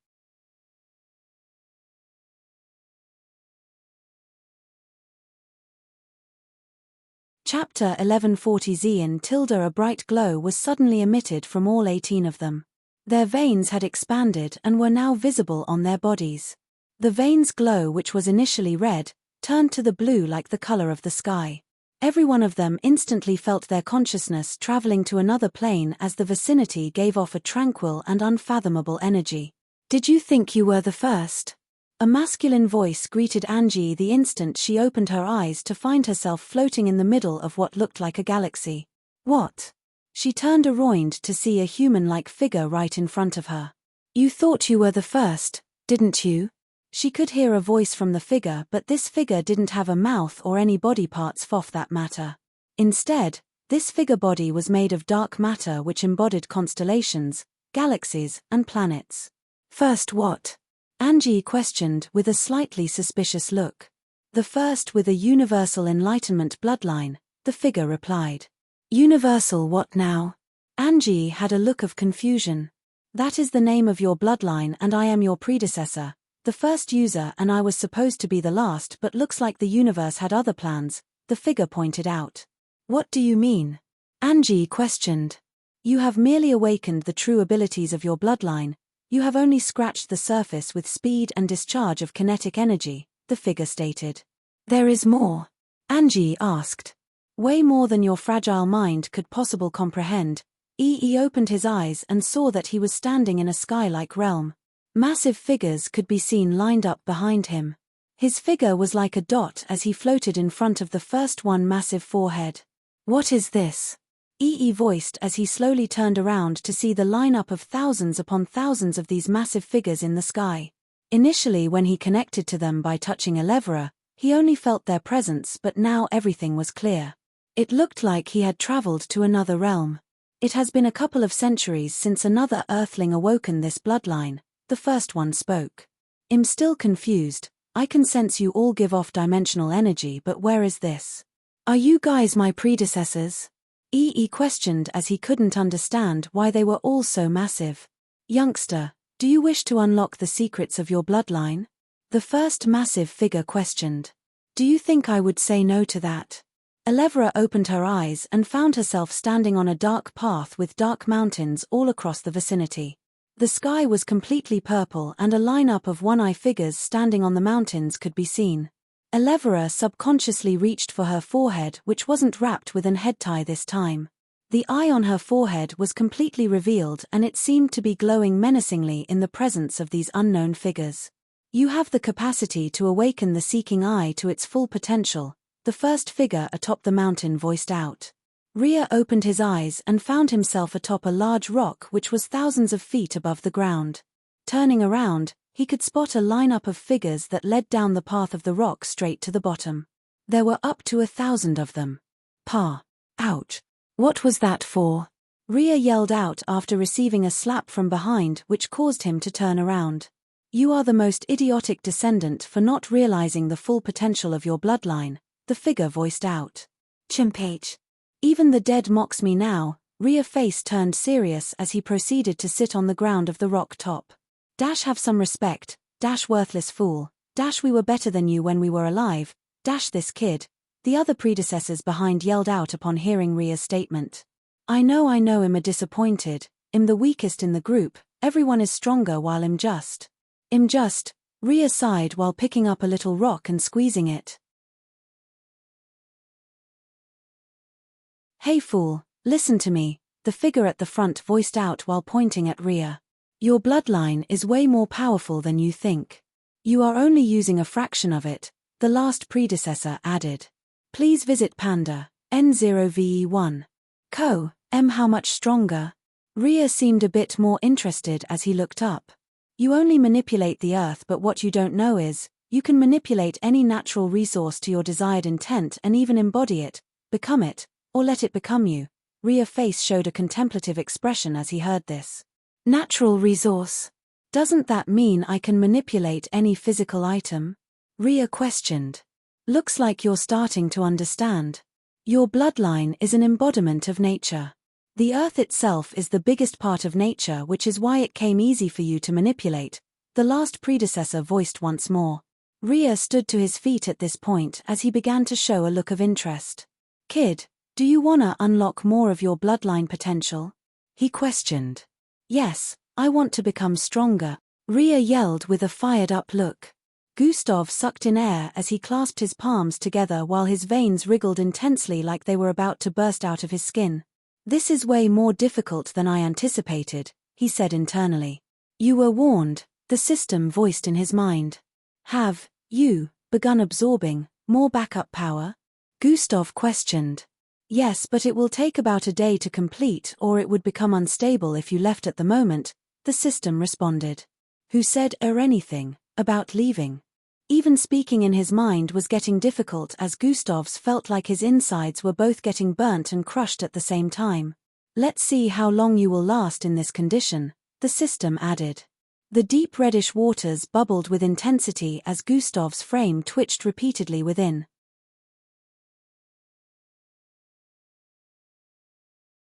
Chapter 1140 Zien tilde. A bright glow was suddenly emitted from all 18 of them. Their veins had expanded and were now visible on their bodies. The veins' glow, which was initially red, turned to the blue like the color of the sky. Every one of them instantly felt their consciousness traveling to another plane as the vicinity gave off a tranquil and unfathomable energy. Did you think you were the first? A masculine voice greeted Angie the instant she opened her eyes to find herself floating in the middle of what looked like a galaxy. What? She turned around to see a human-like figure right in front of her. You thought you were the first, didn't you? She could hear a voice from the figure, but this figure didn't have a mouth or any body parts for that matter. Instead, this figure body was made of dark matter which embodied constellations, galaxies, and planets. First what? Angie questioned with a slightly suspicious look. The first with a universal enlightenment bloodline, the figure replied. Universal what now? Angie had a look of confusion. That is the name of your bloodline and I am your predecessor. The first user and I was supposed to be the last, but looks like the universe had other plans, the figure pointed out. What do you mean? Angie questioned. You have merely awakened the true abilities of your bloodline. You have only scratched the surface with speed and discharge of kinetic energy, the figure stated. There is more? Angie asked. Way more than your fragile mind could possibly comprehend. He opened his eyes and saw that he was standing in a sky-like realm. Massive figures could be seen lined up behind him. His figure was like a dot as he floated in front of the first one massive forehead. What is this? Voiced as he slowly turned around to see the lineup of thousands upon thousands of these massive figures in the sky. Initially when he connected to them by touching a lever, he only felt their presence, but now everything was clear. It looked like he had traveled to another realm. It has been a couple of centuries since another earthling awoken this bloodline. The first one spoke. I'm still confused. I can sense you all give off dimensional energy, but where is this? Are you guys my predecessors? Questioned as he couldn't understand why they were all so massive. Youngster, do you wish to unlock the secrets of your bloodline? The first massive figure questioned. Do you think I would say no to that? Elevra opened her eyes and found herself standing on a dark path with dark mountains all across the vicinity. The sky was completely purple and a lineup of one-eye figures standing on the mountains could be seen. Elevra subconsciously reached for her forehead, which wasn't wrapped with an head tie this time. The eye on her forehead was completely revealed and it seemed to be glowing menacingly in the presence of these unknown figures. You have the capacity to awaken the seeking eye to its full potential, the first figure atop the mountain voiced out. Rhea opened his eyes and found himself atop a large rock which was thousands of feet above the ground. Turning around, he could spot a lineup of figures that led down the path of the rock straight to the bottom. There were up to 1,000 of them. Ouch. What was that for? Rhea yelled out after receiving a slap from behind which caused him to turn around. You are the most idiotic descendant for not realizing the full potential of your bloodline, the figure voiced out. Chimpage. Even the dead mocks me now. Rhea's face turned serious as he proceeded to sit on the ground of the rock top. Have some respect, worthless fool, we were better than you when we were alive, this kid, The other predecessors behind yelled out upon hearing Rhea's statement. I know, I'm disappointed. I'm the weakest in the group, everyone is stronger while I'm just. Rhea sighed while picking up a little rock and squeezing it. Hey fool, listen to me, the figure at the front voiced out while pointing at Rhea. Your bloodline is way more powerful than you think. You are only using a fraction of it, the last predecessor added. Please visit Panda, N0VE1. Co, how much stronger? Rhea seemed a bit more interested as he looked up. You only manipulate the earth, but what you don't know is, you can manipulate any natural resource to your desired intent and even embody it, become it, or let it become you. Rhea's face showed a contemplative expression as he heard this. Natural resource? Doesn't that mean I can manipulate any physical item? Rhea questioned. Looks like you're starting to understand. Your bloodline is an embodiment of nature. The earth itself is the biggest part of nature, which is why it came easy for you to manipulate, the last predecessor voiced once more. Rhea stood to his feet at this point as he began to show a look of interest. Kid, do you wanna unlock more of your bloodline potential? He questioned. Yes, I want to become stronger, Rhea yelled with a fired-up look. Gustav sucked in air as he clasped his palms together while his veins wriggled intensely like they were about to burst out of his skin. This is way more difficult than I anticipated, he said internally. You were warned, the system voiced in his mind. Have you begun absorbing more backup power? Gustav questioned. Yes, but it will take about a day to complete, or it would become unstable if you left at the moment, the system responded. Who said anything about leaving? Even speaking in his mind was getting difficult as Gustav's felt like his insides were both getting burnt and crushed at the same time. Let's see how long you will last in this condition, the system added. The deep reddish waters bubbled with intensity as Gustav's frame twitched repeatedly within.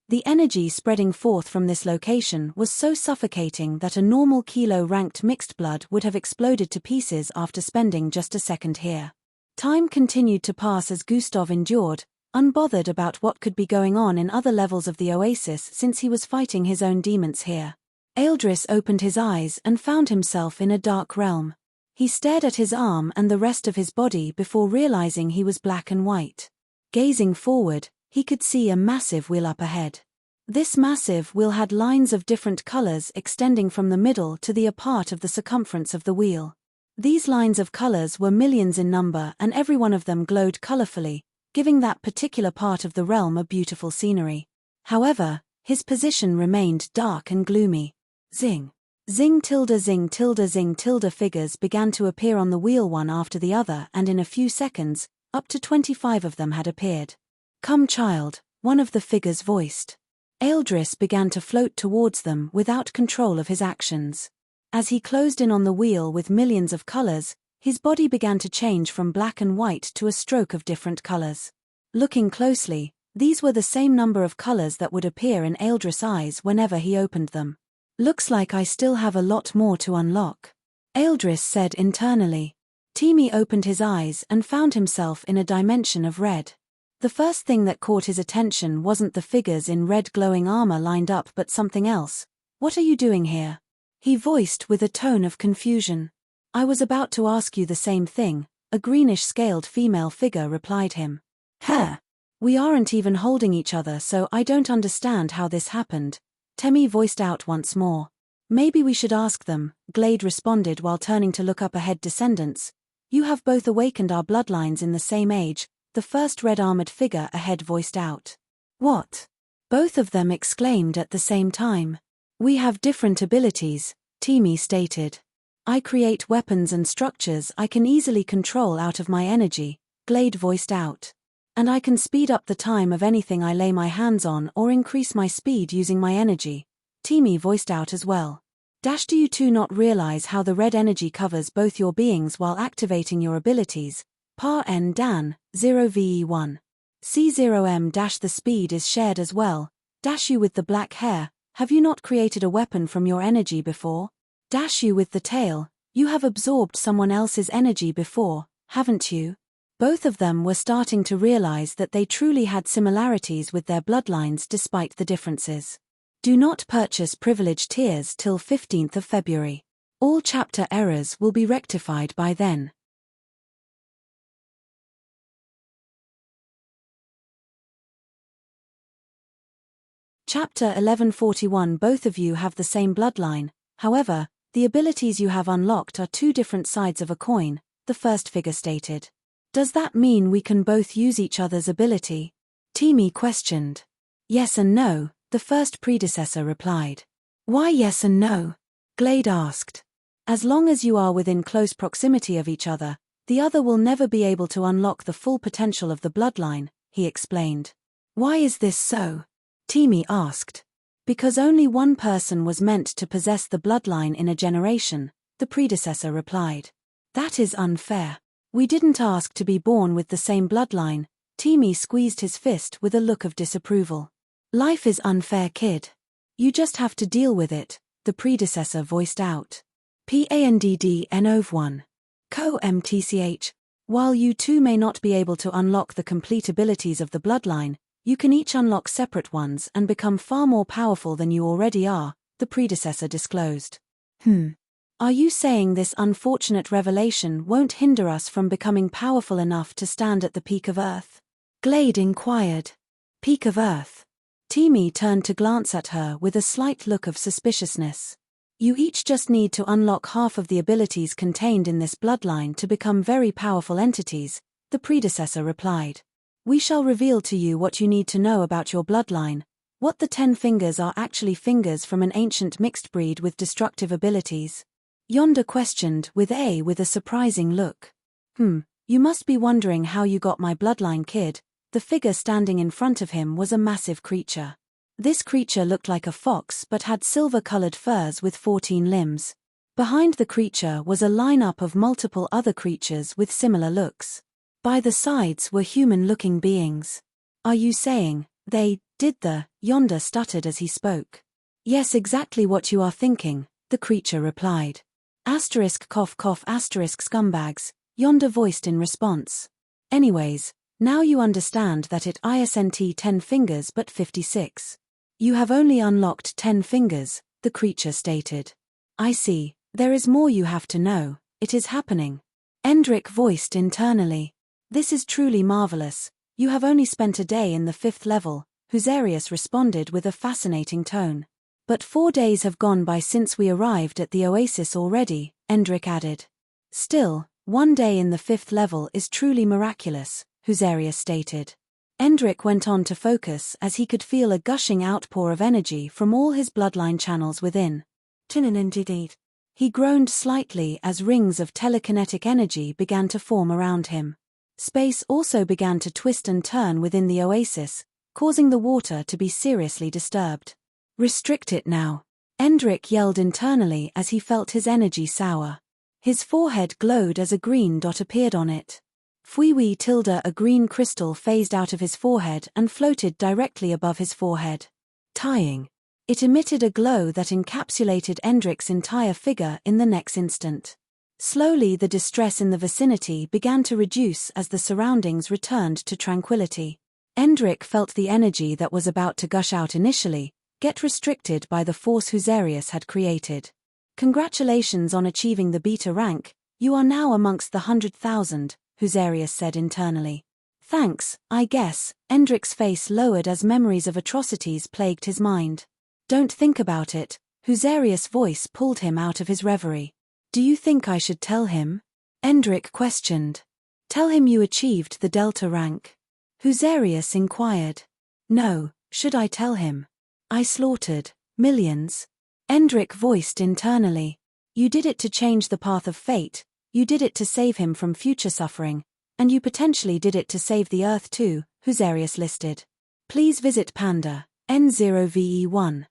The energy spreading forth from this location was so suffocating that a normal kilo-ranked mixed blood would have exploded to pieces after spending just a second here. Time continued to pass as Gustav endured, unbothered about what could be going on in other levels of the oasis since he was fighting his own demons here. Eldris opened his eyes and found himself in a dark realm. He stared at his arm and the rest of his body before realizing he was black and white. Gazing forward, he could see a massive wheel up ahead. This massive wheel had lines of different colors extending from the middle to the part of the circumference of the wheel. These lines of colors were millions in number and every one of them glowed colorfully, giving that particular part of the realm a beautiful scenery. However, his position remained dark and gloomy. Zing. Zing tilde zing tilde zing tilde figures began to appear on the wheel one after the other, and in a few seconds, up to 25 of them had appeared. Come child, one of the figures voiced. Eldris began to float towards them without control of his actions. As he closed in on the wheel with millions of colors, his body began to change from black and white to a stroke of different colors. Looking closely, these were the same number of colors that would appear in Eldris' eyes whenever he opened them. Looks like I still have a lot more to unlock, Eldris said internally. Timi opened his eyes and found himself in a dimension of red. The first thing that caught his attention wasn't the figures in red glowing armor lined up but something else. What are you doing here? He voiced with a tone of confusion. I was about to ask you the same thing, a greenish-scaled female figure replied him. Huh. We aren't even holding each other, so I don't understand how this happened, Temi voiced out once more. Maybe we should ask them, Glade responded while turning to look up ahead. Descendants. You have both awakened our bloodlines in the same age, the first red-armored figure ahead voiced out. What? Both of them exclaimed at the same time. We have different abilities, Timi stated. I create weapons and structures I can easily control out of my energy, Glade voiced out. And I can speed up the time of anything I lay my hands on or increase my speed using my energy, Timi voiced out as well. Do you two not realize how the red energy covers both your beings while activating your abilities? Par N Dan, 0VE1. C0M- the speed is shared as well. You with the black hair, have you not created a weapon from your energy before? You with the tail, you have absorbed someone else's energy before, haven't you? Both of them were starting to realize that they truly had similarities with their bloodlines despite the differences. Do not purchase privilege tiers till 15th of February. All chapter errors will be rectified by then. Chapter 1141. Both of you have the same bloodline, however, the abilities you have unlocked are two different sides of a coin, the first figure stated. Does that mean we can both use each other's ability? Timmy questioned. Yes and no, the first predecessor replied. Why yes and no? Glade asked. As long as you are within close proximity of each other, the other will never be able to unlock the full potential of the bloodline, he explained. Why is this so? Timmy asked. Because only one person was meant to possess the bloodline in a generation, the predecessor replied. That is unfair. We didn't ask to be born with the same bloodline. Timmy squeezed his fist with a look of disapproval. Life is unfair, kid. You just have to deal with it, the predecessor voiced out. PANDDNOV1. Co-MTCH. While you two may not be able to unlock the complete abilities of the bloodline, you can each unlock separate ones and become far more powerful than you already are, the predecessor disclosed. Are you saying this unfortunate revelation won't hinder us from becoming powerful enough to stand at the peak of Earth? Glade inquired. Peak of Earth. Timmy turned to glance at her with a slight look of suspiciousness. You each just need to unlock half of the abilities contained in this bloodline to become very powerful entities, the predecessor replied. We shall reveal to you what you need to know about your bloodline. What the 10 fingers are actually fingers from an ancient mixed breed with destructive abilities. Yonder questioned with a surprising look. You must be wondering how you got my bloodline, kid. The figure standing in front of him was a massive creature. This creature looked like a fox but had silver-colored furs with 14 limbs. Behind the creature was a lineup of multiple other creatures with similar looks. By the sides were human-looking beings. Are you saying, they did the, Yonder stuttered as he spoke. Yes, exactly what you are thinking, the creature replied. Cough scumbags, Yonder voiced in response. Anyways, now you understand that it isn't 10 fingers but 56. You have only unlocked 10 fingers, the creature stated. I see, there is more you have to know, it is happening. Endrick voiced internally. This is truly marvelous, you have only spent a day in the 5th level, Husarius responded with a fascinating tone. But 4 days have gone by since we arrived at the oasis already, Endrick added. Still, 1 day in the 5th level is truly miraculous, Husarius stated. Endrick went on to focus as he could feel a gushing outpour of energy from all his bloodline channels within. He groaned slightly as rings of telekinetic energy began to form around him. Space also began to twist and turn within the oasis, causing the water to be seriously disturbed. Restrict it now. Endrick yelled internally as he felt his energy sour. His forehead glowed as a green dot appeared on it. Fui tilde a green crystal phased out of his forehead and floated directly above his forehead. Tying. It emitted a glow that encapsulated Endrick's entire figure in the next instant. Slowly the distress in the vicinity began to reduce as the surroundings returned to tranquility. Endrick felt the energy that was about to gush out initially get restricted by the force Husarius had created. Congratulations on achieving the beta rank, you are now amongst the 100,000, Husarius said internally. Thanks, I guess. Endrick's face lowered as memories of atrocities plagued his mind. Don't think about it, Husarius' voice pulled him out of his reverie. Do you think I should tell him? Endrick questioned. Tell him you achieved the Delta rank. Husarius inquired. No, should I tell him? I slaughtered millions. Endrick voiced internally. You did it to change the path of fate, you did it to save him from future suffering, and you potentially did it to save the Earth too, Husarius listed. Please visit Panda, N0VE1.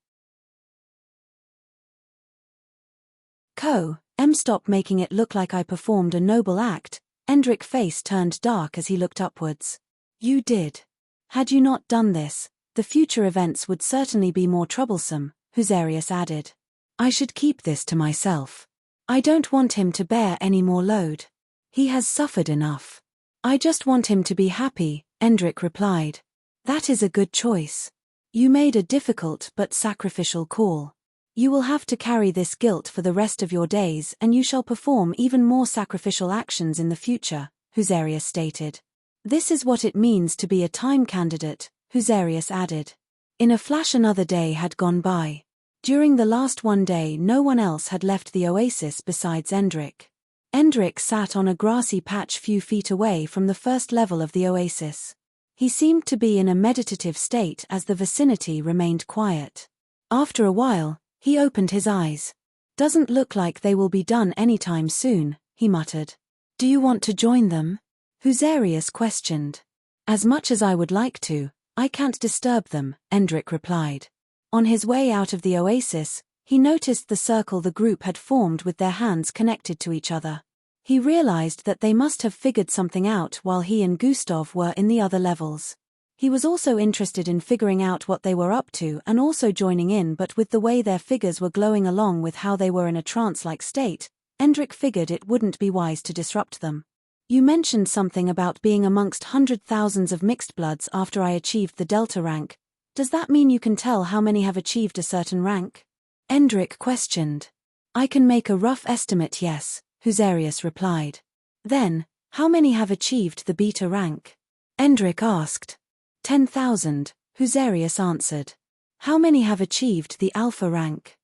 Stop making it look like I performed a noble act. Endrick's face turned dark as he looked upwards. You did. Had you not done this, the future events would certainly be more troublesome, Husarius added. I should keep this to myself. I don't want him to bear any more load. He has suffered enough. I just want him to be happy, Endrik replied. That is a good choice. You made a difficult but sacrificial call. You will have to carry this guilt for the rest of your days and you shall perform even more sacrificial actions in the future, Husarius stated. This is what it means to be a time candidate, Husarius added. In a flash another day had gone by. During the last one day no one else had left the oasis besides Endrik. Endrik sat on a grassy patch few feet away from the first level of the oasis. He seemed to be in a meditative state as the vicinity remained quiet. After a while, he opened his eyes. Doesn't look like they will be done anytime soon, he muttered. Do you want to join them? Husarius questioned. As much as I would like to, I can't disturb them, Endrik replied. On his way out of the oasis, he noticed the circle the group had formed with their hands connected to each other. He realized that they must have figured something out while he and Gustav were in the other levels. He was also interested in figuring out what they were up to and also joining in, but with the way their figures were glowing along with how they were in a trance-like state, Endrik figured it wouldn't be wise to disrupt them. You mentioned something about being amongst 100,000s of mixed bloods after I achieved the Delta rank. Does that mean you can tell how many have achieved a certain rank? Endrik questioned. I can make a rough estimate, yes, Husarius replied. Then, how many have achieved the Beta rank? Endrik asked. 10,000, Husarius answered. How many have achieved the Alpha rank?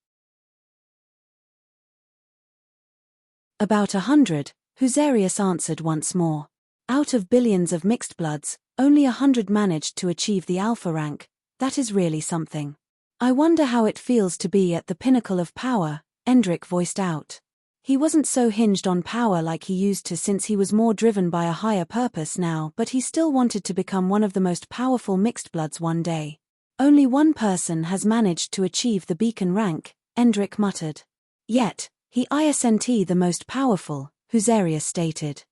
About 100, Husarius answered once more. Out of billions of mixed bloods, only 100 managed to achieve the Alpha rank. That is really something. I wonder how it feels to be at the pinnacle of power, Endrik voiced out. He wasn't so hinged on power like he used to since he was more driven by a higher purpose now, but he still wanted to become one of the most powerful mixed bloods one day. Only one person has managed to achieve the beacon rank, Endrik muttered. Yet, he isn't the most powerful, Husarius stated.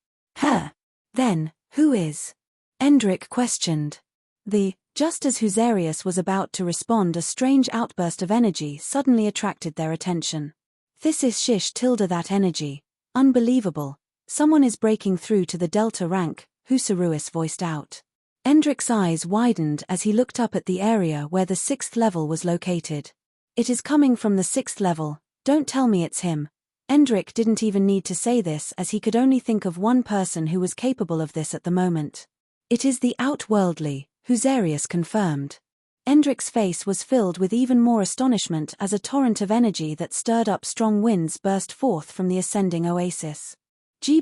Then, who is? Endrik questioned. Just as Husarius was about to respond, a strange outburst of energy suddenly attracted their attention. This is that energy. Unbelievable. Someone is breaking through to the Delta rank, Husarius voiced out. Endrik's eyes widened as he looked up at the area where the 6th level was located. It is coming from the 6th level, don't tell me it's him. Endrik didn't even need to say this as he could only think of one person who was capable of this at the moment. It is the outworldly, Husarius confirmed. Endrik's face was filled with even more astonishment as a torrent of energy that stirred up strong winds burst forth from the ascending oasis. The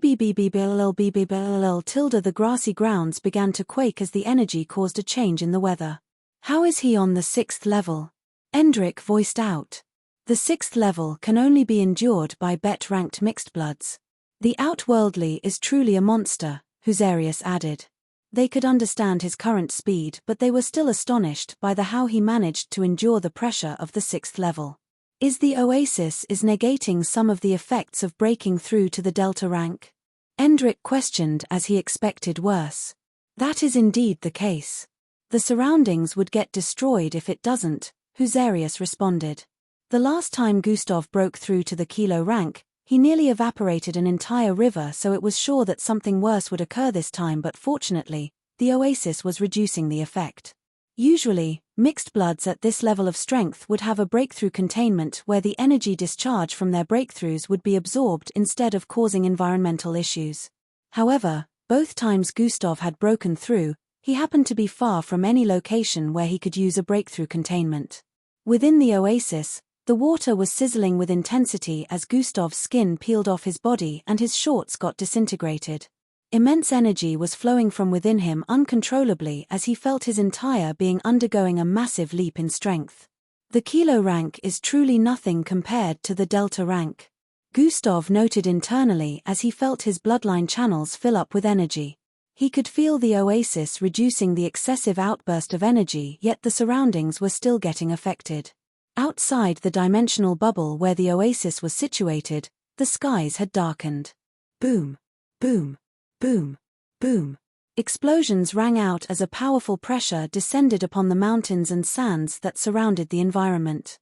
grassy grounds began to quake as the energy caused a change in the weather. How is he on the 6th level? Endrik voiced out. The 6th level can only be endured by Bet-ranked mixed bloods. The outworldly is truly a monster, Husarius added. They could understand his current speed, but they were still astonished by how he managed to endure the pressure of the 6th level. Is the oasis negating some of the effects of breaking through to the Delta rank? Endrik questioned as he expected worse. That is indeed the case. The surroundings would get destroyed if it doesn't, Husarius responded. The last time Gustav broke through to the Kilo rank, he nearly evaporated an entire river, so it was sure that something worse would occur this time, but fortunately, the oasis was reducing the effect. Usually, mixed bloods at this level of strength would have a breakthrough containment where the energy discharge from their breakthroughs would be absorbed instead of causing environmental issues. However, both times Gustav had broken through, he happened to be far from any location where he could use a breakthrough containment. Within the oasis, the water was sizzling with intensity as Gustav's skin peeled off his body and his shorts got disintegrated. Immense energy was flowing from within him uncontrollably as he felt his entire being undergoing a massive leap in strength. The Kilo rank is truly nothing compared to the Delta rank. Gustav noted internally as he felt his bloodline channels fill up with energy. He could feel the oasis reducing the excessive outburst of energy, yet the surroundings were still getting affected. Outside the dimensional bubble where the oasis was situated, the skies had darkened. Boom, boom, boom, boom. Explosions rang out as a powerful pressure descended upon the mountains and sands that surrounded the environment.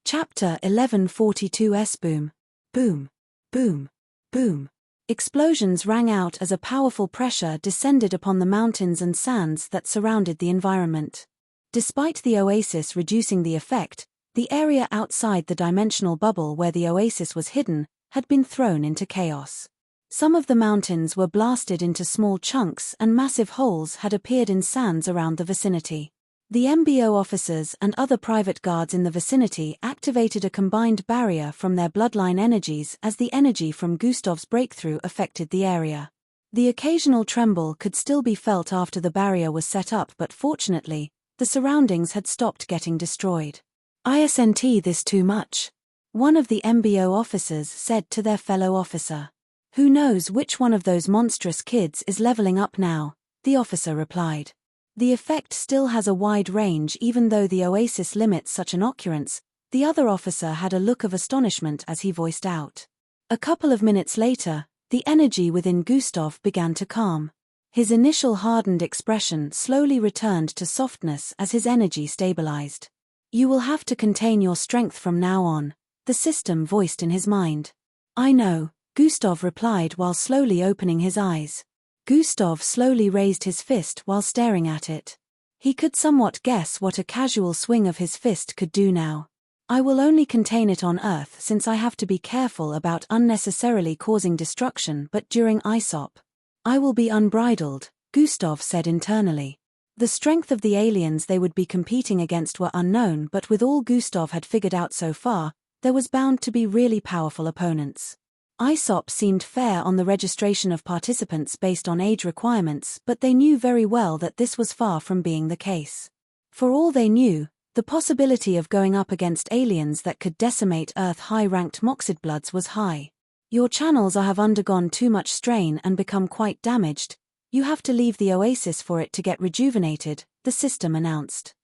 Chapter 1142. Boom. Boom. Boom. Boom. Explosions rang out as a powerful pressure descended upon the mountains and sands that surrounded the environment. Despite the oasis reducing the effect, the area outside the dimensional bubble where the oasis was hidden had been thrown into chaos. Some of the mountains were blasted into small chunks and massive holes had appeared in sands around the vicinity. The MBO officers and other private guards in the vicinity activated a combined barrier from their bloodline energies as the energy from Gustav's breakthrough affected the area. The occasional tremble could still be felt after the barrier was set up, but fortunately, the surroundings had stopped getting destroyed. "Isn't this too much?" one of the MBO officers said to their fellow officer. "Who knows which one of those monstrous kids is leveling up now," the officer replied. "The effect still has a wide range even though the oasis limits such an occurrence." The other officer had a look of astonishment as he voiced out. A couple of minutes later, the energy within Gustav began to calm. His initial hardened expression slowly returned to softness as his energy stabilized. "You will have to contain your strength from now on," the system voiced in his mind. "I know," Gustav replied while slowly opening his eyes. Gustav slowly raised his fist while staring at it. He could somewhat guess what a casual swing of his fist could do now. "I will only contain it on Earth since I have to be careful about unnecessarily causing destruction, but during ISOP, I will be unbridled," Gustav said internally. The strength of the aliens they would be competing against were unknown, but with all Gustav had figured out so far, there was bound to be really powerful opponents. ISOP seemed fair on the registration of participants based on age requirements, but they knew very well that this was far from being the case. For all they knew, the possibility of going up against aliens that could decimate Earth high-ranked Moxidbloods was high. "Your channels have undergone too much strain and become quite damaged. You have to leave the oasis for it to get rejuvenated," the system announced.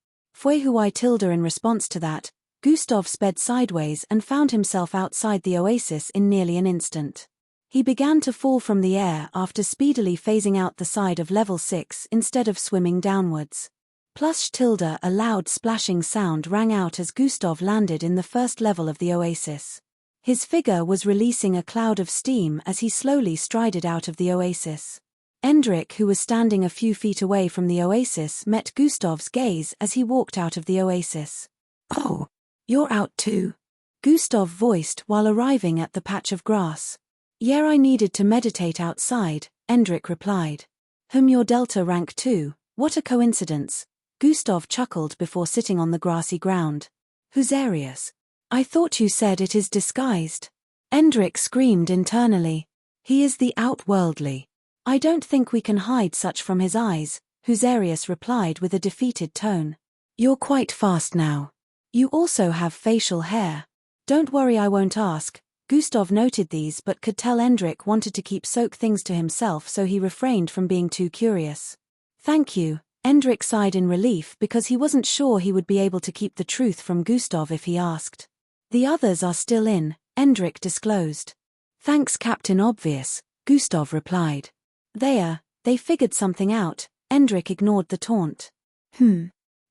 In response to that, Gustav sped sideways and found himself outside the oasis in nearly an instant. He began to fall from the air after speedily phasing out the side of level 6 instead of swimming downwards. A loud splashing sound rang out as Gustav landed in the first level of the oasis. His figure was releasing a cloud of steam as he slowly strided out of the oasis. Endrik, who was standing a few feet away from the oasis, met Gustav's gaze as he walked out of the oasis. "Oh, you're out too?" Gustav voiced while arriving at the patch of grass. "Yeah, I needed to meditate outside," Endrik replied. You're Delta rank 2, what a coincidence," Gustav chuckled before sitting on the grassy ground. "Who's Arius? I thought you said it is disguised." Endrik screamed internally. "He is the outworldly. I don't think we can hide such from his eyes," Husarius replied with a defeated tone. "You're quite fast now. You also have facial hair." "Don't worry, I won't ask." Gustav noted these but could tell Endrik wanted to keep soak things to himself, so he refrained from being too curious. "Thank you," Endrik sighed in relief because he wasn't sure he would be able to keep the truth from Gustav if he asked. "The others are still in," Endrik disclosed. "Thanks, Captain Obvious," Gustav replied. They figured something out," Endrik ignored the taunt.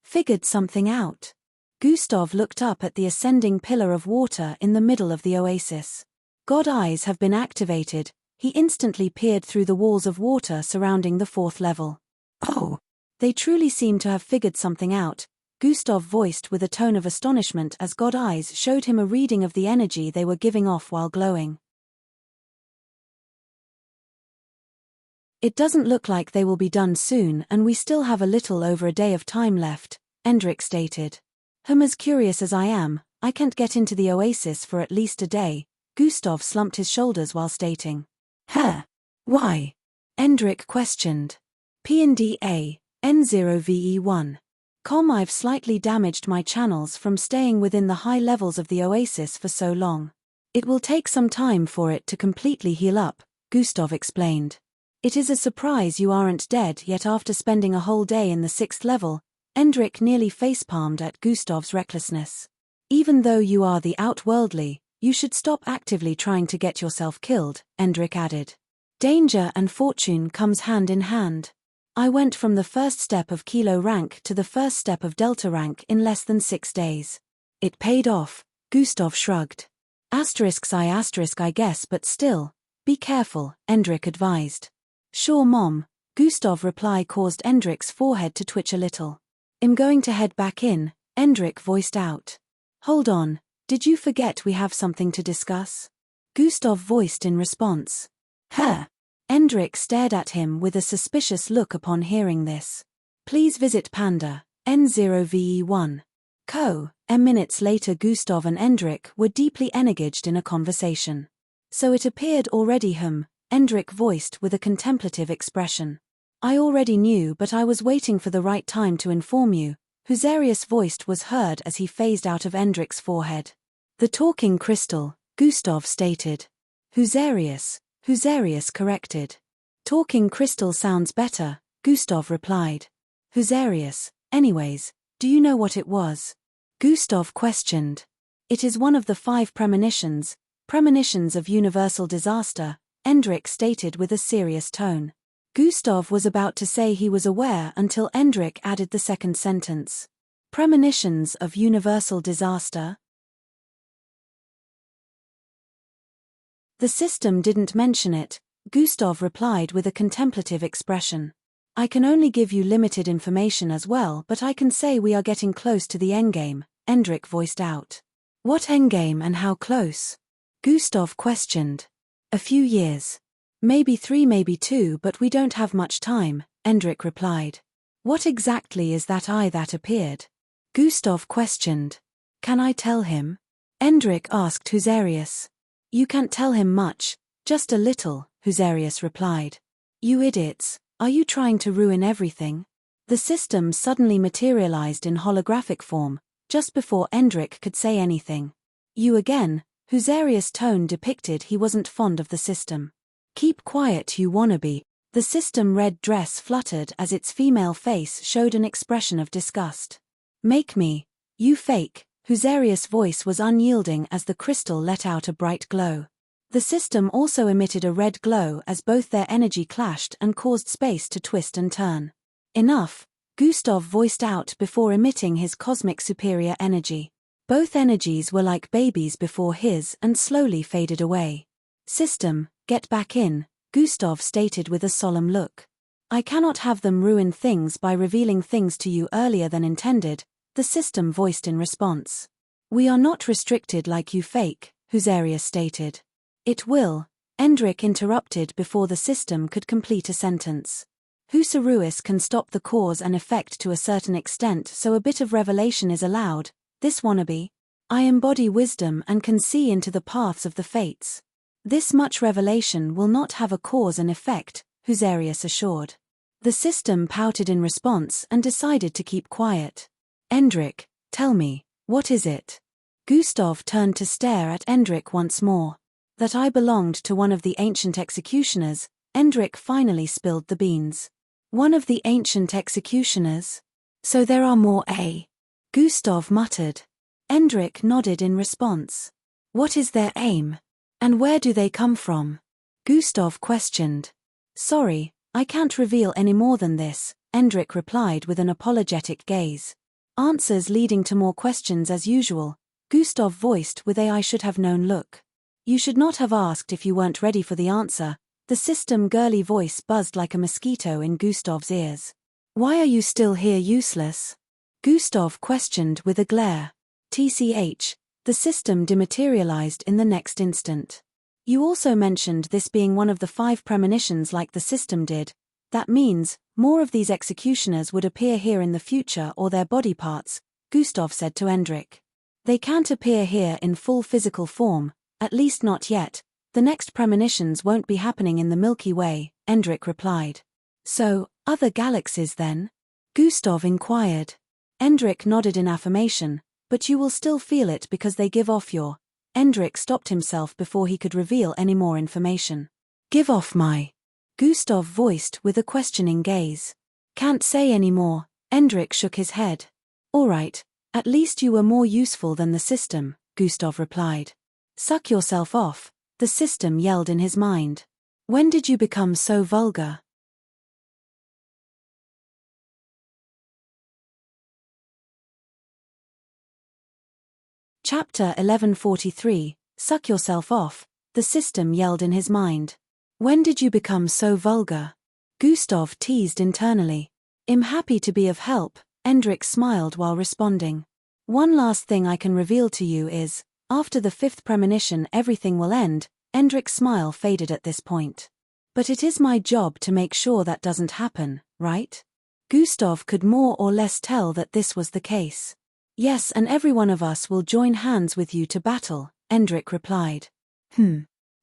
Figured something out?" Gustav looked up at the ascending pillar of water in the middle of the oasis. "God eyes have been activated." He instantly peered through the walls of water surrounding the 4th level. "Oh, they truly seem to have figured something out," Gustav voiced with a tone of astonishment as God eyes showed him a reading of the energy they were giving off while glowing. "It doesn't look like they will be done soon, and we still have a little over a day of time left," Endrik stated. "As curious as I am, I can't get into the oasis for at least a day," Gustav slumped his shoulders while stating. Why?" Endrik questioned. P&DA, N0VE1. I've slightly damaged my channels from staying within the high levels of the oasis for so long. It will take some time for it to completely heal up, Gustav explained. "It is a surprise you aren't dead yet after spending a whole day in the 6th level." Endrik nearly facepalmed at Gustav's recklessness. "Even though you are the outworldly, you should stop actively trying to get yourself killed," Endrik added. "Danger and fortune comes hand in hand. I went from the first step of Kilo rank to the first step of Delta rank in less than 6 days. It paid off," Gustav shrugged. I guess, but still, be careful, Endrik advised. Sure, Mom, Gustav's reply caused Endrik's forehead to twitch a little. I'm going to head back in, Endrik voiced out. Hold on, did you forget we have something to discuss? Gustav voiced in response. Huh? Endrik stared at him with a suspicious look upon hearing this. Please visit Panda, N0VE1. Co. Minutes later Gustav and Endrik were deeply engaged in a conversation. So it appeared already Endrik voiced with a contemplative expression. I already knew, but I was waiting for the right time to inform you, Husarius voiced was heard as he phased out of Endrik's forehead. The talking crystal, Gustav stated. Husarius corrected. Talking crystal sounds better, Gustav replied. Husarius, anyways, do you know what it was? Gustav questioned. It is one of the 5 premonitions of universal disaster, Endrik stated with a serious tone. Gustav was about to say he was aware until Endrik added the second sentence. Premonitions of universal disaster? The system didn't mention it, Gustav replied with a contemplative expression. I can only give you limited information as well, but I can say we are getting close to the endgame, Endrik voiced out. What endgame and how close? Gustav questioned. A few years. Maybe 3, maybe 2, but we don't have much time, Endrik replied. What exactly is that eye that appeared? Gustav questioned. Can I tell him? Endrik asked Husarius. You can't tell him much, just a little, Husarius replied. You idiots, are you trying to ruin everything? The system suddenly materialized in holographic form, just before Endrik could say anything. You again, Husarius' tone depicted he wasn't fond of the system. Keep quiet, you wannabe. The system red dress fluttered as its female face showed an expression of disgust. Make me, you fake. Husarius' voice was unyielding as the crystal let out a bright glow. The system also emitted a red glow as both their energy clashed and caused space to twist and turn. Enough, Gustav voiced out before emitting his cosmic superior energy. Both energies were like babies before his and slowly faded away. System, get back in, Gustav stated with a solemn look. I cannot have them ruin things by revealing things to you earlier than intended, the system voiced in response. We are not restricted like you fake, Husarius stated. It will, Endrik interrupted before the system could complete a sentence. Husarius can stop the cause and effect to a certain extent, so a bit of revelation is allowed. This wannabe. I embody wisdom and can see into the paths of the fates. This much revelation will not have a cause and effect, Husarius assured. The system pouted in response and decided to keep quiet. Endrik, tell me, what is it? Gustav turned to stare at Endrik once more. That I belonged to one of the ancient executioners, Endrik finally spilled the beans. One of the ancient executioners? So there are more, eh? Gustav muttered. Endrik nodded in response. What is their aim? And where do they come from? Gustav questioned. Sorry, I can't reveal any more than this, Endrik replied with an apologetic gaze. Answers leading to more questions as usual, Gustav voiced with a I should have known look. You should not have asked if you weren't ready for the answer, the system girly voice buzzed like a mosquito in Gustav's ears. Why are you still here useless? Gustav questioned with a glare. TCH, the system dematerialized in the next instant. You also mentioned this being one of the 5 premonitions like the system did. That means, more of these executioners would appear here in the future or their body parts, Gustav said to Endrik. They can't appear here in full physical form, at least not yet. The next premonitions won't be happening in the Milky Way, Endrik replied. So, other galaxies then? Gustav inquired. Endrik nodded in affirmation, but you will still feel it because they give off your... Endrik stopped himself before he could reveal any more information. Give off my... Gustav voiced with a questioning gaze. Can't say any more, Endrik shook his head. All right, at least you were more useful than the system, Gustav replied. Suck yourself off, the system yelled in his mind. When did you become so vulgar? Chapter 1143, Suck yourself off, the system yelled in his mind. When did you become so vulgar? Gustav teased internally. I'm happy to be of help, Hendrik smiled while responding. One last thing I can reveal to you is, after the 5th premonition everything will end. Hendrik's smile faded at this point. But it is my job to make sure that doesn't happen, right? Gustav could more or less tell that this was the case. Yes, and every one of us will join hands with you to battle, Hendrik replied.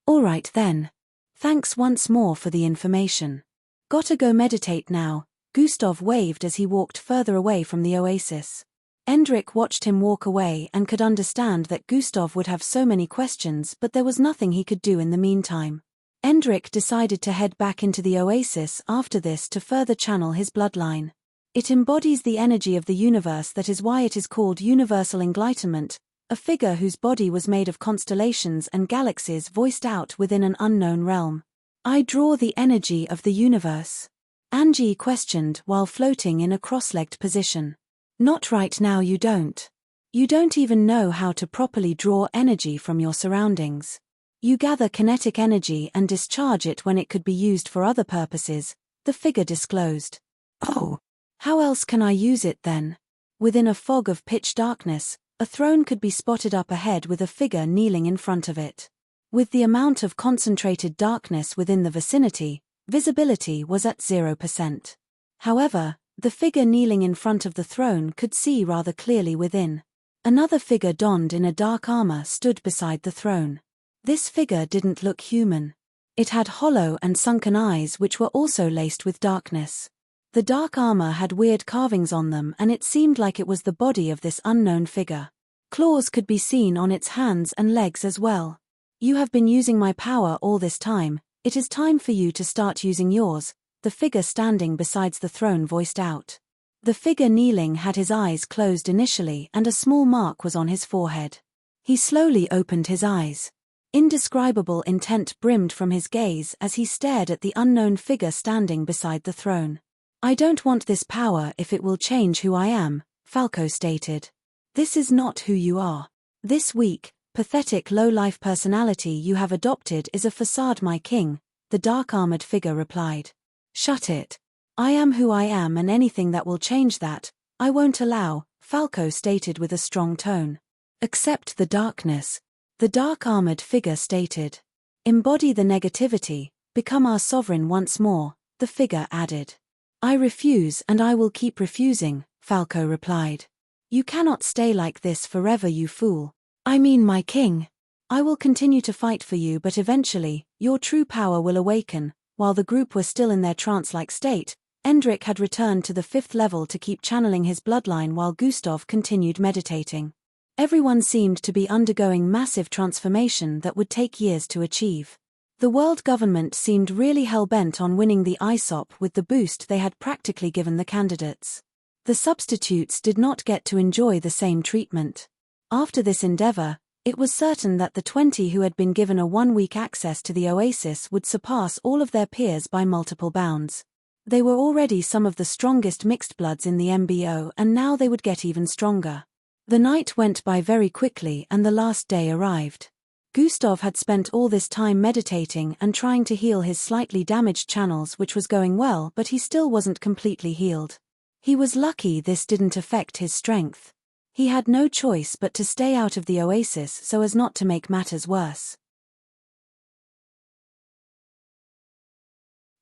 All right then. Thanks once more for the information. Gotta go meditate now, Gustav waved as he walked further away from the oasis. Hendrik watched him walk away and could understand that Gustav would have so many questions, but there was nothing he could do in the meantime. Hendrik decided to head back into the oasis after this to further channel his bloodline. It embodies the energy of the universe, that is why it is called universal enlightenment, a figure whose body was made of constellations and galaxies voiced out within an unknown realm. I draw the energy of the universe? Angie questioned while floating in a cross-legged position. Not right now, you don't. You don't even know how to properly draw energy from your surroundings. You gather kinetic energy and discharge it when it could be used for other purposes, the figure disclosed. Oh. How else can I use it then? Within a fog of pitch darkness, a throne could be spotted up ahead with a figure kneeling in front of it. With the amount of concentrated darkness within the vicinity, visibility was at 0%. However, the figure kneeling in front of the throne could see rather clearly within. Another figure donned in a dark armor stood beside the throne. This figure didn't look human. It had hollow and sunken eyes which were also laced with darkness. The dark armor had weird carvings on them, and it seemed like it was the body of this unknown figure. Claws could be seen on its hands and legs as well. You have been using my power all this time, it is time for you to start using yours, the figure standing beside the throne voiced out. The figure kneeling had his eyes closed initially and a small mark was on his forehead. He slowly opened his eyes. Indescribable intent brimmed from his gaze as he stared at the unknown figure standing beside the throne. I don't want this power if it will change who I am, Falco stated. This is not who you are. This weak, pathetic low-life personality you have adopted is a facade, my king, the dark-armored figure replied. Shut it. I am who I am, and anything that will change that, I won't allow, Falco stated with a strong tone. Accept the darkness, the dark-armored figure stated. Embody the negativity, become our sovereign once more, the figure added. I refuse and I will keep refusing, Falco replied. You cannot stay like this forever, you fool. I mean, my king. I will continue to fight for you, but eventually, your true power will awaken. While the group were still in their trance-like state, Hendrik had returned to the 5th level to keep channeling his bloodline while Gustav continued meditating. Everyone seemed to be undergoing massive transformation that would take years to achieve. The world government seemed really hell-bent on winning the ISOP with the boost they had practically given the candidates. The substitutes did not get to enjoy the same treatment. After this endeavor, it was certain that the 20 who had been given a 1-week access to the oasis would surpass all of their peers by multiple bounds. They were already some of the strongest mixed bloods in the MBO, and now they would get even stronger. The night went by very quickly and the last day arrived. Gustav had spent all this time meditating and trying to heal his slightly damaged channels, which was going well, but he still wasn't completely healed. He was lucky this didn't affect his strength. He had no choice but to stay out of the oasis so as not to make matters worse.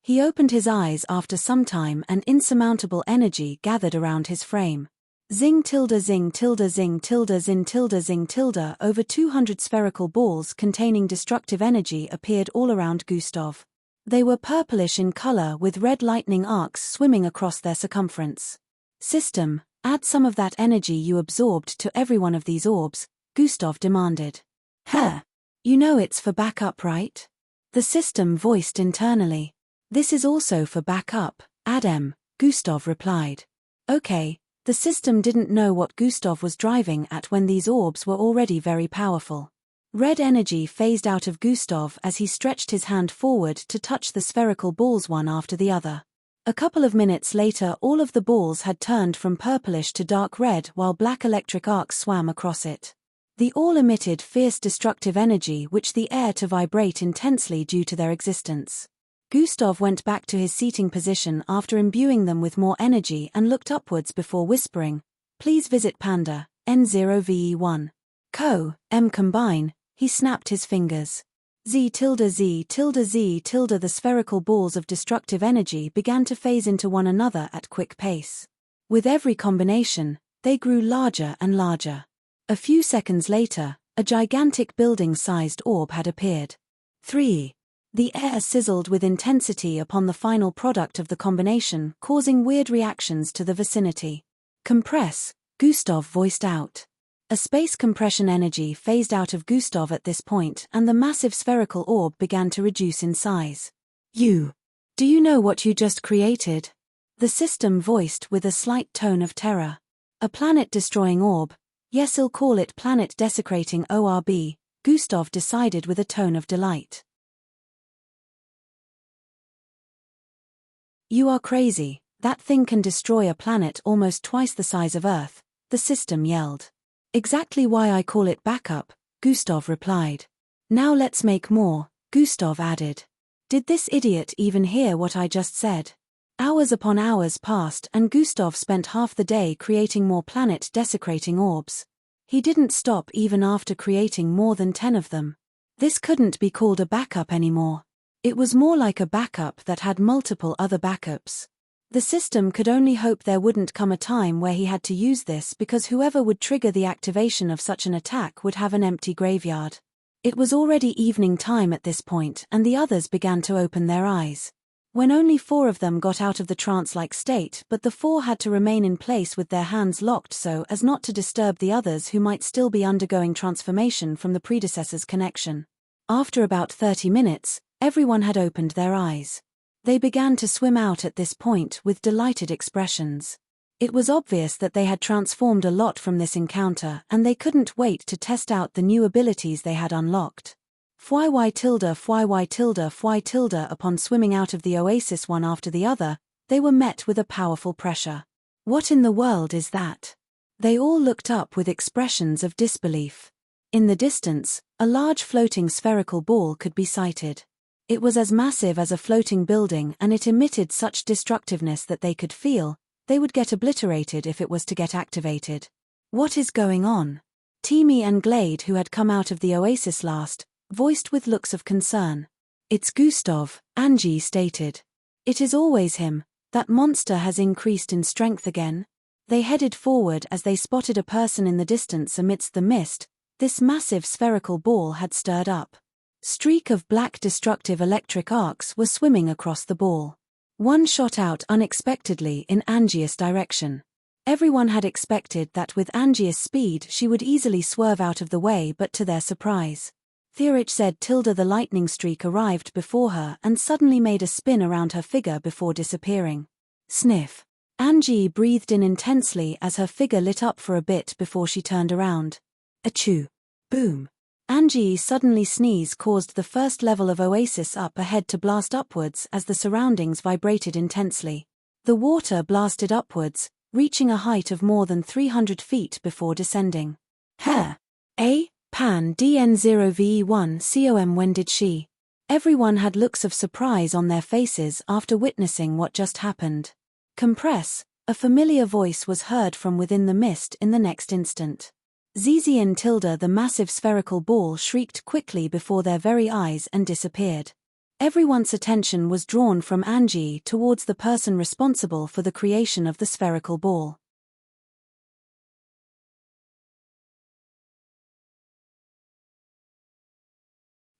He opened his eyes after some time and insurmountable energy gathered around his frame. Zing tilde zing tilde zing tilde zin tilde zing tilde. Over 200 spherical balls containing destructive energy appeared all around Gustav. They were purplish in color with red lightning arcs swimming across their circumference. System, add some of that energy you absorbed to every one of these orbs, Gustav demanded. Huh. You know it's for backup, right? The system voiced internally. This is also for backup, Adem, Gustav replied. Okay. The system didn't know what Gustav was driving at when these orbs were already very powerful. Red energy phased out of Gustav as he stretched his hand forward to touch the spherical balls one after the other. A couple of minutes later, all of the balls had turned from purplish to dark red while black electric arcs swam across it. The all emitted fierce destructive energy which the air to vibrate intensely due to their existence. Gustav went back to his seating position after imbuing them with more energy and looked upwards before whispering, "Please visit Panda, N0VE1. Co, M combine." He snapped his fingers. Z tilde Z tilde Z tilde. The spherical balls of destructive energy began to phase into one another at quick pace. With every combination, they grew larger and larger. A few seconds later, a gigantic building-sized orb had appeared. 3. The air sizzled with intensity upon the final product of the combination, causing weird reactions to the vicinity. "Compress," Gustav voiced out. A space compression energy phased out of Gustav at this point, and the massive spherical orb began to reduce in size. Do you know what you just created?" The system voiced with a slight tone of terror. "A planet-destroying orb. Yes, I'll call it planet-desecrating orb," Gustav decided with a tone of delight. "You are crazy. That thing can destroy a planet almost twice the size of Earth," the system yelled. "Exactly why I call it backup," Gustav replied. "Now let's make more," Gustav added. Did this idiot even hear what I just said? Hours upon hours passed and Gustav spent half the day creating more planet-desecrating orbs. He didn't stop even after creating more than 10 of them. This couldn't be called a backup anymore. It was more like a backup that had multiple other backups. The system could only hope there wouldn't come a time where he had to use this, because whoever would trigger the activation of such an attack would have an empty graveyard. It was already evening time at this point and the others began to open their eyes. When only 4 of them got out of the trance-like state, but the 4 had to remain in place with their hands locked so as not to disturb the others who might still be undergoing transformation from the predecessor's connection. After about 30 minutes, everyone had opened their eyes. They began to swim out at this point with delighted expressions. It was obvious that they had transformed a lot from this encounter and they couldn't wait to test out the new abilities they had unlocked. Fwy tilde fwy tilde fwy tilde. Upon swimming out of the oasis one after the other, they were met with a powerful pressure. "What in the world is that?" They all looked up with expressions of disbelief. In the distance, a large floating spherical ball could be sighted. It was as massive as a floating building and it emitted such destructiveness that they could feel they would get obliterated if it was to get activated. "What is going on?" Timmy and Glade, who had come out of the oasis last, voiced with looks of concern. "It's Gustav," Angie stated. "It is always him. That monster has increased in strength again." They headed forward as they spotted a person in the distance amidst the mist. This massive spherical ball had stirred up. Streak of black destructive electric arcs were swimming across the ball. One shot out unexpectedly in Angie's direction. Everyone had expected that with Angie's speed she would easily swerve out of the way, but to their surprise, Theorich said tilde the lightning streak arrived before her and suddenly made a spin around her figure before disappearing. Sniff. Angie breathed in intensely as her figure lit up for a bit before she turned around. Achoo. Boom. Angie's suddenly sneeze caused the first level of oasis up ahead to blast upwards as the surroundings vibrated intensely. The water blasted upwards, reaching a height of more than 300 feet before descending. Pan DN0VE1 COM. When did she? Everyone had looks of surprise on their faces after witnessing what just happened. Compress, a familiar voice was heard from within the mist in the next instant. Zizian tilde the massive spherical ball shrieked quickly before their very eyes and disappeared. Everyone's attention was drawn from Angie towards the person responsible for the creation of the spherical ball.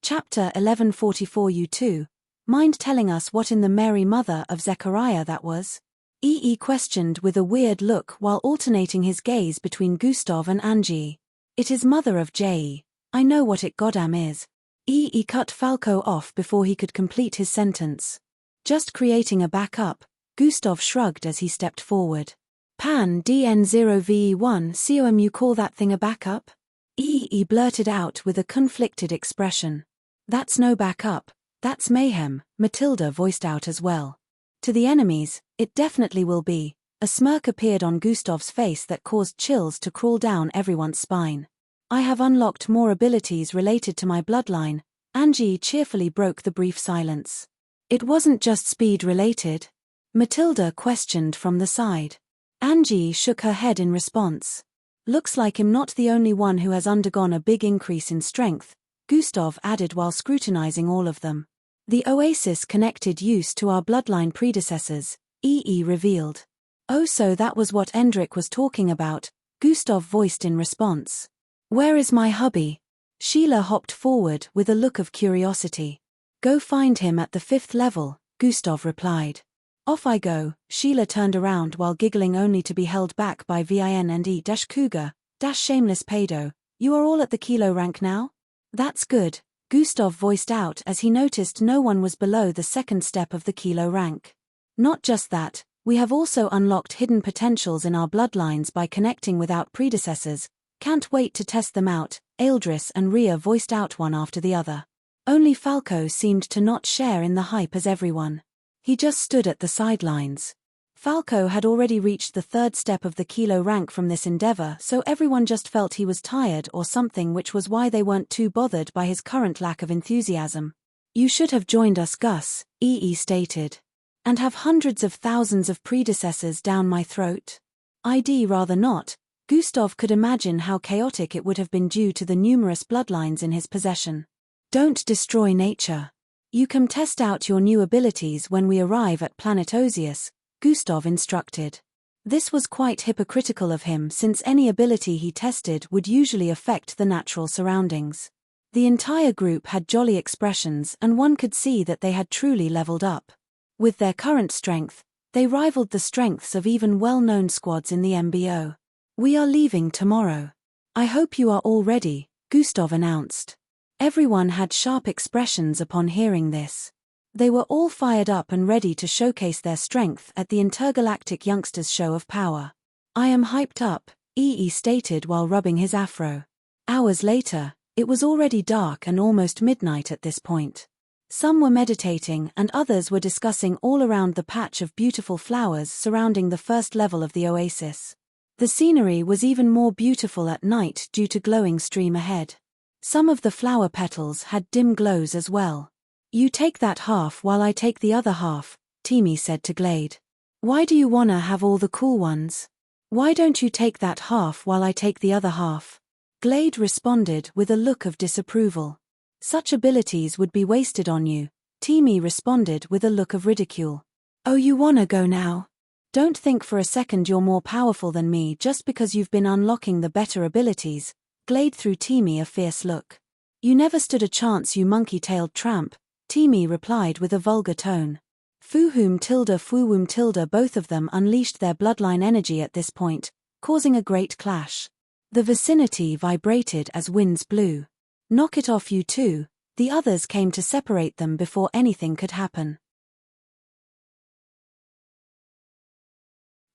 Chapter 1144 U2, mind telling us what in the Mary Mother of Zechariah that was? EE questioned with a weird look while alternating his gaze between Gustav and Angie. It is mother of J. I know what it goddamn is. EE cut Falco off before he could complete his sentence. Just creating a backup, Gustav shrugged as he stepped forward. Pan DN0VE1 COM. You call that thing a backup? EE blurted out with a conflicted expression. That's no backup, that's mayhem, Matilda voiced out as well. To the enemies, it definitely will be. A smirk appeared on Gustav's face that caused chills to crawl down everyone's spine. I have unlocked more abilities related to my bloodline. Angie cheerfully broke the brief silence. It wasn't just speed related? Matilda questioned from the side. Angie shook her head in response. Looks like I'm not the only one who has undergone a big increase in strength, Gustav added while scrutinizing all of them. The oasis connected use to our bloodline predecessors, EE revealed. Oh, so that was what Endrik was talking about, Gustav voiced in response. Where is my hubby? Sheila hopped forward with a look of curiosity. Go find him at the 5th level, Gustav replied. Off I go. Sheila turned around while giggling only to be held back by Vin and E-Cougar, shameless pedo. You are all at the kilo rank now? That's good, Gustav voiced out as he noticed no one was below the 2nd step of the kilo rank. Not just that, we have also unlocked hidden potentials in our bloodlines by connecting with our predecessors. Can't wait to test them out, Eldris and Rhea voiced out one after the other. Only Falco seemed to not share in the hype as everyone. He just stood at the sidelines. Falco had already reached the 3rd step of the kilo rank from this endeavor, so everyone just felt he was tired or something, which was why they weren't too bothered by his current lack of enthusiasm. You should have joined us, Gus, EE stated. And have hundreds of thousands of predecessors down my throat? I'd rather not. Gustav could imagine how chaotic it would have been due to the numerous bloodlines in his possession. Don't destroy nature. You can test out your new abilities when we arrive at planet Osius, Gustav instructed. This was quite hypocritical of him since any ability he tested would usually affect the natural surroundings. The entire group had jolly expressions and one could see that they had truly leveled up. With their current strength, they rivaled the strengths of even well-known squads in the MBO. We are leaving tomorrow. I hope you are all ready, Gustav announced. Everyone had sharp expressions upon hearing this. They were all fired up and ready to showcase their strength at the Intergalactic Youngsters Show of Power. I am hyped up, EE stated while rubbing his afro. Hours later, it was already dark and almost midnight at this point. Some were meditating and others were discussing all around the patch of beautiful flowers surrounding the 1st level of the oasis. The scenery was even more beautiful at night due to glowing stream ahead. Some of the flower petals had dim glows as well. You take that half while I take the other half, Timmy said to Glade. Why do you wanna have all the cool ones? Why don't you take that half while I take the other half? Glade responded with a look of disapproval. Such abilities would be wasted on you, Timmy responded with a look of ridicule. Oh, you wanna go now? Don't think for a second you're more powerful than me just because you've been unlocking the better abilities. Glade threw Timmy a fierce look. You never stood a chance, you monkey-tailed tramp, Timmy replied with a vulgar tone. Fuhum tilde, both of them unleashed their bloodline energy at this point, causing a great clash. The vicinity vibrated as winds blew. Knock it off, you two. The others came to separate them before anything could happen.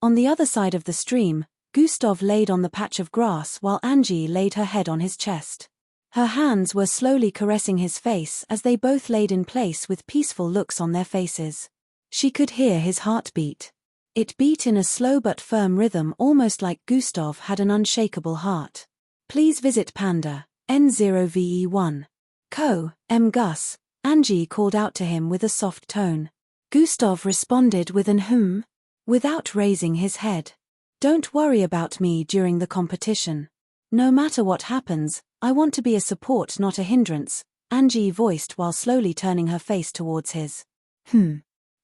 On the other side of the stream, Gustav laid on the patch of grass while Angie laid her head on his chest. Her hands were slowly caressing his face as they both laid in place with peaceful looks on their faces. She could hear his heartbeat. It beat in a slow but firm rhythm, almost like Gustav had an unshakable heart. Please visit Panda, N0VE1. Co, M Gus, Angie called out to him with a soft tone. Gustav responded with an without raising his head. Don't worry about me during the competition. No matter what happens, I want to be a support, not a hindrance, Angie voiced while slowly turning her face towards his.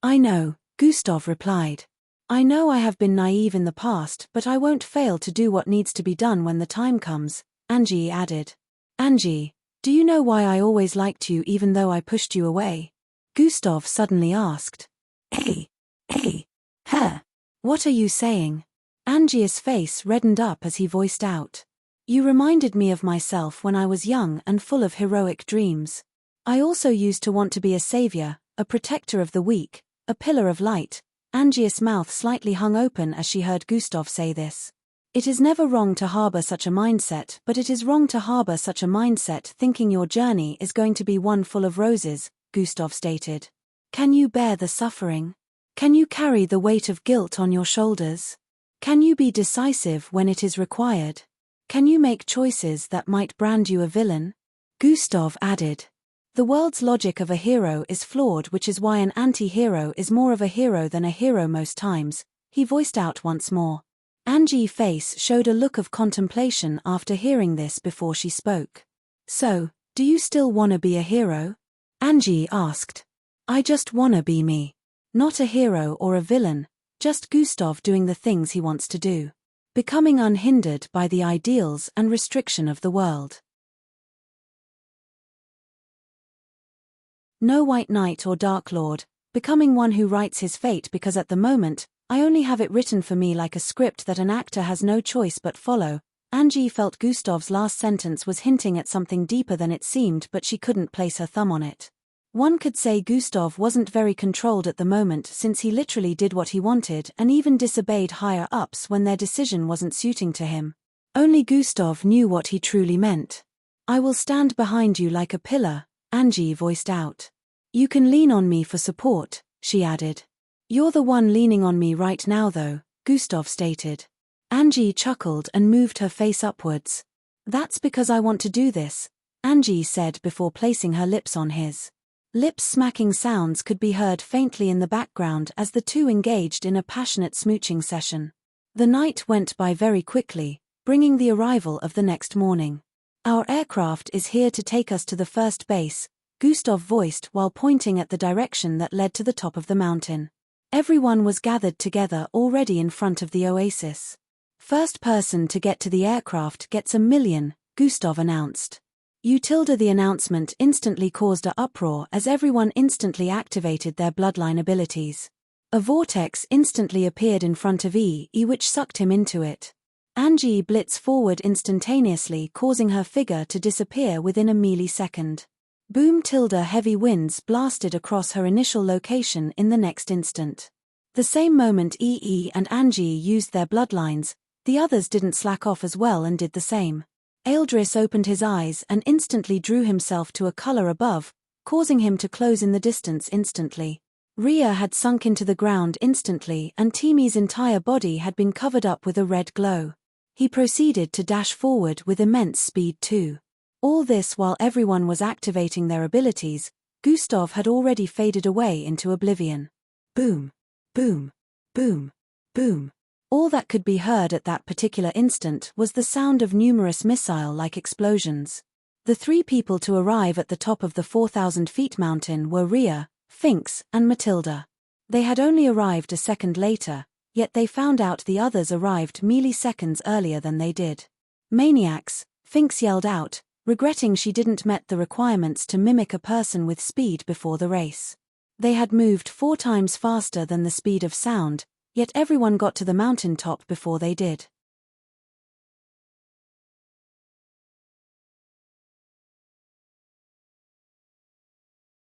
I know, Gustav replied. I know I have been naive in the past, but I won't fail to do what needs to be done when the time comes, Angie added. Angie, do you know why I always liked you even though I pushed you away? Gustav suddenly asked. Hey, her. What are you saying? Angie's face reddened up as he voiced out. You reminded me of myself when I was young and full of heroic dreams. I also used to want to be a savior, a protector of the weak, a pillar of light. Angie's mouth slightly hung open as she heard Gustav say this. It is never wrong to harbor such a mindset, but it is wrong to harbor such a mindset thinking your journey is going to be one full of roses, Gustav stated. Can you bear the suffering? Can you carry the weight of guilt on your shoulders? Can you be decisive when it is required? Can you make choices that might brand you a villain? Gustav added. The world's logic of a hero is flawed, which is why an anti-hero is more of a hero than a hero most times, he voiced out once more. Angie's face showed a look of contemplation after hearing this before she spoke. So, do you still wanna be a hero? Angie asked. I just wanna be me. Not a hero or a villain, just Gustav doing the things he wants to do. Becoming unhindered by the ideals and restriction of the world. No White Knight or Dark Lord, becoming one who writes his fate, because at the moment, I only have it written for me like a script that an actor has no choice but follow. Angie felt Gustav's last sentence was hinting at something deeper than it seemed, but she couldn't place her thumb on it. One could say Gustav wasn't very controlled at the moment, since he literally did what he wanted and even disobeyed higher-ups when their decision wasn't suiting to him. Only Gustav knew what he truly meant. I will stand behind you like a pillar, Angie voiced out. You can lean on me for support, she added. You're the one leaning on me right now though, Gustav stated. Angie chuckled and moved her face upwards. That's because I want to do this, Angie said before placing her lips on his. Lip-smacking sounds could be heard faintly in the background as the two engaged in a passionate smooching session. The night went by very quickly, bringing the arrival of the next morning. Our aircraft is here to take us to the first base, Gustav voiced while pointing at the direction that led to the top of the mountain. Everyone was gathered together already in front of the oasis. First person to get to the aircraft gets $1 million, Gustav announced. The announcement instantly caused an uproar as everyone instantly activated their bloodline abilities. A vortex instantly appeared in front of which sucked him into it. Angie blitzed forward instantaneously, causing her figure to disappear within a millisecond. Boom! Heavy winds blasted across her initial location in the next instant. The same moment and Angie used their bloodlines, the others didn't slack off as well and did the same. Eldris opened his eyes and instantly drew himself to a color above, causing him to close in the distance instantly. Rhea had sunk into the ground instantly and Timmy's entire body had been covered up with a red glow. He proceeded to dash forward with immense speed too. All this while everyone was activating their abilities. Gustav had already faded away into oblivion. Boom. Boom. Boom. Boom. All that could be heard at that particular instant was the sound of numerous missile-like explosions. The three people to arrive at the top of the 4,000 feet mountain were Rhea, Finks, and Matilda. They had only arrived a second later, yet they found out the others arrived milliseconds earlier than they did. Maniacs, Finks yelled out, regretting she didn't met the requirements to mimic a person with speed before the race. They had moved 4 times faster than the speed of sound, yet everyone got to the mountaintop before they did.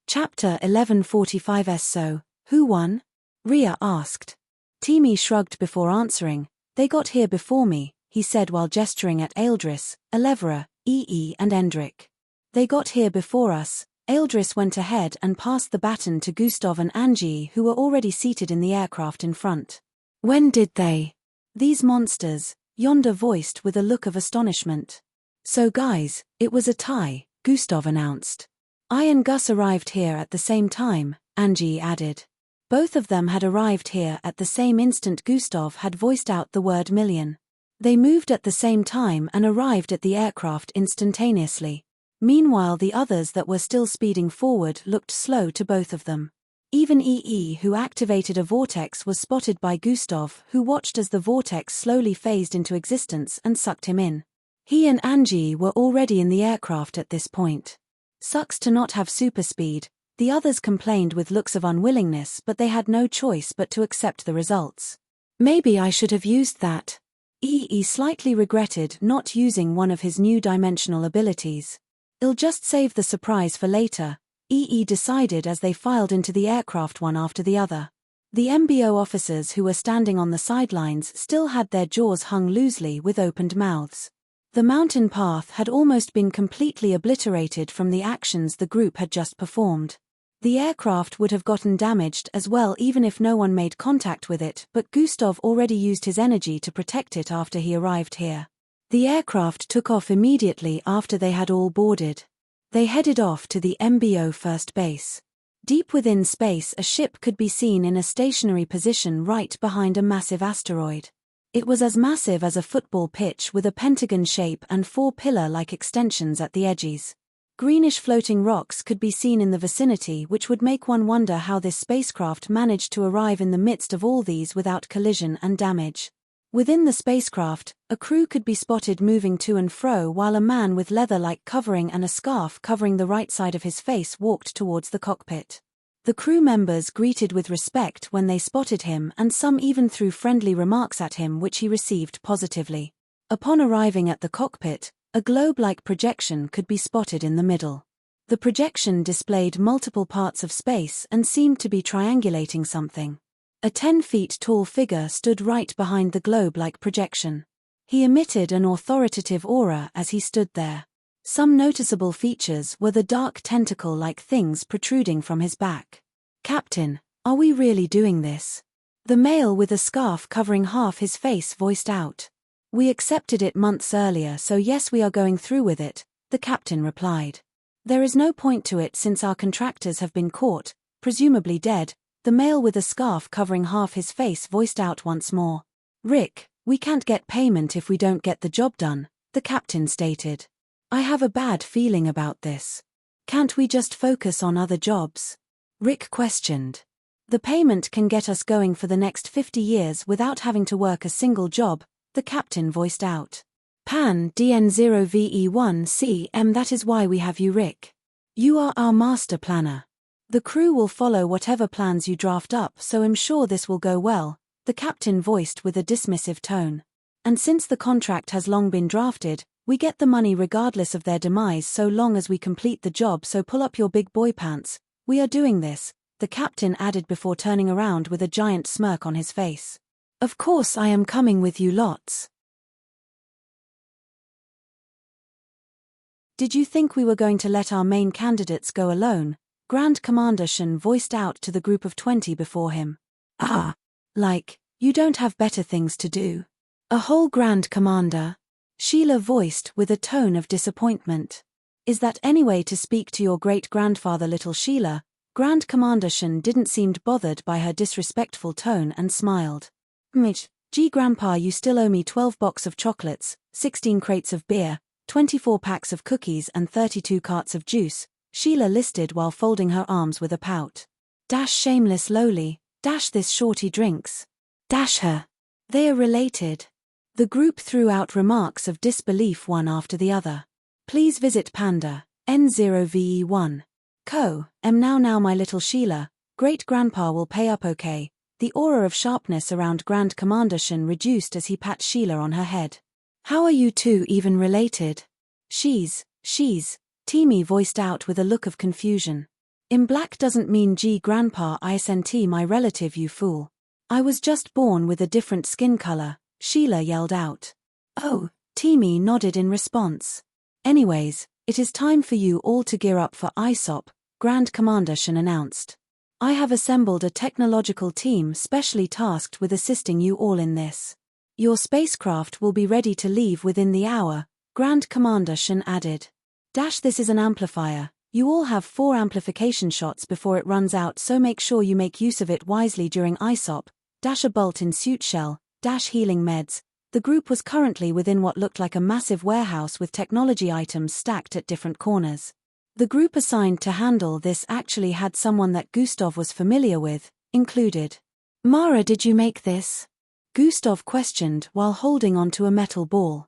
Chapter 11:45. So, who won? Rhea asked. Timmy shrugged before answering. They got here before me, he said while gesturing at Eldris, Elevra, and Endrick. They got here before us. Eldris went ahead and passed the baton to Gustav and Angie, who were already seated in the aircraft in front. When did they? These monsters, Yonder voiced with a look of astonishment. So guys, it was a tie, Gustav announced. I and Gus arrived here at the same time, Angie added. Both of them had arrived here at the same instant. Gustav had voiced out the word million. They moved at the same time and arrived at the aircraft instantaneously. Meanwhile the others that were still speeding forward looked slow to both of them. Even who activated a vortex was spotted by Gustav, who watched as the vortex slowly phased into existence and sucked him in. He and Angie were already in the aircraft at this point. Sucks to not have super speed, the others complained with looks of unwillingness, but they had no choice but to accept the results. Maybe I should have used that. Slightly regretted not using one of his new dimensional abilities. I'll just save the surprise for later, decided as they filed into the aircraft one after the other. The MBO officers who were standing on the sidelines still had their jaws hung loosely with opened mouths. The mountain path had almost been completely obliterated from the actions the group had just performed. The aircraft would have gotten damaged as well even if no one made contact with it, but Gustav already used his energy to protect it after he arrived here. The aircraft took off immediately after they had all boarded. They headed off to the MBO first base. Deep within space, a ship could be seen in a stationary position right behind a massive asteroid. It was as massive as a football pitch with a pentagon shape and 4 pillar-like extensions at the edges. Greenish floating rocks could be seen in the vicinity, which would make one wonder how this spacecraft managed to arrive in the midst of all these without collision and damage. Within the spacecraft, a crew could be spotted moving to and fro while a man with leather-like covering and a scarf covering the right side of his face walked towards the cockpit. The crew members greeted with respect when they spotted him, and some even threw friendly remarks at him, which he received positively. Upon arriving at the cockpit, a globe-like projection could be spotted in the middle. The projection displayed multiple parts of space and seemed to be triangulating something. A 10 feet tall figure stood right behind the globe-like projection. He emitted an authoritative aura as he stood there. Some noticeable features were the dark tentacle-like things protruding from his back. "Captain, are we really doing this?" The male with a scarf covering half his face voiced out. "We accepted it months earlier, so yes, we are going through with it," the captain replied. "There is no point to it since our contractors have been caught, presumably dead," the male with a scarf covering half his face voiced out once more. "Rick, we can't get payment if we don't get the job done," the captain stated. "I have a bad feeling about this. Can't we just focus on other jobs?" Rick questioned. "The payment can get us going for the next 50 years without having to work a single job," the captain voiced out. "Pan DN0VE1CM, that is why we have you, Rick. You are our master planner. The crew will follow whatever plans you draft up, so I'm sure this will go well," the captain voiced with a dismissive tone. "And since the contract has long been drafted, we get the money regardless of their demise so long as we complete the job, so pull up your big boy pants. We are doing this," the captain added before turning around with a giant smirk on his face. "Of course I am coming with you lots." "Did you think we were going to let our main candidates go alone?" Grand Commander Shen voiced out to the group of 20 before him. "Ah, like, you don't have better things to do?" "A whole Grand Commander?" Sheila voiced with a tone of disappointment. "Is that any way to speak to your great-grandfather, little Sheila?" Grand Commander Shen didn't seem bothered by her disrespectful tone and smiled. Gee Grandpa, you still owe me 12 boxes of chocolates, 16 crates of beer, 24 packs of cookies and 32 carts of juice," Sheila listed while folding her arms with a pout. "Dash shameless lowly, dash this shorty drinks. Dash her. They are related." The group threw out remarks of disbelief one after the other. "Please visit Panda, N0VE1. Co. Now my little Sheila, great-grandpa will pay up okay." The aura of sharpness around Grand Commander Shen reduced as he pat Sheila on her head. "How are you two even related?" She's, Teamy voiced out with a look of confusion. "In black doesn't mean G Grandpa isn't my relative, you fool. I was just born with a different skin color," Sheila yelled out. "Oh," Teamy nodded in response. "Anyways, it is time for you all to gear up for ISOP," Grand Commander Shen announced. "I have assembled a technological team specially tasked with assisting you all in this. Your spacecraft will be ready to leave within the hour," Grand Commander Shen added. "This is an amplifier. You all have 4 amplification shots before it runs out, so make sure you make use of it wisely during ISOP. A bolt in suit shell, healing meds." The group was currently within what looked like a massive warehouse with technology items stacked at different corners. The group assigned to handle this actually had someone that Gustav was familiar with, included. "Mara, did you make this?" Gustav questioned while holding onto a metal ball.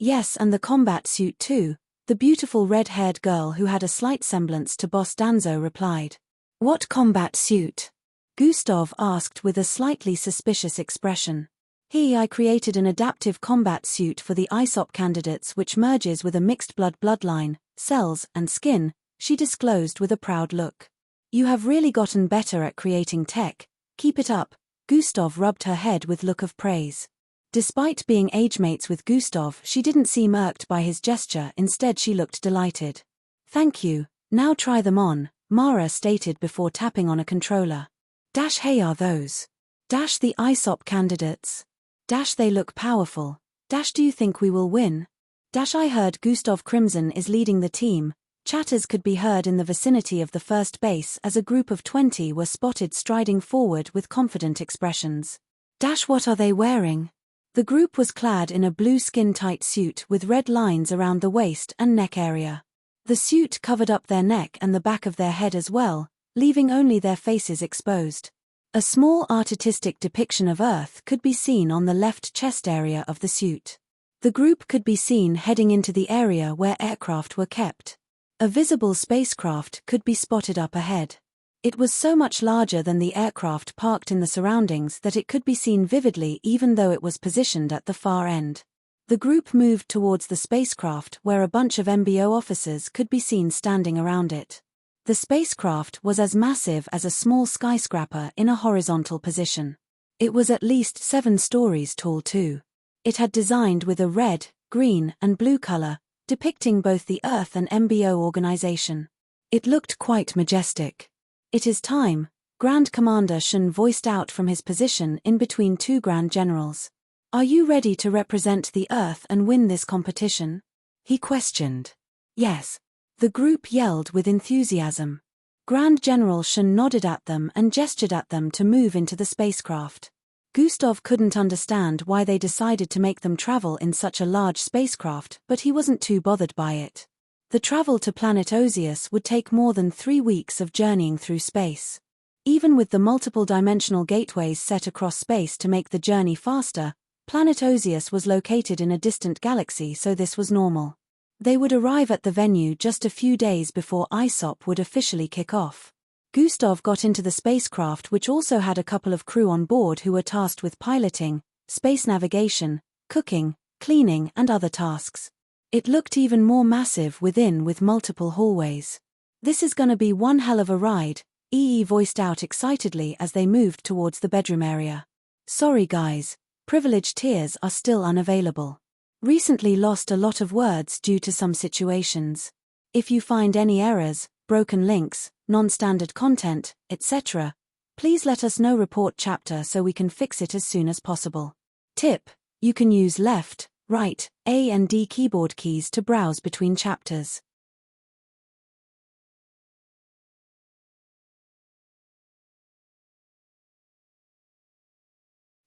"Yes, and the combat suit too," the beautiful red-haired girl who had a slight semblance to Boss Danzo replied. "What combat suit?" Gustav asked with a slightly suspicious expression. I created an adaptive combat suit for the ISOP candidates which merges with a mixed bloodline, cells, and skin," she disclosed with a proud look. "You have really gotten better at creating tech. Keep it up," Gustav rubbed her head with look of praise. Despite being age-mates with Gustav, she didn't seem irked by his gesture, instead she looked delighted. "Thank you, now try them on," Mara stated before tapping on a controller. "Hey, are those Dash the ISOP candidates. Dash they look powerful. Dash do you think we will win? Dash I heard Gustav Crimson is leading the team. Chatters could be heard in the vicinity of the first base as a group of 20 were spotted striding forward with confident expressions. Dash what are they wearing? The group was clad in a blue skin-tight suit with red lines around the waist and neck area. The suit covered up their neck and the back of their head as well, leaving only their faces exposed. A small artistic depiction of Earth could be seen on the left chest area of the suit. The group could be seen heading into the area where aircraft were kept. A visible spacecraft could be spotted up ahead. It was so much larger than the aircraft parked in the surroundings that it could be seen vividly even though it was positioned at the far end. The group moved towards the spacecraft where a bunch of MBO officers could be seen standing around it. The spacecraft was as massive as a small skyscraper in a horizontal position. It was at least 7 stories tall too. It had designed with a red, green, and blue color, depicting both the Earth and MBO organization. It looked quite majestic. It is time, Grand Commander Shun voiced out from his position in between 2 Grand Generals. Are you ready to represent the Earth and win this competition? He questioned. Yes. The group yelled with enthusiasm. Grand General Shun nodded at them and gestured at them to move into the spacecraft. Gustav couldn't understand why they decided to make them travel in such a large spacecraft, but he wasn't too bothered by it. The travel to planet Osius would take more than 3 weeks of journeying through space. Even with the multiple dimensional gateways set across space to make the journey faster, planet Osius was located in a distant galaxy, so this was normal. They would arrive at the venue just a few days before ISOP would officially kick off. Gustav got into the spacecraft, which also had a couple of crew on board who were tasked with piloting, space navigation, cooking, cleaning and other tasks. It looked even more massive within with multiple hallways. This is gonna be one hell of a ride, EE voiced out excitedly as they moved towards the bedroom area. Sorry guys, privileged tiers are still unavailable. Recently lost a lot of words due to some situations. If you find any errors, broken links, non-standard content, etc., please let us know. Report chapter so we can fix it as soon as possible. Tip: you can use left, right, A and D keyboard keys to browse between chapters.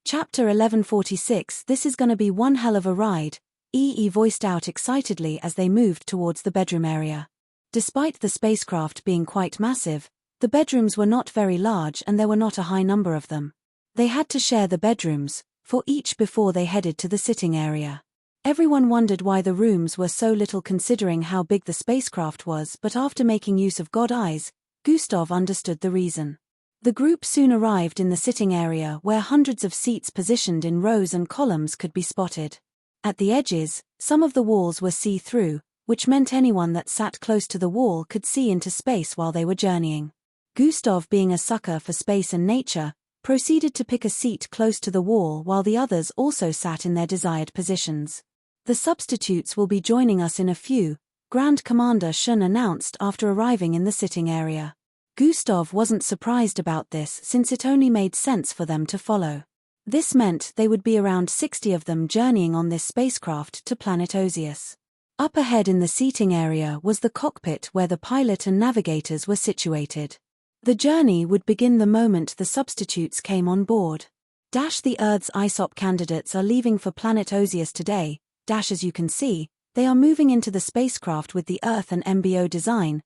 Chapter 1146. This is gonna be one hell of a ride, EE voiced out excitedly as they moved towards the bedroom area. Despite the spacecraft being quite massive, the bedrooms were not very large and there were not a high number of them. They had to share the bedrooms, for each before they headed to the sitting area. Everyone wondered why the rooms were so little considering how big the spacecraft was, but after making use of God eyes, Gustav understood the reason. The group soon arrived in the sitting area where hundreds of seats positioned in rows and columns could be spotted. At the edges, some of the walls were see-through, which meant anyone that sat close to the wall could see into space while they were journeying. Gustav, being a sucker for space and nature, proceeded to pick a seat close to the wall while the others also sat in their desired positions. The substitutes will be joining us in a few, Grand Commander Shun announced after arriving in the sitting area. Gustav wasn't surprised about this since it only made sense for them to follow. This meant they would be around 60 of them journeying on this spacecraft to planet Osius. Up ahead in the seating area was the cockpit where the pilot and navigators were situated. The journey would begin the moment the substitutes came on board. The Earth's ISOP candidates are leaving for planet Osius today. As you can see, they are moving into the spacecraft with the Earth and MBO design.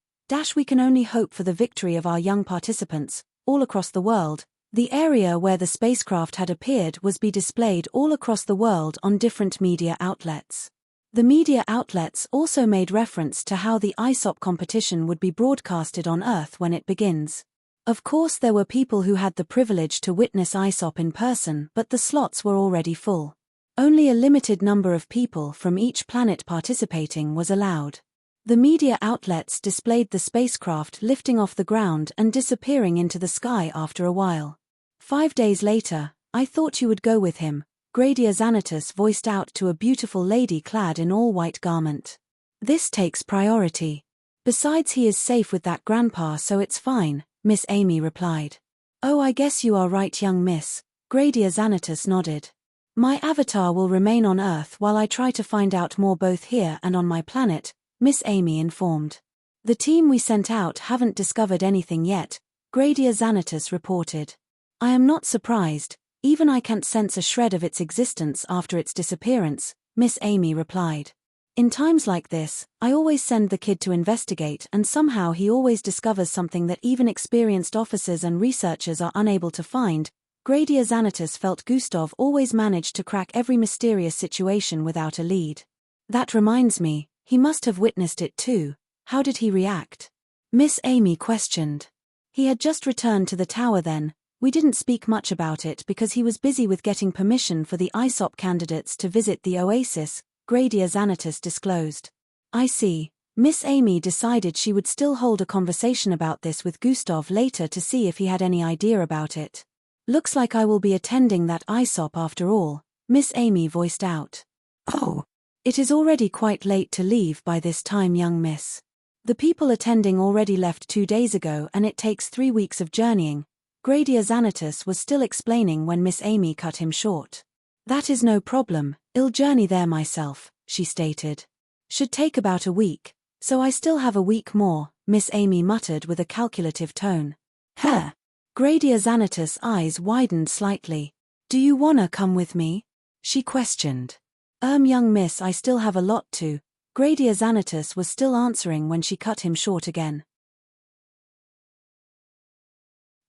We can only hope for the victory of our young participants, all across the world. The area where the spacecraft had appeared was be displayed all across the world on different media outlets. The media outlets also made reference to how the ISOP competition would be broadcasted on Earth when it begins. Of course, there were people who had the privilege to witness ISOP in person, but the slots were already full. Only a limited number of people from each planet participating was allowed. The media outlets displayed the spacecraft lifting off the ground and disappearing into the sky after a while. 5 days later, I thought you would go with him, Gradia Xanatus voiced out to a beautiful lady clad in all-white garment. This takes priority. Besides, he is safe with that grandpa, so it's fine, Miss Amy replied. Oh, I guess you are right, young miss, Gradia Xanatus nodded. My avatar will remain on Earth while I try to find out more both here and on my planet, Miss Amy informed. The team we sent out haven't discovered anything yet, Gradia Xanatus reported. I am not surprised, even I can't sense a shred of its existence after its disappearance, Miss Amy replied. In times like this, I always send the kid to investigate and somehow he always discovers something that even experienced officers and researchers are unable to find. Gradia Xanatus felt Gustav always managed to crack every mysterious situation without a lead. That reminds me, he must have witnessed it too. How did he react? Miss Amy questioned. He had just returned to the tower then. We didn't speak much about it because he was busy with getting permission for the ISOP candidates to visit the oasis, Gradia Xanatus disclosed. I see. Miss Amy decided she would still hold a conversation about this with Gustav later to see if he had any idea about it. Looks like I will be attending that ISOP after all, Miss Amy voiced out. Oh. It is already quite late to leave by this time, young miss. The people attending already left 2 days ago and it takes 3 weeks of journeying. Gradia Xanatus was still explaining when Miss Amy cut him short. That is no problem, I'll journey there myself, she stated. Should take about a week, so I still have a week more, Miss Amy muttered with a calculative tone. Huh. Gradia Xanatus' eyes widened slightly. Do you wanna come with me? She questioned. Young miss, I still have a lot to. Gradia Xanatus was still answering when she cut him short again.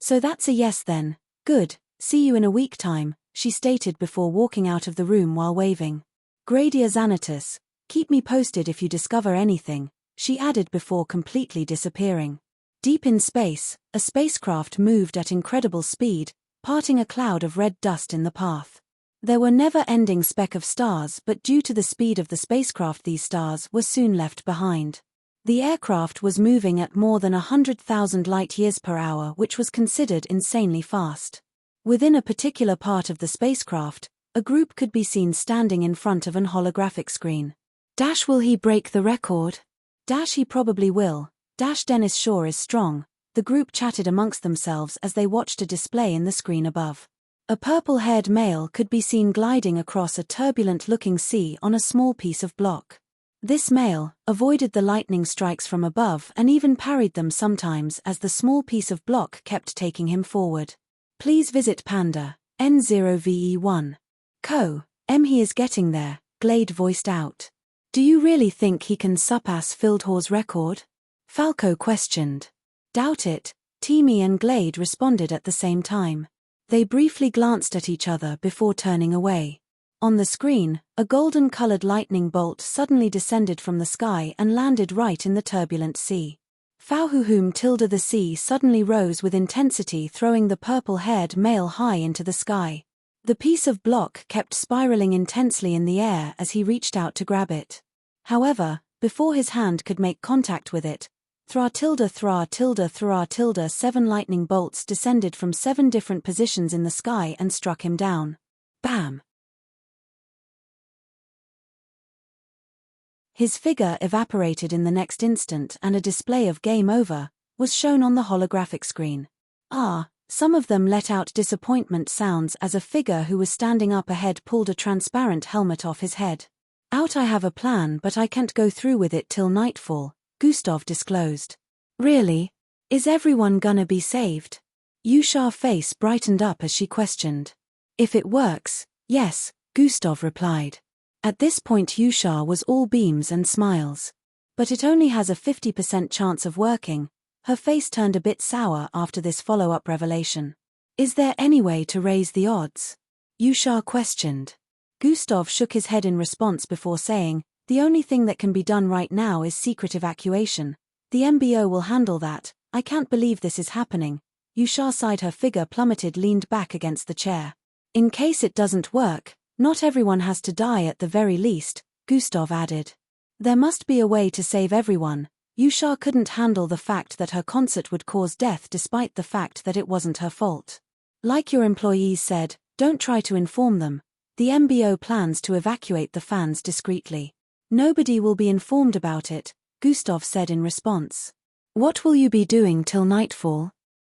So that's a yes then. Good, see you in a week time, she stated before walking out of the room while waving. Gradia Xanatus, keep me posted if you discover anything, she added before completely disappearing. Deep in space, a spacecraft moved at incredible speed, parting a cloud of red dust in the path. There were never-ending speck of stars, but due to the speed of the spacecraft these stars were soon left behind. The aircraft was moving at more than 100,000 light-years per hour, which was considered insanely fast. Within a particular part of the spacecraft, a group could be seen standing in front of an holographic screen. Will he break the record? He probably will. Dennis Shaw is strong, the group chatted amongst themselves as they watched a display in the screen above. A purple-haired male could be seen gliding across a turbulent-looking sea on a small piece of block. This male avoided the lightning strikes from above and even parried them sometimes as the small piece of block kept taking him forward. Please visit Panda, N0VE1. He is getting there, Glade voiced out. Do you really think he can surpass Fildhor's record? Falco questioned. Doubt it, Teamy and Glade responded at the same time. They briefly glanced at each other before turning away. On the screen, a golden-colored lightning bolt suddenly descended from the sky and landed right in the turbulent sea. The sea suddenly rose with intensity, throwing the purple-haired male high into the sky. The piece of block kept spiraling intensely in the air as he reached out to grab it. However, before his hand could make contact with it, 7 lightning bolts descended from 7 different positions in the sky and struck him down. Bam! His figure evaporated in the next instant and a display of Game Over was shown on the holographic screen. Some of them let out disappointment sounds as a figure who was standing up ahead pulled a transparent helmet off his head. I have a plan, but I can't go through with it till nightfall, Gustav disclosed. Really? Is everyone gonna be saved? Yusha's face brightened up as she questioned. If it works, yes, Gustav replied. At this point Yusha was all beams and smiles. But it only has a 50% chance of working. Her face turned a bit sour after this follow-up revelation. Is there any way to raise the odds? Yusha questioned. Gustav shook his head in response before saying, the only thing that can be done right now is secret evacuation. The MBO will handle that. I can't believe this is happening. Yusha sighed. Her figure plummeted, leaned back against the chair. In case it doesn't work, not everyone has to die at the very least, Gustav added. There must be a way to save everyone. Yusha couldn't handle the fact that her concert would cause death despite the fact that it wasn't her fault. Like your employees said, don't try to inform them. The MBO plans to evacuate the fans discreetly. Nobody will be informed about it, Gustav said in response. What will you be doing till nightfall?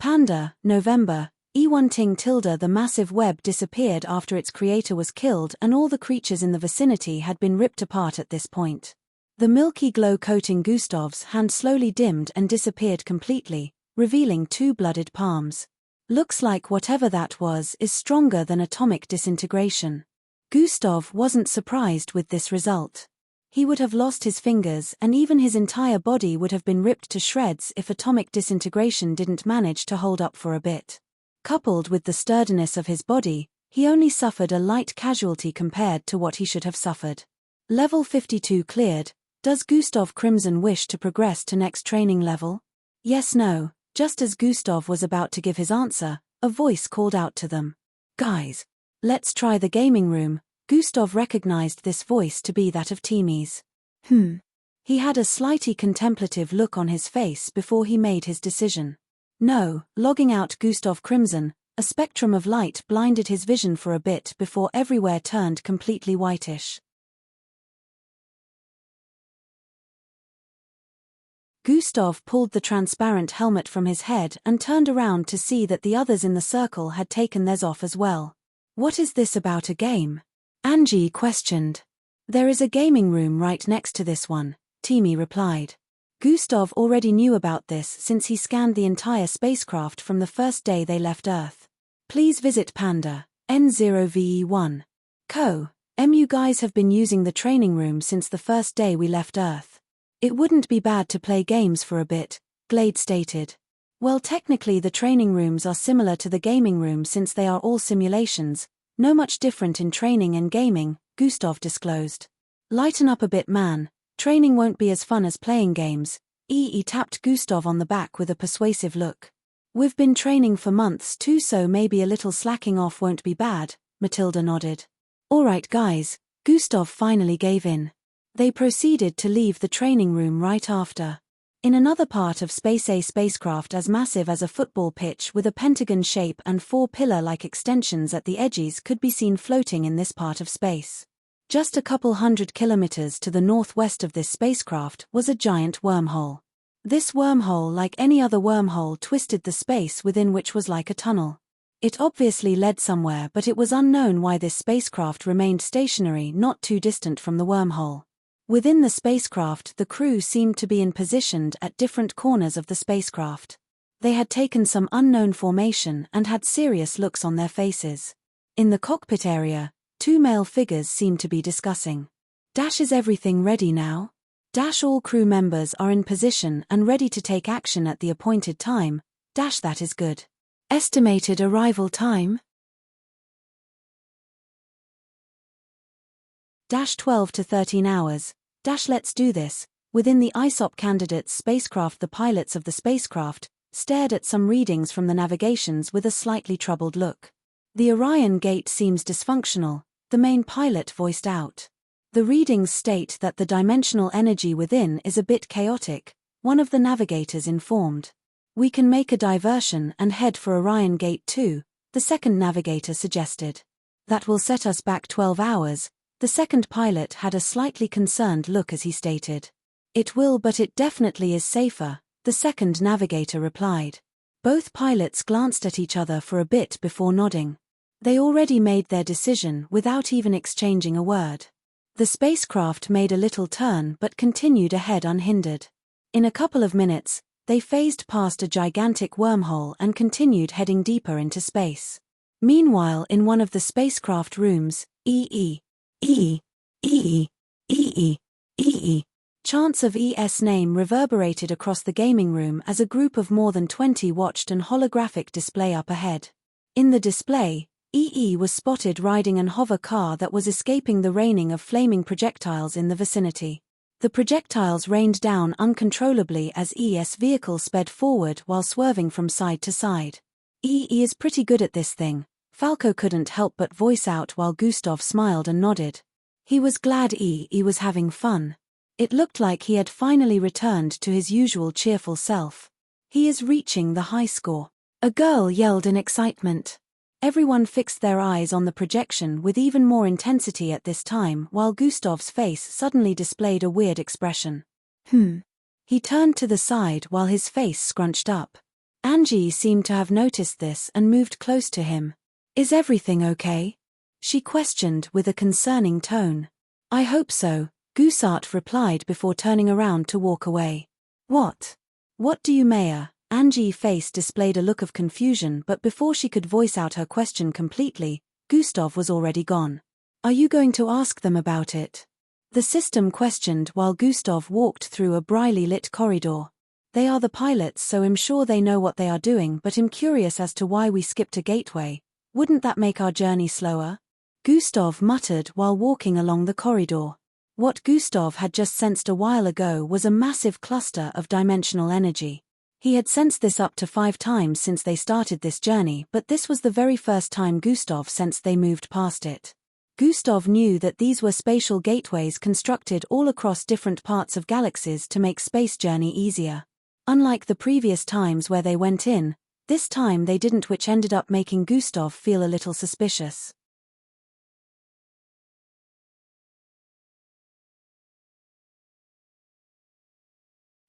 Panda, November, E1 Ting tilde. The massive web disappeared after its creator was killed and all the creatures in the vicinity had been ripped apart at this point. The milky glow coating Gustav's hand slowly dimmed and disappeared completely, revealing 2 blooded palms. Looks like whatever that was is stronger than atomic disintegration. Gustav wasn't surprised with this result. He would have lost his fingers and even his entire body would have been ripped to shreds if atomic disintegration didn't manage to hold up for a bit. Coupled with the sturdiness of his body, he only suffered a light casualty compared to what he should have suffered. Level 52 cleared. Does Gustav Crimson wish to progress to next training level? Yes, no. Just as Gustav was about to give his answer, a voice called out to them. Guys, let's try the gaming room. Gustav recognized this voice to be that of Timmy's. He had a slightly contemplative look on his face before he made his decision. No, logging out Gustav Crimson, a spectrum of light blinded his vision for a bit before everywhere turned completely whitish. Gustav pulled the transparent helmet from his head and turned around to see that the others in the circle had taken theirs off as well. What is this about a game? Angie questioned. There is a gaming room right next to this one, Timmy replied. Gustav already knew about this since he scanned the entire spacecraft from the first day they left Earth. Please visit Panda, N0VE1. You guys have been using the training room since the first day we left Earth. It wouldn't be bad to play games for a bit, Glade stated. Well, technically the training rooms are similar to the gaming room since they are all simulations, no much different in training and gaming, Gustav disclosed. Lighten up a bit, man. Training won't be as fun as playing games. He tapped Gustav on the back with a persuasive look. We've been training for months too, so maybe a little slacking off won't be bad, Matilda nodded. Alright guys, Gustav finally gave in. They proceeded to leave the training room right after. In another part of space, a spacecraft as massive as a football pitch with a pentagon shape and 4 pillar-like extensions at the edges could be seen floating in this part of space. Just a couple 100 kilometers to the northwest of this spacecraft was a giant wormhole. This wormhole, like any other wormhole, twisted the space within, which was like a tunnel. It obviously led somewhere, but it was unknown why this spacecraft remained stationary not too distant from the wormhole. Within the spacecraft, the crew seemed to be positioned at different corners of the spacecraft. They had taken some unknown formation and had serious looks on their faces. In the cockpit area, 2 male figures seemed to be discussing. Is everything ready now? All crew members are in position and ready to take action at the appointed time. That is good. Estimated arrival time? 12 to 13 hours. Let's do this. Within the ISOP candidate's spacecraft, the pilots of the spacecraft stared at some readings from the navigations with a slightly troubled look. The Orion gate seems dysfunctional, the main pilot voiced out. The readings state that the dimensional energy within is a bit chaotic, one of the navigators informed. We can make a diversion and head for Orion Gate 2, the second navigator suggested. That will set us back 12 hours, the second pilot had a slightly concerned look as he stated. It will, but it definitely is safer, the second navigator replied. Both pilots glanced at each other for a bit before nodding. They already made their decision without even exchanging a word. The spacecraft made a little turn but continued ahead unhindered. In a couple of minutes, they phased past a gigantic wormhole and continued heading deeper into space. Meanwhile, in one of the spacecraft rooms, chants of ES name reverberated across the gaming room as a group of more than 20 watched an holographic display up ahead. In the display, was spotted riding an hover car that was escaping the raining of flaming projectiles in the vicinity. The projectiles rained down uncontrollably as ES' vehicle sped forward while swerving from side to side. Is pretty good at this thing, Falco couldn't help but voice out while Gustav smiled and nodded. He was glad was having fun. It looked like he had finally returned to his usual cheerful self. He is reaching the high score. A girl yelled in excitement. Everyone fixed their eyes on the projection with even more intensity at this time while Gustav's face suddenly displayed a weird expression. He turned to the side while his face scrunched up. Angie seemed to have noticed this and moved close to him. "Is everything okay?" she questioned with a concerning tone. "I hope so," Gusart replied before turning around to walk away. What do you mean?" Angie's face displayed a look of confusion, but before she could voice out her question completely, Gustav was already gone. "Are you going to ask them about it?" the system questioned while Gustav walked through a brightly lit corridor. "They are the pilots, so I'm sure they know what they are doing, but I'm curious as to why we skipped a gateway. Wouldn't that make our journey slower?" Gustav muttered while walking along the corridor. What Gustav had just sensed a while ago was a massive cluster of dimensional energy. He had sensed this up to 5 times since they started this journey, but this was the very first time Gustav sensed they moved past it. Gustav knew that these were spatial gateways constructed all across different parts of galaxies to make space journey easier. Unlike the previous times where they went in, this time they didn't, which ended up making Gustav feel a little suspicious.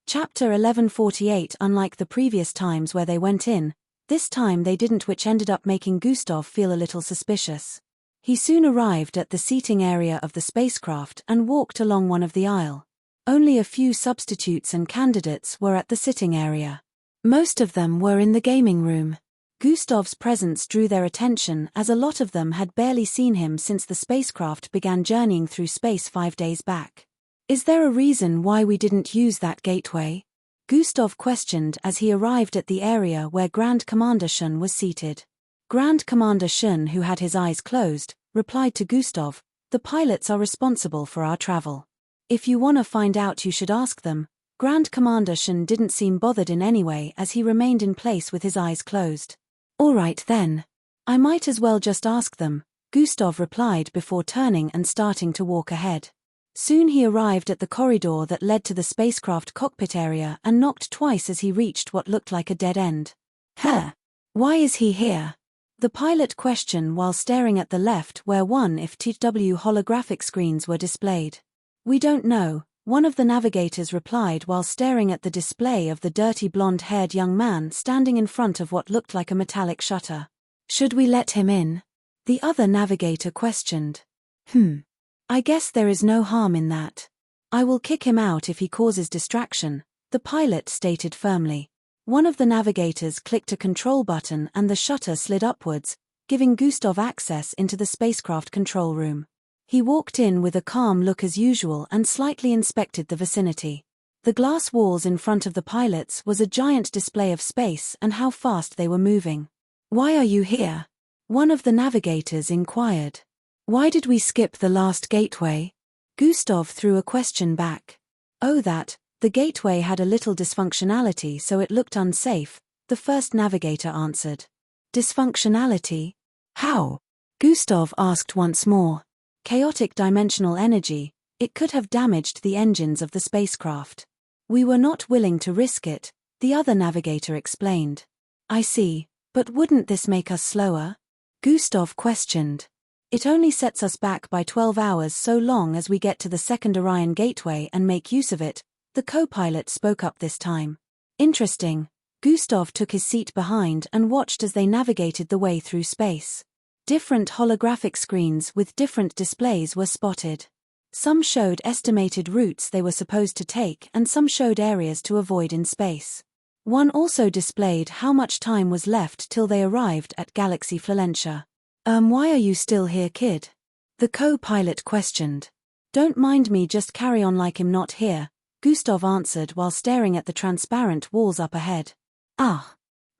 Chapter 1148. Unlike the previous times where they went in, this time they didn't, which ended up making Gustav feel a little suspicious. He soon arrived at the seating area of the spacecraft and walked along one of the aisle. Only a few substitutes and candidates were at the sitting area. Most of them were in the gaming room. Gustav's presence drew their attention as a lot of them had barely seen him since the spacecraft began journeying through space 5 days back. "Is there a reason why we didn't use that gateway?" Gustav questioned as he arrived at the area where Grand Commander Shun was seated. Grand Commander Shun, who had his eyes closed, replied to Gustav, "The pilots are responsible for our travel. If you wanna find out, you should ask them." Grand Commander Shun didn't seem bothered in any way as he remained in place with his eyes closed. "All right then. I might as well just ask them," Gustav replied before turning and starting to walk ahead. Soon he arrived at the corridor that led to the spacecraft cockpit area and knocked twice as he reached what looked like a dead end. "Huh? Why is he here?" the pilot questioned while staring at the left where one if TW holographic screens were displayed. "We don't know," one of the navigators replied while staring at the display of the dirty blonde-haired young man standing in front of what looked like a metallic shutter. "Should we let him in?" the other navigator questioned. "I guess there is no harm in that. I will kick him out if he causes distraction," the pilot stated firmly. One of the navigators clicked a control button and the shutter slid upwards, giving Gustav access into the spacecraft control room. He walked in with a calm look as usual and slightly inspected the vicinity. The glass walls in front of the pilots was a giant display of space and how fast they were moving. "Why are you here?" one of the navigators inquired. "Why did we skip the last gateway?" Gustav threw a question back. "Oh, that. The gateway had a little dysfunctionality, so it looked unsafe," the first navigator answered. "Dysfunctionality? How?" Gustav asked once more. "Chaotic dimensional energy. It could have damaged the engines of the spacecraft. We were not willing to risk it," the other navigator explained. "I see, but wouldn't this make us slower?" Gustav questioned. "It only sets us back by 12 hours so long as we get to the second Orion gateway and make use of it," the co-pilot spoke up this time. "Interesting." Gustav took his seat behind and watched as they navigated the way through space. Different holographic screens with different displays were spotted. Some showed estimated routes they were supposed to take and some showed areas to avoid in space. One also displayed how much time was left till they arrived at Galaxy Flalentia. Why are you still here, kid?" the co-pilot questioned. "Don't mind me, just carry on like I'm not here," Gustav answered while staring at the transparent walls up ahead.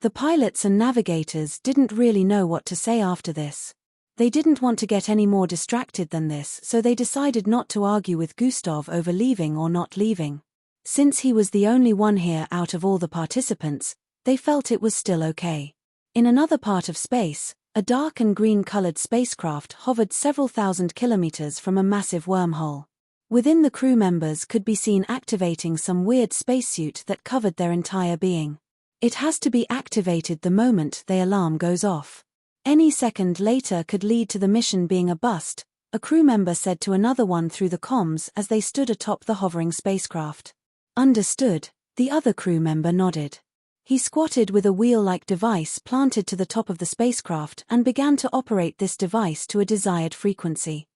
The pilots and navigators didn't really know what to say after this. They didn't want to get any more distracted than this, so they decided not to argue with Gustav over leaving or not leaving. Since he was the only one here out of all the participants, they felt it was still okay. In another part of space, a dark and green-colored spacecraft hovered several thousand kilometers from a massive wormhole. Within, the crew members could be seen activating some weird spacesuit that covered their entire being. It has to be activated the moment the alarm goes off. Any second later could lead to the mission being a bust, a crew member said to another one through the comms as they stood atop the hovering spacecraft. "Understood," the other crew member nodded. He squatted with a wheel-like device planted to the top of the spacecraft and began to operate this device to a desired frequency.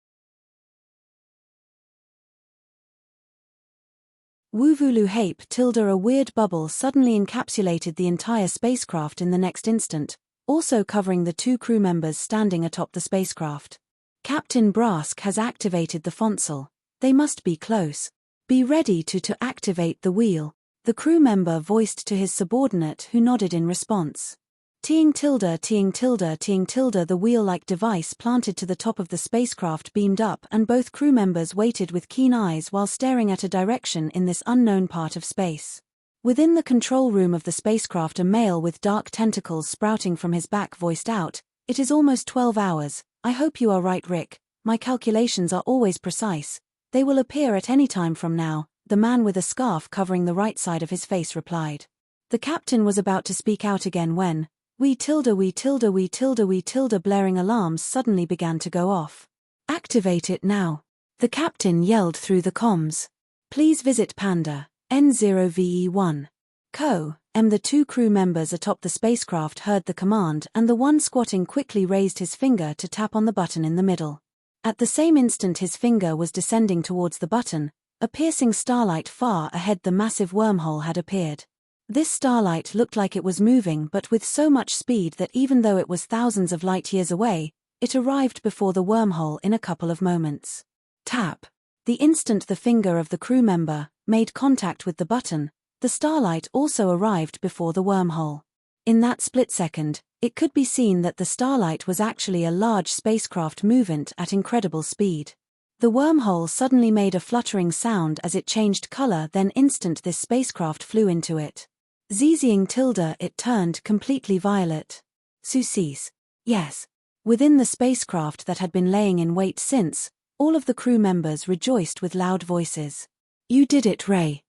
Woovulu Hape tilde a weird bubble suddenly encapsulated the entire spacecraft in the next instant, also covering the 2 crew members standing atop the spacecraft. Captain Brask has activated the console. They must be close. Be ready to activate the wheel, the crew member voiced to his subordinate who nodded in response. Ting tilde, the wheel-like device planted to the top of the spacecraft beamed up and both crew members waited with keen eyes while staring at a direction in this unknown part of space. Within the control room of the spacecraft, a male with dark tentacles sprouting from his back voiced out, "It is almost 12 hours, I hope you are right, Rick, my calculations are always precise. They will appear at any time from now," the man with a scarf covering the right side of his face replied. The captain was about to speak out again when, we tilde blaring alarms suddenly began to go off. "Activate it now," the captain yelled through the comms. "Please visit Panda, N0VE1. The 2 crew members atop the spacecraft heard the command and the one squatting quickly raised his finger to tap on the button in the middle. At the same instant his finger was descending towards the button, a piercing starlight far ahead the massive wormhole had appeared. This starlight looked like it was moving but with so much speed that even though it was thousands of light years away, it arrived before the wormhole in a couple of moments. Tap. The instant the finger of the crew member made contact with the button, the starlight also arrived before the wormhole. In that split second, it could be seen that the starlight was actually a large spacecraft movement at incredible speed. The wormhole suddenly made a fluttering sound as it changed color, then instant this spacecraft flew into it. Zzzing tilde, it turned completely violet. Sucis. Yes. Within the spacecraft that had been laying in wait since, all of the crew members rejoiced with loud voices. "You did it, Ray.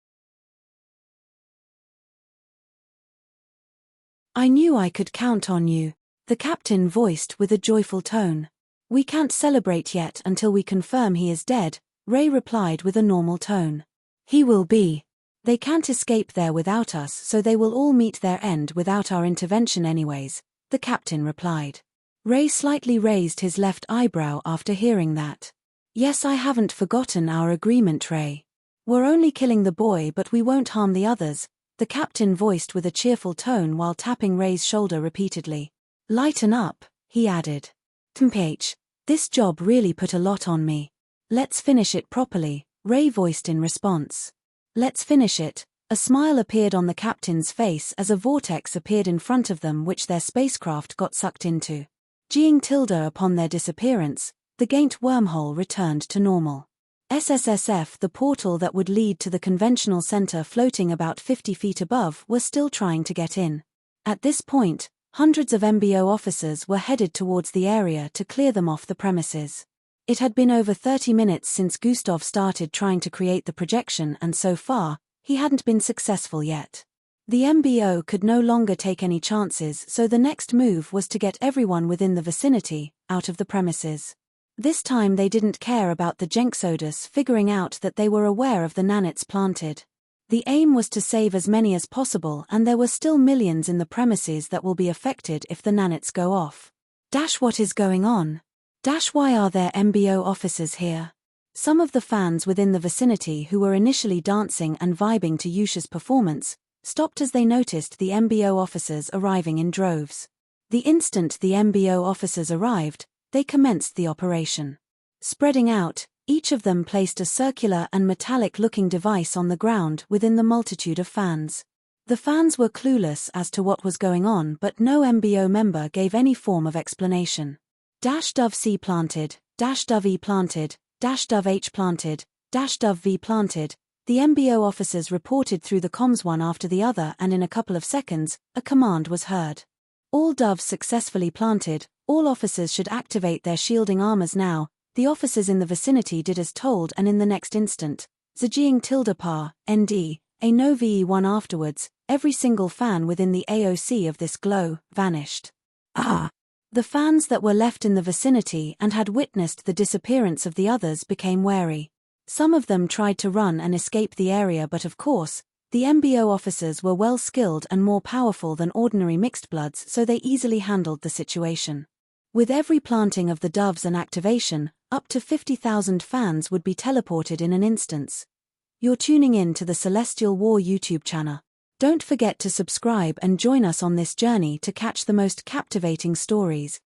I knew I could count on you," the captain voiced with a joyful tone. "We can't celebrate yet until we confirm he is dead," Ray replied with a normal tone. "He will be. They can't escape there without us, so they will all meet their end without our intervention anyways," the captain replied. Ray slightly raised his left eyebrow after hearing that. "Yes, I haven't forgotten our agreement, Ray. We're only killing the boy but we won't harm the others," the captain voiced with a cheerful tone while tapping Ray's shoulder repeatedly. "Lighten up," he added. "Mph, this job really put a lot on me. Let's finish it properly," Ray voiced in response. "Let's finish it." A smile appeared on the captain's face as a vortex appeared in front of them which their spacecraft got sucked into. Ging tilde upon their disappearance, the Gaint wormhole returned to normal. SSSF, the portal that would lead to the conventional center floating about 50 feet above, were still trying to get in. At this point, hundreds of MBO officers were headed towards the area to clear them off the premises. It had been over 30 minutes since Gustav started trying to create the projection and so far, he hadn't been successful yet. The MBO could no longer take any chances, so the next move was to get everyone within the vicinity out of the premises. This time they didn't care about the Jenksodus figuring out that they were aware of the nanits planted. The aim was to save as many as possible, and there were still millions in the premises that will be affected if the nanits go off. What is going on? Why are there MBO officers here? Some of the fans within the vicinity who were initially dancing and vibing to Yusha's performance stopped as they noticed the MBO officers arriving in droves. The instant the MBO officers arrived, they commenced the operation. Spreading out, each of them placed a circular and metallic-looking device on the ground within the multitude of fans. The fans were clueless as to what was going on, but no MBO member gave any form of explanation. Dove C planted, Dove E planted, Dove H planted, Dove V planted. The MBO officers reported through the comms one after the other, and in a couple of seconds, a command was heard. All doves successfully planted, all officers should activate their shielding armors now. The officers in the vicinity did as told, and in the next instant, Zjing tilde par, ND, a no VE1 afterwards, every single fan within the AOC of this glow vanished. The fans that were left in the vicinity and had witnessed the disappearance of the others became wary. Some of them tried to run and escape the area, but of course, The MBO officers were well skilled and more powerful than ordinary mixed-bloods, so they easily handled the situation. With every planting of the doves and activation, up to 50,000 fans would be teleported in an instance. You're tuning in to the Celestial War YouTube channel. Don't forget to subscribe and join us on this journey to catch the most captivating stories.